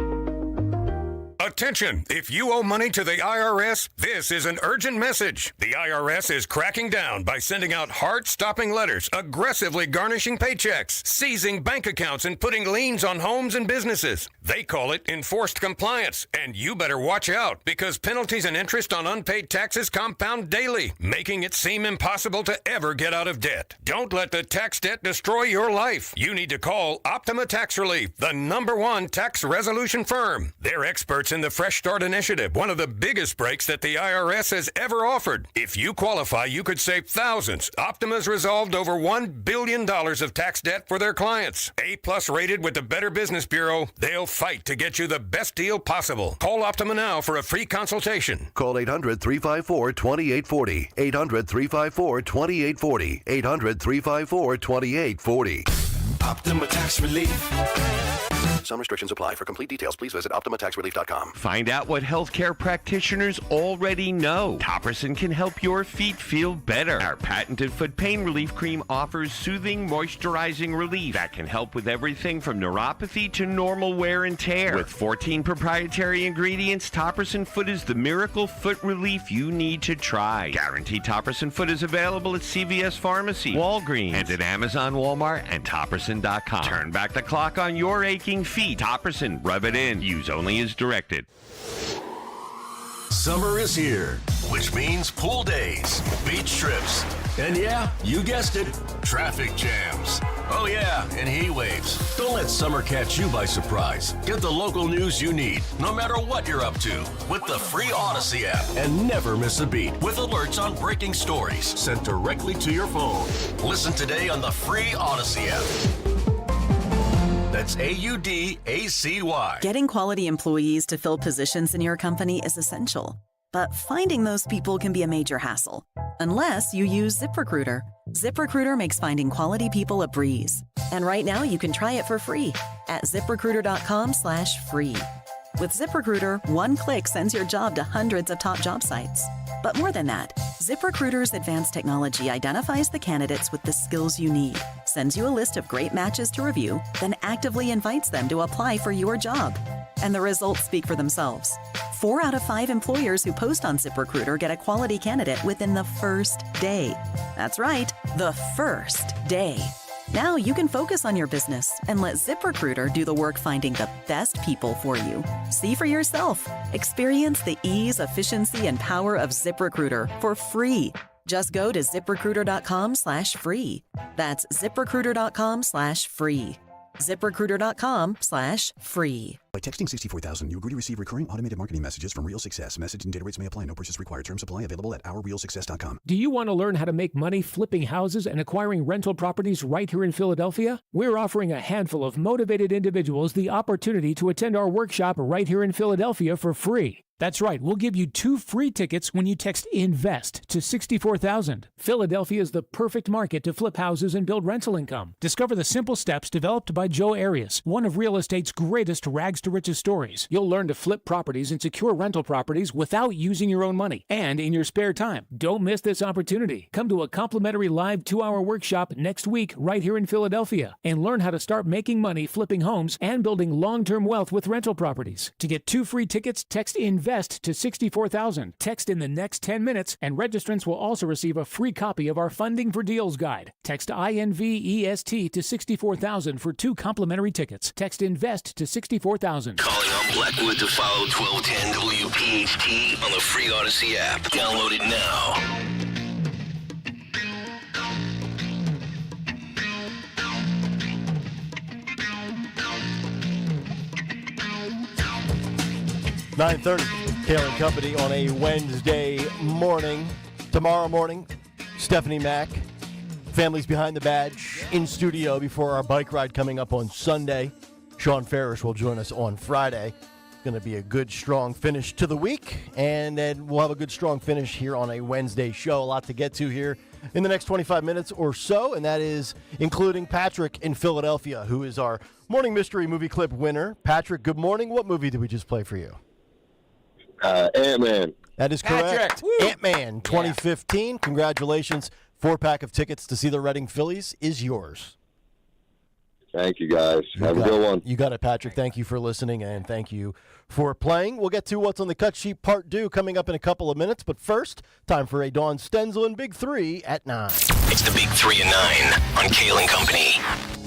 Attention! If you owe money to the IRS, this is an urgent message. The IRS is cracking down by sending out heart-stopping letters, aggressively garnishing paychecks, seizing bank accounts, and putting liens on homes and businesses. They call it enforced compliance, and you better watch out because penalties and interest on unpaid taxes compound daily, making it seem impossible to ever get out of debt. Don't let the tax debt destroy your life. You need to call Optima Tax Relief, the #1 tax resolution firm. They're experts in the Fresh Start Initiative, one of the biggest breaks that the IRS has ever offered. If you qualify, you could save thousands. Optima's resolved over $1 billion of tax debt for their clients. A+ rated with the Better Business Bureau, they'll fight to get you the best deal possible. Call Optima now for a free consultation. Call 800-354-2840. 800-354-2840. 800-354-2840. Optima Tax Relief. Some restrictions apply. For complete details, please visit OptimaTaxRelief.com. Find out what healthcare practitioners already know. Topperson can help your feet feel better. Our patented foot pain relief cream offers soothing, moisturizing relief that can help with everything from neuropathy to normal wear and tear. With 14 proprietary ingredients, Topperson Foot is the miracle foot relief you need to try. Guaranteed Topperson Foot is available at CVS Pharmacy, Walgreens, and at Amazon, Walmart, and Topperson.com. Turn back the clock on your aching feet. Topperson, rub it in. Use only as directed. Summer is here, which means pool days, beach trips, and yeah, you guessed it, traffic jams. Oh yeah, and heat waves. Don't let summer catch you by surprise. Get the local news you need, no matter what you're up to, with the free Odyssey app. And never miss a beat with alerts on breaking stories sent directly to your phone. Listen today on the free Odyssey app. That's AUDACY. Getting quality employees to fill positions in your company is essential. But finding those people can be a major hassle, unless you use ZipRecruiter. ZipRecruiter makes finding quality people a breeze. And right now you can try it for free at ZipRecruiter.com/free. With ZipRecruiter, one click sends your job to hundreds of top job sites. But more than that, ZipRecruiter's advanced technology identifies the candidates with the skills you need, sends you a list of great matches to review, then actively invites them to apply for your job. And the results speak for themselves. 4 out of 5 employers who post on ZipRecruiter get a quality candidate within the first day. That's right, the first day. Now you can focus on your business and let ZipRecruiter do the work finding the best people for you. See for yourself. Experience the ease, efficiency, and power of ZipRecruiter for free. Just go to ZipRecruiter.com/free. That's ZipRecruiter.com/free. ZipRecruiter.com/free. By texting 64,000, you agree to receive recurring automated marketing messages from Real Success. Message and data rates may apply. No purchase required. Terms apply. Available at OurRealSuccess.com. Do you want to learn how to make money flipping houses and acquiring rental properties right here in Philadelphia? We're offering a handful of motivated individuals the opportunity to attend our workshop right here in Philadelphia for free. That's right, we'll give you 2 free tickets when you text INVEST to 64,000. Philadelphia is the perfect market to flip houses and build rental income. Discover the simple steps developed by Joe Arias, one of real estate's greatest rags to riches stories. You'll learn to flip properties and secure rental properties without using your own money and in your spare time. Don't miss this opportunity. Come to a complimentary live 2-hour workshop next week right here in Philadelphia and learn how to start making money flipping homes and building long-term wealth with rental properties. To get 2 free tickets, text INVEST to 64,000. Text in the next 10 minutes, and registrants will also receive a free copy of our Funding for Deals guide. Text INVEST to 64,000 for 2 complimentary tickets. Text INVEST to 64,000. Calling on Blackwood to follow 1210 WPHT on the free Odyssey app. Download it now. 9:30, Kayal and Company on a Wednesday morning. Tomorrow morning, Stephanie Mack, Families Behind the Badge, in studio before our bike ride coming up on Sunday. Sean Ferris will join us on Friday. It's going to be a good, strong finish to the week, and then we'll have a good, strong finish here on a Wednesday show. A lot to get to here in the next 25 minutes or so, and that is including Patrick in Philadelphia, who is our Morning Mystery Movie Clip winner. Patrick, good morning. What movie did we just play for you? Ant-Man. That is correct. Ant-Man 2015. Yeah. Congratulations. 4-pack of tickets to see the Reading Phillies is yours. Thank you, guys. Have a good one. You got it, Patrick. Thank you for listening, and thank you for playing. We'll get to What's on the Cut Sheet Part 2 coming up in a couple of minutes. But first, time for a Dawn Stenzel and Big 3 at 9. It's the Big 3 and 9 on Kayal and Company.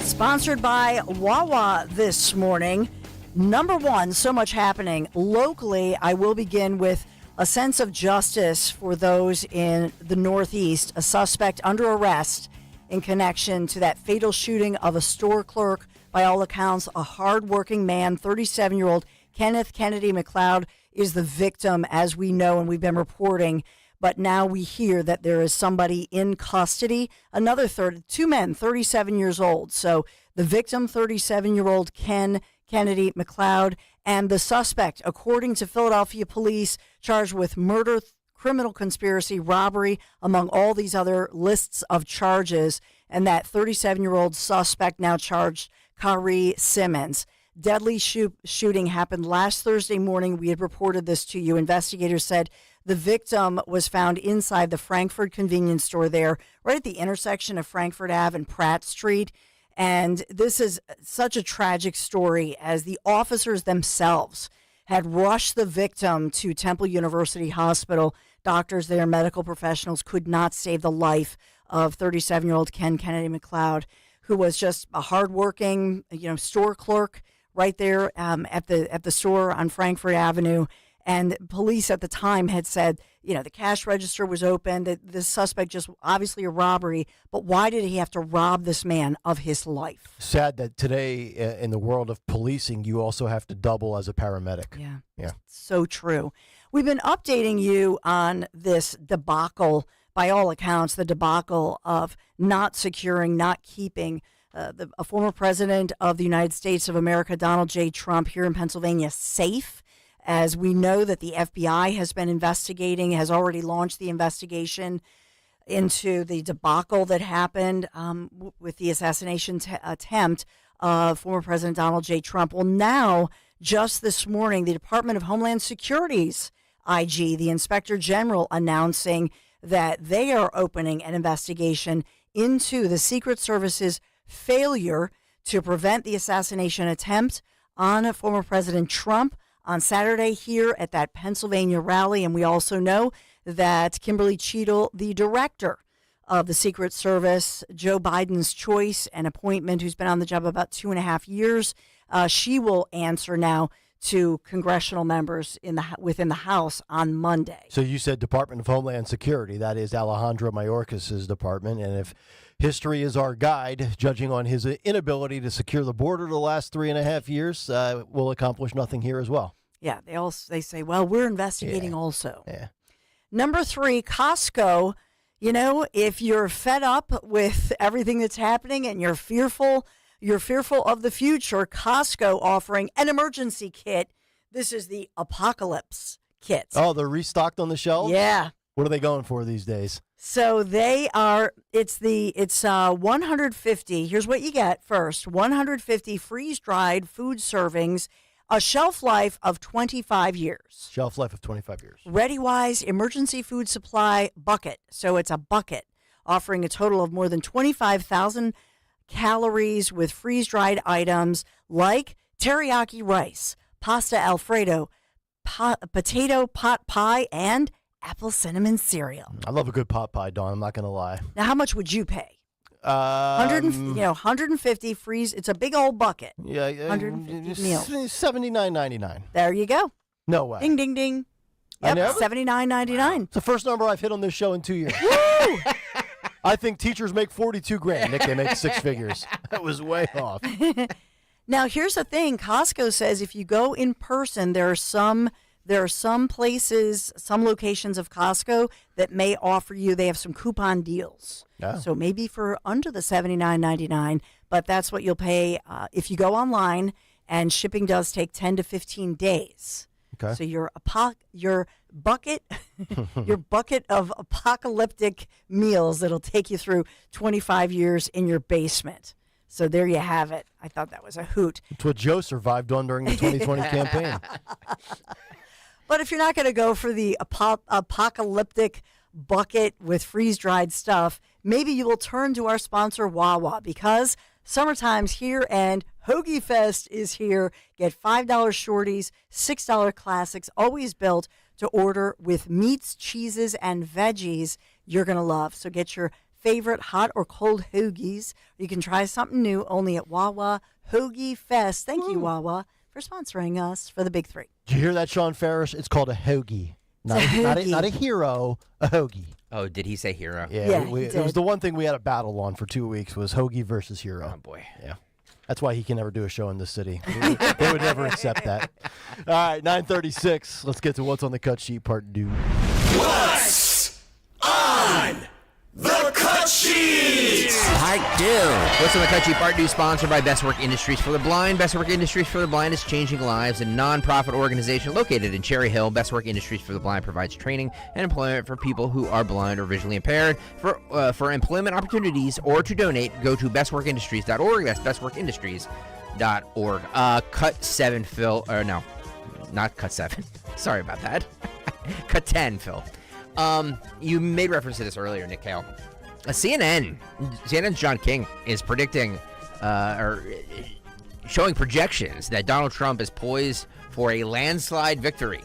Sponsored by Wawa this morning. Number 1, so much happening. Locally, I will begin with a sense of justice for those in the Northeast. A suspect under arrest in connection to that fatal shooting of a store clerk. By all accounts, a hardworking man, 37-year-old Kenneth Kennedy McLeod is the victim, as we know and we've been reporting. But now we hear that there is somebody in custody. Another 2 men, 37 years old. So the victim, 37-year-old Ken Kennedy McLeod, and the suspect, according to Philadelphia police, charged with murder, criminal conspiracy, robbery, among all these other lists of charges. And that 37-year-old suspect now charged, Kari Simmons. deadly shooting happened last Thursday morning. We had reported this to you. Investigators said the victim was found inside the Frankfurt convenience store there, right at the intersection of Frankfurt Ave and Pratt Street. And this is such a tragic story, as the officers themselves had rushed the victim to Temple University Hospital. Doctors there, medical professionals, could not save the life of 37-year-old Ken Kennedy McLeod, who was just a hardworking, store clerk right there at the store on Frankfurt Avenue. And police at the time had said, the cash register was open, that the suspect just obviously a robbery, but why did he have to rob this man of his life? Sad that today in the world of policing, you also have to double as a paramedic. Yeah. So true. We've been updating you on this debacle, by all accounts, the debacle of not securing, not keeping a former president of the United States of America, Donald J. Trump, here in Pennsylvania, safe. As we know that the FBI has been investigating, has already launched the investigation into the debacle that happened with the assassination attempt of former President Donald J. Trump. Well, now, just this morning, the Department of Homeland Security's IG, the Inspector General, announcing that they are opening an investigation into the Secret Service's failure to prevent the assassination attempt on former President Trump on Saturday here at that Pennsylvania rally. And we also know that Kimberly Cheadle, the director of the Secret Service, Joe Biden's choice and appointment, who's been on the job about 2.5 years, she will answer now to congressional members within the House on Monday. So you said Department of Homeland Security. That is Alejandro Mayorkas's department. And if history is our guide, judging on his inability to secure the border the last 3.5 years, will accomplish nothing here as well. Yeah, they say, well, we're investigating also. Yeah. Number 3, Costco. If you're fed up with everything that's happening and you're fearful of the future, Costco offering an emergency kit. This is the Apocalypse kit. Oh, they're restocked on the shelves? Yeah. What are they going for these days? So it's 150. Here's what you get first. 150 freeze-dried food servings, a shelf life of 25 years. Shelf life of 25 years. ReadyWise emergency food supply bucket. So it's a bucket offering a total of more than 25,000 calories with freeze-dried items like teriyaki rice, pasta Alfredo, potato pot pie, and apple cinnamon cereal. I love a good pot pie, Dawn. I'm not going to lie. Now, how much would you pay? 150 freeze. It's a big old bucket. Yeah, 150 meals. $79.99. There you go. No way. Ding, ding, ding. Yep, $79.99. It's the first number I've hit on this show in 2 years. Woo! I think teachers make $42,000. Nick, they make 6 figures. That was way off. Now, here's the thing. Costco says if you go in person, there are some places, some locations of Costco that may offer you, they have some coupon deals. Oh. So maybe for under the $79.99, but that's what you'll pay if you go online, and shipping does take 10 to 15 days. Okay. So your bucket of apocalyptic meals that'll take you through 25 years in your basement. So there you have it. I thought that was a hoot. It's what Joe survived on during the 2020 campaign. But if you're not going to go for the apocalyptic bucket with freeze-dried stuff, maybe you will turn to our sponsor, Wawa, because summertime's here and Hoagie Fest is here. Get $5 shorties, $6 classics, always built to order with meats, cheeses, and veggies you're going to love. So get your favorite hot or cold hoagies. You can try something new only at Wawa Hoagie Fest. Thank you, Wawa, for sponsoring us for the Big Three. Did you hear that, Sean Ferris? It's called a hoagie. Not a hero, a hoagie. Oh, did he say hero? Yeah, it was the one thing we had a battle on for 2 weeks was hoagie versus hero. Oh, boy. Yeah. That's why he can never do a show in this city. They would never accept that. All right, 9:36. Let's get to What's on the Cut Sheet, part 2. What's on the Cut Sheet? Part 2. What's on the Cut Sheet, part 2, sponsored by Best Work Industries for the Blind. Best Work Industries for the Blind is changing lives. A non-profit organization located in Cherry Hill. Best Work Industries for the Blind provides training and employment for people who are blind or visually impaired. For employment opportunities or to donate, go to bestworkindustries.org. That's bestworkindustries.org. .org. Cut 7, Phil. Or no, not cut 7. Sorry about that. Cut 10, Phil. You made reference to this earlier, Nick Kayal. CNN's John King is predicting or showing projections that Donald Trump is poised for a landslide victory.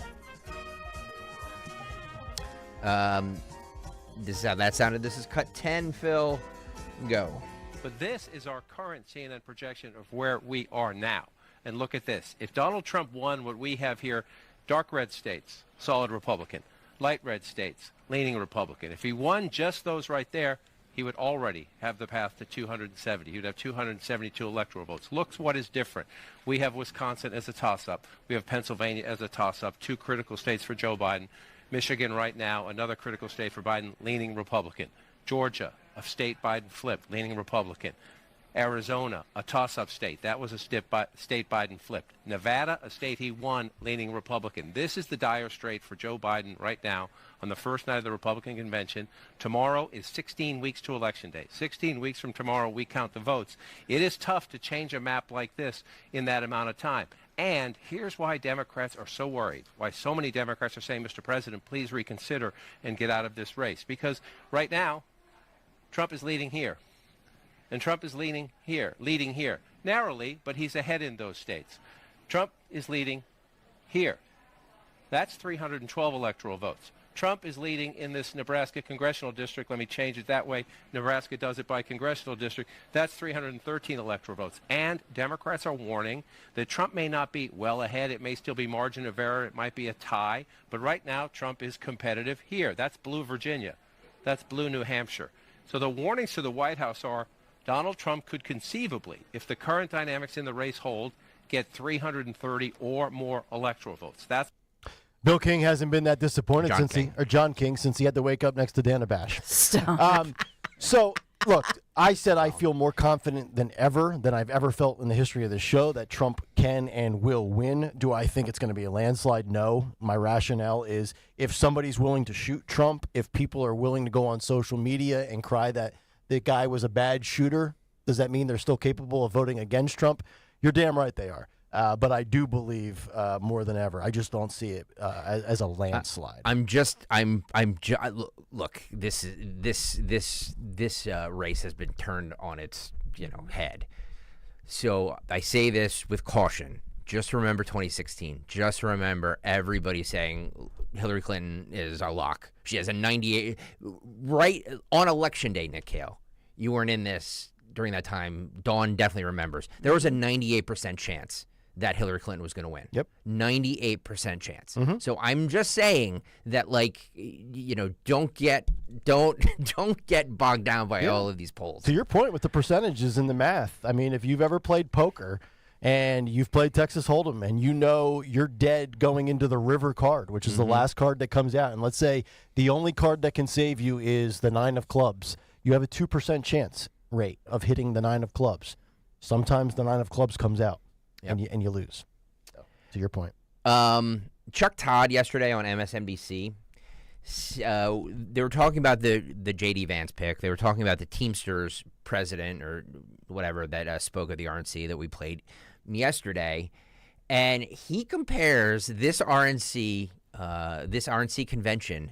This is how that sounded. This is cut 10, Phil. Go. But this is our current CNN projection of where we are now. And look at this. If Donald Trump won what we have here, dark red states, solid Republican. Light red states, leaning Republican. If he won just those right there, he would already have the path to 270. He would have 272 electoral votes. Look what is different. We have Wisconsin as a toss-up. We have Pennsylvania as a toss-up, 2 critical states for Joe Biden. Michigan right now, another critical state for Biden, leaning Republican. Georgia, a state Biden flipped, leaning Republican. Arizona, a toss-up state. That was a state Biden flipped. Nevada, a state he won, leaning Republican. This is the dire strait for Joe Biden right now on the first night of the Republican convention. Tomorrow is 16 weeks to Election Day. 16 weeks from tomorrow, we count the votes. It is tough to change a map like this in that amount of time. And here's why Democrats are so worried, why so many Democrats are saying, Mr. President, please reconsider and get out of this race. Because right now, Trump is leading here. And Trump is leading here, narrowly, but he's ahead in those states. Trump is leading here. That's 312 electoral votes. Trump is leading in this Nebraska congressional district. Let me change it that way. Nebraska does it by congressional district. That's 313 electoral votes. And Democrats are warning that Trump may not be well ahead. It may still be margin of error. It might be a tie. But right now, Trump is competitive here. That's blue Virginia. That's blue New Hampshire. So the warnings to the White House are Donald Trump could conceivably, if the current dynamics in the race hold, get 330 or more electoral votes. That's Bill King hasn't been that disappointed John King since he had to wake up next to Dana Bash. Stop. So, look, I said I feel more confident than I've ever felt in the history of the show that Trump can and will win. Do I think it's going to be a landslide? No. My rationale is if somebody's willing to shoot Trump, if people are willing to go on social media and cry that the guy was a bad shooter, does that mean they're still capable of voting against Trump? You're damn right they are. But I do believe more than ever. I just don't see it as a landslide. Look, this race has been turned on its head. So I say this with caution. Just remember 2016. Just remember everybody saying Hillary Clinton is a lock. She has a 98 right on Election Day. Nick Kayal, you weren't in this during that time. Dawn definitely remembers. There was a 98% chance that Hillary Clinton was going to win. Yep. 98% chance. Mm-hmm. So I'm just saying that, don't get bogged down by all of these polls. To your point with the percentages and the math, I mean, if you've ever played poker and you've played Texas Hold'em and you're dead going into the river card, which is the last card that comes out, and let's say the only card that can save you is the 9 of clubs, you have a 2% chance rate of hitting the 9 of clubs. Sometimes the 9 of clubs comes out. Yep. And you lose. So, to your point. Chuck Todd yesterday on MSNBC, they were talking about the J.D. Vance pick. They were talking about the Teamsters president or whatever that spoke at the RNC that we played yesterday. And he compares this RNC convention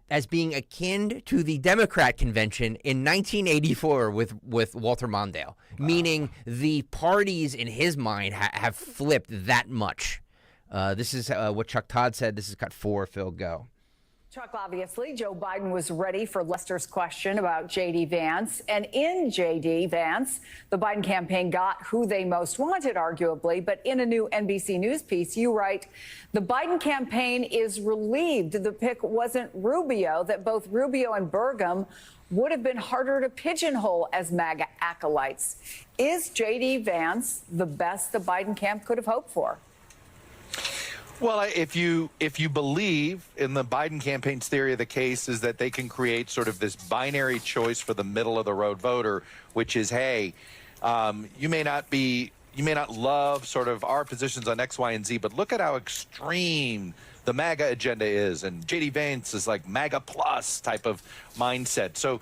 as being akin to the Democrat convention in 1984 with Walter Mondale, meaning the parties in his mind have flipped that much. This is what Chuck Todd said. This is cut 4. Phil, go. Chuck, obviously, Joe Biden was ready for Lester's question about J.D. Vance. And in J.D. Vance, the Biden campaign got who they most wanted, arguably. But in a new NBC News piece, you write, the Biden campaign is relieved the pick wasn't Rubio, that both Rubio and Burgum would have been harder to pigeonhole as MAGA acolytes. Is J.D. Vance the best the Biden camp could have hoped for? Well, if you believe in the Biden campaign's theory of the case is that they can create sort of this binary choice for the middle of the road voter, which is, hey, you may not love sort of our positions on X, Y, and Z, but look at how extreme the MAGA agenda is. And J.D. Vance is like MAGA plus type of mindset. So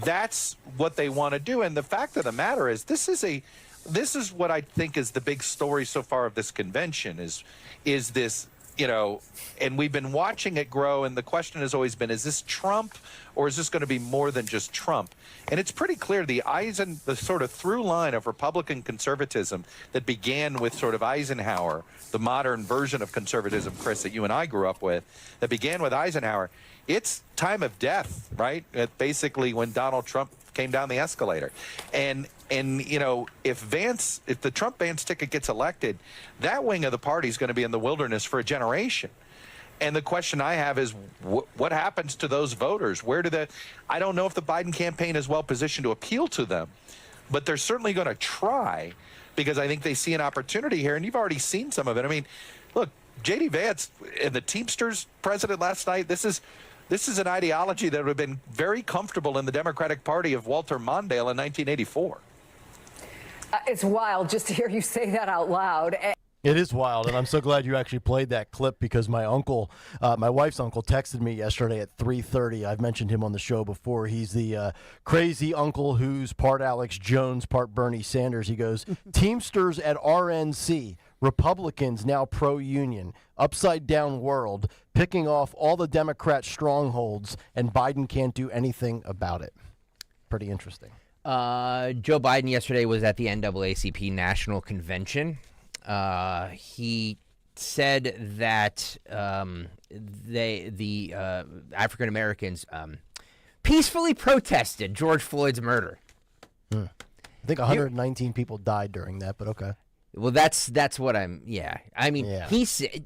that's what they want to do. And the fact of the matter is this is a this is what I think is the big story so far of this convention is this, and we've been watching it grow, and the question has always been, is this Trump or is this going to be more than just Trump? And it's pretty clear the sort of through line of Republican conservatism that began with sort of Eisenhower, the modern version of conservatism, Chris, that you and I grew up with, that began with Eisenhower. It's time of death, right? Basically when Donald Trump came down the escalator. And if the Trump-Vance ticket gets elected, that wing of the party is going to be in the wilderness for a generation. And the question I have is, what happens to those voters? I don't know if the Biden campaign is well positioned to appeal to them, but they're certainly going to try, because I think they see an opportunity here. And you've already seen some of it. I mean, look, J.D. Vance and the Teamsters president last night, this is an ideology that would have been very comfortable in the Democratic Party of Walter Mondale in 1984. It's wild just to hear you say that out loud. It is wild, and I'm so glad you actually played that clip, because my uncle, my wife's uncle, texted me yesterday at 3:30. I've mentioned him on the show before. He's the crazy uncle who's part Alex Jones, part Bernie Sanders. He goes, Teamsters at RNC, Republicans now pro-union, upside-down world, picking off all the Democrat strongholds, and Biden can't do anything about it. Pretty interesting. Joe Biden yesterday was at the NAACP National Convention. He said that the African Americans peacefully protested George Floyd's murder. I think 119 people died during that, but okay. Well, that's what I'm. Yeah, I mean, he said.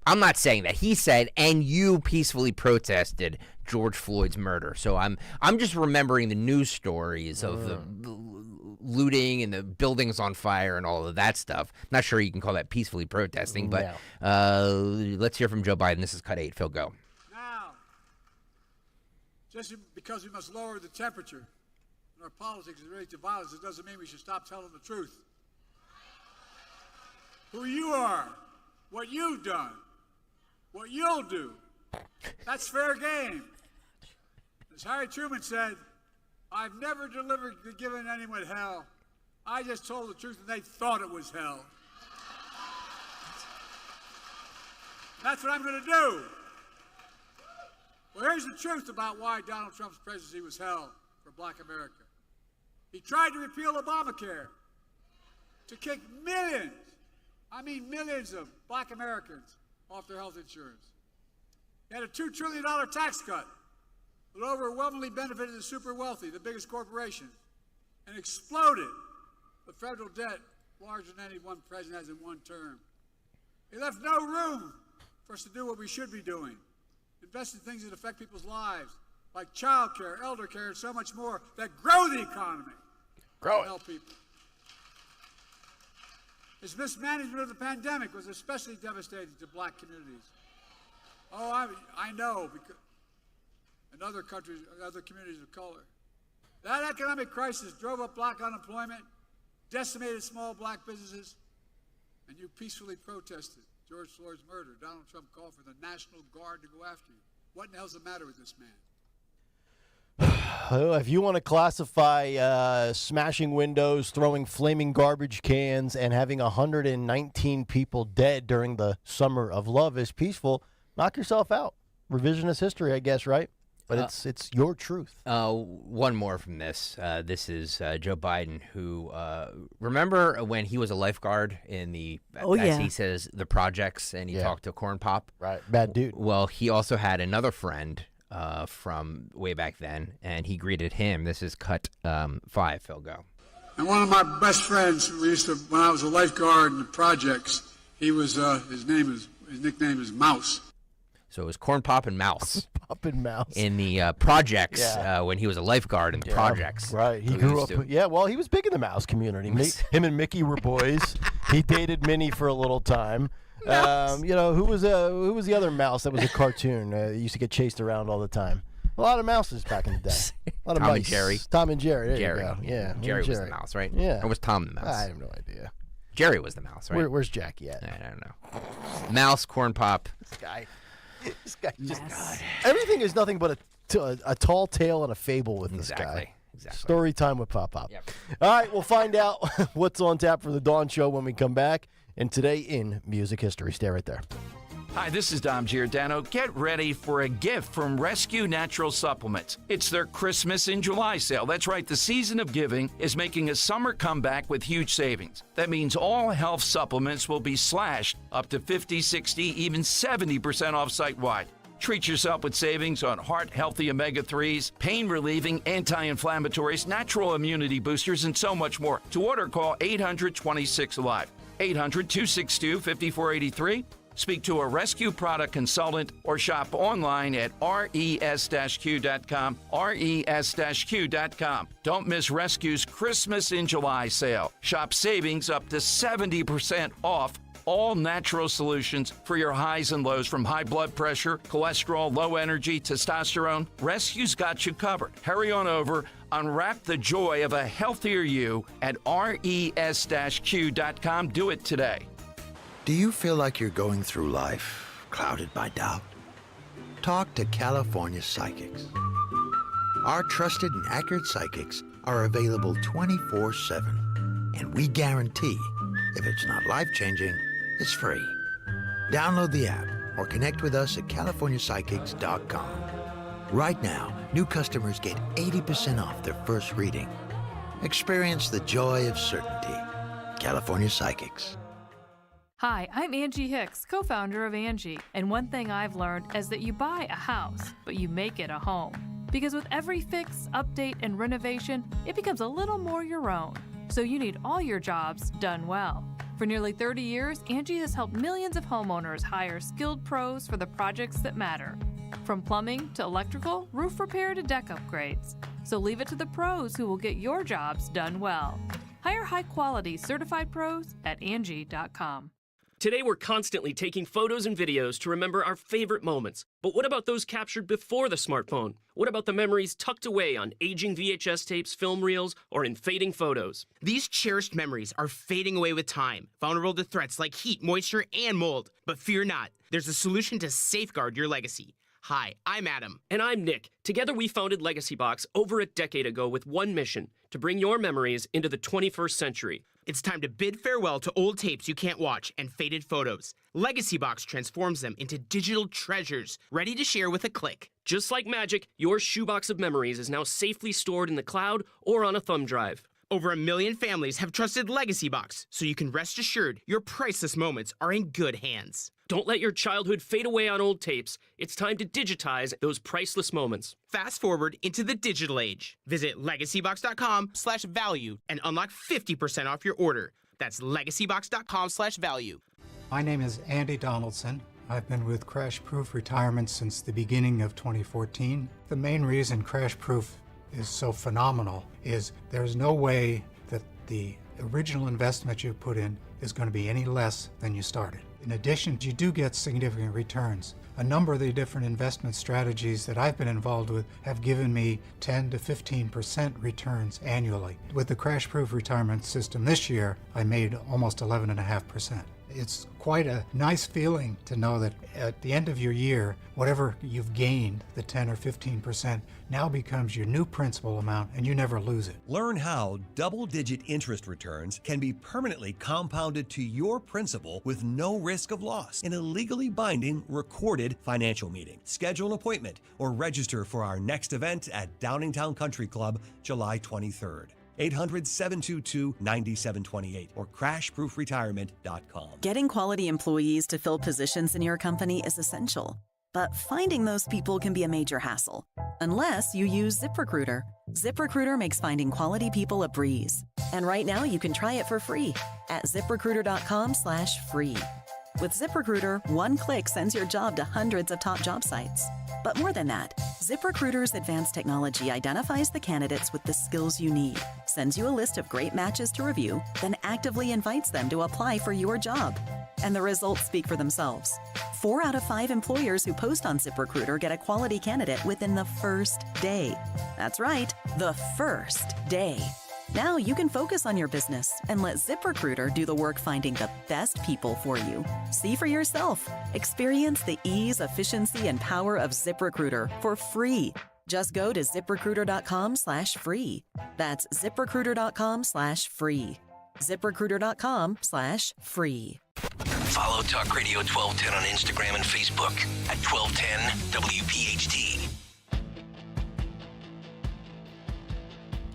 I'm not saying that. He said, and you peacefully protested George Floyd's murder. So I'm just remembering the news stories of the looting and the buildings on fire and all of that stuff. Not sure you can call that peacefully protesting, but let's hear from Joe Biden. This is Cut 8. Phil, go. Now, just because we must lower the temperature in our politics and relate to violence, it doesn't mean we should stop telling the truth. Who you are, what you've done, what you'll do. That's fair game. As Harry Truman said, I've never given anyone hell. I just told the truth and they thought it was hell. That's what I'm going to do. Well, here's the truth about why Donald Trump's presidency was hell for Black America. He tried to repeal Obamacare to kick millions of Black Americans off their health insurance. He had a $2 trillion tax cut that overwhelmingly benefited the super wealthy, the biggest corporations, and exploded the federal debt larger than any one president has in one term. He left no room for us to do what we should be doing. Invest in things that affect people's lives, like child care, elder care, and so much more, that grow the economy. Grow it. Help people. His mismanagement of the pandemic was especially devastating to Black communities. Oh, I know, because in other countries, other communities of color. That economic crisis drove up Black unemployment, decimated small Black businesses, and you peacefully protested George Floyd's murder. Donald Trump called for the National Guard to go after you. What in the hell's the matter with this man? If you want to classify smashing windows, throwing flaming garbage cans, and having 119 people dead during the Summer of Love as peaceful, knock yourself out. Revisionist history, I guess, right? But it's your truth. One more from this. This is Joe Biden, who remember when he was a lifeguard in the, as he says, the projects, and he talked to Corn Pop? Right, bad dude. Well, he also had another friend from way back then, and he greeted him. This is Cut 5. Phil, go. And one of my best friends, when I was a lifeguard in the projects, he was his nickname is Mouse. So it was Corn Pop and Mouse. Pop and Mouse. In the projects when he was a lifeguard in the projects. Right. He grew up. Well, he was big in the Mouse community. Him and Mickey were boys. He dated Minnie for a little time. Who was the other mouse that was a cartoon? He used to get chased around all the time. A lot of mouses back in the day. A lot of Tom mice. And Jerry. Tom and Jerry. There Jerry. You go. Yeah. Jerry was the mouse, right? Yeah. Or was Tom the mouse? I have no idea. Jerry was the mouse, right? Where's Jackie at? I don't know. Mouse, Corn Pop. This guy just everything is nothing but a tall tale and a fable with this guy. Exactly. Story time with Pop. Yep. All right, we'll find out what's on tap for the Dawn Show when we come back. And today in music history. Stay right there. Hi, this is Dom Giordano. Get ready for a gift from Rescue Natural Supplements. It's their Christmas in July sale. That's right, the season of giving is making a summer comeback with huge savings. That means all health supplements will be slashed up to 50, 60, even 70% off site-wide. Treat yourself with savings on heart-healthy omega-3s, pain-relieving anti-inflammatories, natural immunity boosters, and so much more. To order, call 800-26-ALIVE. 800-262-5483. Speak to a rescue product consultant or shop online at res-q.com, res-q.com. Don't miss Rescue's Christmas in July sale. Shop savings up to 70% off all natural solutions for your highs and lows, from high blood pressure, cholesterol, low energy, testosterone. Rescue's got you covered. Hurry on over. Unwrap the joy of a healthier you at res-q.com. Do it today. Do you feel like you're going through life clouded by doubt? Talk to California Psychics. Our trusted and accurate psychics are available 24/7, and we guarantee if it's not life-changing, it's free. Download the app or connect with us at californiapsychics.com. Right now, new customers get 80% off their first reading. Experience the joy of certainty. California Psychics. Hi, I'm Angie Hicks, co-founder of Angie, and one thing I've learned is that you buy a house, but you make it a home. Because with every fix, update, and renovation, it becomes a little more your own. So you need all your jobs done well. For nearly 30 years, Angie has helped millions of homeowners hire skilled pros for the projects that matter. From plumbing to electrical, roof repair to deck upgrades. So leave it to the pros who will get your jobs done well. Hire high-quality certified pros at Angie.com. Today, we're constantly taking photos and videos to remember our favorite moments. But what about those captured before the smartphone? What about the memories tucked away on aging VHS tapes, film reels, or in fading photos? These cherished memories are fading away with time, vulnerable to threats like heat, moisture, and mold. But fear not, there's a solution to safeguard your legacy. Hi, I'm Adam. And I'm Nick. Together, we founded Legacy Box over a decade ago with one mission: to bring your memories into the 21st century. It's time to bid farewell to old tapes you can't watch and faded photos. Legacy Box transforms them into digital treasures, ready to share with a click. Just like magic, your shoebox of memories is now safely stored in the cloud or on a thumb drive. Over 1 million families have trusted Legacy Box, so you can rest assured your priceless moments are in good hands. Don't let your childhood fade away on old tapes. It's time to digitize those priceless moments. Fast forward into the digital age. Visit legacybox.com/value and unlock 50% off your order. That's legacybox.com/value. My name is Andy Donaldson. I've been with Crash Proof Retirement since the beginning of 2014. The main reason Crash Proof is so phenomenal is there's no way that the original investment you put in is going to be any less than you started. In addition, you do get significant returns. A number of the different investment strategies that I've been involved with have given me 10 to 15% returns annually. With the Crash Proof Retirement System this year, I made almost 11.5%. It's quite a nice feeling to know that at the end of your year, whatever you've gained, the 10 or 15%, now becomes your new principal amount and you never lose it. Learn how double-digit interest returns can be permanently compounded to your principal with no risk of loss in a legally binding recorded financial meeting. Schedule an appointment or register for our next event at Downingtown Country Club, July 23rd. 800-722-9728 or crashproofretirement.com. Getting quality employees to fill positions in your company is essential, but finding those people can be a major hassle, unless you use ZipRecruiter. ZipRecruiter makes finding quality people a breeze. And right now you can try it for free at ZipRecruiter.com/free. With ZipRecruiter, one click sends your job to hundreds of top job sites. But more than that, ZipRecruiter's advanced technology identifies the candidates with the skills you need, sends you a list of great matches to review, then actively invites them to apply for your job. And the results speak for themselves. 4 out of 5 employers who post on ZipRecruiter get a quality candidate within the first day. That's right, the first day. Now you can focus on your business and let ZipRecruiter do the work finding the best people for you. See for yourself. Experience the ease, efficiency, and power of ZipRecruiter for free Just go to ZipRecruiter.com/free. That's ZipRecruiter.com/free. ZipRecruiter.com/free. Follow Talk Radio 1210 on Instagram and Facebook at 1210 WPHT.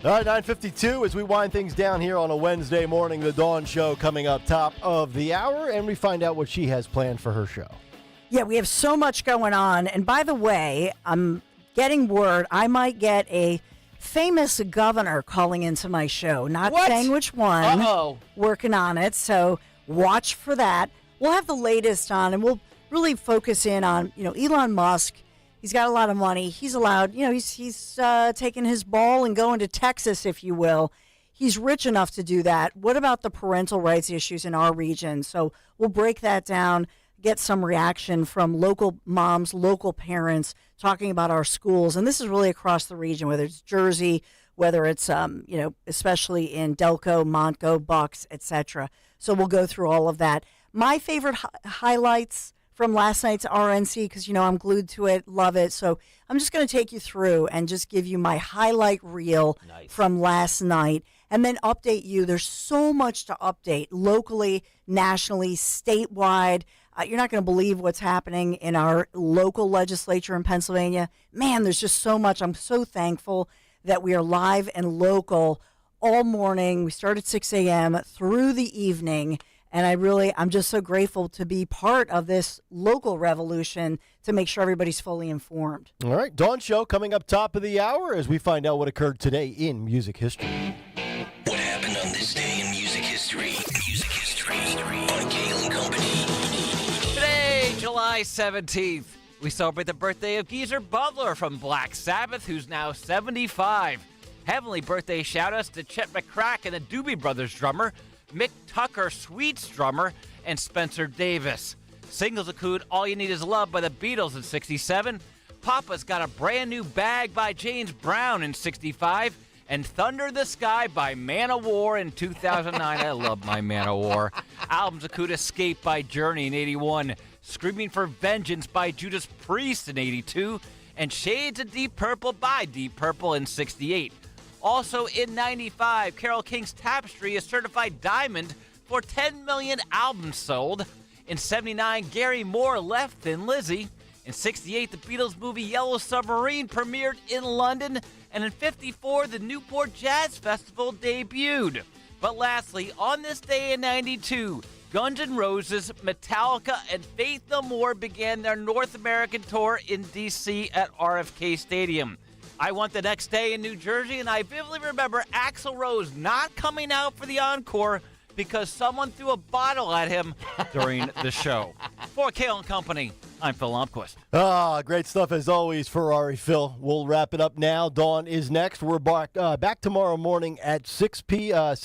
All right, 9:52 as we wind things down here on a Wednesday morning. The Dawn Show coming up top of the hour, and we find out what she has planned for her show. Yeah, we have so much going on. And by the way, I'm getting word I might get a famous governor calling into my show. Not saying which one. Uh-oh. Working on it. So watch for that. We'll have the latest on, and we'll really focus in on, Elon Musk. He's got a lot of money. He's allowed, he's taking his ball and going to Texas, if you will. He's rich enough to do that. What about the parental rights issues in our region? So we'll break that down, get some reaction from local moms, local parents talking about our schools. And this is really across the region, whether it's Jersey, whether it's, especially in Delco, Montgo, Bucks, etc. So we'll go through all of that. My favorite highlights from last night's RNC, because, I'm glued to it, love it. So I'm just going to take you through and just give you my highlight reel from last night and then update you. There's so much to update locally, nationally, statewide. You're not going to believe what's happening in our local legislature in Pennsylvania. Man, there's just so much. I'm so thankful that we are live and local all morning. We start at 6 a.m. through the evening. And I'm just so grateful to be part of this local revolution to make sure everybody's fully informed. All right, Dawn Show coming up top of the hour as we find out what occurred today in music history. What happened on this day in music history? Music history on Kayal and Company. Today, July 17th, we celebrate the birthday of Geezer Butler from Black Sabbath, who's now 75. Heavenly birthday shout-outs to Chet McCracken, the Doobie Brothers drummer, Mick Tucker, Sweets drummer, and Spencer Davis. Singles include All You Need Is Love by the Beatles in 67, Papa's Got a Brand New Bag by James Brown in 65, and Thunder the Sky by Man O' War in 2009. I love my Man O' War. Albums include Escape by Journey in 81, Screaming for Vengeance by Judas Priest in 82, and Shades of Deep Purple by Deep Purple in 68. Also in 95, Carole King's Tapestry is certified diamond for 10 million albums sold. In 79, Gary Moore left Thin Lizzy. In 68, the Beatles movie Yellow Submarine premiered in London. And in 54, the Newport Jazz Festival debuted. But lastly, on this day in 92, Guns N' Roses, Metallica, and Faith No More began their North American tour in D.C. at RFK Stadium. I went the next day in New Jersey, and I vividly remember Axl Rose not coming out for the encore because someone threw a bottle at him during the show. For Kayal & Company, I'm Phil Lundquist. Great stuff as always, Ferrari Phil. We'll wrap it up now. Dawn is next. We're back tomorrow morning at 6 p.m.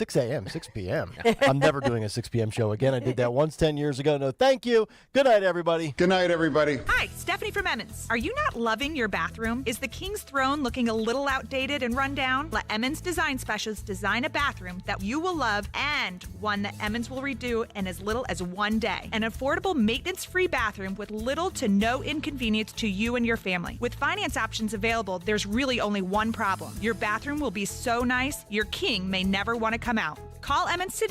I'm never doing a 6 p.m. show again. I did that once 10 years ago. No, thank you. Good night, everybody. Good night, everybody. Hi, Stephanie from Emmons. Are you not loving your bathroom? Is the King's Throne looking a little outdated and run down? Let Emmons Design Specialists design a bathroom that you will love and one that Emmons will redo in as little as 1 day. An affordable, maintenance-free bathroom with little to no inconvenience to you and your family. With finance options available, there's really only one problem. Your bathroom will be so nice, your king may never want to come out. Call Emmons today